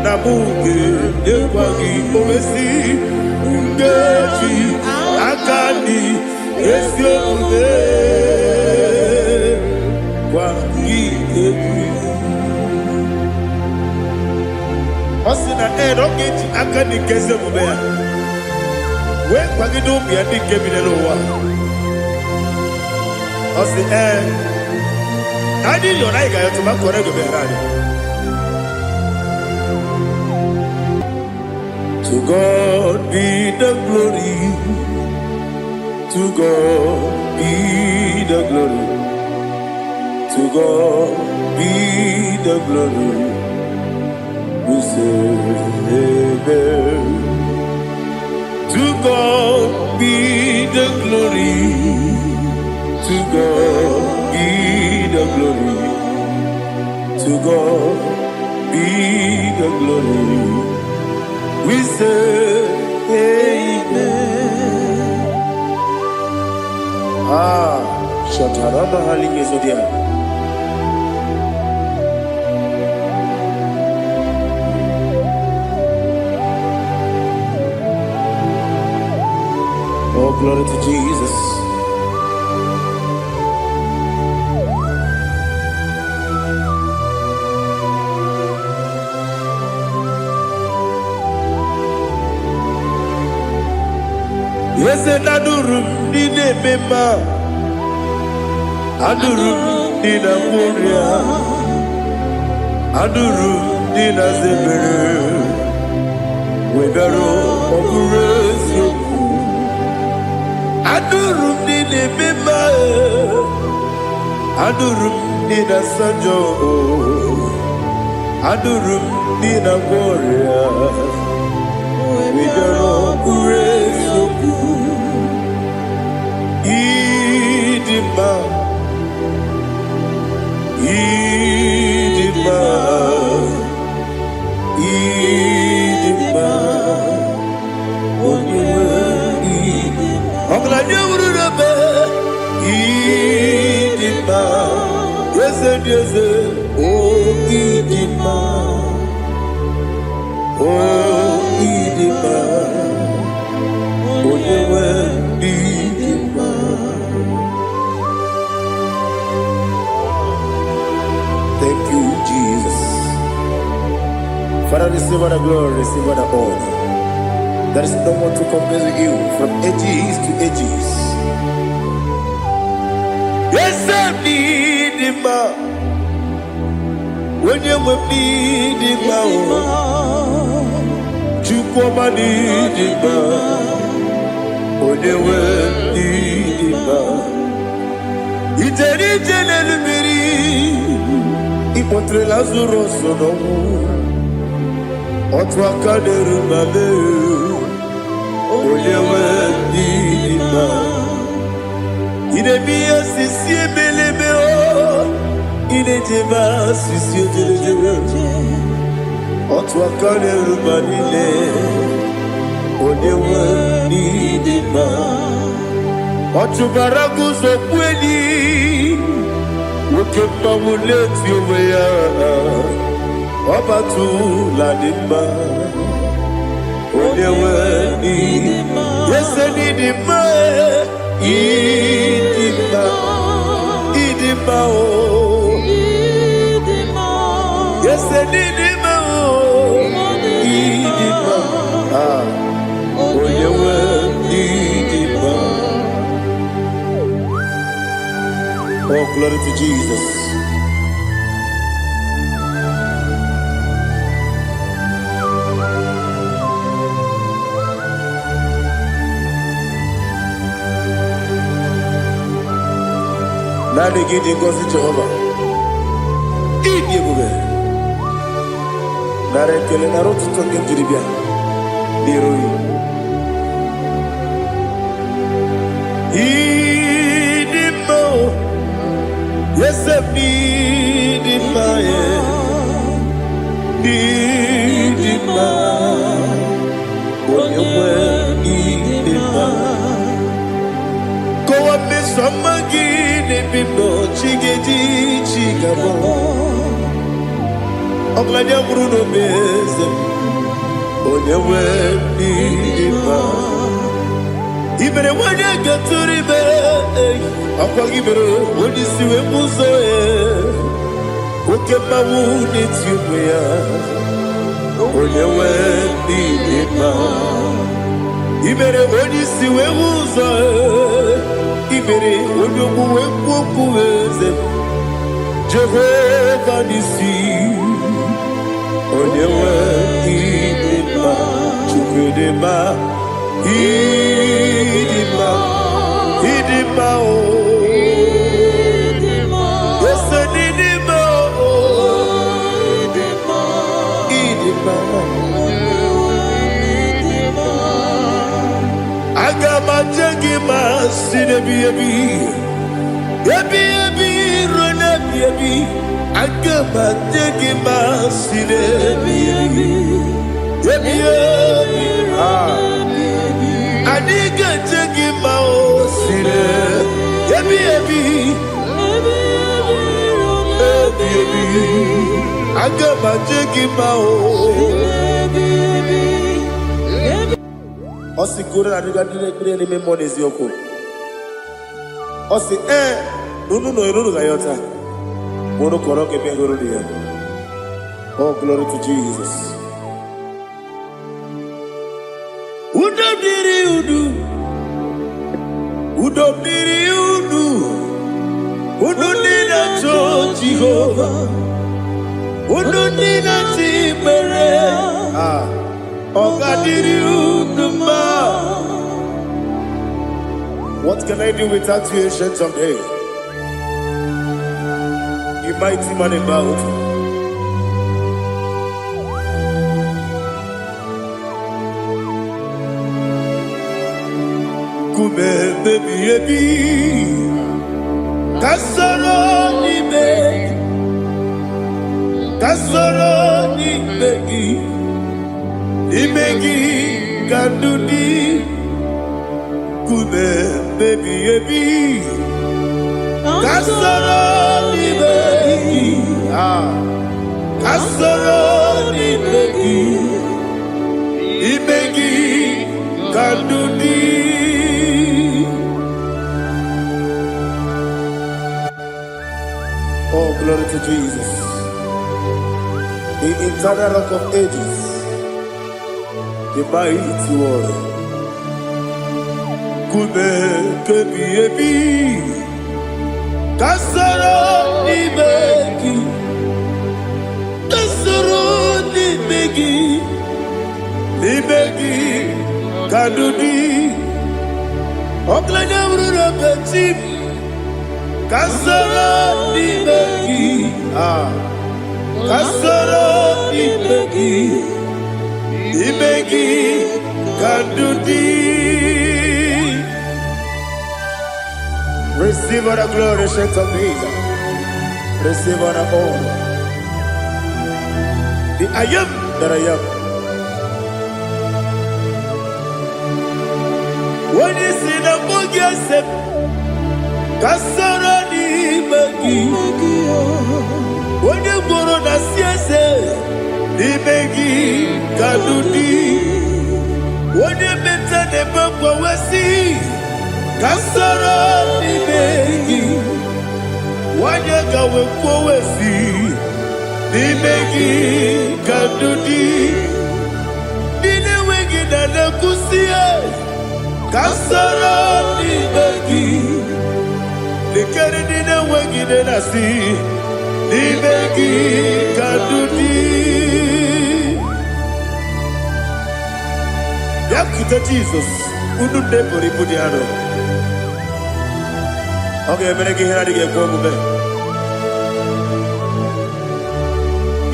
Speaker 2: na muge nekwagi omesi ngeji akani esiome Osina rocketi akani keze mubea. We kwagido bia dike binelowa. Osi nadi lo na igayo to makore go berani. To God be the glory. To God be the glory. To God be the glory. We say amen. To God be the glory. To God be the glory. To God be the glory. We say amen. Shatarama halingezodia. Oh, glory to Jesus. Yes, adurum dine mema, adurum dina moria, adurum dina zebere, webero oburezo. Adurum dine mema, adurum dina sanjo, adurum dina moria, webero oburezo. Idima, Idima, Idima, Idima, Idima, yes, yes, oh Idima, oh Idima, oh Idima. Thank you, Jesus. Father, receive all the glory, receive all the honor. There is no one to compare with you from ages to ages. Yes, I need him. When you need him, you come and need him. When you need him, it's a little Ipotre Lazaro sonomu Otwa kaderu mame Oyewe ma. Ine biya sisi belebe o. Ine jeba sisi jebe. Otwa kane rumanile. Onewa nidima. Otubaragu zokweni. Ukemba muleti uweya. Obatu ladima. Onewa nidima. Yes, nidima. Idima. Idima o. Yes, nidima o. Idima. Onewa nidima. Oh, glory to Jesus. Nani gidi ngozi Jehova. Idi ebube. Nare kele na rotu toke njiribia. Diroi. Idi mo. Yesef idi ma ye. Idi ma. Onyewe idi ma. Kowa mesomagi. Bibo chigeji chigabo Oglanya Bruno Beze Onyewe Nidima Ibere wanya gaturibe Akwa ibere Odisiwe muzoe Ukema wuni tiumya Onyewe Nidima Ibere Odisiwe muzoe Ibere onyomu wekuweze Jehovah nisi Onyewe idima Chukwedema Idima Idima o Yese nidima o Idima Agama jengima sinebi ebi rona ebi Agama jengima sinebi ebi Adiga jengima o sine ebi Agama jengima o Osi kura adiga dire ni memoni zioko. Osi nunu gayota. Mono koroke bengoro dia. Oh, glory to Jesus. Udom diri udu. Udu nina to Jehovah. Udu nina timere. What can I do without you, ancient of days? You mighty man in battle. Kume baby ebi, kasoro ni begi. Imegi kandudi Kube baby ebi Kasoro ni begi Kasoro ni begi Imegi kandudi Oh, glory to Jesus. The eternal rock of ages, the mighty one. Kube kebi ebi, kasoro ni begi, ni begi, kadudi, oklanya urura betim, kasoro ni begi, kasoro ni begi. Imegi Kandudi. Receive all the glory, strength of me. Receive all the honor. The I am that I am. When you see the book, you say, Kasara ni magi. When you go to the siese, ni magi kadudi. When you meet the book, we see, Kasara ni magi. When you go we see, ni magi kadudi. Ni ne wegi na na kusiye. Kasara ni magi. Nikere nina wengi nasi nimegi kadudi Yakuta Jesus ununde pori pudiano Okay, menegi hiradi ge kwa mube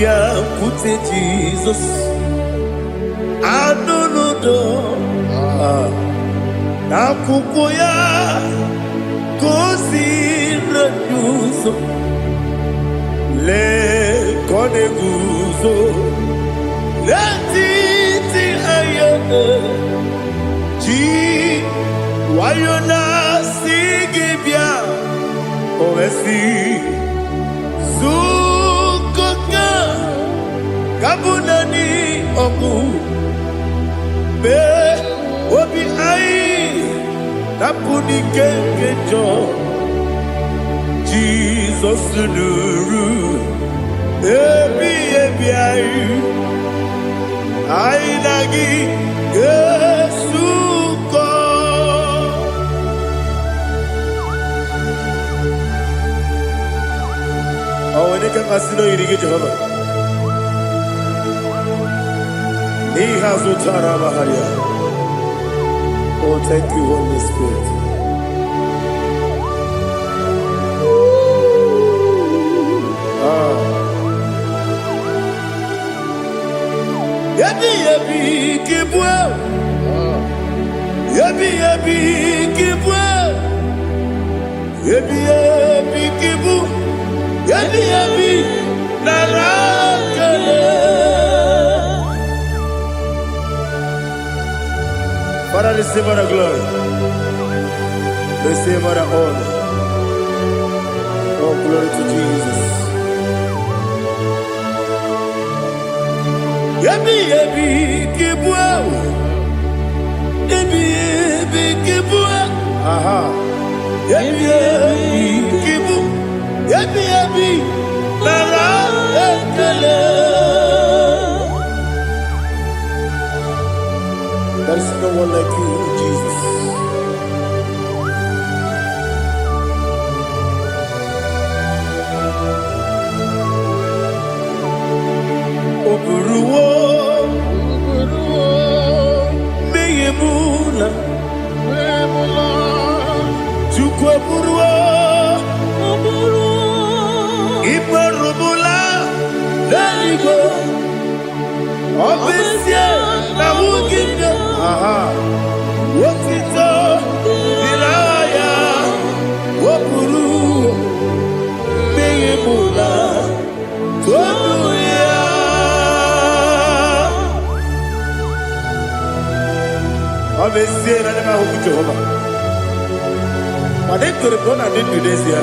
Speaker 2: Yakuta Jesus anunudo Nakukuya Kosi renyuso le koneguzo le titi ayane ji wayona sigibia oesi sukoka kabunani oku be obi ai Napuni kenkejo Jesus nuru Ebi ayu Ainagi Yesuko Aweneka kasino irigi Jehovah He has utara baharia Oh, thank you, Holy Spirit. Yabi yabi kibwa, yabi yabi kibwa, yabi yabi kibu, yabi yabi narakale. Father, receive all the glory. Receive all the honor. Oh, glory to Jesus. Yabi yabi kibwa, yabi yabi kibwa. Aha. Yabi yabi kibu, yabi yabi nara ekele. There is no one like you, Jesus. Oburuwo, meyemula, chukwu oburuwo, iperubula, leligo, obesie na wugide. Aha. Wotito dilaya wopuru meyemula toduya Abesie na nema huku Jehovah Ade kore bona dindu desia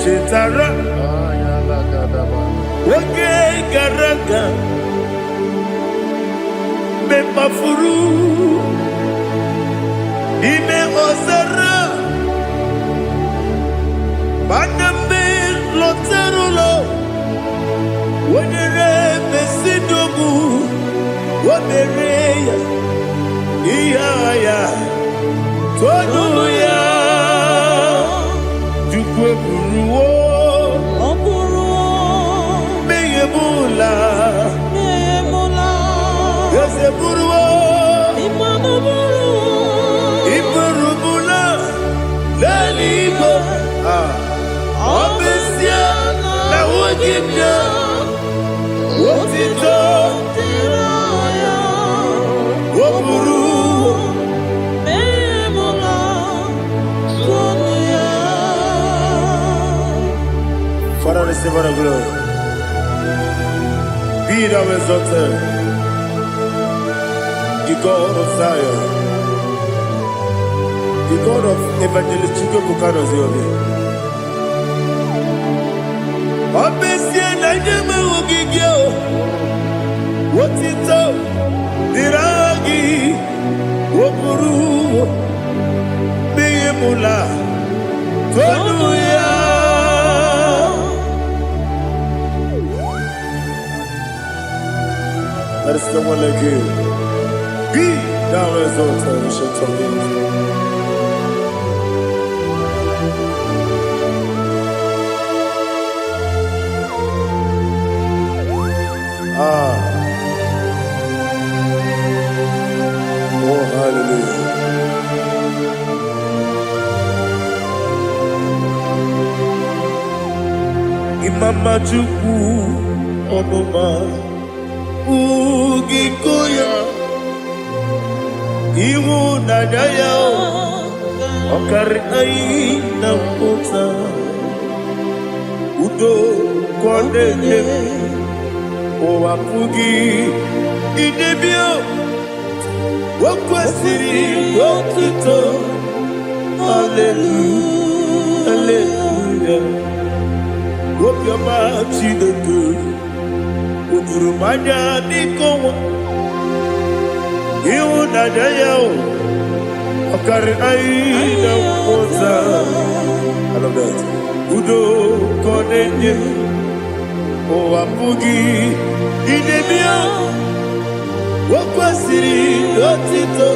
Speaker 2: Chetara Wake Garaga Bepafuru Ime Ozara Banambe Loterulo Wenere Mesidogu Wabereya Iyaya Toduya Jukweburuwo Meyemula Yeseburuwo Iburubula Leligo Obesia Na wugibya Wotito receive all the glory. Be thou exalted, the God of Zion, the God of Evangelist Chike Bukano Ziobi. Obesie na nyama ogigio, wotito diragi, wokuru, biyemula, tonuya. There is someone like you. Be thou exalted, we shall talk to you. Oh, hallelujah. Imama Chukwu Onuma Ugikoya Iwu Nadaya Okari Aina Mota Udo Kondene Owapugi Idebio Wakwasiri Wakito Hallelujah Hallelujah Wop your mouth in the good Udurumanya Nikowa Iwu Nadaya Okari Aina Mota I love that Udo Kondene Oh, apugi idebia wakwasiri otito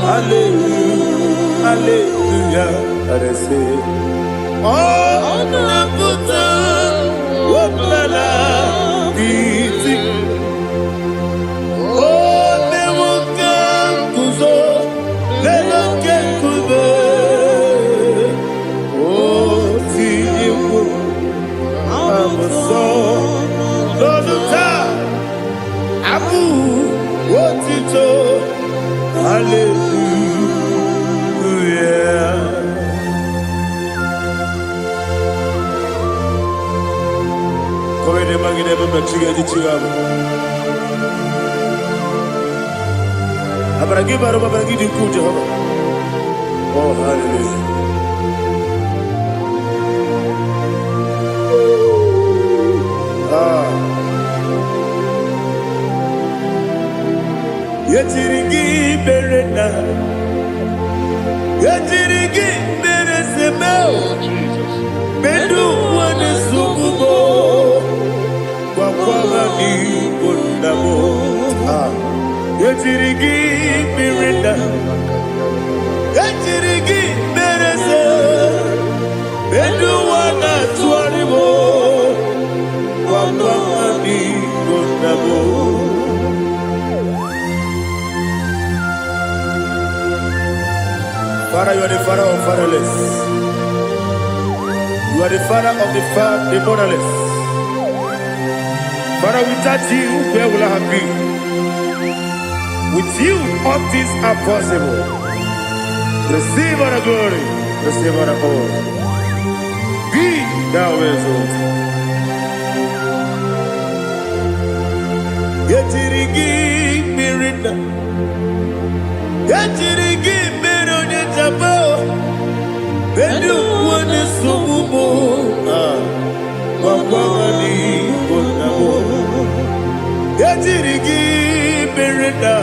Speaker 2: hallelujah hallelujah arese oh naputa wapala iti oh newoka kuzo leloke kube oh tiyiwo I'm a son, Lord of time. Abu, what it all? Hallelujah. Come in, Maggie, never met you. I'm going to give her a give you good job. Oh, hallelujah. Yetirigi berena, yetirigi beresemeo, bedu wane sukubo, kwa ni kundamo. Yetirigi berena, yetirigi berese, bedu wana tuaribo, kwa ni kundamo. Father, you are the father of fatherless. You are the father of the motherless. Father, without you, where will I have been? With you, all things are possible. Receive all the glory, receive all the honor. Be thou exalted. Yetirigi mirina, yetirigi. Bedu wane subumo wakwani konamo yatirigi berenda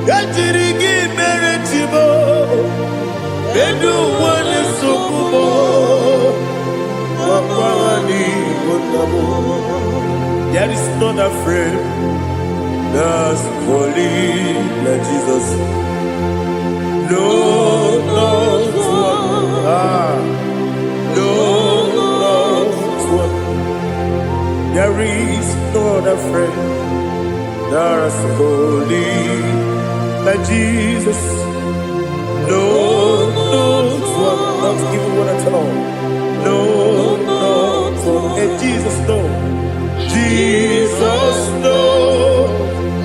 Speaker 2: yatirigi beretibo bedu wane subumo wakwani konamo. There is not a friend that's holy like Jesus. No, no, no, there is no other friend that's holy like Jesus. No, not even one at all. No, Jesus, no. Jesus, no.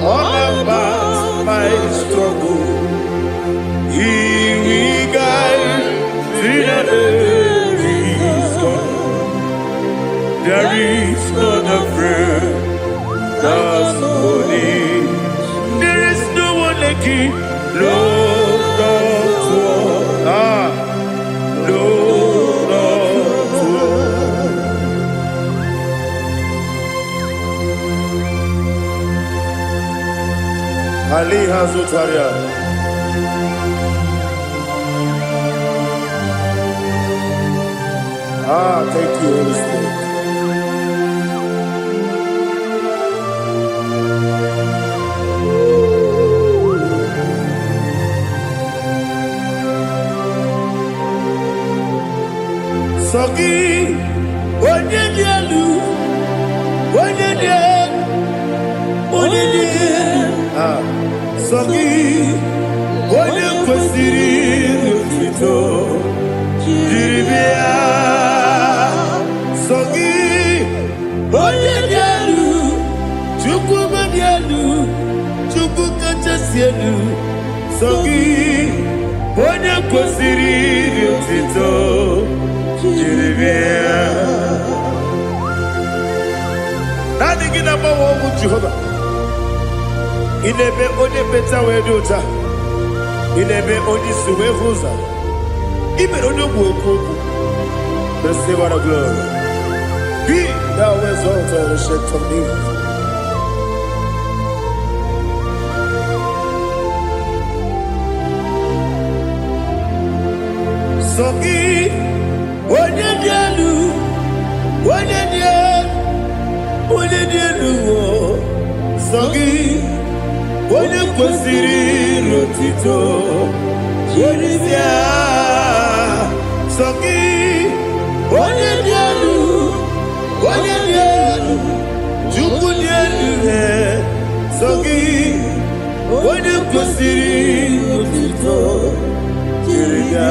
Speaker 2: All about my struggle. He will guide through the days gone. Ali Hazutaria. Thank you, Holy Spirit. Sogi, onye dị elu, onye dị elu, onye dị elu. Sogi, onye kwesịrị otuto, jiri bịa. Sogi, onye dị elu, Chukwu dị elu, Chukwu kachasị elu. Sogi, onye kwesịrị otuto. Nani gina mawa omu Jehovah. Inebe onye beta wedu uta. Inebe onye suwe huza. Ibe onye buoku. Receive our glory. Be thou exalted and shed from me. Sogi. Onye dị elu, onye dị elu, onye dị elu, sọ gị, onye kwesịrị otuto, jiri bịa. Sọ gị, onye dị elu, onye dị elu, Chukwu dị elu, sọ gị, onye kwesịrị otuto, jiri bịa.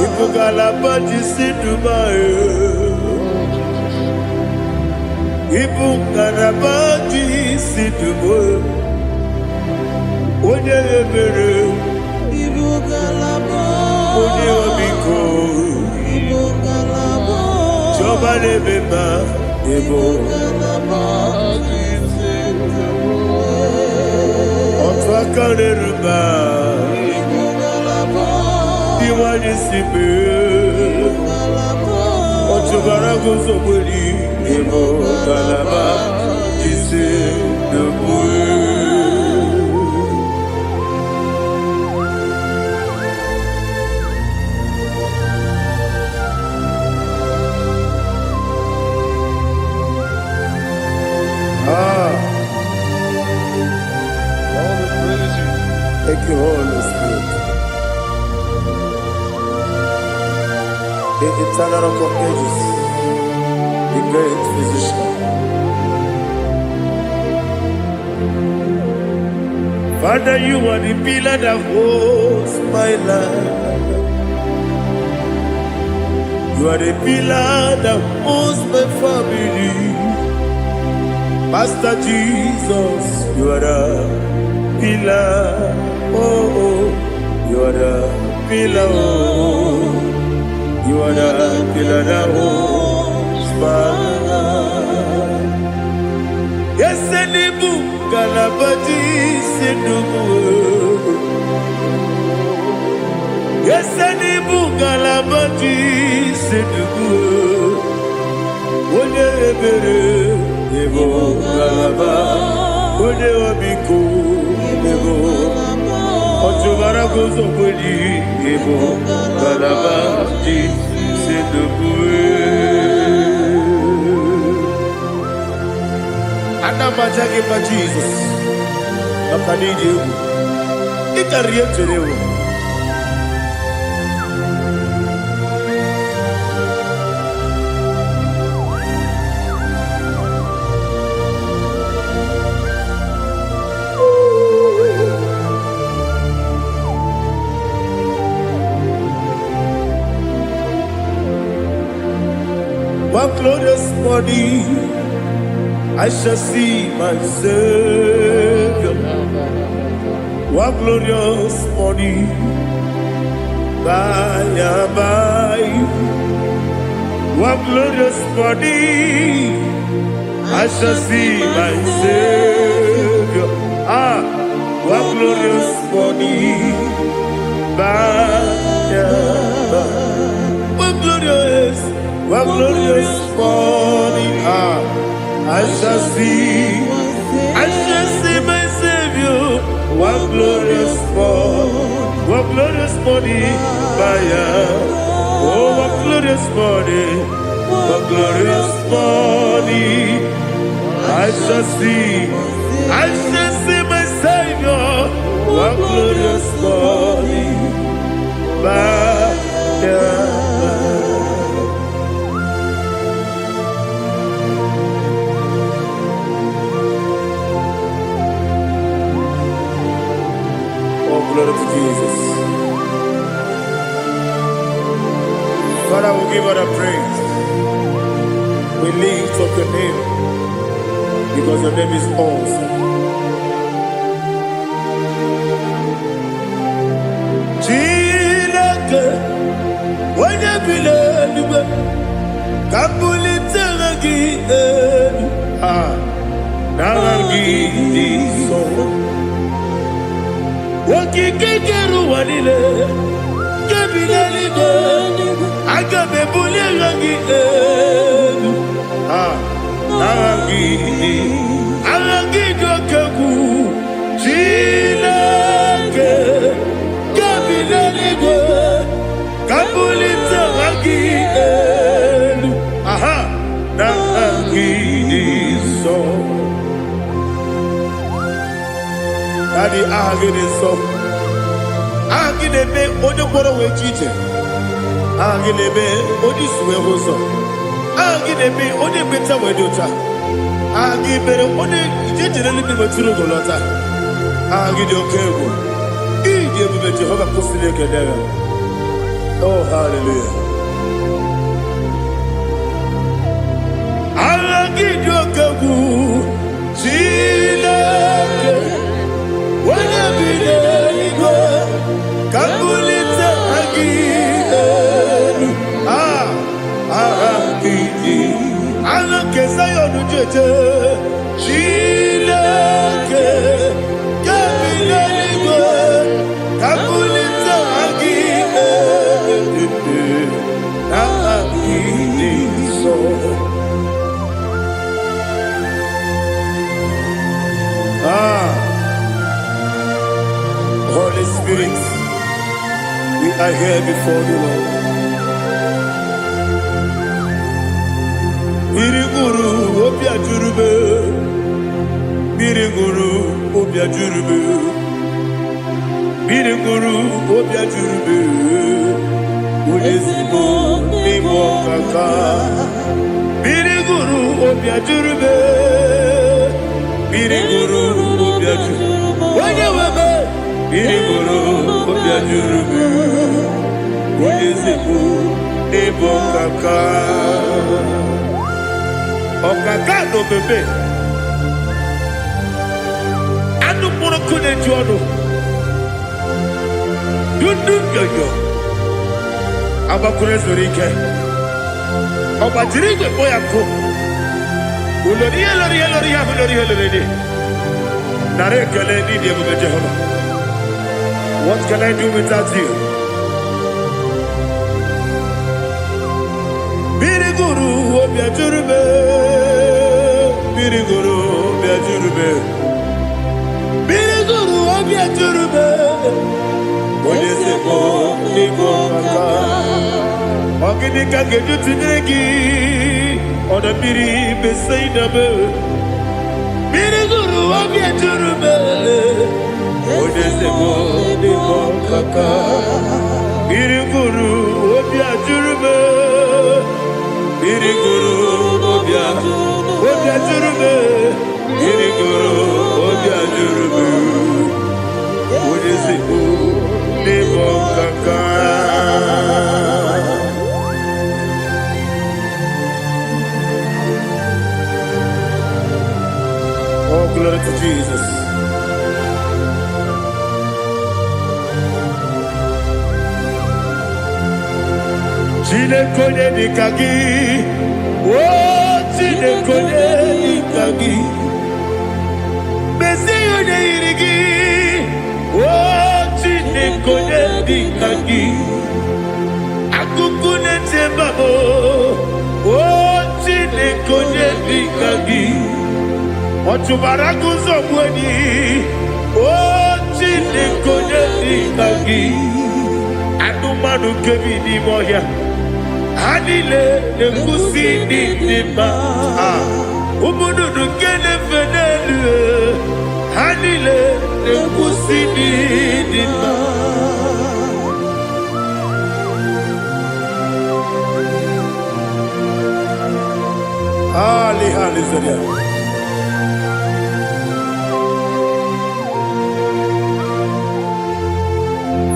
Speaker 2: Ibu kalabaji sidumae, Ibu kalabaji sidumae, onye ebere, Ibu kalabaji, onye obiko, Ibu kalabaji, Joba lebeba, Ibu kalabaji sidumae, Otwakane ruba. Iwani sibe, Ochogara gozo boli, Emo kalaba, Jise debue.
Speaker 3: All the praise you.
Speaker 2: Thank you, Holy Spirit. The eternal rock of ages, the great physician. Father, you are the pillar that holds my life. You are the pillar that holds my family. Master Jesus, you are the pillar. Oh, you are the pillar. Oh. You are the pillar that holds my life. Yes, Enibu Kalabaji Sidubu. Yes, Enibu Kalabaji Sidubu. Onye ebere, Ebo Kalaba. Onye obiko, Ebo. Ochobara gozo boli, Ebo Kalaba. Anamajagi ma Jesus, Makanidi, Ikarietero. One glorious morning, I shall see my Savior. One glorious morning, by and by. One glorious morning, I shall see my Savior. One glorious morning, by and by. One glorious morning, I shall see my Savior. One glorious morning, oh, one glorious morning, one glorious morning. I shall see my Savior. One glorious morning, oh, glory to Jesus. Father, we give her the praise. We lift up your name because your name is awesome. Chilaka, when you believe, Kabuli Tanagi, Naragi, so. Wakikeru wanile, Kabilaligo, Agabe Bulirangi, Naragi, Aragi Dokagu, Chilake, Kabilaligo, Kabulita Ragi, Naragi, so. Daddy, Agini so. Agini be Odo Boro we teacher. Agini be Odi Sue Hoso. Agini be Odi Beta Wedota. Agini be Odi Generally be Maturu Golota. Agini Okego. Igi be Jehovah Kosile Kedera. Oh, hallelujah. Agini Okego. Chile. Wanya bilego, kabulita aginu, agidi, alake sayo nujeje, chileke, kabilego, kabulita aginu, agidi so. Holy Spirit, we are here before you, Lord. Biriguru obia jurube, biriguru obia jurube, biriguru obia jurube. Ulezimo ni mokaka, biriguru obia jurube, biriguru obia jurube. Wanyewebe. Biriguru obia jurube, ulezimo ni mokaka. Okaka no bebe. Anu puro kune jono. Dundu yoyo. Abakure zorike. Oba jirigwe boya ko. Uloriya. Nare kele ni diye Jehovah. What can I do without you? Biriguru obia jurube, biriguru obia jurube, biriguru obia jurube. Oleseko niko kaka, ogini kageju tinegi, oda biri besainabe. Biriguru obia jurube. Oleseko niko kaka, biriguru obia jurube. Biriguru obia jurube, biriguru obia jurube. Oleseko niko kaka. Oh, glory to Jesus. Chine konye nikagi, oh chine konye nikagi. Besi yone irigi, oh chine konye nikagi. Akukune chembabo, oh chine konye nikagi. Ochubaraku zomweni, oh nekonye ikagi. Anumanu kebi ni moya. Anile nekusi ni nima. Umudu nukene fenelu. Anile nekusi ni nima. Hallelujah.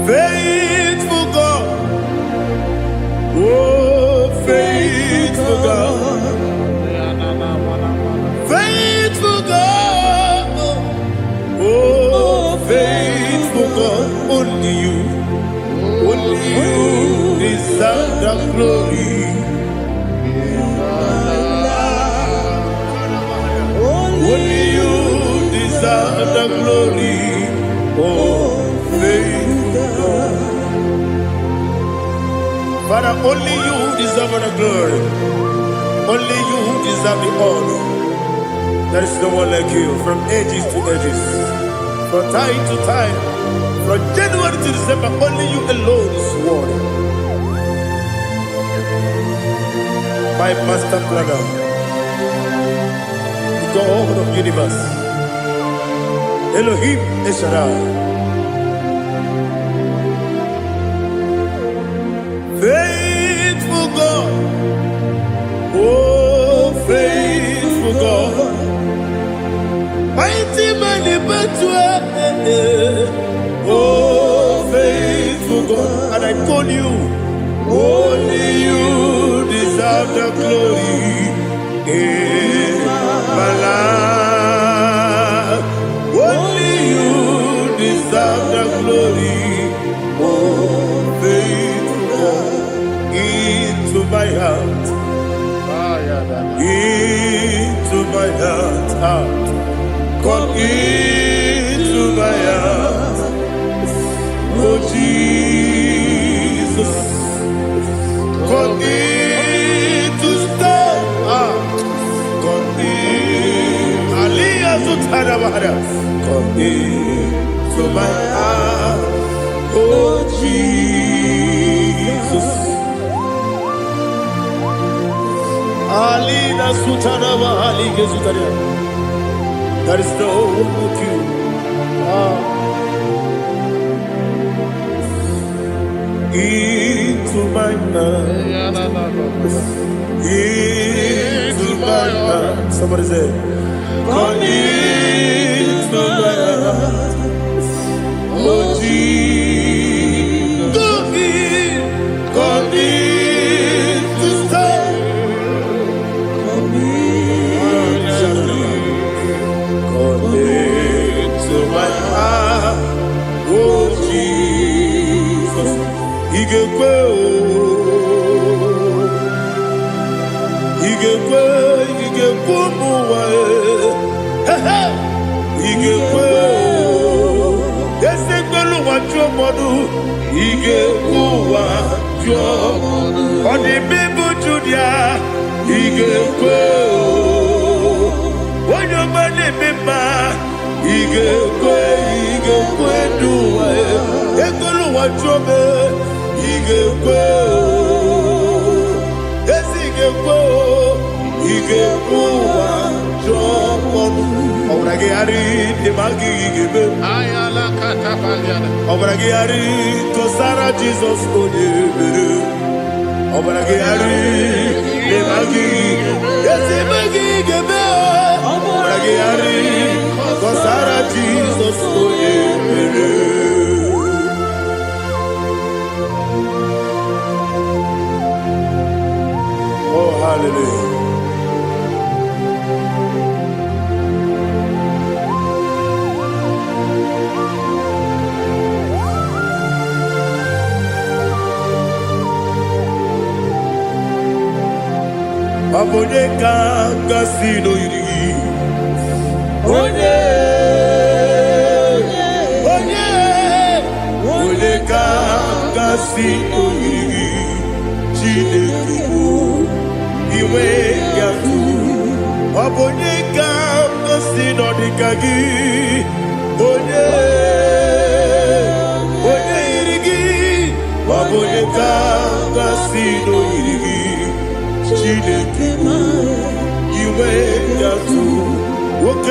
Speaker 2: Faithful God, oh faithful God, faithful God, oh faithful God, only you deserve the glory. Only you deserve the glory, oh faithful God. Father, only you deserve the glory. Only you deserve the honor. There is no one like you from ages to ages, from time to time, from January to December. Only you alone is worthy. My master planner, God of universe, Elohim Eshadai, faithful God, oh faithful God, mighty man in battle, oh faithful God, and I call you, only you deserve the glory. My life, only you deserve the glory. Oh, faithful God, into my heart, into my heart, come into my heart. Oh Jesus, come in to stay. Come into my heart, oh Jesus. Alina Sutanava Halige Sutaria. There is no one like you. Into my heart, into my heart. Somebody say, come into my heart, oh Jesus. Come in to stay. Come into my heart, oh Jesus. Igekwe, muwa, igekwe, esegbelu wa jomodu, igekwe wa jomodu, odi bibu judia, igekwe, wanyomane mema, igekwe duwa, egbelu wa jome, igekwe, esigekwe. Igekuwa jomonu Obrage ari de magi igebe
Speaker 3: Ayala katapaliana.
Speaker 2: Obrage ari to Sarah Jesus odebere Obrage ari de magi Yesi magi igebe Obrage ari to Sarah Jesus odebere. Oh hallelujah. Abone kanga sino iri Onye kanga sino iri Chineke bụ iwe ya tu Abone kanga sino dika gị Onye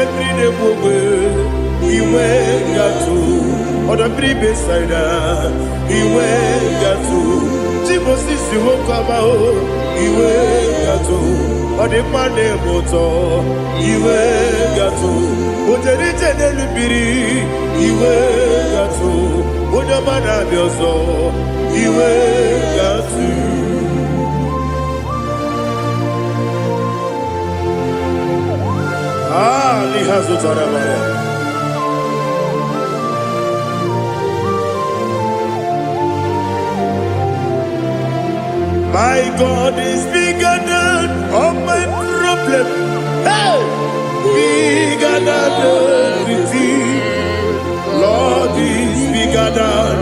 Speaker 2: every day we went to on the previous side we went to Timothy si wokaba o we went to on the Monday motor we went to Ojeri tenelu biri we went to Ojamana bioso we went to lihazo tarabaya. My God is bigger than all my problem. Hey, bigger than everything. Lord is bigger than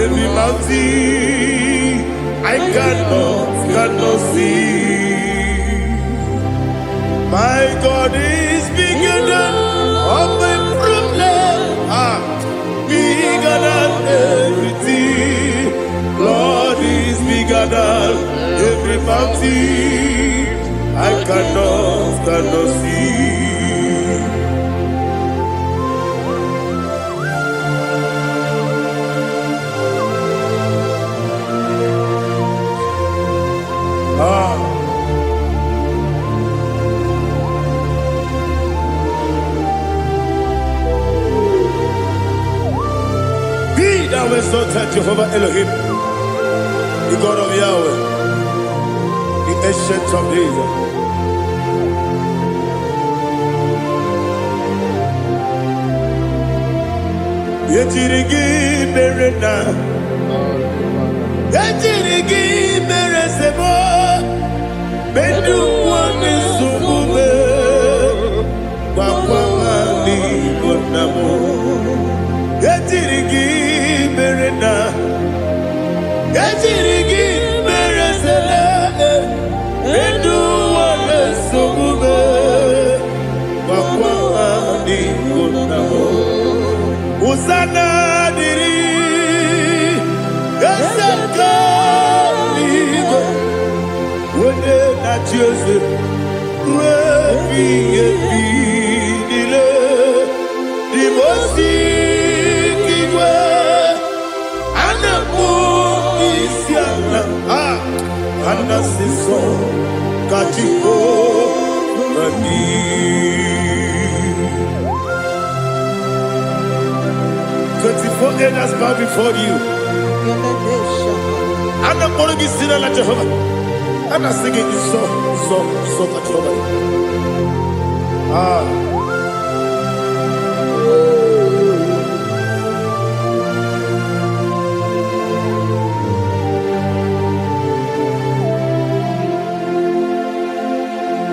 Speaker 2: every mountain. I cannot see. My God is bigger than all my problems. Bigger than everything. Lord is bigger than every mountain. I cannot see. Thou exalted Jehovah Elohim, the God of Yahweh, the ancient of days. Yejirigi merena, yejirigi meresemo, bendu wane sumube, wakwamani bonamo. Yejirigi merena, yejirigi meresele, bendu wane sumube, wakwamani bonamo. Usana diri, yasaka ligo, wende na Jose, wepi dile, dimosi kiwe, anamu isiana, anasiso kachiko kani. 24 elders bow before you. I'm not going to be singing like Jehovah. I'm not singing this song like Jehovah.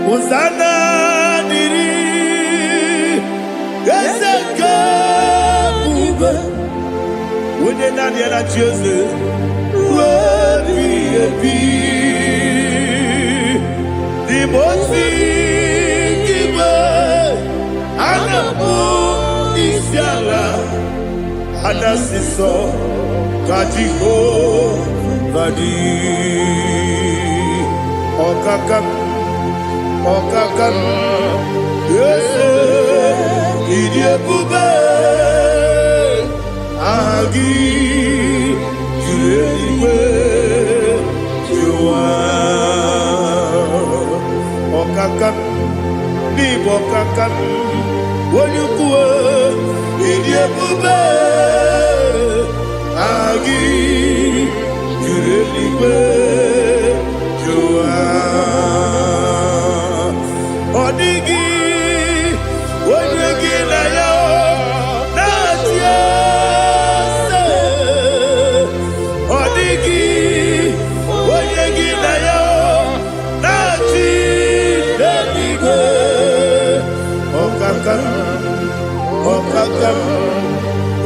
Speaker 2: Hosanna diri, yeseka. When you're not yet at Joseph, the most giver, and a book is Yala, and a sister, Kajiho, Badi, Okakam, yes, Idiot Bube. Agi, Juliwe, Jua, Okakam, Bibo Kakam, Wanyukua, Idiabube, Agi, Juliwe, Jua, Odigi, Wanyuki Naya. Okakam,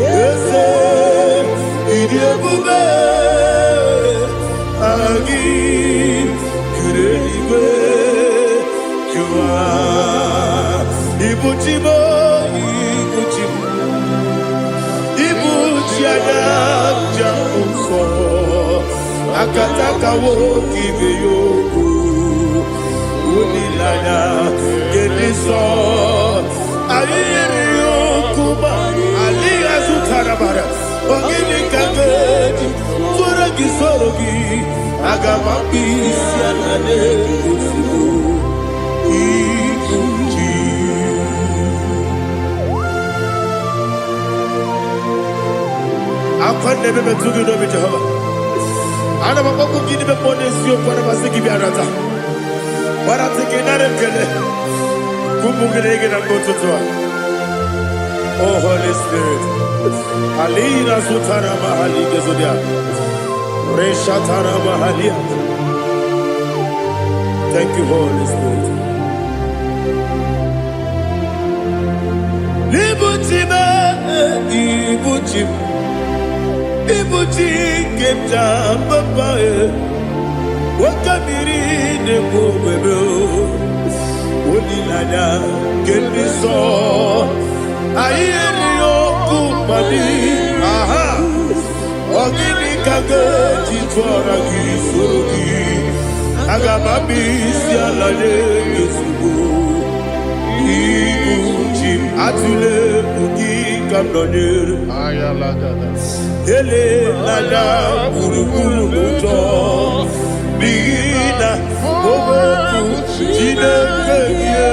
Speaker 2: yes, Idiabube, Agi, Juliwe, Jua, Ibuchibo, Ibuchiada, Jamuso, Akataka woki beyoku, Unilaya, Gediso. Ayiriyokuba, Aliazutarabara, Ogini Kageti, Sorogi Sorogi, Agamapi, Sianade, Ikuji. Akwan nebe betugi no bi Jehova. Ana maboko gini be ponesi o kwa basiki bi arata. Bara tiki na rekele. Kumugirege na mototwa. Oh Holy Spirit. Alina sutara mahali gezodia. Reshatara mahalia. Thank you, Holy Spirit. Libutime, ibutim. Ibuti kemta papa wakamiri ne bobebe onilada kemiso ayeni okupani aha ogini kage titwara gisugi agamabi sialade yesugo ibuti atule ugi kamdonyer ayalagada ele lada buruburu moto bina oboku jinekeye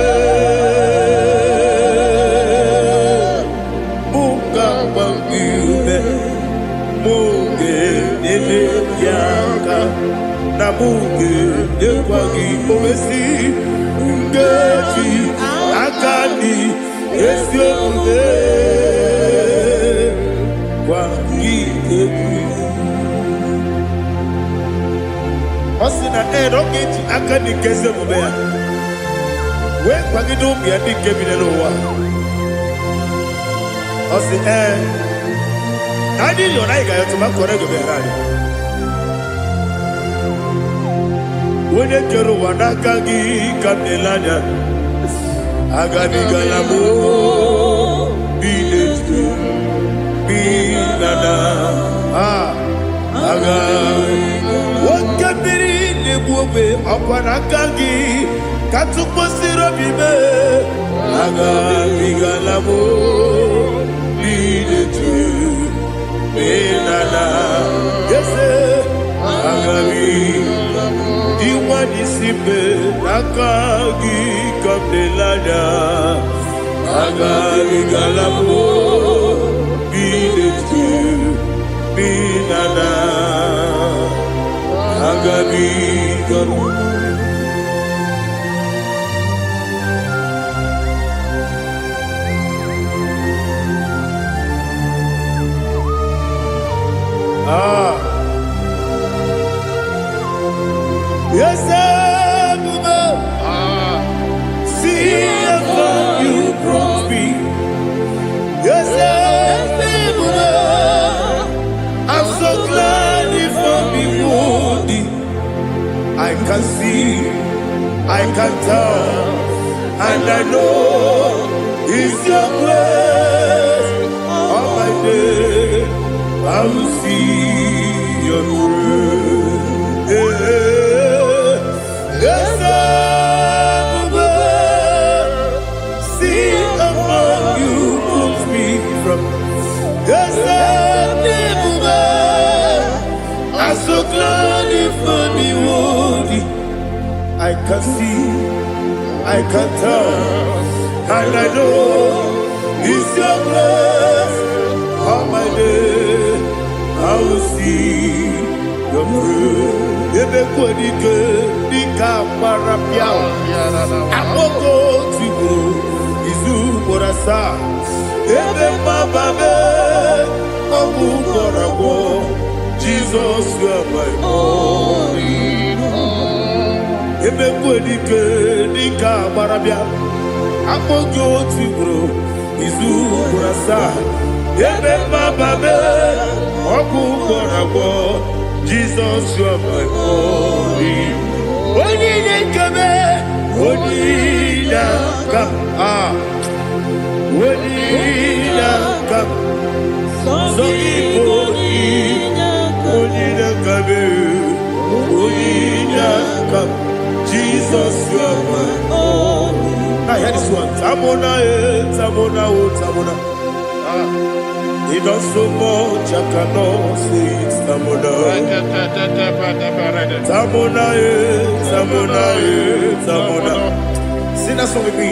Speaker 2: muka bangibe muge nene yaka na muge nekwagi omesi ngeji akani esiomude Osina rogeji akani keze mubea. We kwagido bia di kebine no wa. Osi Nadi yo na iga yo tuma kore go berani. Wene kero wanaka gi kanelanya. Agani galamo binetu. Binana aga wakabiri nebuobe akwanakagi katuposiro bibe aga bigalamo bidetu binana yese aga diwani simbe nakagi kabdelada aga bigalamo Binana Agabi Garu Yes, see how you brought me. Yes, I'm so glad if I'm wounded. I can see, I can tell, and I know it's your grace. All my day, I will see your grace. Yes, see among you put me from. Yes, I'm so glad if I'm worthy. I can see, I can tell, and I know it's your grace. All my day, I will see your grace. Ebe kwenike nika marapia. Amoko tibu izu borasa. Ebe mababe omu korabo. Jesus, you are my only home. Ebe kwenike nika marapia. Amoko tibu izu borasa. Ebe mababe omu korabo. Jesus, you are my only. Onidekame, onidaka, onidaka. Onidekame, onidaka. Jesus, you are my only. Now hear this one. Tamona, Tamona, oh, Tamona. He does so much, I cannot say it. Tamona. Tamona, Tamona, Tamona. Sing that song with me.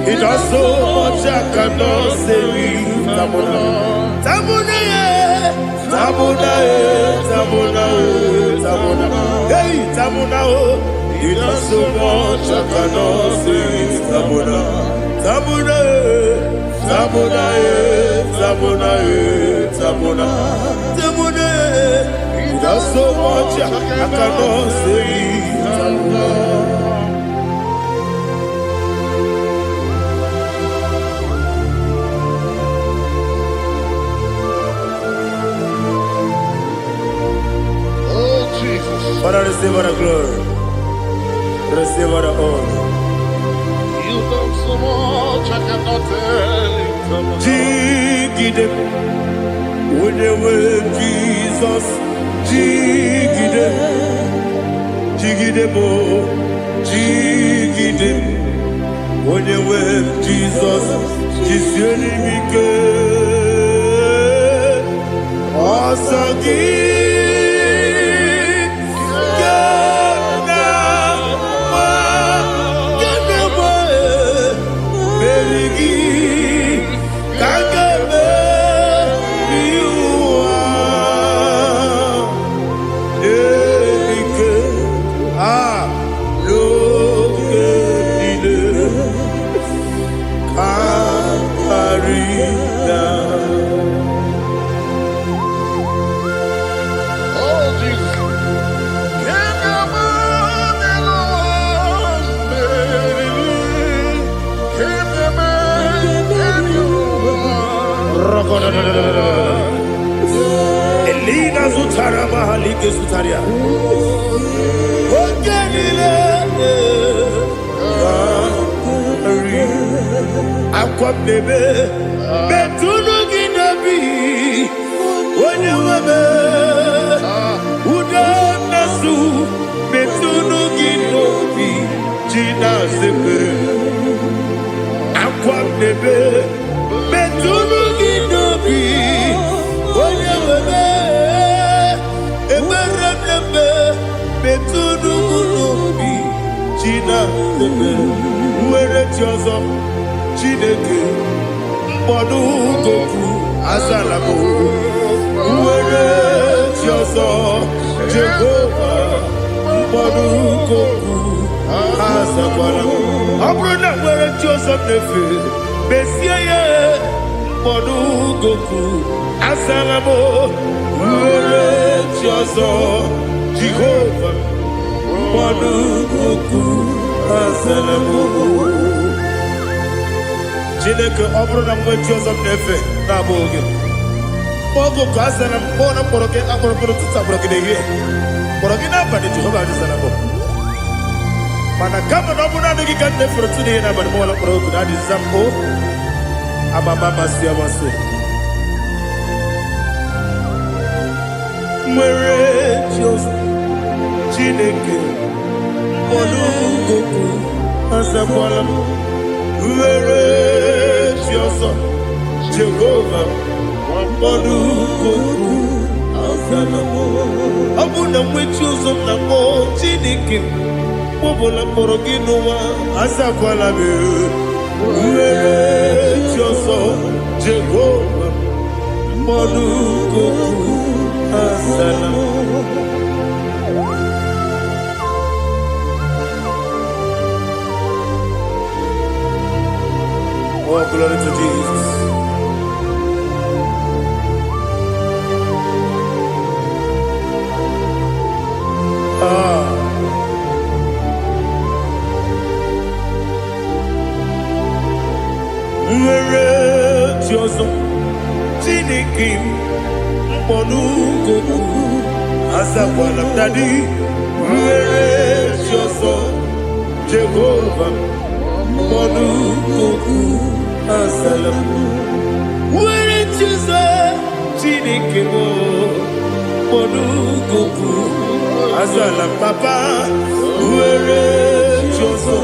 Speaker 2: He does so much, I cannot say it. Tamona. Tamona, Tamona, Tamona, Tamona. Hey, Tamona, he does so much, I cannot say it. Tamona. Tamona, Tamona, Tamona, Tamona, Tamona. He does so much, I cannot say it. Tamona. Father, receive all the glory. Receive all the honor.
Speaker 3: You done so much, I cannot tell it.
Speaker 2: Jigide, when they were Jesus, Jigide, Jigide mo, Jigide, when they were Jesus, Jisyenimike, Asagi. Elina Zutara Mahalike Zutaria. Ogenile Aqua bebe Betunu Ginabi Wanya Wabe Uda Nasu Betunu Ginobi Jina Zebe Aqua bebe Betunu Ginobi Wanya Wabe Eberebe Betunu Ginobi Jina Zebe Uere Tiozo Chineke Mbodu Goku Azalamo Uere Tiozo Jehovah Mbodu Goku Azalamo Abrona Uere Tiozo Nefe Messiah Mbodu Goku Azalamo Uere Tiozo Jehovah Mbodu Goku Azalamo Chineke ọbụrụ na mgbe Joseph na-efe na-abụ oge ọgụ ka azara mbọ na mkpọrọ gị akpọrọkpọrọ tụtụ akpọrọ gị n'ehihie mkpọrọ gị n'abalị Jehova adịzara mbọ mana kama na ọ bụrụ naanị gị ka nne fere tụ n'ihe n'abalị mụ ọla mkpọrọ ogu na adịza mbụ amama amasị amasị nwere Joseph Chineke mkpọrọ ogu azakwala m Were Chioso Jehovah Mbodu Goku Azalamo Abuna mwechi uzo na mo Chineke Mbobola mkpọrọ gị n'ụwa Azakwala me Were Chioso Jehovah Mbodu Goku Azalamo Oh, glory to Jesus. Were Jioso Chineke Mbodu Goku Azakwala Dadi Were Jioso Jehovah Mbodu Goku Azalamo Were Jioso Chineke Mbodu Goku Azalamo Papa Were Jioso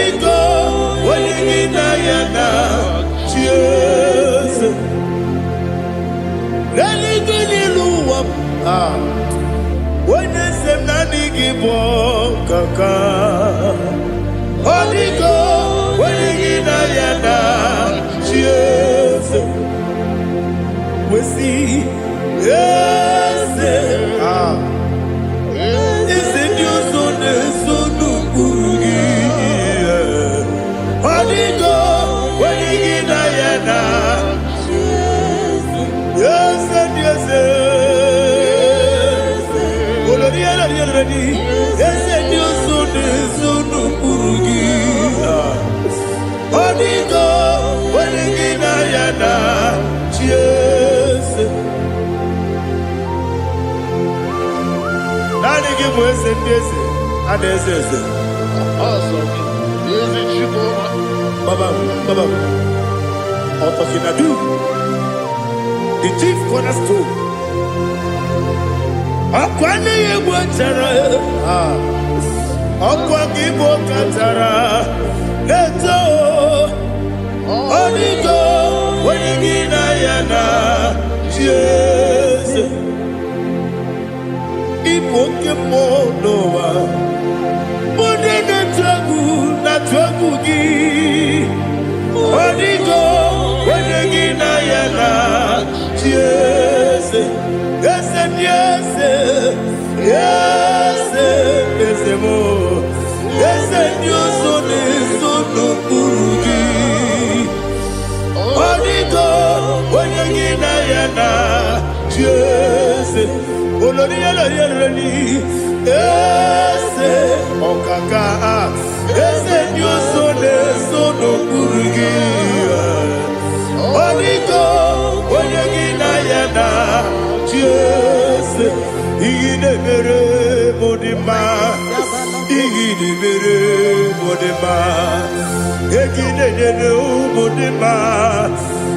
Speaker 2: Odigo, Waligina Yana, cheers. Religini Luwap, when is the IGBO Kaka? Odigo, Waligina Yana, cheers. We see, yes, is it your son, son, Gurugi? Odigo, Waligina Yana, yes, yes, yes, your son, son, Gurugi. Odigo, Waligina Yana, cheers. Nani give us a desi, and there's this. Baba, Otokinadu, the chief cornerstone. Akwani Yegwatara, Akwagibo Katara, Leto, Odigo, Waligina Yana, Jesus. Ipokemonoa, Modena Tragu, Natwagugi, Odigo, Waligina Yana, Jesus. Yes, yes, yes, yes, more. Yes, your son is so Gurugi. Odigo, Waligina Yana, Jesus. Oloriela yereni, ese okaka, ese Dios sono Gurugi. Odigo, Waligina Yana, Jesus. Igine mere modima, igine mere modima, igine mere modima,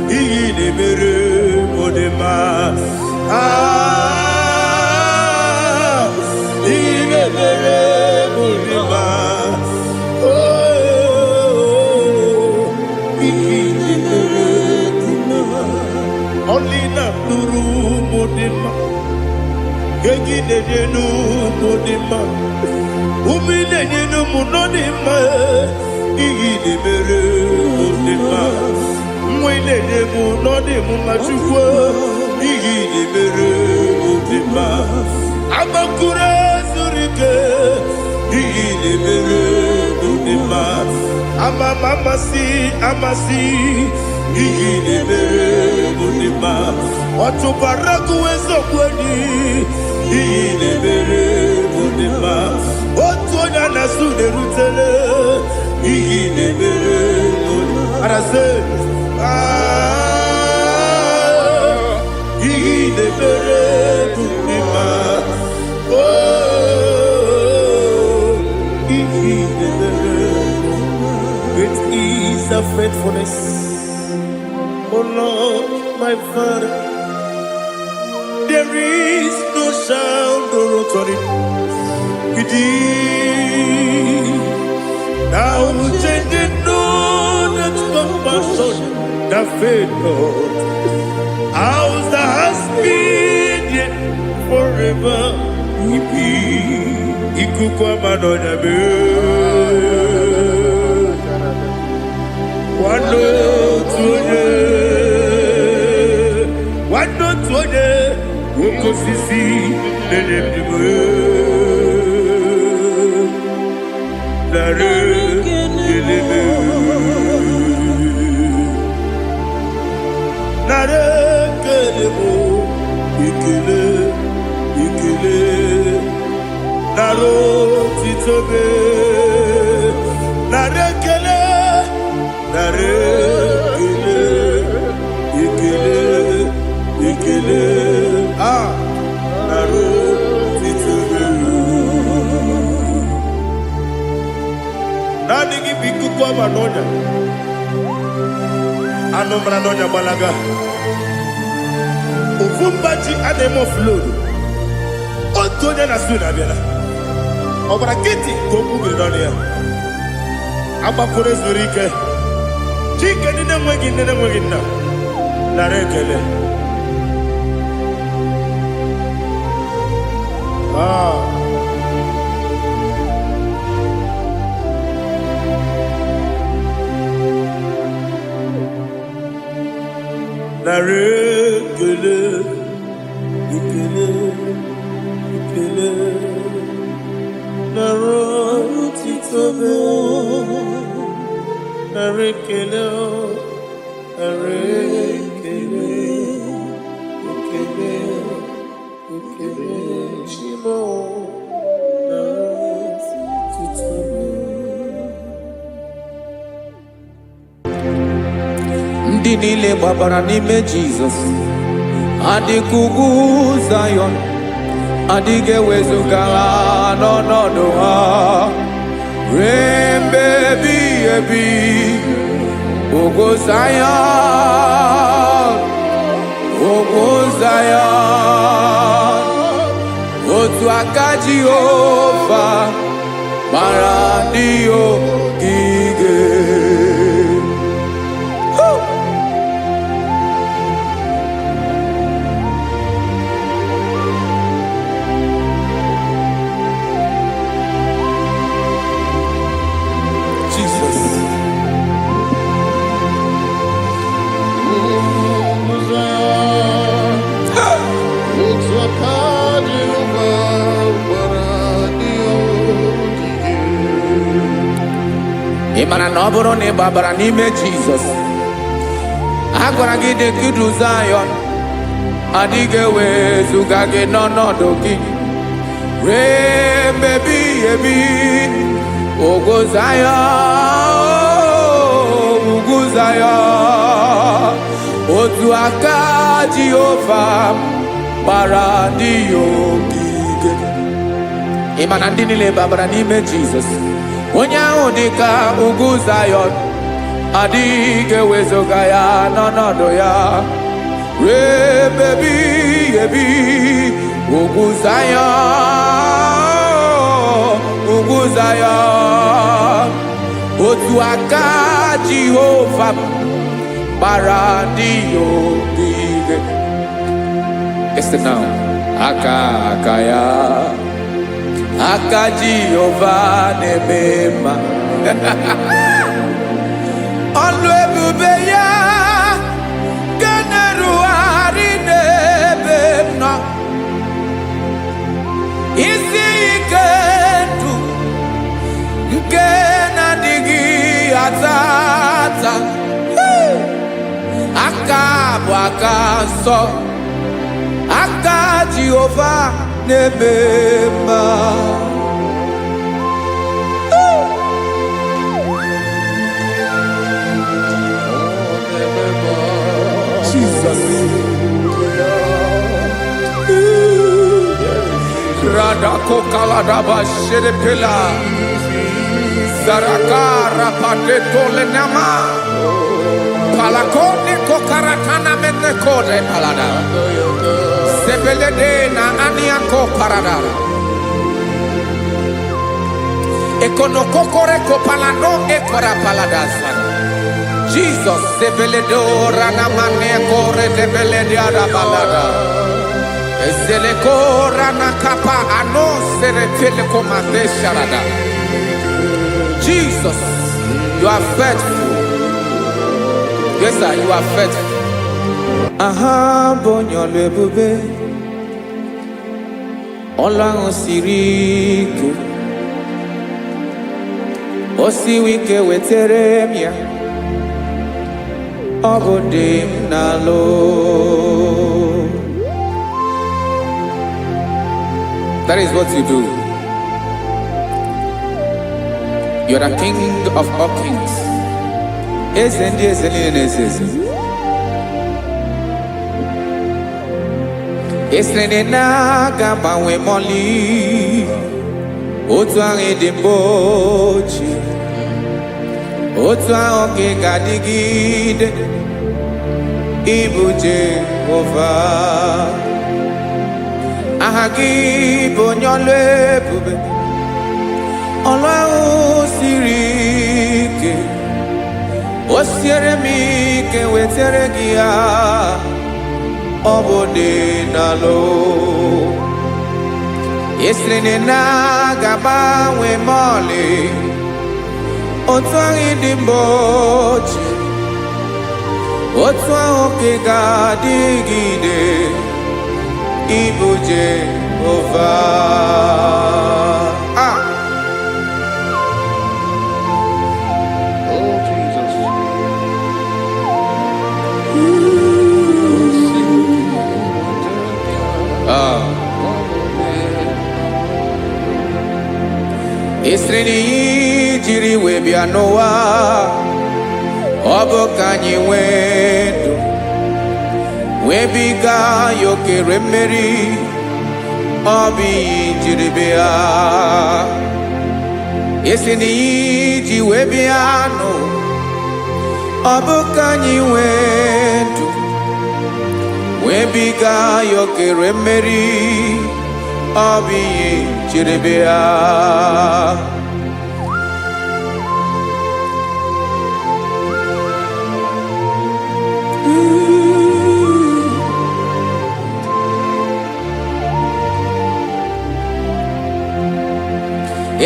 Speaker 2: igine mere modima. Only not Nuru Mudima, Yaginu Mudima, Umidenu Munodima, Igidibere Mudima, Mwinemu Nodimu Machua, Igidibere Mudima, Amakura Zurike, Igidibere Mudima, Amasi, Igidibere Mudima, Otubaraku Ezokweni, Igidibere Mudima, Otonya Nasude Rutele, Igidibere Mudima, Arase, Igidibere Mudima, oh, Igidibere, great is the faithfulness. Oh Lord, my Father, there is no sound or authority. Now changing no that compassion, the faith, Lord. Ours that has been yet forever. Ikukwa manonya be. Wando tuone woko sisi nelemdiwe nare kelebe nare kelebo ikele naro titobe nare kele nare ikele naro titobe nani gibiku kwa manonya anomra nonya balaga ufumbaji ademo flow otonya na suna bela obra kiti koku bedonia agbapụrụ ezuru ike chike ndị na-enweghị nne na-enweghị nna nara ekele nara ekele ekele ekele nara otito nara ekele nara ekele ekele ekele chimo nara otito
Speaker 1: ndị niile gbabara n'ime Jizọs adịghị ugwu Zayọn adịghị ewezuga ha n'ọnọdụ ha ruo mgbe ebighị ebi. Ugwu Zayọn, ugwu Zayọn, otu aka Jehova gbara ndị ogige. Ị mara na ọ bụrụ na ị gbabara n'ime Jizọs, a gwara gị dị ka ugwu Zayọn adịghị ewezuga gị n'ọnọdụ gị ruo mgbe ebighị ebi. Ugwu Zayọn, ugwu Zayọn, otu aka Jehova gbara ndị ogige. Ị ma na ndị niile gbabara n'ime Jizọs, onye ahụ dị ka ugwu Zayọn adịghị ewezuga ya n'ọnọdụ ya ruo mgbe ebighị ebi. Ugwu Zayọn, ugwu Zayọn, otu aka Jehova gbara ndị ogige. Listen now, aka ya, aka Jehova na-eme mma. Ọlụ ebube ya ga na-erugharị n'ebe m nọ. Isi ike ndụ nke na-adịghị ata ata. Aka bụ aka nsọ, aka Jehova na-eme mma.
Speaker 2: Jesus
Speaker 1: Radako kaladaba sherepela Zarakara padeto lenama Palakone kokaratana mene kode palada Sebelede na aniako paradara Ekonokokore kopalano ekora paladasa Jesus sebeledo rana mane kore debelede arabalada Ezeleko rana kapa ano serepele komande sharada. Jesus, you are faithful. Yes, sir, you are faithful. Aha, bonyo lebube. Ọlọ́run siri ike. O si wike wetere m ya. Ọ bụ dị m n'alụ. That is what you do. You are the King of all kings. Ezendi ezeli nezezi. Esrene na gabanwe moli. Otu ahụ dị mgbochi. Otu ahụ ka ga-adịgide. Ịbụ Jehova. Aha gị bụ onye ọlụ ebube, ọlụ ahụ siri ike. wetere gị ya ọ bụ ọdịnala esiri na ga-agbanwe ma ọlị otu ahụ dị mgbe ochie otu ahụ ka ị ga-adịgide ịbụ Jehova.
Speaker 3: Oh, Jesus.
Speaker 1: Esiri na ihe jiri wee bịa n'ụwa ọ bụ ka anyị nwee ndụ wee biga ya okere mmeri ọ bụ ihe jiri bịa. Esiri na ihe ji wee bịa nụ ọ bụ ka anyị nwee ndụ wee biga ya okere mmeri ọ bụ ihe jiri bịa.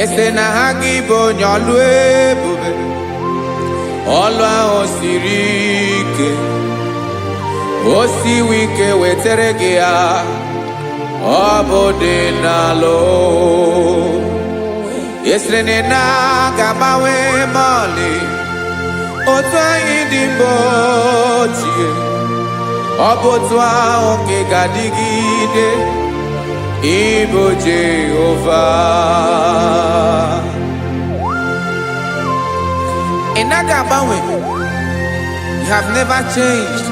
Speaker 1: Ese na ha gị bụ onye ọlụ ebube ọlụ ahụ siri ike o siwe ike wetere gị ya ọ bụ ọdịnala. Esiri na ga-agbanwe ma ọlị otu anyị dị mgbe ochie ọ bụ otu ahụ ka ị ga-adịgide ịbụ Jehova. Ị naghị agbanwe. You have never changed.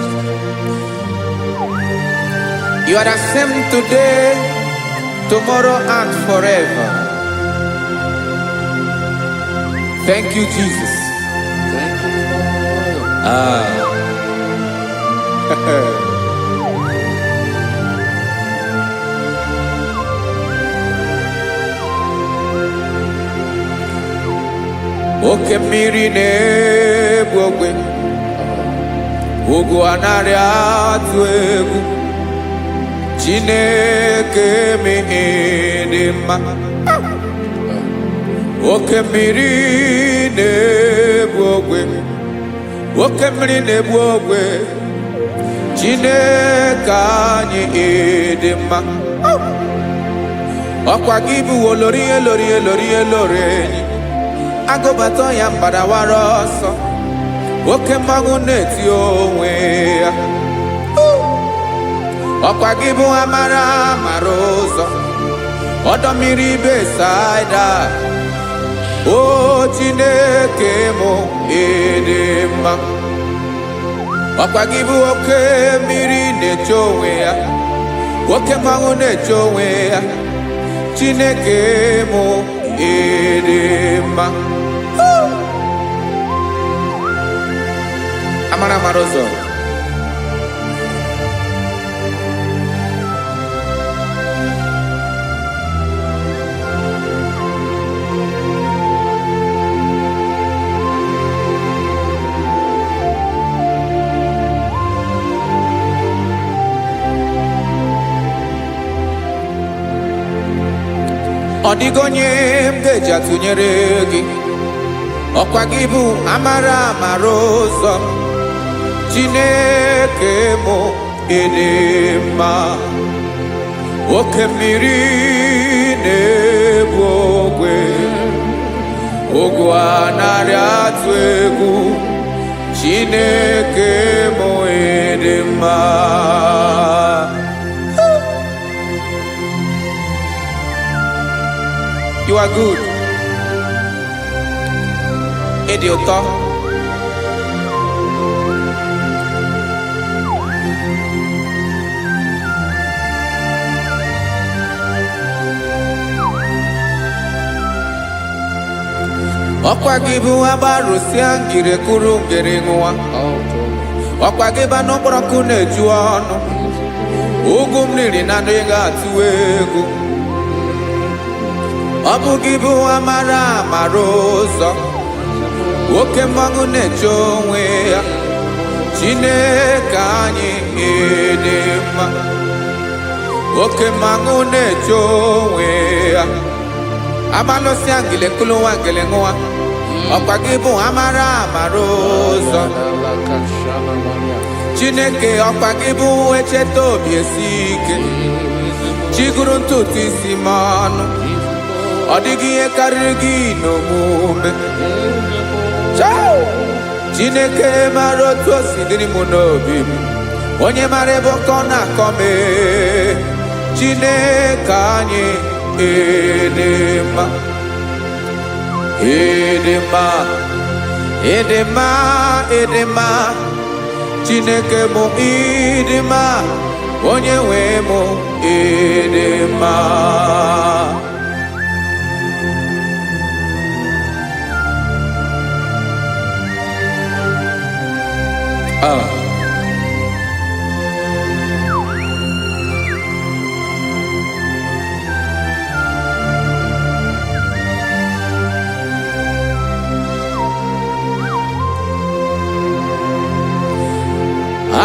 Speaker 1: You are the same today, tomorrow and forever. Thank you, Jesus.
Speaker 3: Thank you, Lord.
Speaker 1: Oke mmiri na-egbu ogwe ugwu anaghị atụ egwu Chineke mee dị mma. Oke mmiri na-egbu ogwe oke mmiri na-egbu ogwe Chineke anyị dị mma. Ọkwa gị bụ olori enyi agụbata ya mbadawara ọsọ oke mmanwụ na-eti onwe ya. Ọkwa gị bụ amara ụzọ ọdọ mmiri Besaida o Chineke mụ ịdị mma. Ọkwa gị bụ oke mmiri na-eche onwe ya oke mmanwụ na-eche onwe ya Chineke mụ ịdị mma. Amara ụzọ ọ dịghị onye m ga-eji atụnyere gị. Ọkwa gị bụ amara ụzọ Chineke mụ ịdị mma. Oke mmiri na-egbu ogwe ugwu anaghị atụ egwu Chineke mụ ịdị mma. You are good. Ịdị ụtọ. Ọkwa gị bụ agbarụsịa ngire kụrụ ngere nwa. Ọkwa gị ba n'okporoko na-eju ọnụ ugwu mmiri na ndị ga-atụ egwu. Ọ bụ gị bụ amara ụzọ oke mmanwụ na-eche onwe ya Chineke anyị dị mma. Oke mmanwụ na-eche onwe ya. Amalụsị angele kulu nwa angele nwa. Ọkwa gị bụ amara amara ụzọ. Chineke ọkwa gị bụ echeta obi esi ike. Chiguru ntutu isi m ọnụ. Ọ dịghị ihe karịrị gị n'omume. Chineke mara otu o si dịrị m n'obi m. Onye mara ebe ọkọ na-akọ m. Chineke anyị dị mma. Dị mma. Dị mma. Dị mma. Chineke mụ ịdị mma. Onye nwe mụ ịdị mma.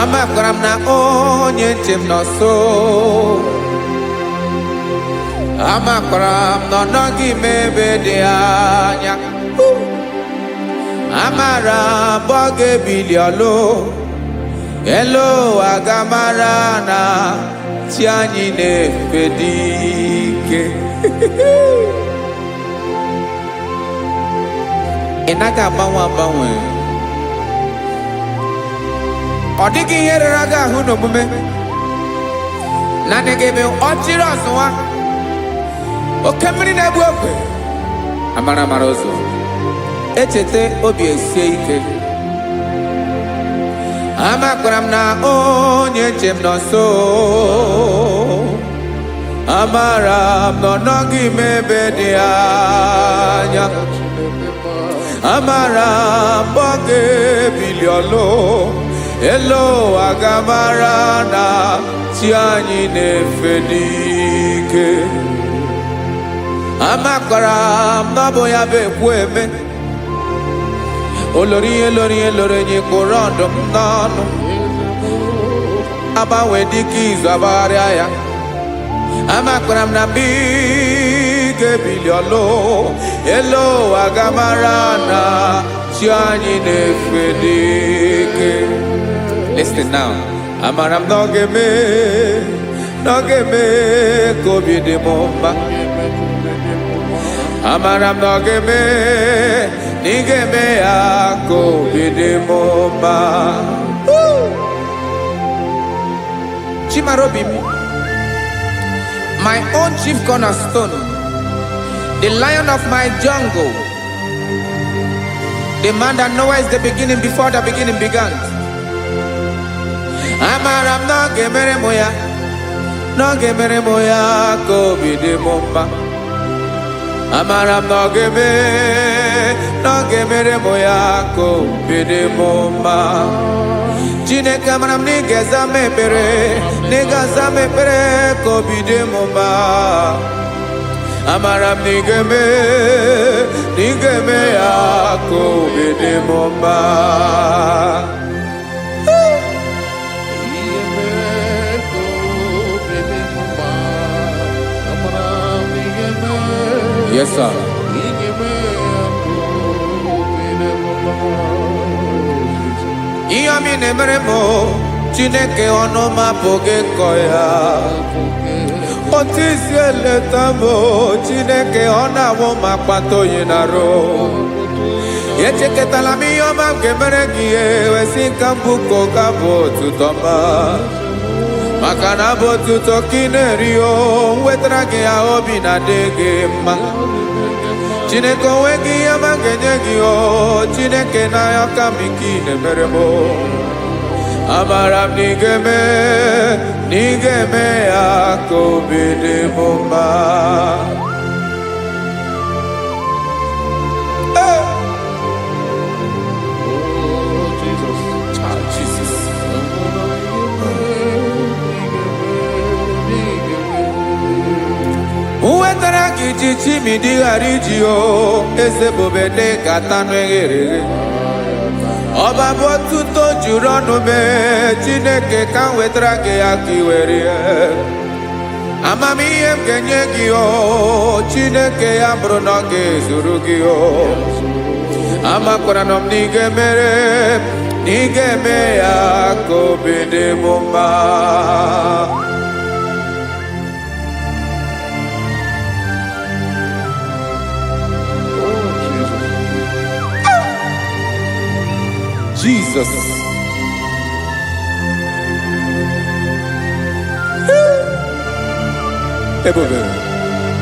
Speaker 1: Amakwara m na onye nche m nọ nso. Amakwara m na ọ nọghị m ebe dị anya. Amara m ọ ga-ebili ọlụ. Elu aga mara na chi anyị na-efe dị ike. Ị naghị agbanwe agbanwe. Ọ dịghị ihe rere gị ahụ n'omume. Naanị gị bụ ọchịrị ọzụwa. Oke mmiri na-egbu ogwe. Amara mara ụzọ. Echeta obi esie ike. Amakwara m na onye nche m nọ nso. Amara m na ọ nọghị m ebe dị anya. Amara m ọ ga-ebili ọlụ. Elu aga mara na chi anyị na-efe n'ike. Amakwara m na ọ bụ ya bụ ekwu eme. Olori lori enyi kwụrụ ọdụm n'ọnụ. Agbanwe dịka izu agbagharịa ya. Amakwara m na mgbe ị ga-ebili ọlụ. Elu aga mara na chi anyị na-efe n'ike. Listen now. Amara m na ọ ga-eme ka obi dị m mma. Amara m na ọ ga-eme na ị ga-eme ya ka obi dị m mma. Chimara obi m, my own chief cornerstone, the lion of my jungle, the man that knows the beginning before the beginning began. Amara m na ọ ga-emere m ya, na ọ ga-emere m ya ka obi dị m mma. Amara m na ọ ga-emere m ya ka obi dị m mma. Chineke amara m na ị ga-aza m ekpere, na ị ga-aza m ekpere ka obi dị m mma. Amara m na ị ga-eme ya ka obi dị m mma. Yes, sir. Ihe mi na-emere m Chineke ọnụ m apụghị ịkọ ya. Otu isi eleta m Chineke ọ na-awụ m akpata oyi n'arụ. Echeketala m ihe ọma m ga-emere gị ewesị ka m bụkọ ga-abụ otuto ọma. Maka na bụ otuto ka ị na-eri o wetara gị ya obi na-adị gị mma. Chineke onwe gị ihe ọma ga-enye gị o Chineke n'anya ka m ike ị na-emere m. Amara m na ị ga-eme ya ka obi dị m mma. Uwetara gị chichi mi dị ghara iji o eze bobede ka tanụ eghere eghe. ọba bụ otuto juru ọnụ mee Chineke ka m wetara gị ya ka i were ya. Amamihe m ga-enye gị o Chineke ya bụrụ na ọ ga-ezuru gị o. Amakwara na m na ị ga-emere na ị ga-eme ya ka obi dị m mma. Jesus.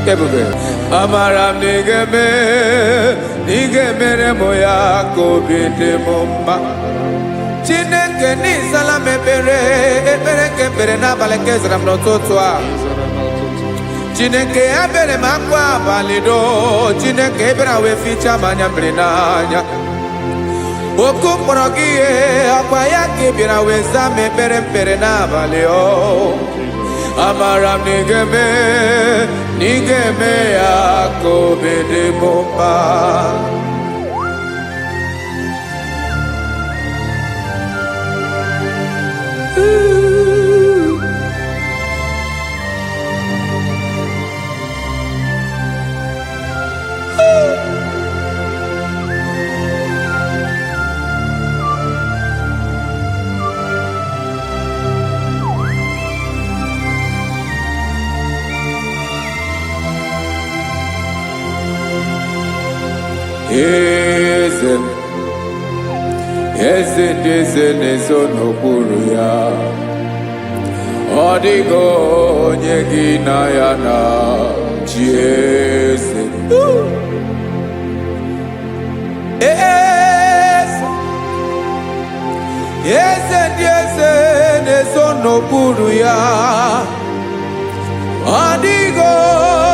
Speaker 1: Ebube. Amara m na ị ga-emere m ya ka obi dị m mma. Chineke n'ịzala m ekpere nke ekpere n'abalị nke zara m n'ụtụtụ a. Chineke ya bere m akwa abalị do. Chineke ebere wee ficha m anya mmiri n'anya. Oku mkpọrọ gị ihe akwa ya ka ị bịara wee zaa m ekpere n'abalị o. Amara m na ị ga-eme ya ka obi dị m mma. Eze ndị eze na-ezo n'okpuru ya. Ọ dịghị onye gị na ya na-achị eze. Eze ndị eze na-ezo n'okpuru ya. Ọ dịghị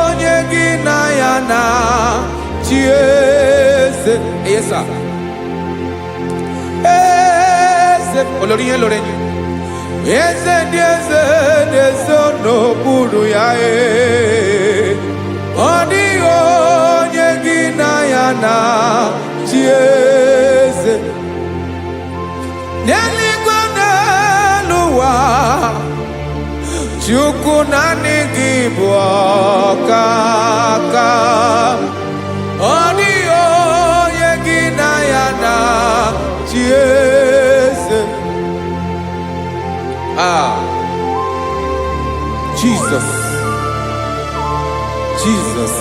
Speaker 1: onye gị na ya na-achị eze. Yes, sir. Olórí yẹn lórí eze ndị eze na-ezo n'okpuru ya. Ọ dịghị onye gị na ya na-achị eze. N'eluigwe n'elu ụwa Chukwu naanị gị bụ ọkaka. Ọ dịghị onye gị na ya na-achị eze. Jesus.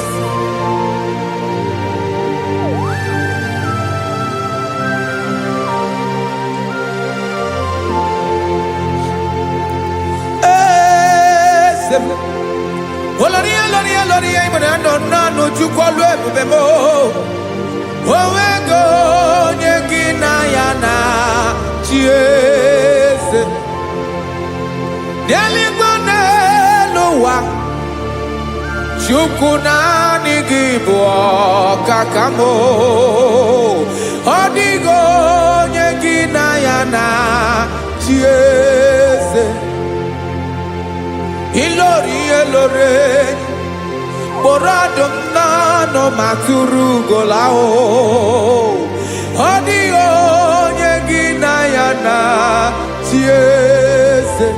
Speaker 1: Olórí ìmọ̀nà nọ Chukwu ọlụ ebube m. Onwego onye gị na ya na-achị eze. N'eluigwe n'elu ụwa Chukwu naanị gị bụ ọkaka m. Ọ dịghị onye gị na ya na-achị eze. Ilori kpọrọ ọdụm n'ọnụ ma tụrụ ugola o. Ọ dịghị onye gị na ya na-achị eze.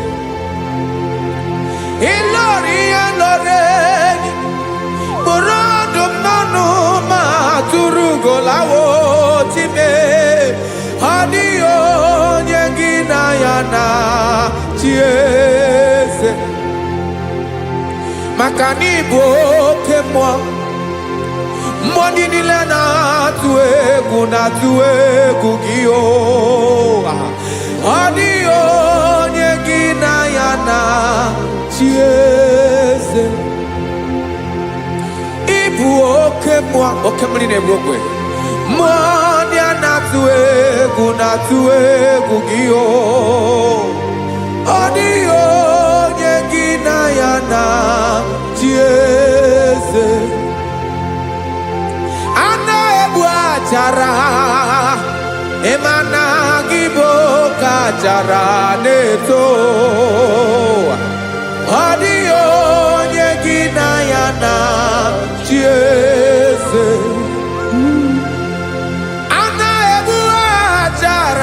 Speaker 1: Ilori kpọrọ ọdụm n'ọnụ ma tụrụ ugola o. Time ọ dịghị onye gị na ya na-achị eze. Maka na ị bụ oke mmụọ ndị niile na-atụ egwu gị o. Ọ dịghị onye gị na ya na-achị eze. Ị bụ oke mmụọ, oke mmiri na-egbu ogwe. Mmụọ ndị a na-atụ egwu gị o. Ọ dịghị onye gị na ya na-achị eze. A na-egbu achara ịma na gị bụ ka achara na-eto. Ọ dịghị onye gị na ya na-achị eze. A na-egbu achara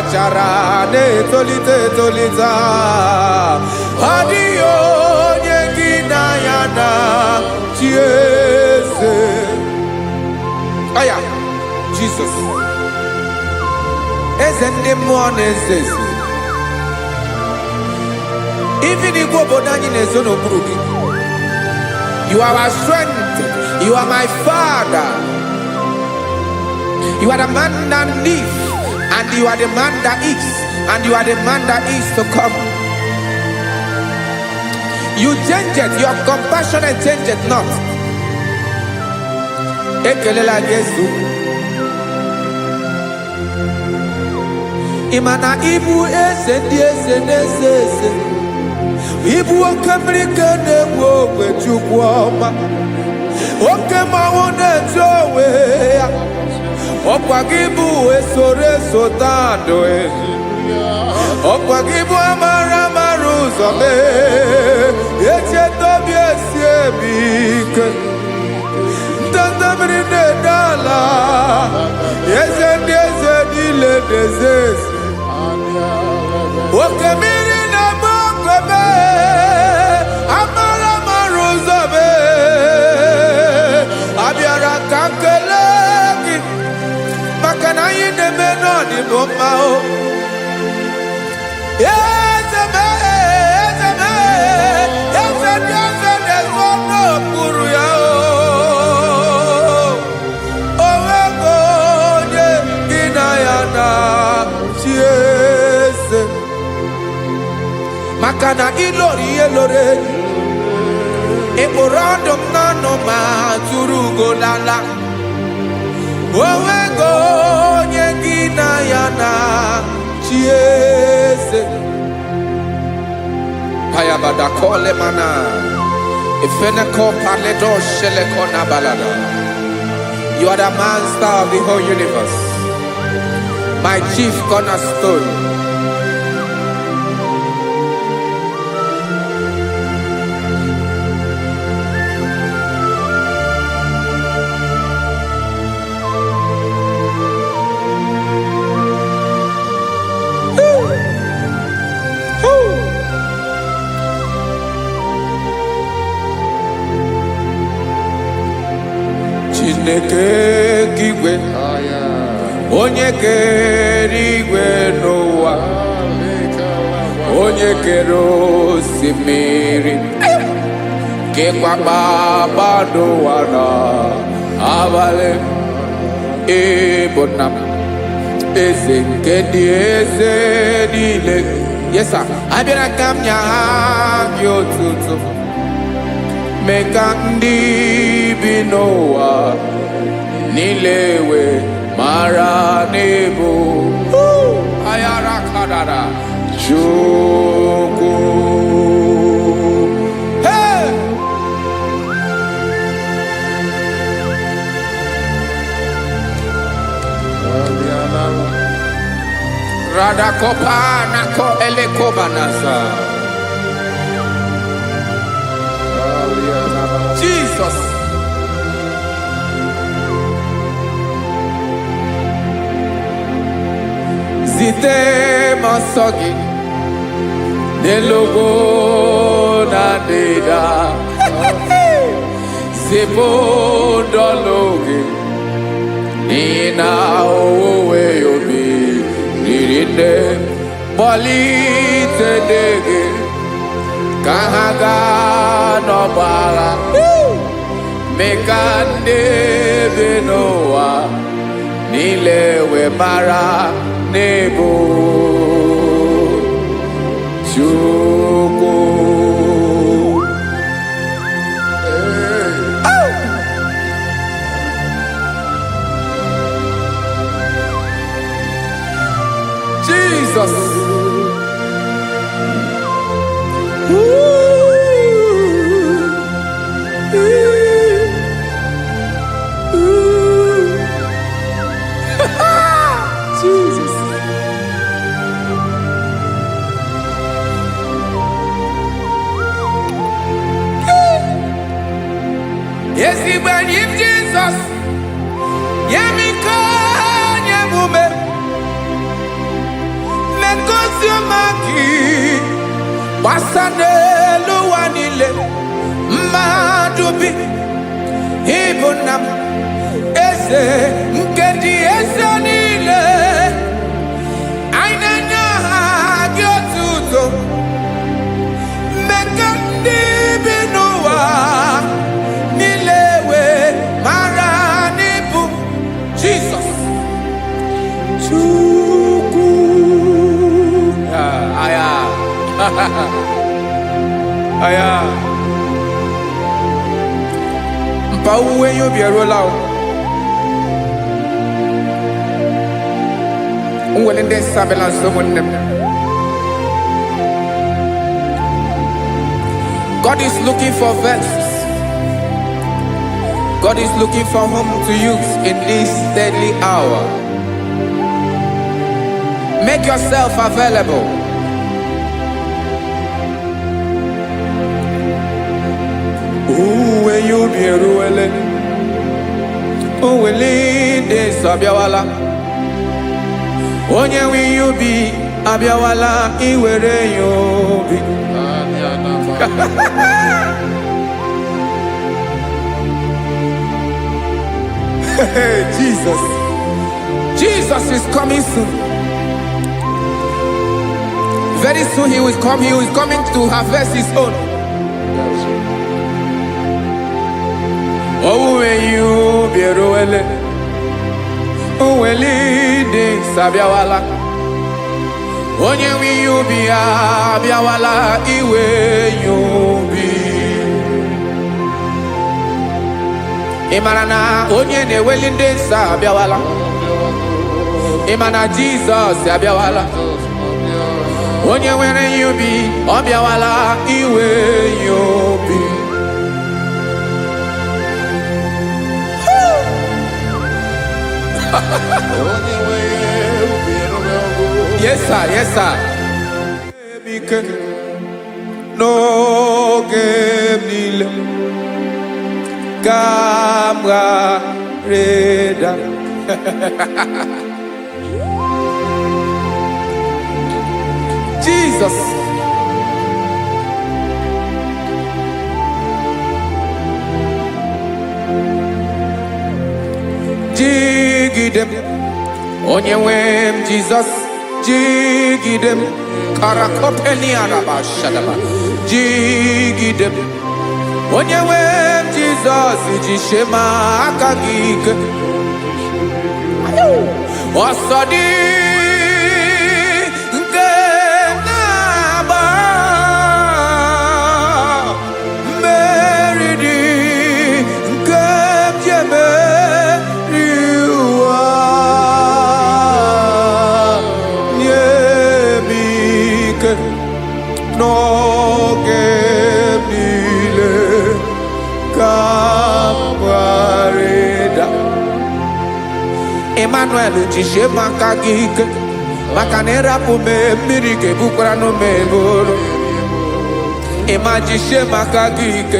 Speaker 1: achara na-etolite etolite ọ dịghị onye gị na ya na chi eze. Aya Jesus, eze ndị mmụọ na-eze eze. Even igwe obodo anyị na-ezo n'okpuru gị. You are our strength. You are my Father. You are the man that lives, and you are the man that is, and you are the man that is to come. You change it. Your compassion and change it not. Ekelela Yesu. Imana ibu eze ndị eze na-eze eze. Ibu oke mmiri ka na-enwe ogwe Chukwu ọma. Oke mmanwụ na-eche onwe ya. Ọkwa gị bụ esoro esota ndụ ezi. Ọkwa gị bụ amara amara ụzọ mee. Echeta obi esi ebi ike. Ndanda mmiri na-ede ala. Eze ndị eze niile na-eze eze. Oke mmiri na-agba oke mee. Amara amara ụzọ mee. Abịara ka nkele gị. Maka na anyị na-eme n'ọdịbụ mma o. Eze mee, eze mee, eze dị eze na-ezo n'okpuru ya o. O nwego onye gị na ya na chi eze. Maka na ịlọrọ ihe lọrọ enyi. Ịkpụrụ ọdụ m n'ọnụ ma tụrụ ugo n'ala. O nwego onye gị na ya na chi eze. Payabada kole mana. Ifeneko paledo sheleko na balada. You are the master of the whole universe. My chief cornerstone. Chineke kigwe, onye kere igwe n'ụwa, onye kere osimiri, kekwa kpakpando ụwa n'abalị. Ịbụ nna m, eze nke ndị eze niile. Yes sir, abịara ka m nye gị otuto. Mee ka ndị bi n'ụwa niile wee mara n'ebu ayara kadara Chukwu. Hey! Radakopa nako elekobanasa. Jesus. Zite masogi nelogo na deda. Zipo dologi nina owe yobi nirinde bolite dege kahaga no bala. Mekande benoa nile we mara nebo Chukwu. Jesus. Jesus. Wasanelu wanile madubi ibunam eze nkedi eze nile ainanya gyotuto mekandi binuwa nilewe maranibu Jesus Chuku aya aya mpa uwe yo bierola o unwele nde sabela someone. God is looking for verses. God is looking for whom to use in this deadly hour. Make yourself available. When you be ruele, uwele de sabiawala. Onye wi you be abiawala iwere you be. Jesus, Jesus is coming soon. Very soon he will come. He is coming to harvest his own. Oh, when you be ruele, uwele de sabiawala. Onye wi you be abiawala iwe you be. Imarana onye ne weli de sabiawala. Imana Jesus abiawala. Onye were you be abiawala iwe you be. Yes, sir. Yes, sir. No game Camera Reda. Jesus. Jigidem. Onyewem Jesus. Jigidem. Karakopeni araba shadaba. Jigidem. Onyewem Jesus. Jishema akagig. Osodi. Emmanuel jishe makagike makanera pume mirike bukrano meboro emajishe makagike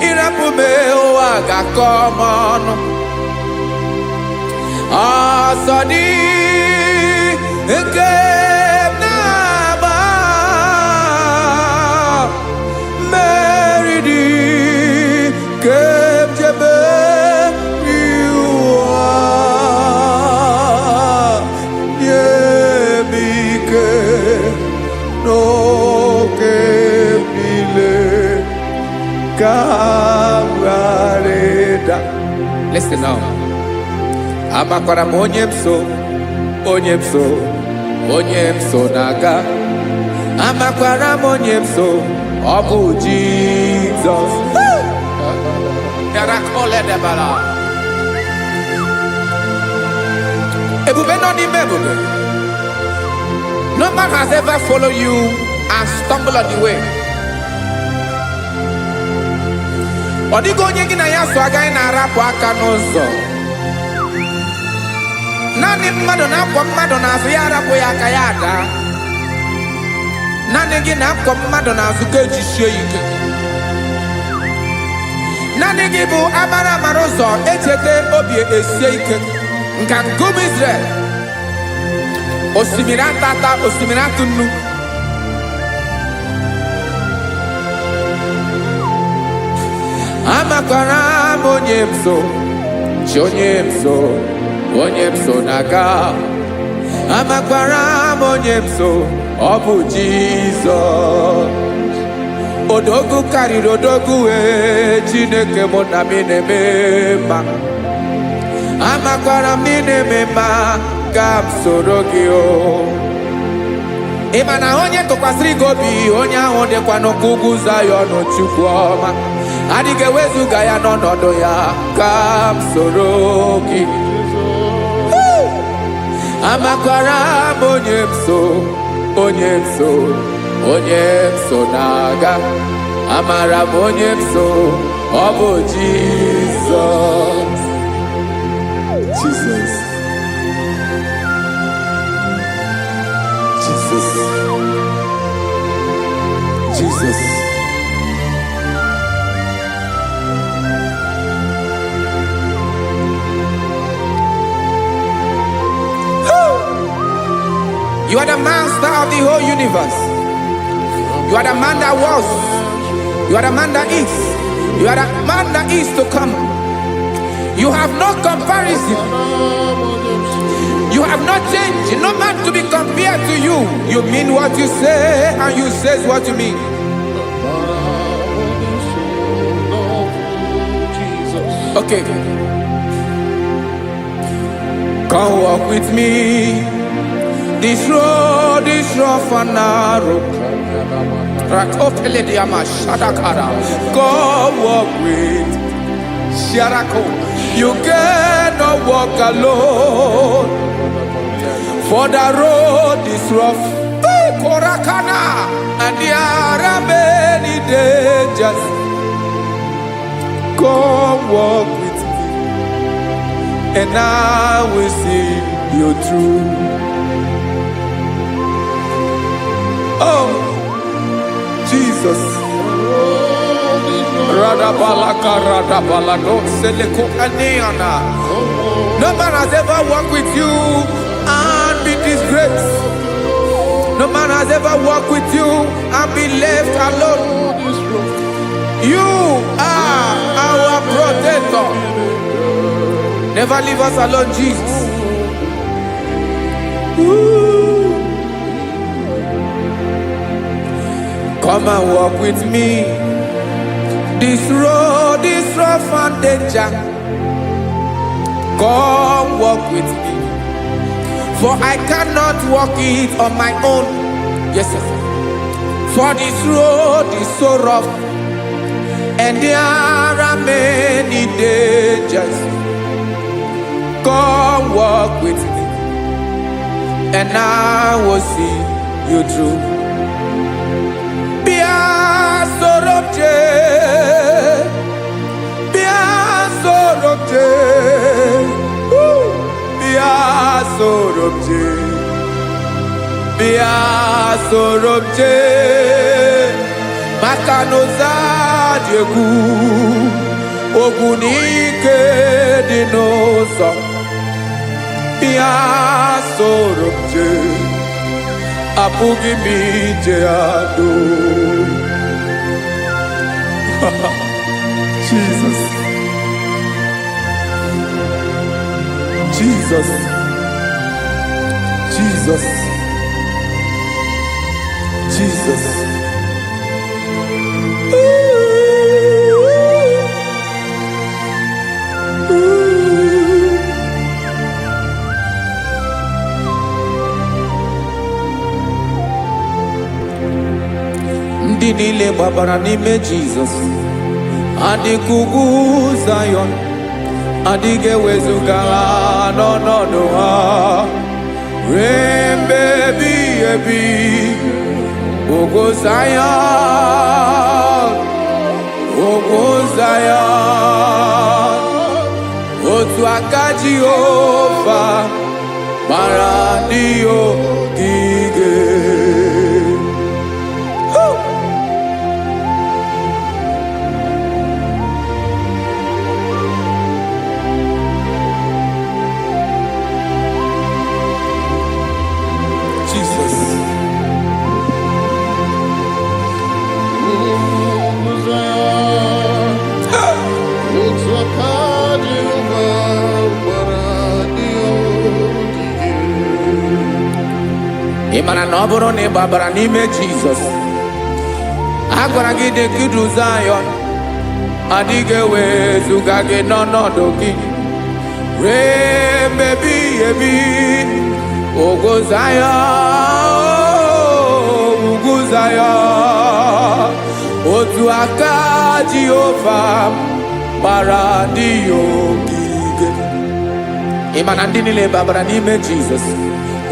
Speaker 1: irapume oaga komono asadi eke naba meridi kemjebe Listen now. Amakwara onyemso naga. Amakwara onyemso obu Jesus. Yarakole debala. Ebube no ni mebube. No man has ever followed you and stumbled on the way. Odigo onye gị na ya so agaghị na-arapụ aka n'ụzọ. Naanị mmadụ na-akwọ mmadụ n'azụ ya arapụ ya aka ya ada. Naanị gị na-akwọ mmadụ n'azụ ka ejisie ike. Naanị gị bụ amara ụzọ echete obi esie ike. Nka ngụm Israel. Osimiri atata, osimiri atụ nnu. amakwara m onye m so, chi onye m so na-aga. Amakwara m onye m so, ọ bụ Jizọs. Odogwu karịrị odogwu, Chineke mụ na m na-eme mma. Amakwara m na-eme mma, ka m soro gị o. Ị ma na onye tụkwasịrị gị obi, onye ahụ dịkwa n'ụkwụ ugwu Zayọn, Chukwu ọma. Adịghị ewezuga ya n'ọnọdụ ya, ka m soro gị. Amakwara m onye m so, onye m so na-aga. Amara m onye m so, ọ bụ Jizọs. Jesus. Jesus. Jesus. You are the master of the whole universe. You are the man that was. You are the man that is. You are the man that is to come. You have no comparison. You have no change. No man to be compared to you. You mean what you say, and you say what you mean. Okay. Come walk with me. This road is rough and narrow. Go walk with Sharako. You cannot walk alone, for the road is rough. Korakana, and there are many dangers. Go walk with me, and I will see you through. Oh, Jesus. No man has ever walked with you and be disgraced. No man has ever walked with you and be left alone. You are our protector. Never leave us alone, Jesus. Ooh. Come and walk with me. This road is rough and danger. Come walk with me, for I cannot walk it on my own. Yes, sir. For this road is so rough, and there are many dangers. Come walk with me, and I will see you through. Sorobje Makanoza Diegu Ogunike Dinosa Bia Sorobje Apugi Mijeado. Jesus. Jesus. Jesus. Jesus. Ndị niile gbabara n'ime Jizọs adịghị ugwu Zayọn, adịghị ewezuga ha n'ọnọdụ ha ruo mgbe ebighị ebi. Ugwu Zayọn, ugwu Zayọn, otu aka Jehova gbara ndị ogige. ị mara na ọ bụrụ na ị gbabara n'ime Jizọs, a gwara gị dị ka udu Zayọn, adịghị ewezuga gị n'ọnọdụ gị ruo mgbe ebighị ebi. Ugwu Zayọn, ugwu Zayọn, otu aka Jehova gbara ndị ya ogige. Ị ma na ndị niile babara n'ime Jizọs,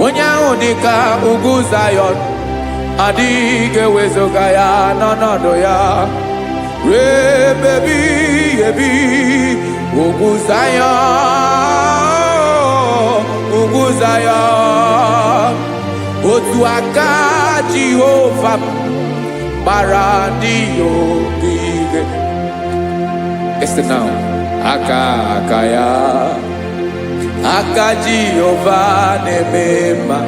Speaker 1: onye ahụ dị ka ugwu Zayọn, adịghị ewezuga ya n'ọnọdụ ya ruo mgbe ebighị ebi. Ugwu Zayọn, ugwu Zayọn, otu aka Jehova gbara ndị ya ogige. Listen now. Aka ya, aka Jehova na-eme mma.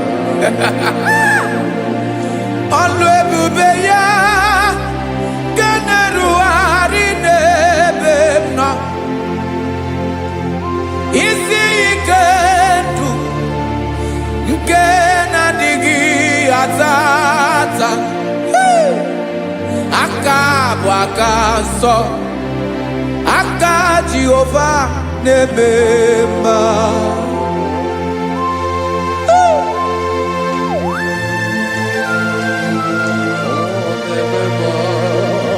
Speaker 1: Ọlụ ebube ya ga na-erugharị n'ebe m nọ. Isi ike ndụ nke na-adịghị ata ata. Aka bụ aka nsọ, aka Jehova na-eme mma.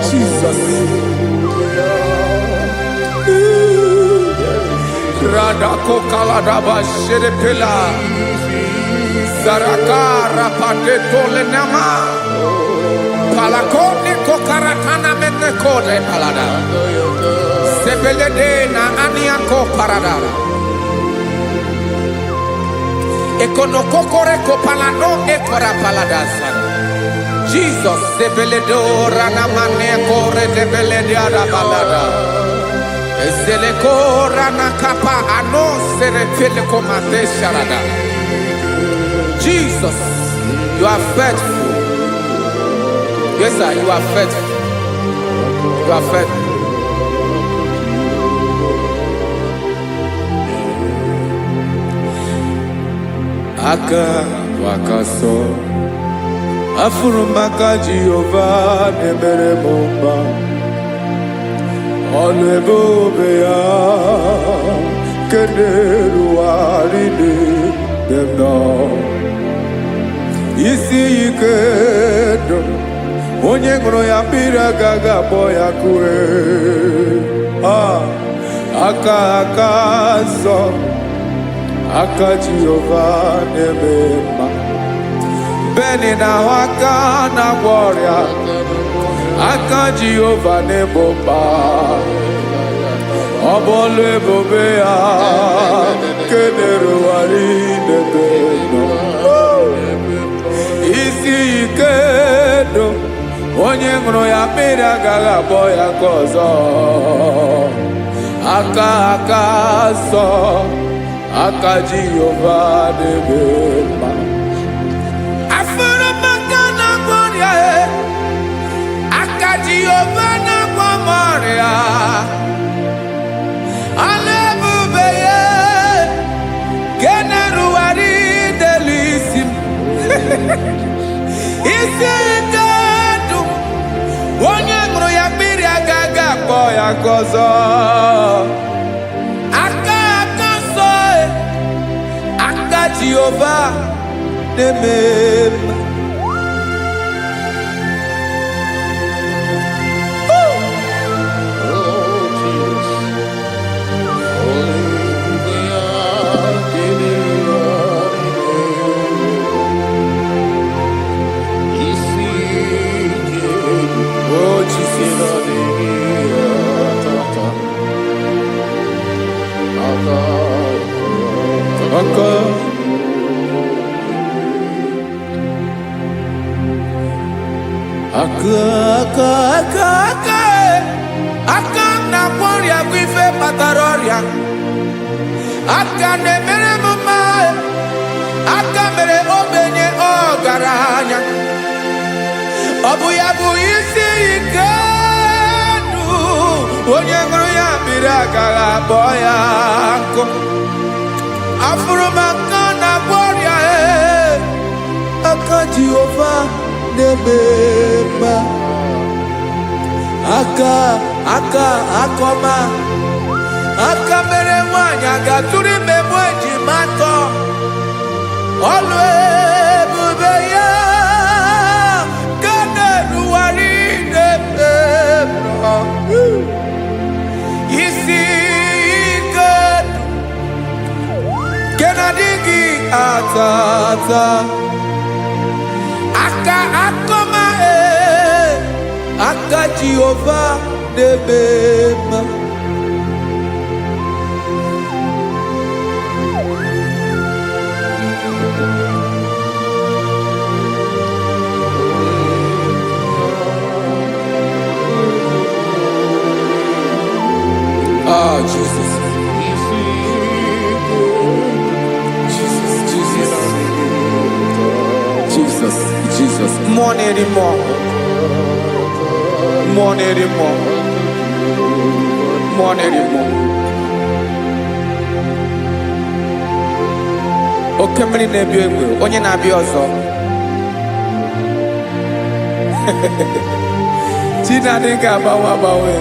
Speaker 2: Jesus.
Speaker 1: Radako kaladaba sherepela, zarakara pateto lenama, palakone kokaratana mene kode palada, sebelede na aniako paradara, ekonokokore kopalano ekora paladasa. Jesus, sebeledo ranamane kore debelede arabalada. Zeleko rana kapa ano serefele komate sharada. Jesus, you are faithful. Yes, sir, you are faithful. You are faithful. Aka wakaso afurumaka Jehova nebere mumba. Ọlụ ebube ya keneruarị n'ebe m nọ. Isi ike ndụ onye ṅụrụ ya mmiri agaghị akpọ ya kue. Aka nsọ, aka Jehova na-eme mma. Beni na-ahụ aka na-agwọ ọrịa, aka Jehova na-egbo mkpa. Ọ bụ ọlụ ebube ya kenerugharị n'ebe nọ. Isi ike ndụ onye ṅụrụ ya mmiri agaghị akpọ ya ka ọzọ. Aka nsọ, aka Jehova na-eme mma. Jehova na-agwọ m ọrịa, ọlụ ebube ya ga na-erugharị n'elu isi m. Isi ike ndụ onye ṅụrụ ya mmiri agaghị akpọ ya ka ọzọ. Aka nsọ, aka Jehova na-eme mma. Aka na-agwọ ọrịa bụ ife kpatara ọrịa. Aka na-emere m mma, aka mere ogbenye ọgaranya. Ọ bụ ya bụ isi ike ndụ onye ṅụrụ ya mmiri agaghị akpọ ya nkụ. Afụrụ m aka na-agwọ ọrịa, aka Jehova na-eme mma. Aka akọma, aka mere nwanyị agatụrụ ime mụ ejima atọ. Ọlụ ebube ya ka na-erugharị na-eme mma. Isi ike nke na-adịghị ata ata. Aka akọma aka Jehova na-eme mma. Ah, Jesus. Jesus. More anymore. More anymore. More anymore. Okay, many na-ebi egbe, onye na-abịa ọzọ. Chinadị ga-agbanwe agbanwe.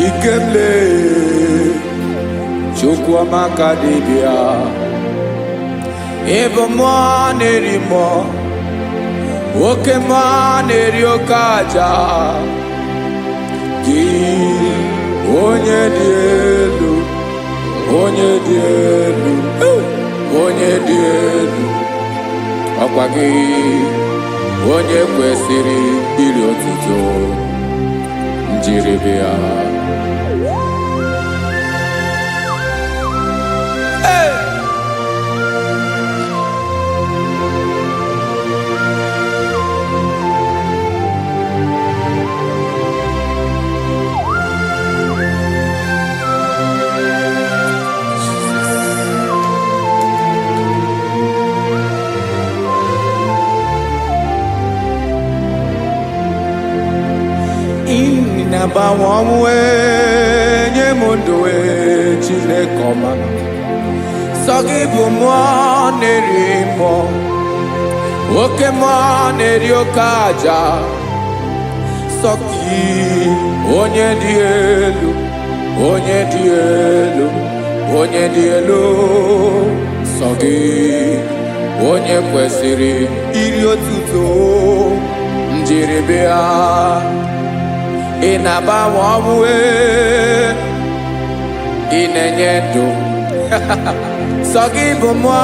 Speaker 1: Ikemle Chukwuamaka dibịa, ebe mmụọ na-eri mmụọ, oke mmụọ na-eri oke aja. Gị onye dị elu, onye dị elu, onye dị elu, ọkwa gị onye kwesịrị iri otuto. Njiribia na-agbanwe ọnwụ nye m ndụ Chineke ọma. Sọ gị bụ mmụọ na-eri mmụọ, oke mmụọ na-eri oke aja. Sọ gị onye dị elu, onye dị elu, onye dị elu. Sọ gị onye kwesịrị iri otuto. Njiribia ị na-agbanwe ọnwụ, ị na-enye ndụ. Sọ gị bụ mmụọ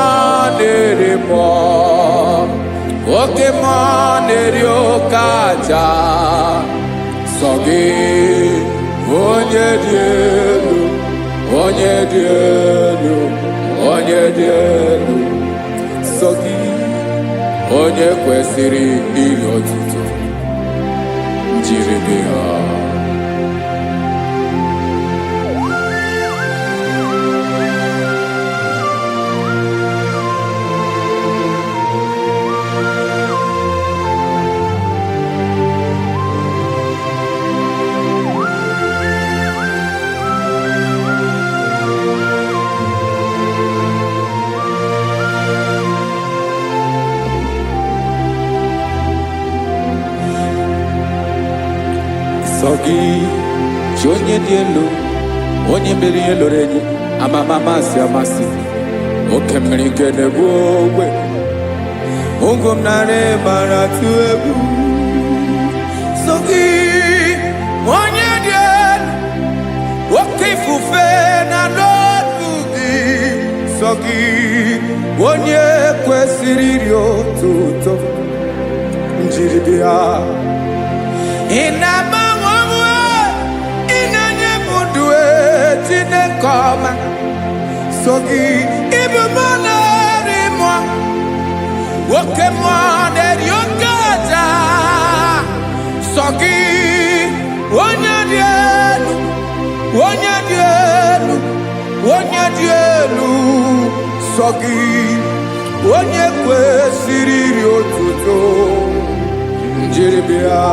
Speaker 1: na-eri mmụọ, oke mmụọ na-eri oke aja. Sọ gị onye dị elu, onye dị elu, onye dị elu. Sọ gị onye kwesịrị iri otuto. Njiribia Sọ gị chi onye dị elu, onye mere ihe loro enyi, amama amasị amasị. Oke mmiri nke na-egbu ogbe, ụgụ m narị mara tụ egwu. Sọ gị onye dị elu, oke ifufe na n'otu gị. Sọ gị onye kwesịrị iri otuto. Njiribia ị na-agbanwe ọnwụ, ị na-enye m ndụ Chineke ọma. Sọ gị ịbụ mmụọ na-eri mmụọ, oke mmụọ na-eri oke aja. Sọ gị onye dị elu, onye dị elu, onye dị elu sọ gị, onye kwesịrị iri otuto njeribịa.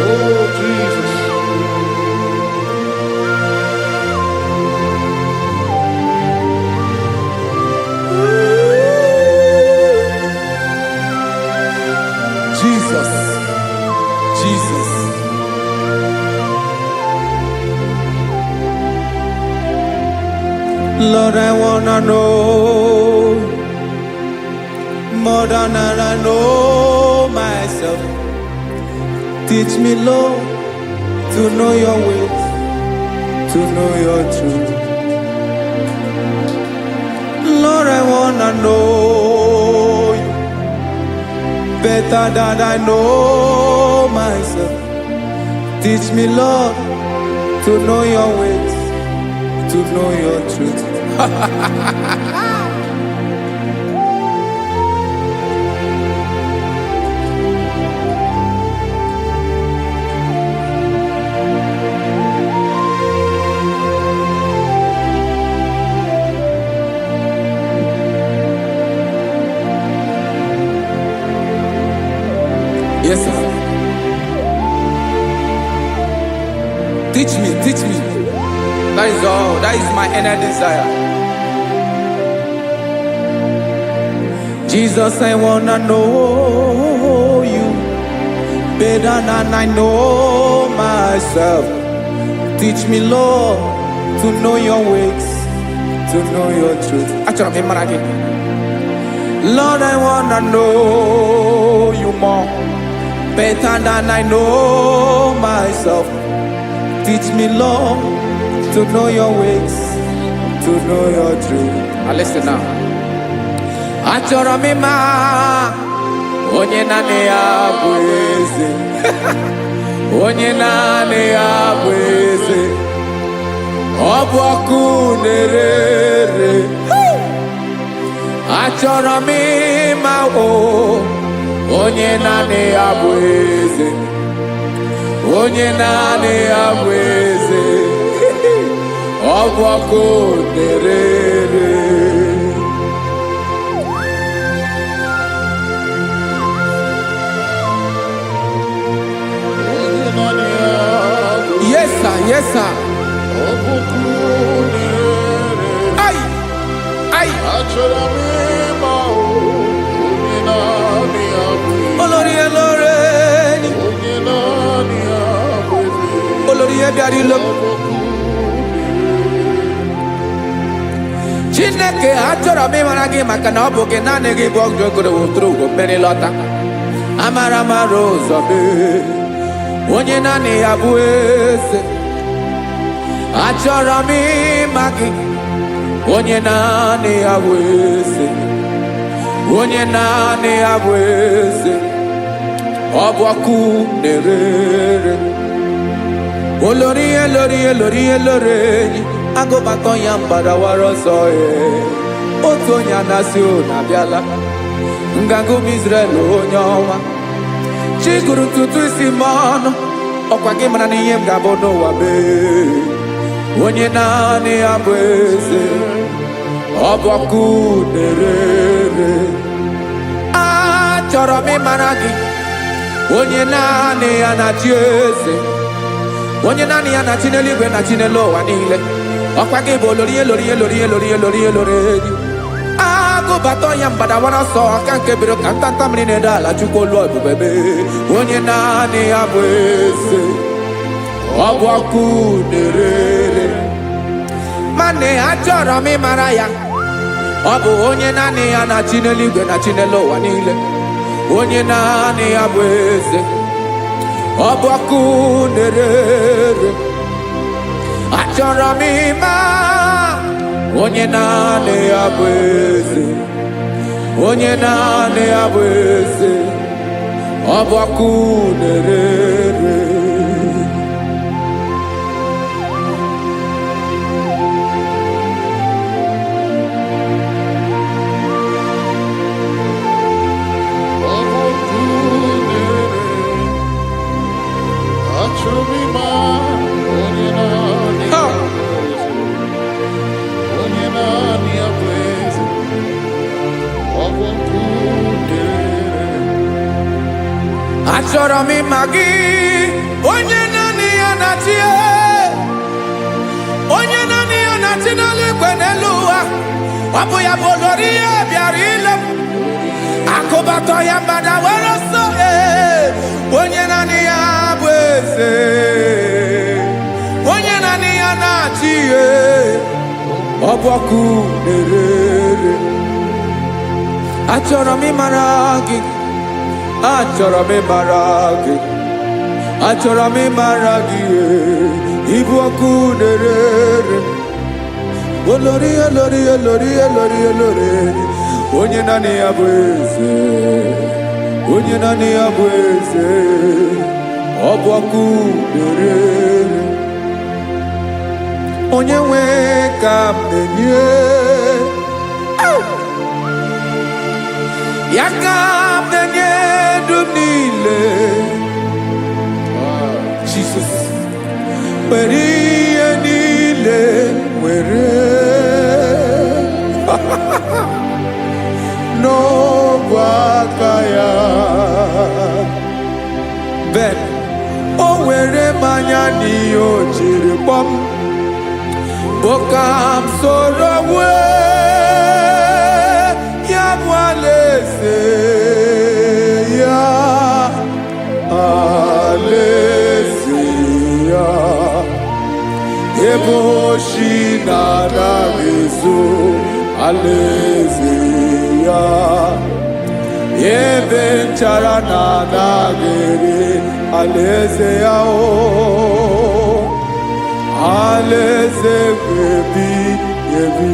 Speaker 3: Oh, Jesus.
Speaker 1: Jesus, Jesus. Lord, I wanna know more than I know myself. Teach me, Lord, to know your ways, to know your truth. Lord, I wanna know you better than I know myself. Teach me, Lord, to know your ways, to know your truth. Yes, sir. Teach me, teach me. That is all. That is my inner desire. Jesus, I wanna know you better than I know myself. Teach me, Lord, to know your ways, to know your truth. Lord, I wanna know you more, better than I know myself. Teach me, Lord, to know your ways, to know your truth. Now listen now. Achọrọ m ịma onye naanị ya bụ eze. Onye naanị ya bụ eze. Ọ bụ ọkụ na-ere. Achọrọ m ịma onye naanị ya bụ eze. Onye naanị ya bụ eze. Ọ bụ ọkụ na-ere. Yes, sir. Yes, sir. Ay, ay. Olórí elóore ni. Olórí ebiari lo. Chineke achọrọ m ịmara gị maka na ọ bụ gị naanị gị bụ ọgụ ogoro wotoro ugo mmeri lọta. Amara mara ụzọ mee. Onye naanị ya bụ eze. Achọrọ m ịma gị. Onye naanị ya bụ eze. Onye naanị ya bụ eze. Ọ bụ ọkụ na-ere. Olórí elórí elórí elóore enyi. Agụbatọ ya mgbadawara ọsọ ya. Otu onye anasị unu abịala. Nganga ụmụ Izrel onye ọma. Chi gụrụ ntutu isi m ọnụ. Ọkwa gị mara na ihe m ga-abụ n'ụwa mee. Onye naanị ya bụ eze. Ọ bụ ọkụ na-ere. Achọrọ m ịmara gị. Onye naanị ya na-achị eze. Onye naanị ya na-achị n'eluigwe na-achị n'elu ụwa niile. Ọkwa gị bụ olórí elórí elórí elórí elórí elóore enyi. Agụbatọ ya mgbadawara ọsọ aka nke biri ka ntanta mmiri na-ede ala Chukwu olu ebube mee. Onye naanị ya bụ eze. Ọ bụ ọkụ na-ere. Mane achọrọ m ịmara ya. Ọ bụ onye naanị ya na-achị n'eluigwe na-achị n'elu ụwa niile. Onye naanị ya bụ eze. Ọ bụ ọkụ na-ere. Achọrọ m ịma onye naanị ya bụ eze. Onye naanị ya bụ eze. Ọ bụ ọkụ na-ere. achọrọ m ịma gị, onye naanị ya na-achị, onye naanị ya na-achị n'eluigwe n'elu ụwa. Ọ bụ ya bụ olori ihe bịara ile m, akụbatọ ya mgbada were ọsọ. Onye naanị ya bụ eze, onye naanị ya na-achị ihe. Ọ bụ ọkụ na-erere. Achọrọ m ịmara gị, achọrọ m ịmara gị, achọrọ m ịmara gị. Ịbụ ọkụ na-erere. Olori, olori, olori, olori, olori. Onye naanị ya bụ eze, onye naanị ya bụ eze. Ọ bụ ọkụ na-erere. Onye nwe ka m na-enye, ya ka m na-enye ndụ niile. Jesus, were ihe niile were n'ọbụ aka ya. Ben, o were mmanya n'ihe o jiri kpọm, Bokam soro ya bụ alaeze ya, alaeze ya. Ebe oshi na-anaghị ezo, alaeze ya. Ebe nchara na-anaghị ere, alaeze ya. Alaeze ebi ebi.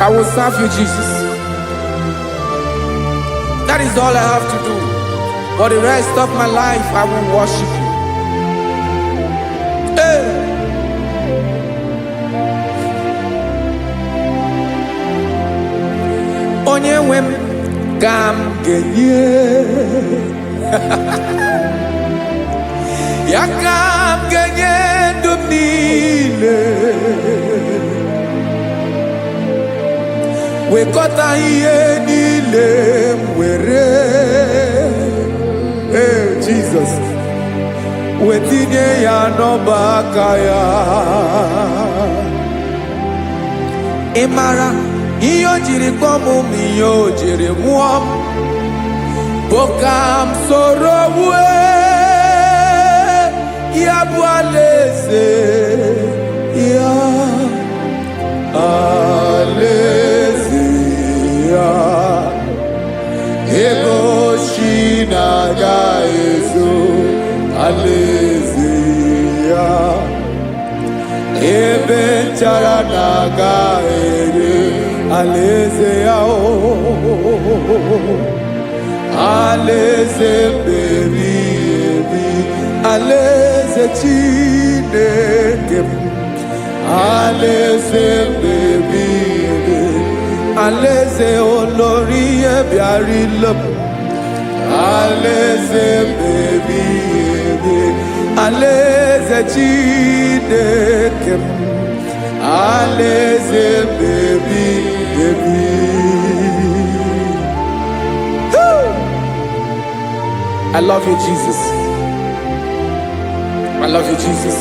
Speaker 1: I will serve you, Jesus. That is all I have to do. For the rest of my life, I will worship you. Hey. Onye nwe m ka m ga-enye, ya ka m ga-enye ndụ m niile. Wekọta ihe niile m were, Jesus, wetinye ya n'ọba aka ya. Ị mara ihe o jiri kpọọ m, ihe o jiri mụọ m. Bokam soro ya bụ alaeze ya, alaeze ya. Ego shi na-agaghị ezo, alaeze ya. Ebe nchara na-agaghị ere, alaeze ya. Alaeze ebi ebi, alaeze Chineke m. Alaeze ebi ebi, alaeze olori ihe bịara ile m. Alaeze ebi ebi, alaeze Chineke m. Alaeze ebi ebi. I love you, Jesus. I love you, Jesus.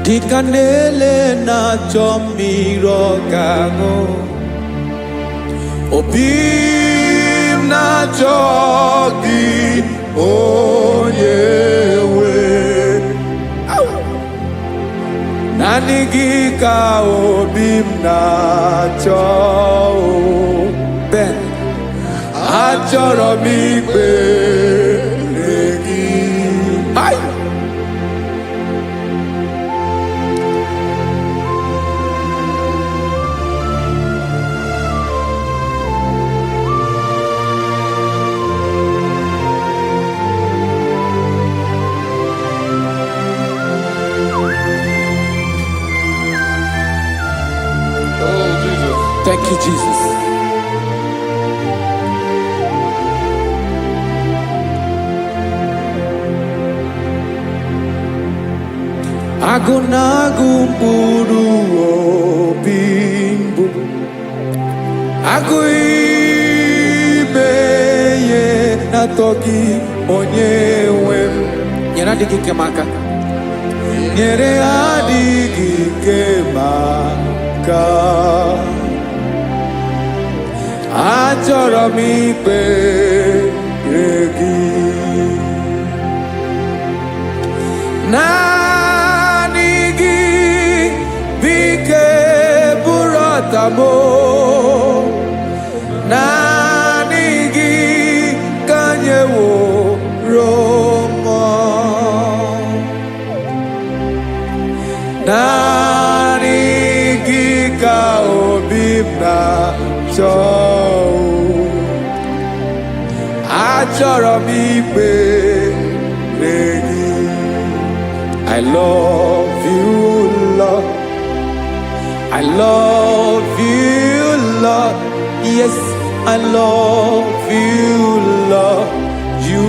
Speaker 1: Dịka na-ele na-achọ mmiri ọ ga-aṅụ, obi m na-achọ gị, onye nwe. Naanị gị ka obi m na-achọ. Ben, achọrọ m ikpere gị. Thank you, Jesus. Agụnagụ mkpụrụ obi mbụ agụ ime ihe na-atọ gị onye nwe m. Nyere adịghị ike m aka, nyere adịghị ike m aka. Achọrọ m ikpere gị naanị gị bike bụrụ ọtamo, naanị gị ka nyeworo m, naanị gị ka obi m na-achọ. Achọrọ m ikpere gị. I love you, Lord. I love you, Lord. Yes, I love you, Lord. You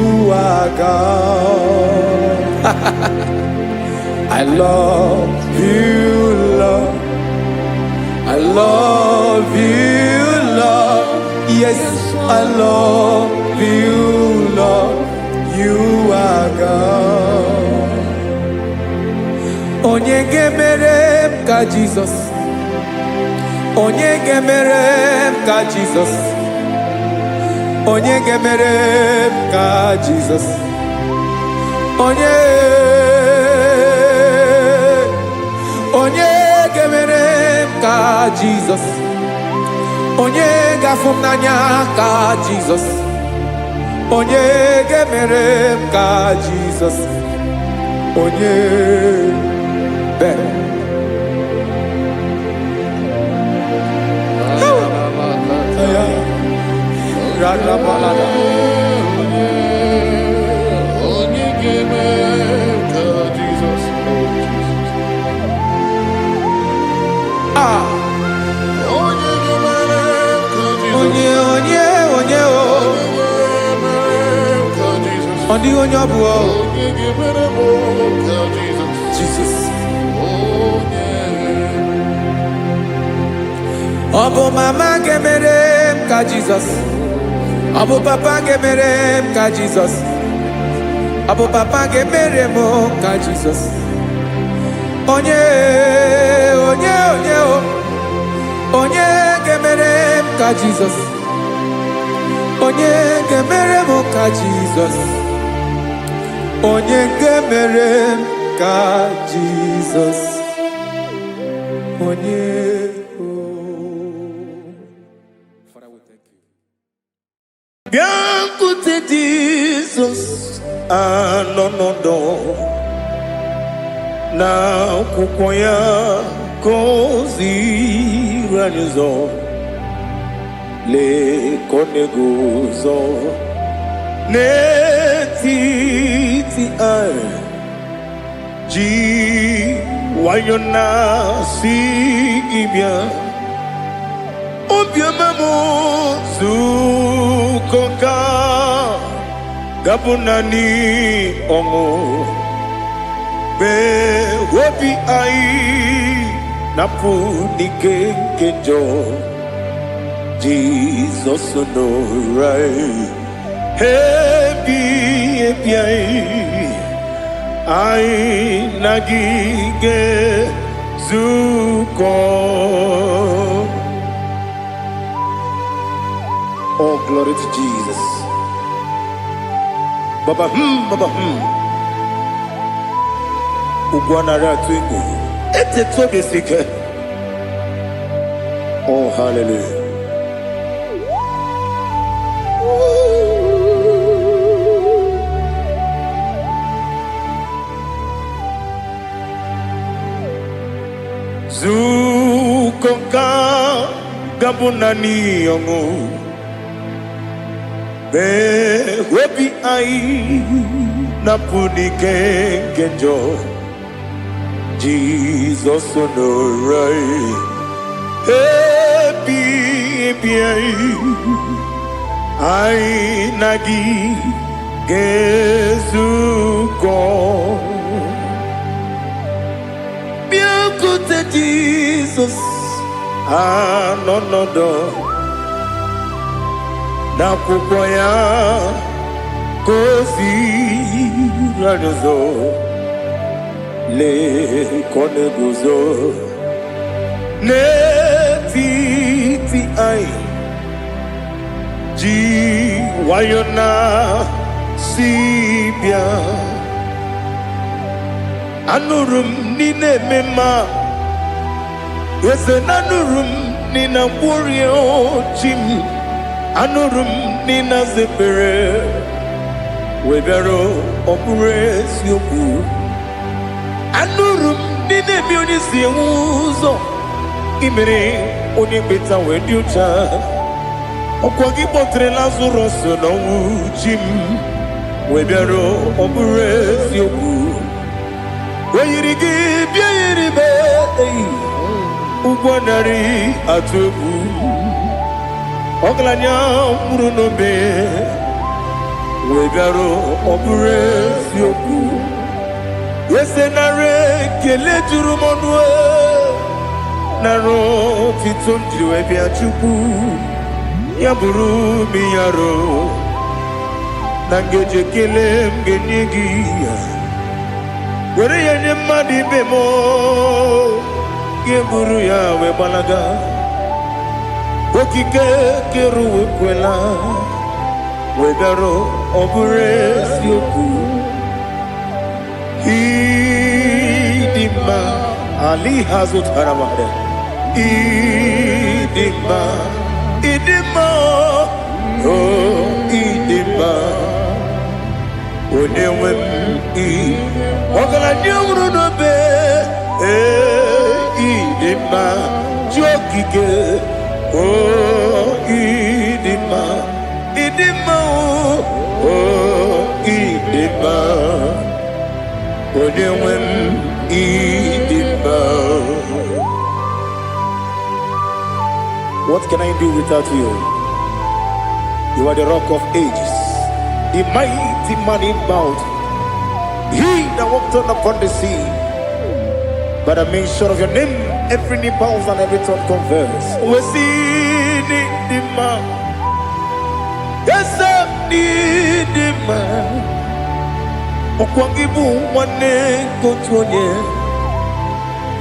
Speaker 1: are God. I love you, Lord. I love you, Lord. Yes, I love you, Lord. You are God. Onye ga-emere m ka Jizọs, onye ga-emere m ka Jizọs, onye ga-emere m ka Jizọs, onye ga-emere m ka Jizọs, onye ga-afụ m n'anya ka Jizọs, onye ga-emere m ka Jizọs, onye Jesus. Ọbụ mama ga-emere m ka Jizọs, ọbụ papa ga-emere m ka Jizọs, ọbụ papa ga-emere m ka Jizọs, onye ga-emere m ka Jizọs, onye ga-emere m ka Jizọs, onye ga-emere m ka Jizọs, onye.
Speaker 2: Bịakwute Jizọs anọnọdụ n'akwụkwọ ya ka o ziri anyị ụzọ, lee ka ọ na-eguzo n'etiti anyị, ji nwayọọ na-asị gị bịa. Obiọma m zukọ ka gabụ naanị ọṅụ, mee obi anyị napụ n'ike nke njọ. Jizọs nọrọ anyị ebi anyị na gị ga-ezukọ. Oh, glory to Jesus. Baba, Baba, Ugwanara twingu. Ete tobe sike. Oh, hallelujah. Zukonka gabunani yongu. Be webi ai napuni kenjo. Jesus onorai happy ai nagi gezuko. bịakute Jizọs anọnọdụ n'akwụkwọ ya ka o ziri anyị ụzọ lee ka ọ na-eguzo n'etiti anyị ji nwayọọ na-si bịa. Anụrụ m n'ime mma eze na anụrụ m n'ina mkpụrụ ochi m. Anụrụ m n'ina zebere wee bịara ọ bụrụ eziokwu. Anụrụ m n'ina eme onye si enwe ụzọ imere onye kpeta wee dị ụcha. Ọkwa gị kpọtere Lazarọs n'ọnwụ chi m wee bịara ọ bụrụ eziokwu. O yiri gị bịa yiri be ụgbọ narị atụ egwu. Ọgaranya mkpụrụ n'obe wee bịara ọ bụrụ eziokwu. Ese nara ekele juru m ọnụ nara otito m jiri wee bịa Chukwu. Ya bụrụ m ya ro na ngeji ekele m ga-enye gị ya. Were ya nye mmadụ ibe m ga-eburu ya wee gbalaga. Okike kere uwe kwela wee bịara ọ bụrụ eziokwu. Ịdị mma Ali ha zụtara mmadụ. Ịdị mma ịdị mma ịdị mma onye nwe m ọgaranya nwụrụ n'obe ịdị mma ji okike ịdị mma ịdị mma ịdị mma onye nwe m ịdị mma. What can I do without you? You are the rock of ages, the mighty man in battle. He that walked on upon the sea. By the mention of your name, every knee bows and every tongue confess. We see the man. Yes, I need the man. Okwangibu wane kotonye.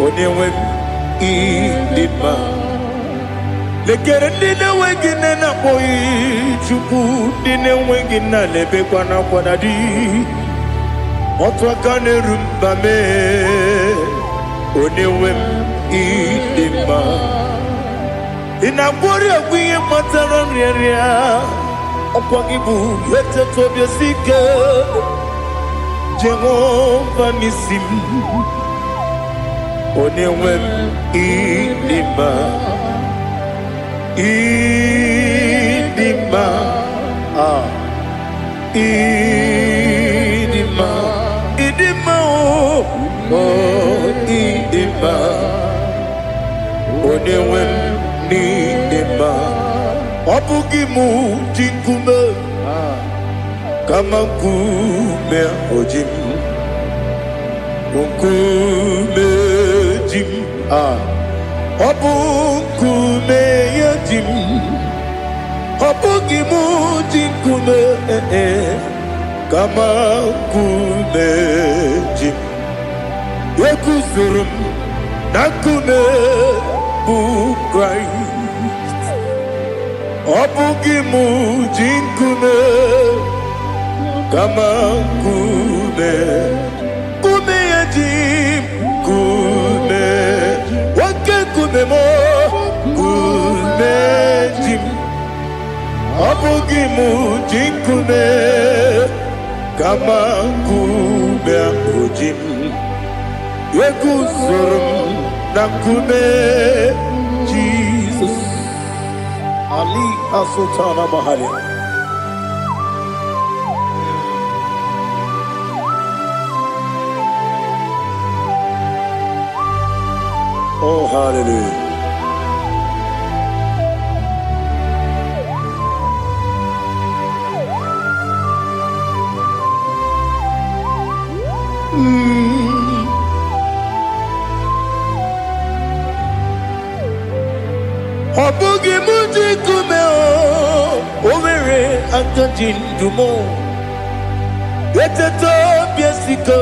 Speaker 2: Onyewe the man. Lekere ndine wengine na boyi Chukwu ndine wengine lebe kwa na kwanadi. Otu aka na-erumba me onyewe m ịdị mma. Ị na-agwọrị ọgwụ ihe matara nrịarịa. Ọkwa gị bụ eteta obi esi ike Jehova n'isi m. Onyewe m ịdị mma. Ịdị mma ịdị mma ịdị mma ịdị mma onyewe m n'ịdị mma. Ọ bụghị mụ ji nkume kama nkume oji m. Nkume ji m ọ bụ nkume ya ji m. Ọ bụghị mụ ji nkume kama nkume ji m. Ekuzuru m na nkume bụ Kraịst. Ọ bụghị mụ ji nkume kama nkume. Nkume ya ji m nkume. Nwoke nkume m nkume ji m. Ọ bụghị mụ ji nkume kama nkume ahụ ji m. Eguzoro m na nkume Jizọs. Ali Asotana Mahali. Oh, hallelujah. akajindumo eteto biesiko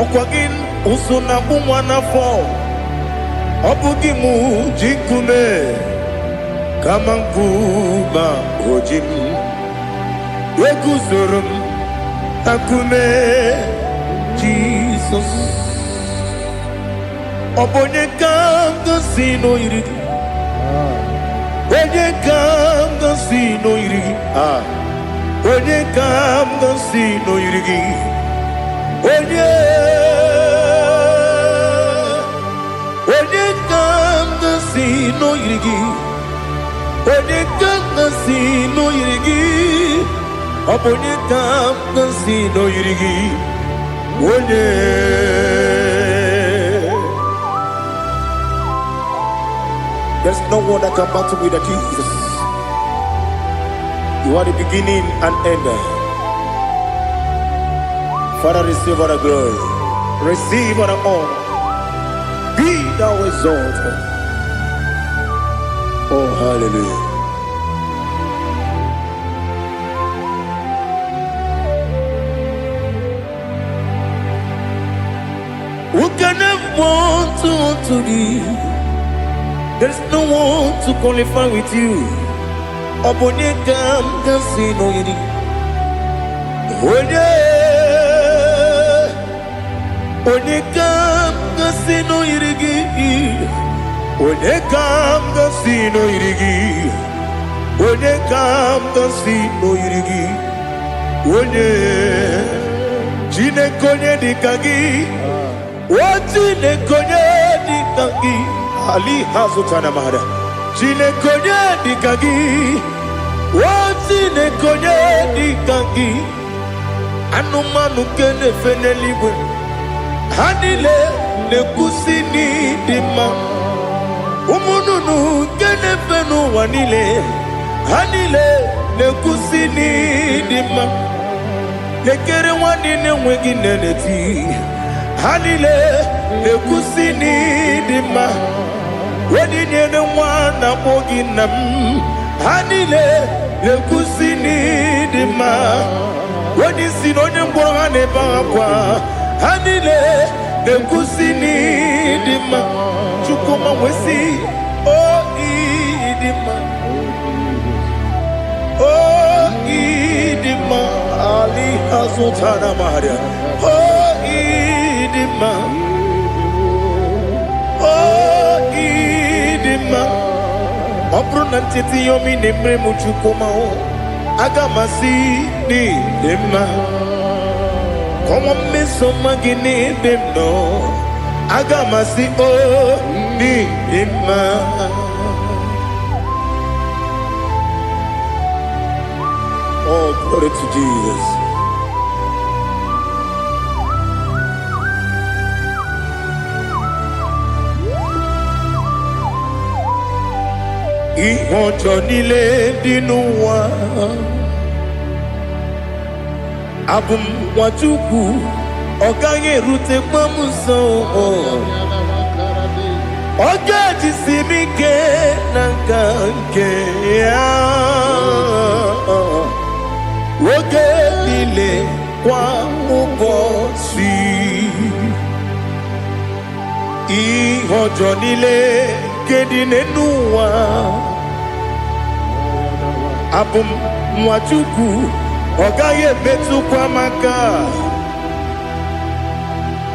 Speaker 2: okwagin usuna bumwana fo obugi mu jikume kama nkuba ojim Yeguzorum akume Jesus Obonye kanga sino irigi Onye kanga sino irigi Onye kanga sino irigi Onye kanga sino irigi Onye kanga sino irigi Onye kanga sino irigi Onye There's no one that can battle with Jesus. You are the beginning and end. Father, receive all the glory. Receive all the honor. Be thou exalted. Oh, hallelujah. Who can have one to thee? There's no one to qualify with you. Obonye kanga sino yiri. Onye kanga sino yirigi. Onye kanga sino yirigi. Onye kanga sino yirigi. Onye jine konye dikagi. Wajine konye dikagi. Ali hazutana mahada Jine konye dikagi Wajine konye dikagi Anumanu kene fene liwe Hanile ne kusini dima Umununu kene fenu wanile Hanile ne kusini dima Nekere wanine wengi neneti Hanile ne kusini dima Wedi nyene mwana moginam Hanile lekusini dima Wedi sinonye mbwangane bakwa Hanile lekusini dima Chukuma wesi Oh idima Oh idima Ali hazutana maharia Oh idima Obruna titi yomi nemre muchukoma o Agamasi ni dema Komo meso magini demno Agamasi o ni dema Oh, glory to Jesus. Ihojo nile dinuwa Abum wajuku Oganye rute kwamuso Oga jisimike nangange Oge nile kwa ubosi Ihojo nile kedine nuwa Abum mwachuku Ogaye betu kwa maka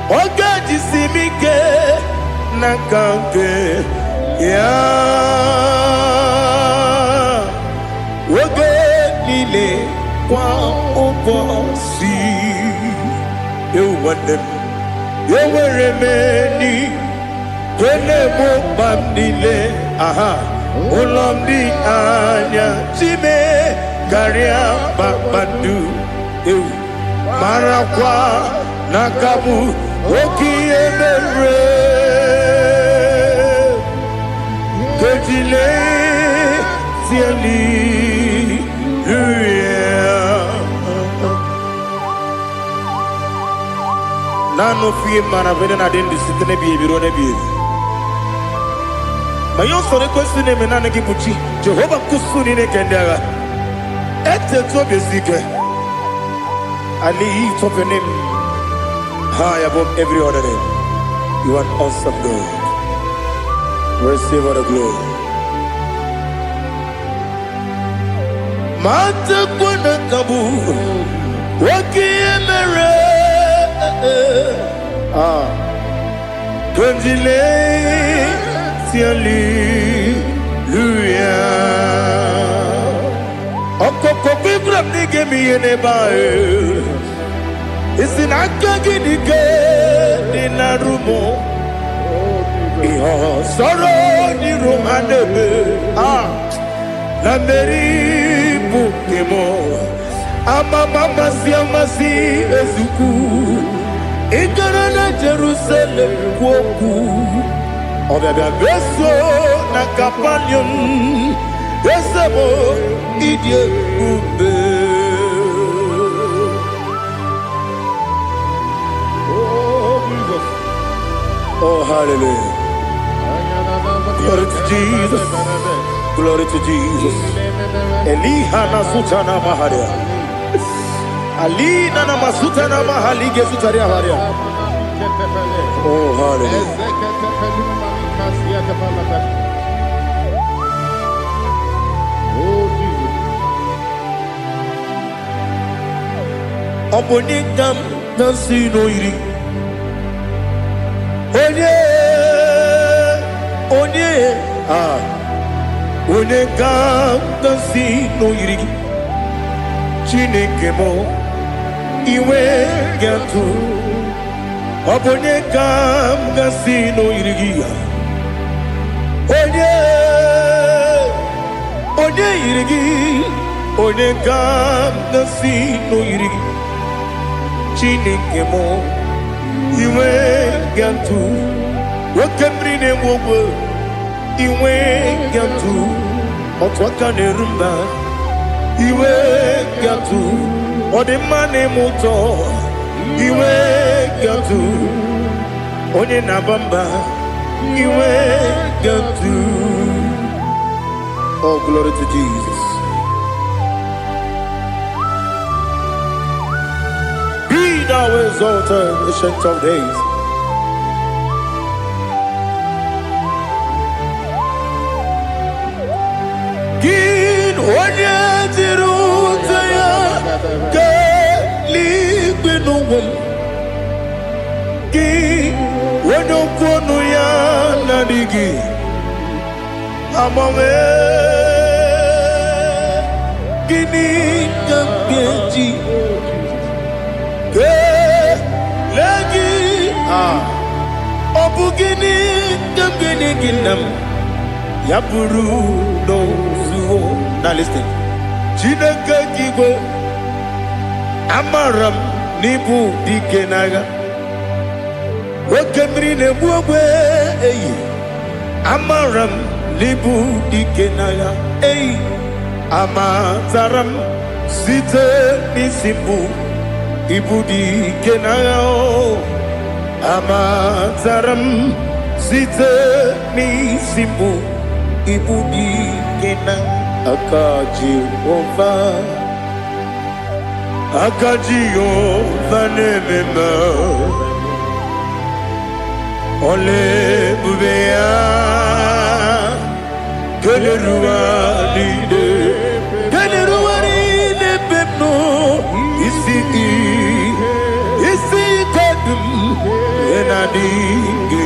Speaker 2: Oga jisimike Nakange Ya Oge nile kwa ubosi Ewanem Eweremeni Kwele mo bandile aha Ulomdi anya chime Garia babandu Marakwa nakabu Oki emere Kejile Siali Nano fiye mana vene na dendi sitene biye birone biye Mayon sore kusune menane kipuchi Jehova kusuni ne kendaga Eteto besike. I lift up your name high above every other name. You are an awesome God. Receive all the glory. Mata kuna kabu wakiemere Tunjile tiali luya Okoko bibram nige miyene bae Isinaka gidike dinarumo Iho soro ni romanebe Na meri bukemo Ama mama si amasi ezuku Igara na Jerusalem kwoku Obebe beso na kapanium Yesemo idye ube
Speaker 3: Oh, Jesus.
Speaker 2: Oh, hallelujah. Glory to Jesus. Glory to Jesus. Elihana sutana maharia. Alina na masutana mahalige sutaria haria. Oh, hallelujah.
Speaker 3: Oh, Jesus.
Speaker 2: Obonikam nasino iri. Onekam nasino iri. Chineke mo iwe gatu. Obonekam nasino iri. Onye iri. Onekam nasino iri. Chineke mo iwe gatu. Wakemri ne wogo iwe gatu. Otwaka ne rumba iwe gatu. Odemane moto iwe gatu. Onye nabamba iwe gatu. Oh, glory to Jesus. Be thou exalted, ancient of days. Gin onye tiruta ya ke ligbinu Gin onye kwonu ya na digi amame gini kamgeji ke lagi obu gini kamgini ginam Yaburu no zuo. Now listen. Chineke kigwe amaram nibu dikenaga. Wakemri ne buogwe eyi. Amaram nibu dikenaga eyi. Amataram site nisimbu ibu dikenaga o. Amataram site nisimbu Ibudi kenang akaji ova nemema ole bubea keleruari pepno isi kadum enadinge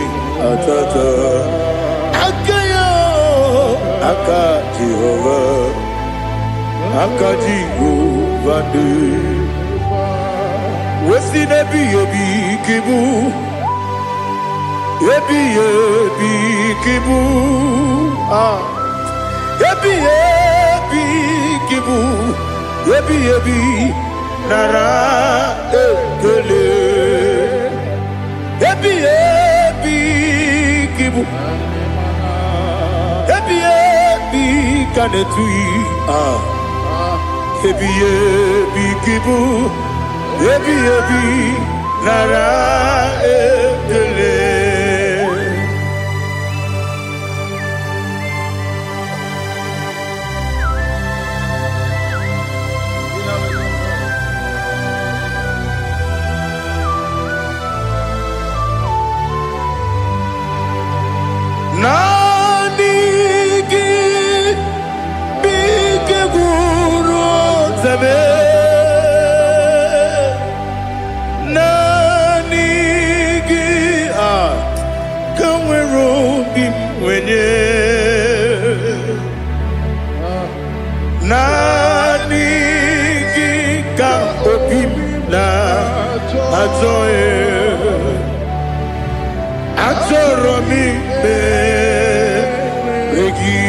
Speaker 2: atata Aka Jehovah, Aka Jehovah, Wesi nebi yebi kibu, yebi kibu, yebi kibu, yebi nara ekele, yebi kibu. Kanetui Ebi kibu Ebi Nara ekele zame nanigi kamwero bimwenye nanigi ka opim na atoe atoromi be regi.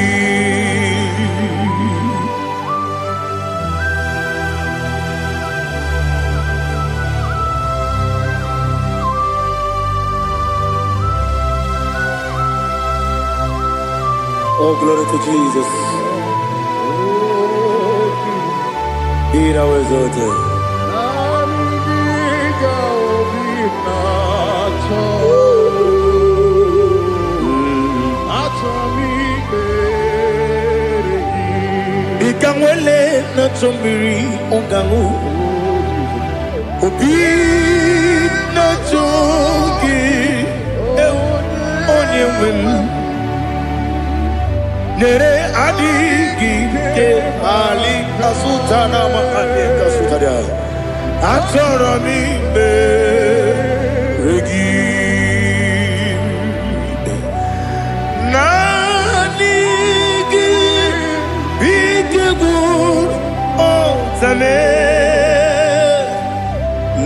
Speaker 2: Oh, glory to Jesus. Be thou exalted. Ikangwele na chombiri ongangu obi na chogi onye wem nere adigi ke ali kasutana mahane kasutaria atoro mi be regi nanigi bigegu otame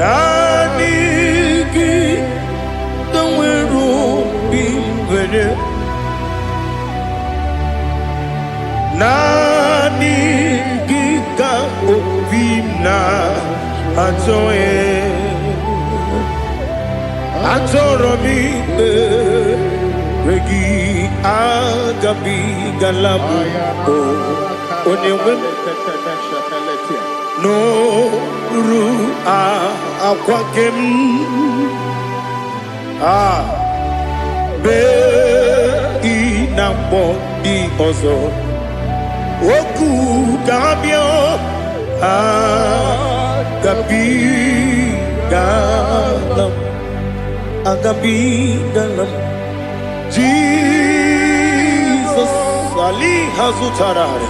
Speaker 2: nanigi kanweru bimwene nanigi ka opimna atoe atoromi regi agabi galabu onyewe no ru akwakem be inambo di ozo oku kabio agabi galam Jesus Ali Hazutarare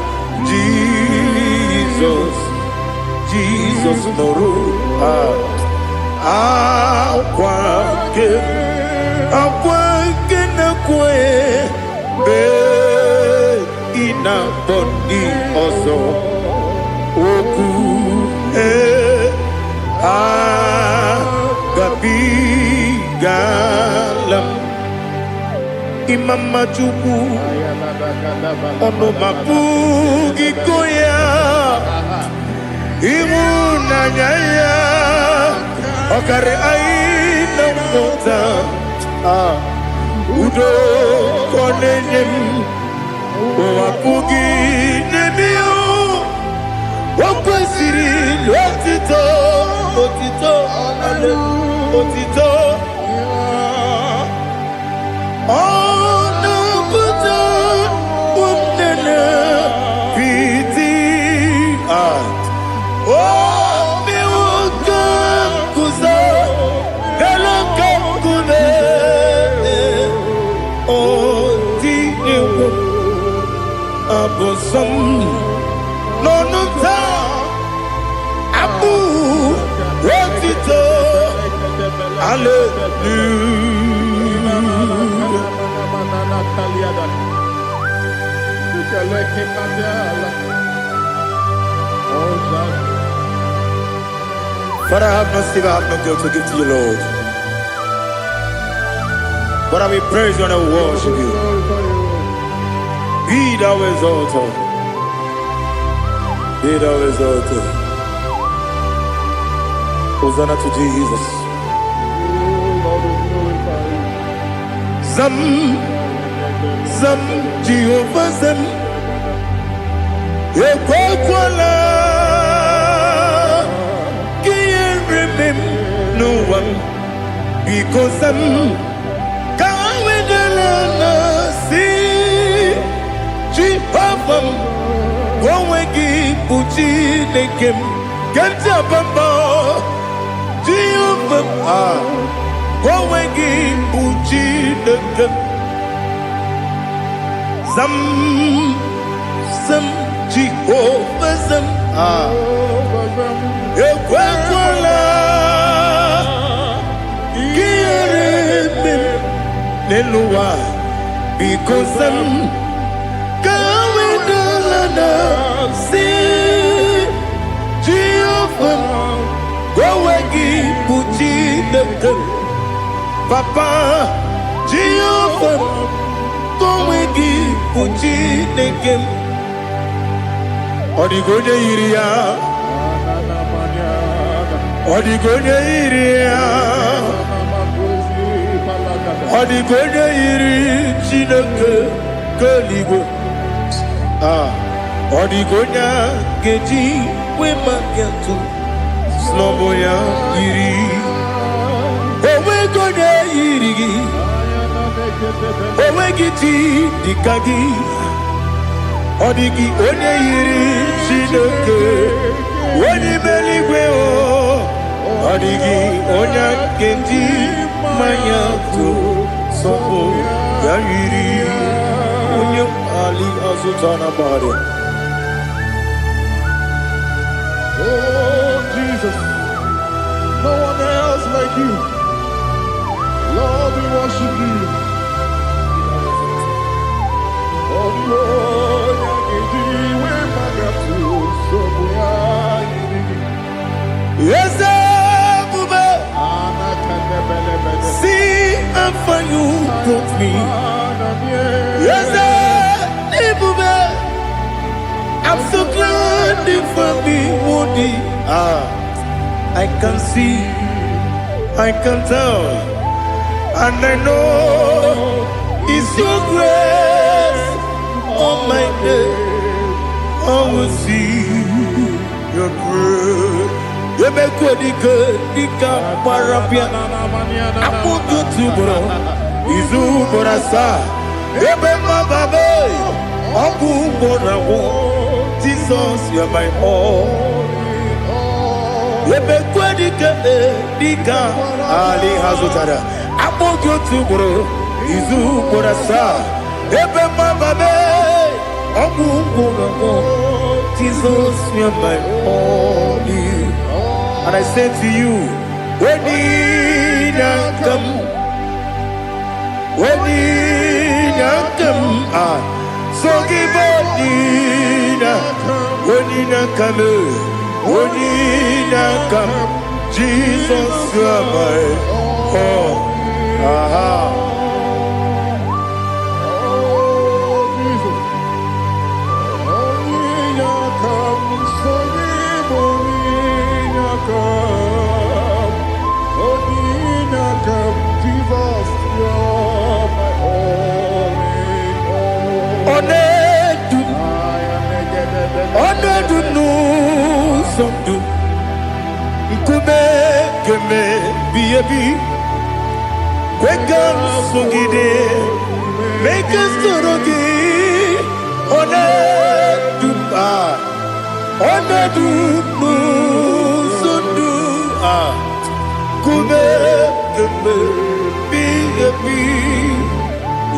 Speaker 2: Jesus Noru akwake na kwe be ina bondi ozo oku agabi galam imama chuku ono mapugi koya imuna nyaya okare aina mota udo konenyem wapugi nemio wakwesiri lotito otito ale otito ono buto umnene piti mi woka kuzo eloka kune otine abosom nonuta abu otito But I have no silver, I have no gold to give to you, Lord. But I will praise you and I will worship you. Be thou exalted. Be thou exalted. Hosanna to Jesus. Zam, Jehovah Zam. Ekwakwala. Can't remember no one because I'm coming along. See, Jehovah, go and give Puchi the game. Get up and bow. Jehovah, go and give Puchi the game. Some Jehovah Zem. Ekwekwala Giyarebe Neluwa because Kawedalana Si Jehovah Gowegi Puchi Dekem Papa Jehovah Gowegi Puchi Dekem Odigoje Iria Odigoje Iria Odigoje Iri Chineke Keligo Odigonya Geji Wemakentu Sloboya Iri Owegoje Iri Owegiti Dikagi Odigi onye yiri Chineke onye meligwe o Odigi onye kendi manya to sopo ya yiri onye ali azutana bare.
Speaker 3: Oh Jesus, no one else like you. Lord, we worship you. Oh Lord,
Speaker 2: yes, see and for you brought me. Yes, I'm so glad for me, Woody. I can see, I can tell, and I know it's your grace on my day. I will see your grace. You make good, Dika Parapia. I put you to bro. Izu Borasa. You make my baby. Abu Borawo. Jesus, you're my all. You make good, Dika Ali Hazutara. I put you to bro. Izu Borasa. You make my baby. Jesus, you're my only. And I say to you, when you come, so give up, when you come, Jesus, you're my all. Wake up, Sugide, make us Torogi, Sundu, Kube,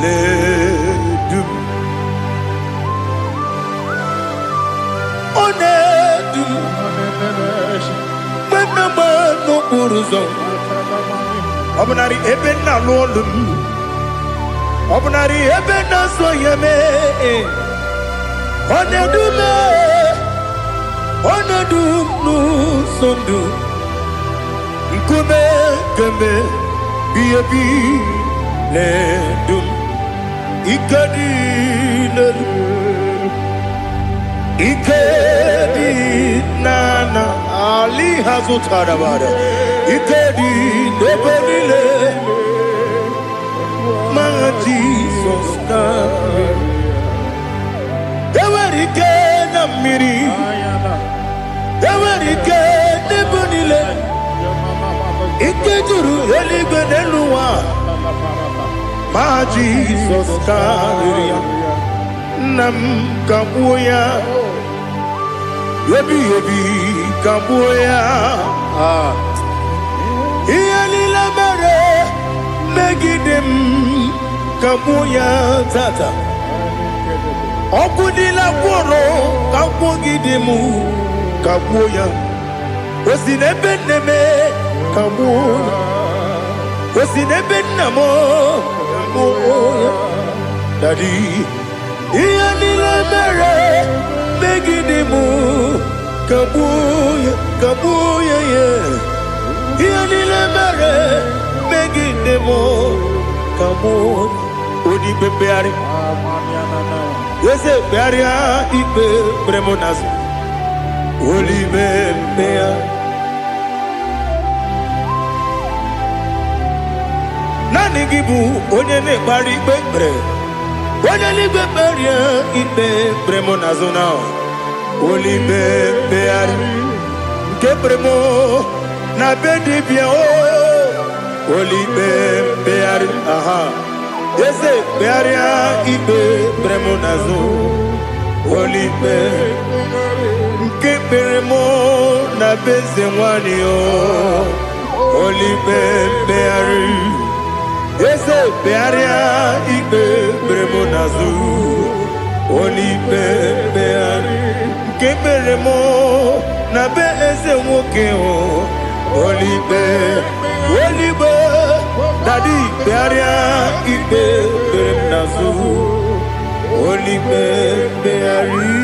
Speaker 2: Ledu, Onedu, no Uruzo. Obnari ebena lolum. Obnari ebena soyeme. Onedu no sondu. Nkume kembe biebi ledum. Ikadi nana Ali Hazutarabada. Ikedi nebelile Manga Jesus kame Ewerike na miri Ewerike nebelile Ikejuru eligwe neluwa Ma Jesus kame Nam kabuya Yebi kabuya Iyalila mere megidem kabuya tata Okudila kworo gidemu kabuya osinebe neme kabuya osinebe namo kabuya Daddy iyani la mere megidemu kabuya kabuya yeah iyani la mere megidemu kabuya odi bebeari Yese bearia ibe bremonas Oli bebea Nani gibu onye ne bari bebre Onye ni beberia ibe bremonas na Oli bebeari Nke bremo na bedi bia o Oli bebeari aha Yese bearia ibe bremonazo Olibe Nke beremo na beze mwani o Olibe beari Yese bearia ibe bremonazo Olibe beari Nke beremo na beze mwoke o Olibe Olibe Daddy bearia ibe bremonazo Olibe beari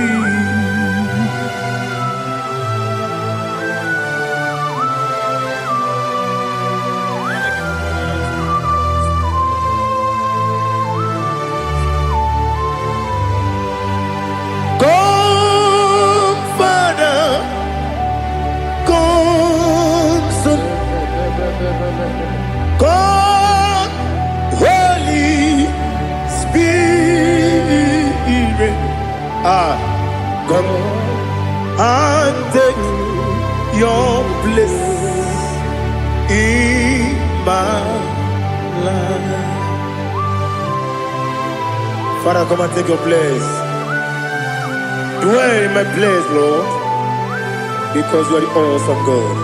Speaker 2: Come Father Come Son Come Holy Spirit come and take your place in my life. Father, come and take your place. Dwell in my place, Lord, because you are the awesome God.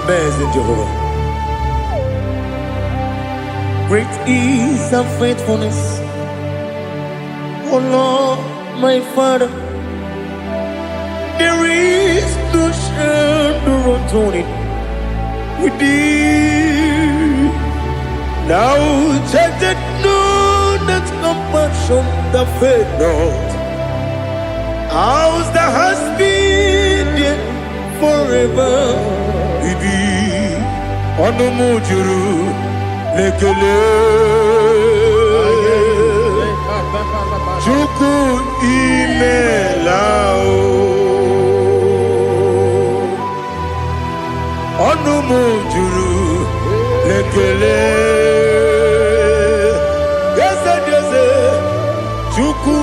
Speaker 2: Amazing Jehovah. Great is thy faithfulness, oh Lord, my Father. There is no shadow of turning with thee. Now check that know that compassion that faith not. Ours that has been there forever with thee. On the mujuru lekele Chuku imelao Onu mujuru lekele Yese yese Chuku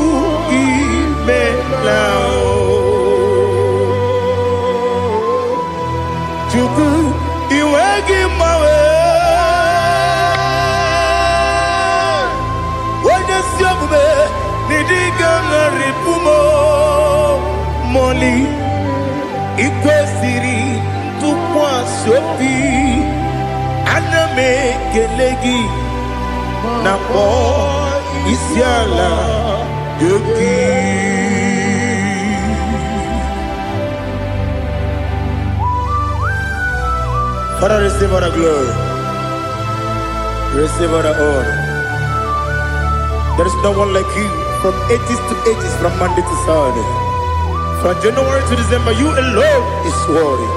Speaker 2: imelao Chuku iwegi mawe Nidiga ngaripumo Moli Ikwesiri Tukwa sopi Aname kelegi Napo Isiala Yoki Father, receive all the glory. Receive all the honor. There is no one like you. From ages to ages, from Monday to Saturday, from January to December, you alone is worthy.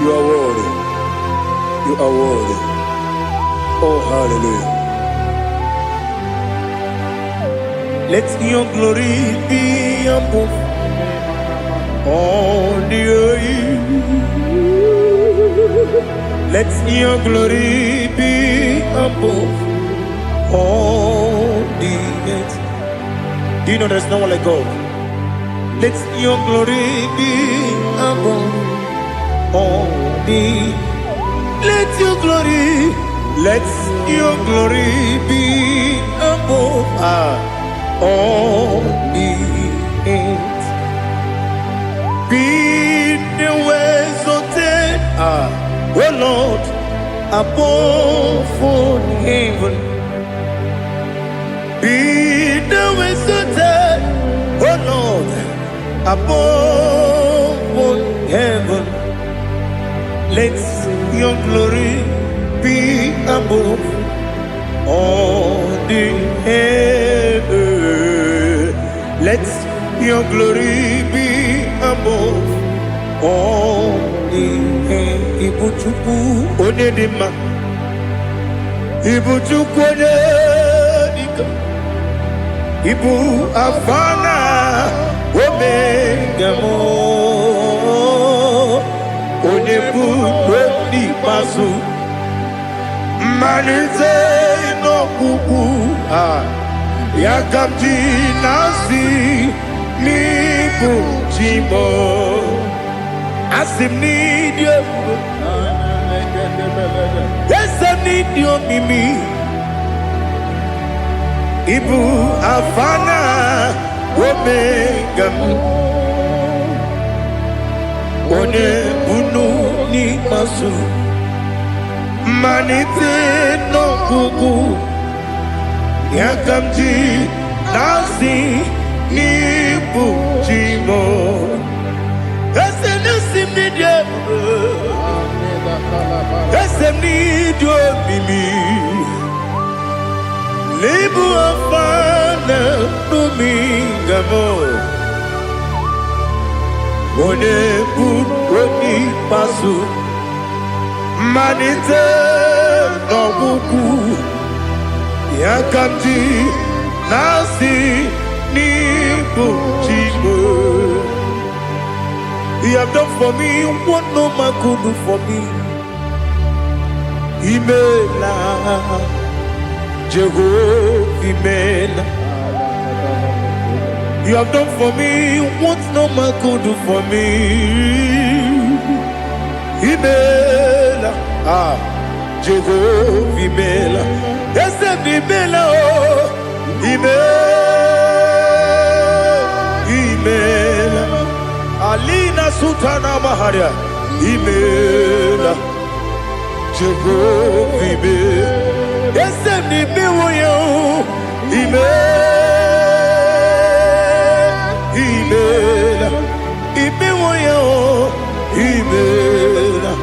Speaker 2: You are worthy. You are worthy. Oh, hallelujah. Let your glory be above all the earth. Let your glory be above all the earth. Do you know there's no one like God? Let your glory be above all the. Let your glory be above all the earth. Be the ways of death, oh Lord, above all heaven. Be the ways of death, oh Lord, above heaven. Let your glory be above all the heaven. Let your glory be above all the heaven. Ibuchuku onedima, Ibuchuku onedika, Ibu afana omega mo, onebu odi pasu, manite no kuku yakamji nasi nibu jimo. Asim need you. Yes, I need you, Mimi. Ibu Afana Omega. One Bunu ni Masu. Manite no Kuku. Yakamji Nasi Nibu Jimo. Esem need you. Esem need you, Mimi. Lebu afana numingamo. One buni pasu. Manite no buku. Yakamji nasi ni bujibo. You have done for me what no man could do for me. Imela, Jehovah, Imela. You have done for me what no man could do for me. Imela, Jehovah, Imela. Yes, Imela, Imela. Alina Sutana Maharia, Imela, Jehovah, Imela. Yes, Imela, Imela, Imela, Imela,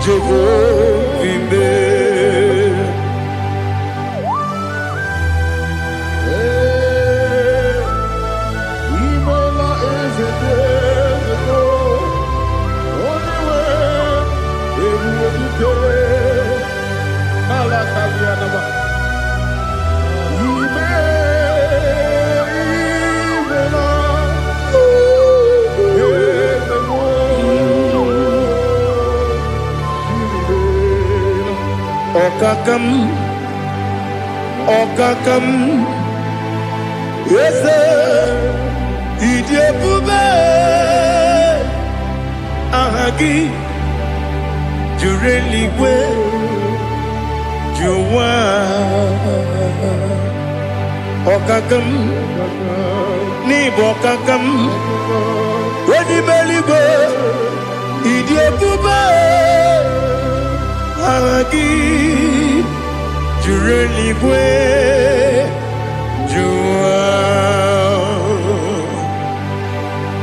Speaker 2: Jehovah, Imela. Okakam, yes, Idiabube, Ahagi, Jureliwe, Juwa, Okakam, Nibokakam, Wedi Belibe, Idiabube, Ahagi. Jureliwe, Jua,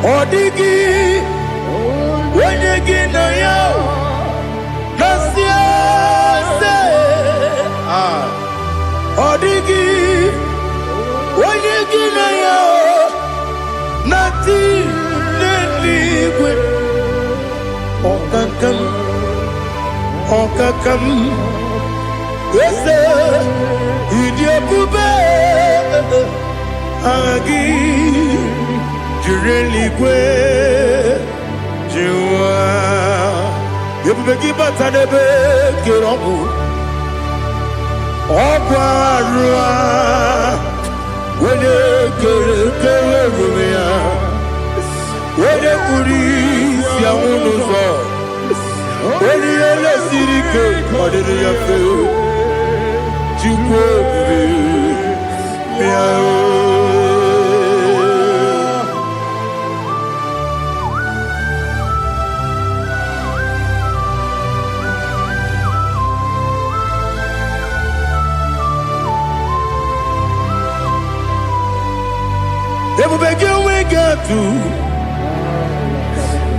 Speaker 2: Odigi, Wenyegi na yo, Nasia se, Odigi, Wenyegi na yo, Nati neligwe, Okakam, Okakam. Yes, Idiabube, Agi, Jureliwe, Jua, Yabubeki Batanebe, Kirobu, Okwarua, Wene Kerumia, Wene Kuris, Yamunuzo, Wene Yele Sirike, Kodini Yafu. They will make you wake up. get to.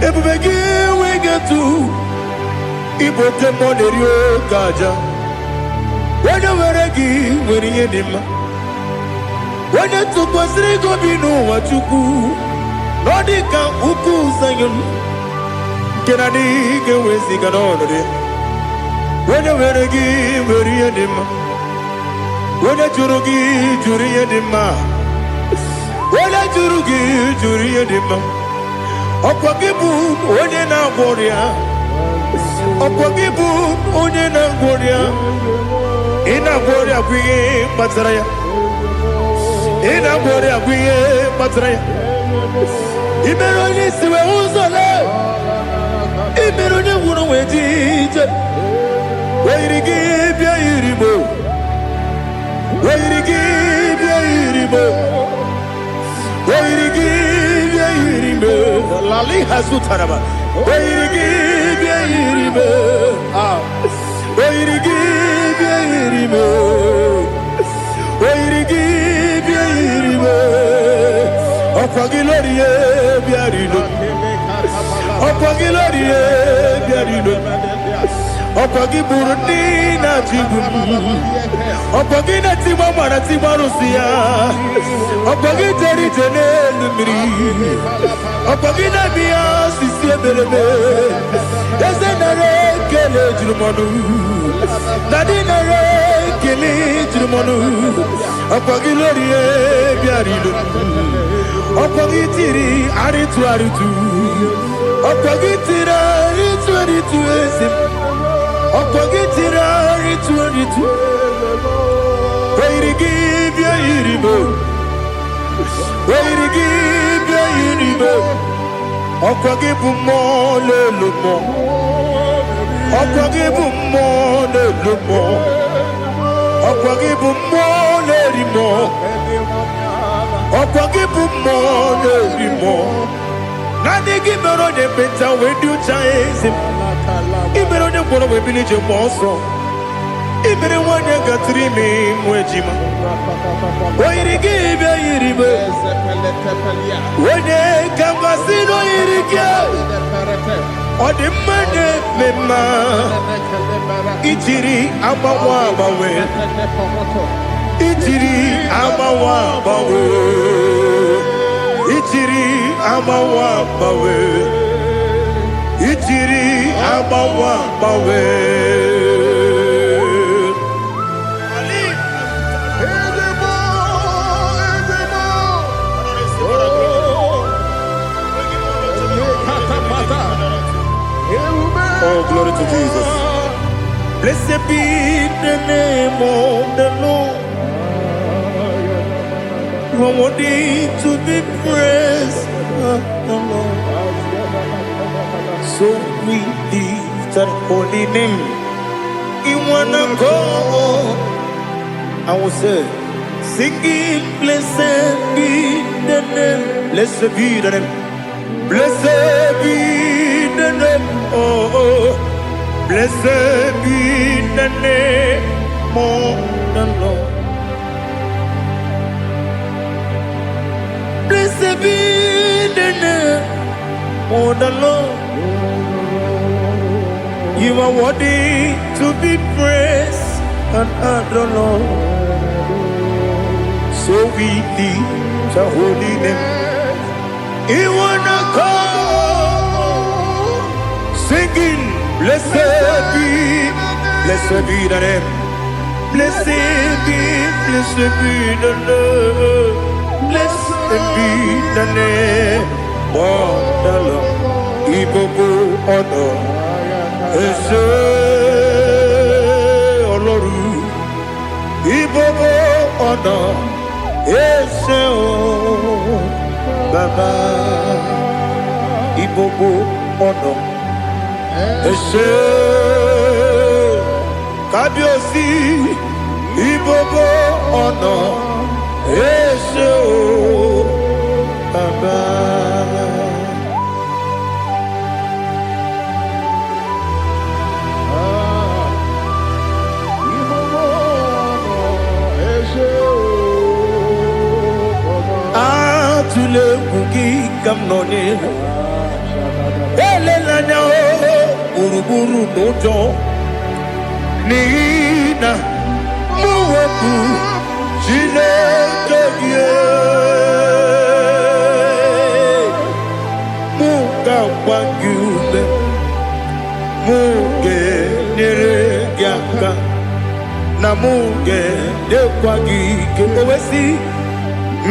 Speaker 2: Ebubegi we get to. Ibote monerio kaja. Wanya weregi weriye nima. Wanya tukwasiri gobinu wachuku. Nodika uku sayon. Kenadi gewezi ganonode. Wanya weregi weriye nima. Wanya jurugi juriye nima. Wanya jurugi juriye nima. Okwagibu onye na gworia. Okwagibu onye na gworia. Ina gworia kwiye matraya. Ina gworia kwiye matraya. Imero ni siwe uzole. Imero ni wuro wejije. Weirigi bia iribo. Weirigi bia iribo. Weirigi bia iribo. Lali hazutaraba. Weirigi bia iribo. Weirigi bia iribo. Weirigi bia iribo. Okwagilorie bia iribo. Okwagilorie bia iribo. Okwagi Burundi na Jibuti. Okwagi na Timama na Timarusia. Okwagi Jeri Jene Lumiri. Okwagi na Mia Sisi Ebelebe. Eze nare kele jirumonu. Nadi nare kele jirumonu. Okwagi lorie biarido. Okwagi tiri aritu aritu. Okwagi tira aritu aritu esim. Okwagitira ritu Wairigi bia iribo. Wairigi bia iribo. Okwagibu mo lelumo. Okwagibu mo lelumo. Okwagibu mo lerimo. Okwagibu mo lerimo. Nani gimero de beta wedu chaezim. Ibero de kono we bilije monso. Ibere wanya gatrimi mwejima. Wairigi bia iribe. Wene kambasino irigia. Ode mane mema. Ijiri amawa bawe. Ijiri amawa bawe. Ijiri amawa bawe. Ijiri amawa bawe. Oh, glory to Jesus. Blessed be the name of the Lord. You are worthy to be praised, the Lord. So we lift that holy name. You wanna go? I will say, singing, blessed be the name, blessed be the name, blessed be the name, oh, blessed be the name of the Lord. Blessed be the name of the Lord. You are worthy to be praised and adored, Lord. So we lift the holy name. You wanna come singing, blessed be the name, blessed be the Lord, blessed be the name of the Lord. IGBO honor. Ese Oloru, IGBO honor. Ese o Baba, IGBO honor. Ese Kabiosi, IGBO honor. Ese o Baba. Atule kuki anya gburugburu n'ụjọ n'ihi na mụ wepụ Chineke gị mụ ga-agba gị ume mụ ga-enyere gị aka na mụ ga-enyekwa gị ike o wesị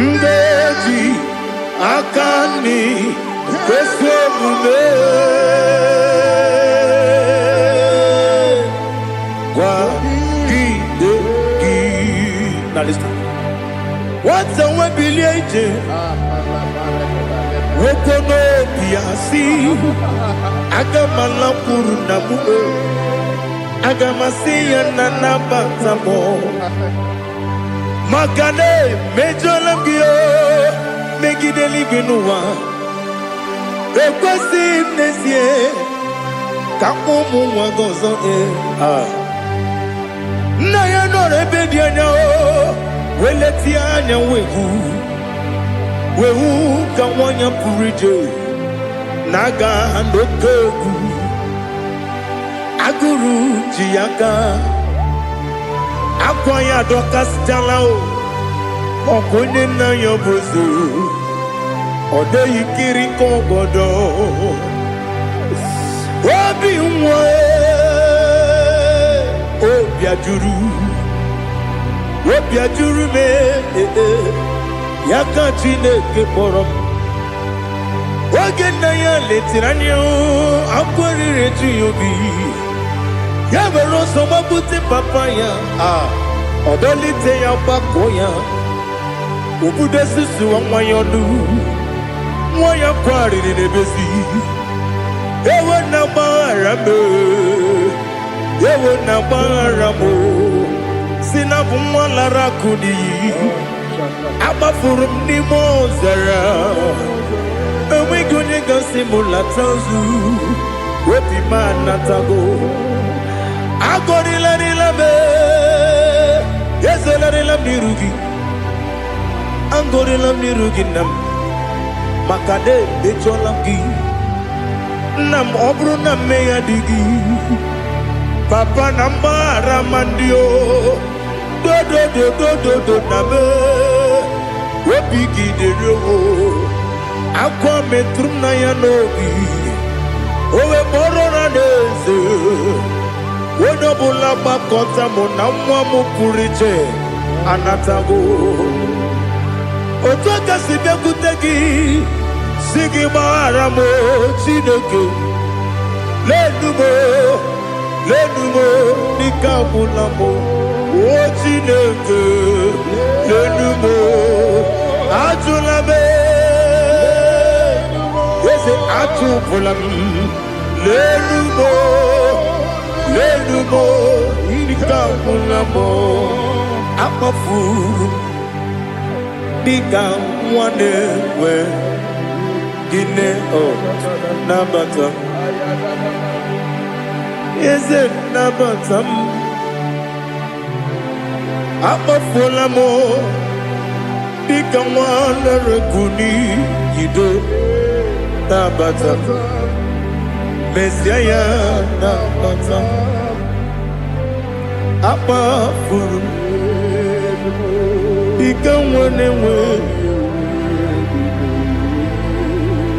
Speaker 2: Ngeji aka nri kwesị omume gwagide gị na lista nwata nwe bilie ije nwoke n'obi ya si aga m alakwuru na mụ aga m asị ya na nabata m maka na emejọla m gị megide eluigwe n'ụwa ekwesịghị m n'ezie ka ụmụ nwa gị ọzọ nna ya nọrọ ebe dị anya weletie anya wehu ka nwanyị pụrụ ije na-aga n'oke egwu agụrụ ji ya gaa akwa ya dọkasịchala ọkụ onye nna ya bụzo ọ dịghị kiri ka ọgọdọ obi nwa obi ajuru m ya ka Chineke kpọrọ m oge nna ya letiri anya akwa riri eju ya obi ya were ọsọ gbapute papa ya ọdọlite ya gbakọ ya obodo susu nwa ya ọnụ nwa ya kwarịrị n'ebezi ewe na gbaghara m si na bụ nwa lara akụ n'iyi agbafuru m n'ime ọzara enweghị onye gasị m lata ozu obi m anatago agọrịlarịla m ezelarịla m n'iru gị agọrịla m n'iru gị nna m maka na emejọla m gị nna m ọ bụrụ na mmehie dị gị papa na mgbaghara ma ndị dodododododo na me obi gị dịrị akwa metụrụ m na ya n'obi owe kpọrọ na n'eze onye ọbụla gbakọta mụ na nwa m pụrụ iche anatago otu aka si bịakwute gị si gị gbaghara m Chineke lenumo dịka ọbụla m o Chineke lenumo ajụla m eze atụpụla m lenumo dịka ọbụla m akpafuru dịka nwa na-enwe gịnị nabata m eze nabata m akpafuola m dịka nwa na-erekwu n'iyido nabata m mezie ya nabata m akpafuru dịka nwa na-enwe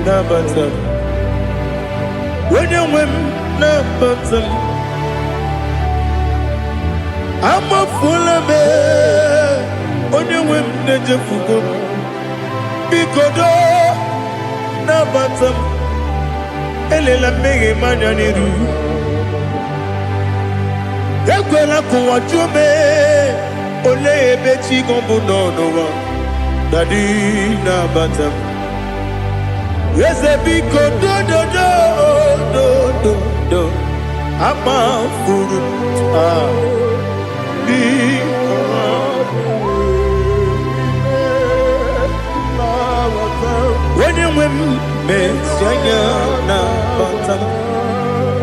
Speaker 2: nabata m onye nwe m nabata m amafuola m onye nwe m na-ejefugo m biko do nabata m elela mmehie m anya n'iru ekwela ka ụwa jụọ m olee ebe chi gị bụ n'ụwa dadi nabata m eze biko do akpafuru onye nwe m mezi anya nabata m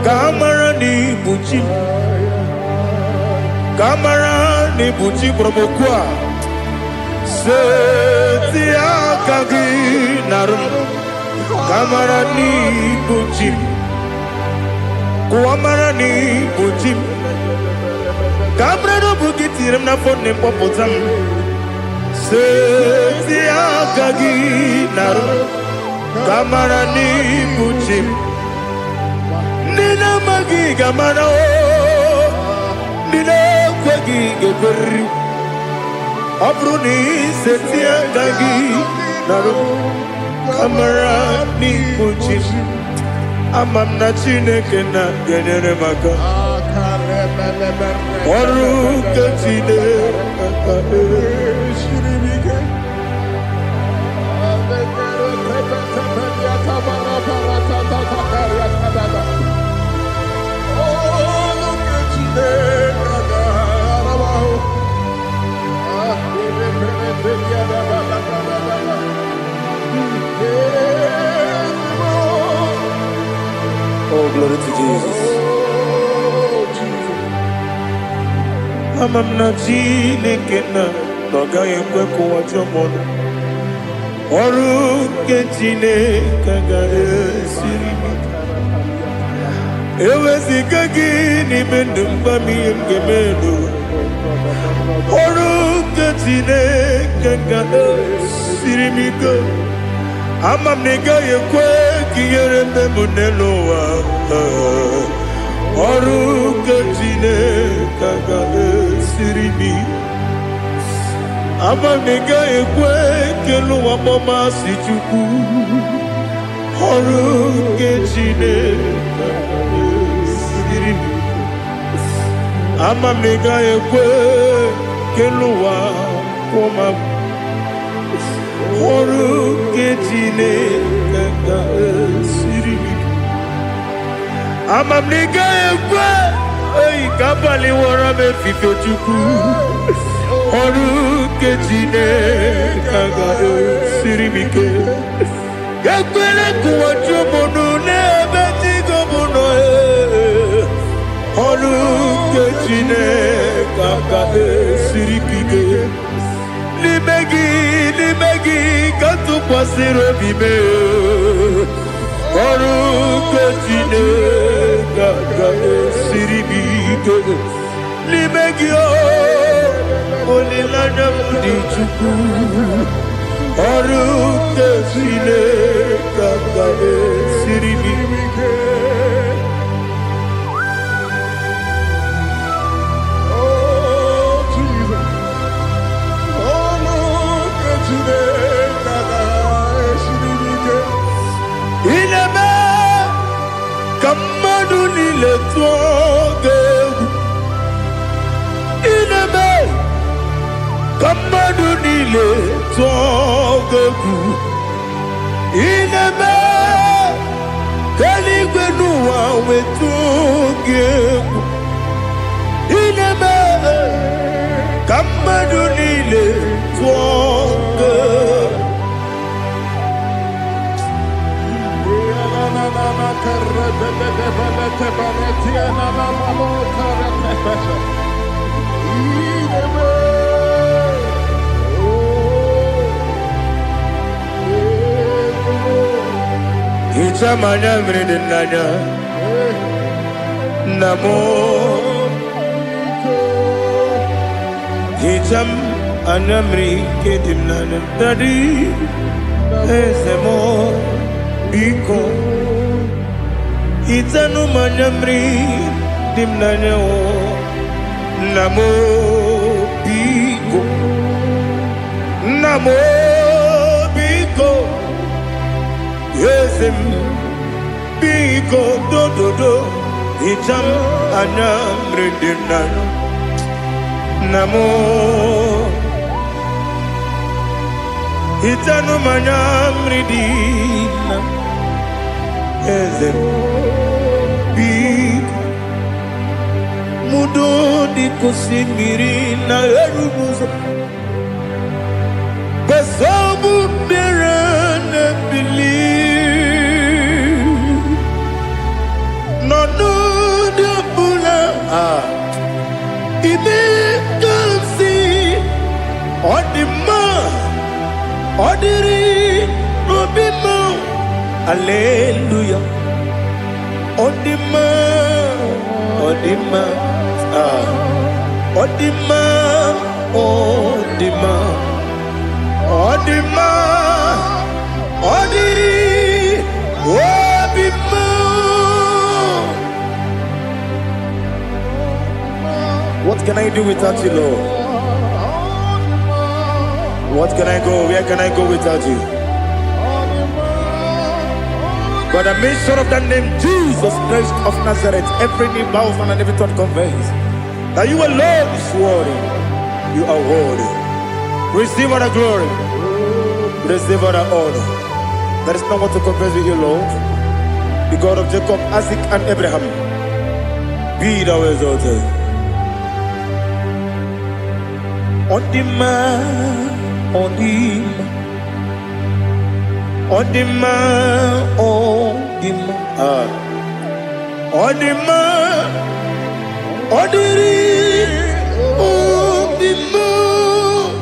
Speaker 2: ka amara n'ibu chi ka amara n'ibu chi kpọrọ m okwu a seti aka gị narụ m ka amara n'ibu chi Kuamarani Bujim Cabrero Bukitirim na phone Popotam Setia Gagi Naru Kamarani Bujim Nina Magi Gamano Nina Kwagi Gabri Abruni Setia Gagi Naru Kamarani Bujim Amam na Chineke na genere maka Oru kachine Oh, glory to Jesus. Amam na Chineke na noga yekwe kuwachomono Oru Chineke ga esiri Ewezika gini mendumba miyemgemeno Oru Chineke ga esiri miko Amam nega yekwe kiyere mbemunelo wa Oru Chineke ga esiri mi Amam nega yekwe kelu wa mama si chuku Oru Chineke ga esiri mi Amam nega yekwe kelu wa mama Oru Chineke ga esiri mi Amam nega yekwe Ei kabali wara me fife chuku Oru Chineke ga esiri mi ke Yakwele kuwa chomono nebe tigo mono Oru Chineke ga esiri mi ke Limegi katu kwasiro bime Oru Chineke ga esiri mi ke Limegi olilanya mudi chuku Oru Chineke ga esiri mi ke Ineme Kamadu nile tuoge Ineme Kamadu nile tuoge Ineme Kaligwe nuwa wetuge Ineme Kamadu nile tuoge Ichamanya mridinanya Namo Icham anamri kedimnanya Tadi Ezemo Biko Itanu manyamri dimnanya o Namo Biko Namo Biko Yesem Biko do do do Itam anyamri dimnanya Namo Itanu manyamri dimnanya Yesem Mudo di kusimiri na erubuzo Basabu mirane believe No no de bula Ibe kansi Odima Odiri Obima Alleluia Odima Odima, Odima, Odima, Odima, Odi, Odima. What can I do without you, Lord? What can I go? Where can I go without you? By the mention of that name, Jesus Christ of Nazareth, every knee bows and every tongue confesses that you alone is worthy. You are worthy. Receive all the glory. Receive all the honor. There is no one to confess with you, Lord. The God of Jacob, Isaac, and Abraham. Be thou exalted. On the man, on the on the man, on the man, on the man, on the man.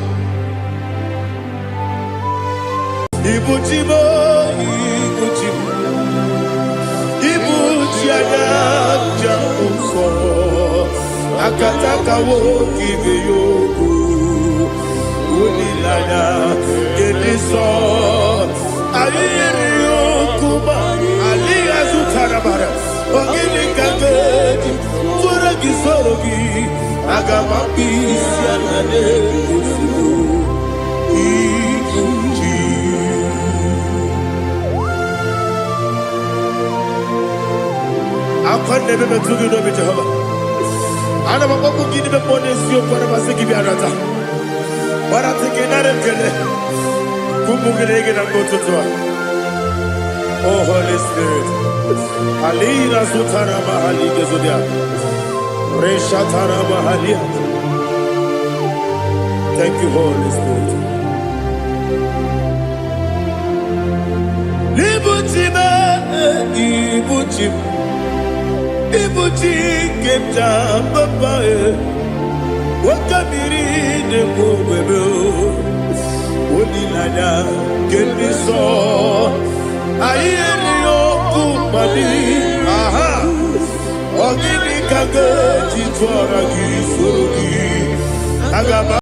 Speaker 2: Ibujibo, Ibujibo, Ibujiada, Jamuso, Akataka wo kibeyoku, Unilada, Gediso. Aliyokuba, Aliyazutarabara, Ogini Kageti, Furagi Sorogi, Agamapi, Sianade, Iji. I can't never be too good with Jehovah. I never want to give them money, so for a Masiki Biarata. But I think another Oh, Holy Spirit. Alira Sutara Mahali Gezodia. Reshatara Mahalia. Thank you, Holy Spirit. Ibuchima, Ibuchim. Ibuchi Kepta Papa. Wakamiri de Bobebo. Unilada, Geniso, Ayerio Kumali, aha, Ogini Kage, Titwara Gisurugi, Agaba.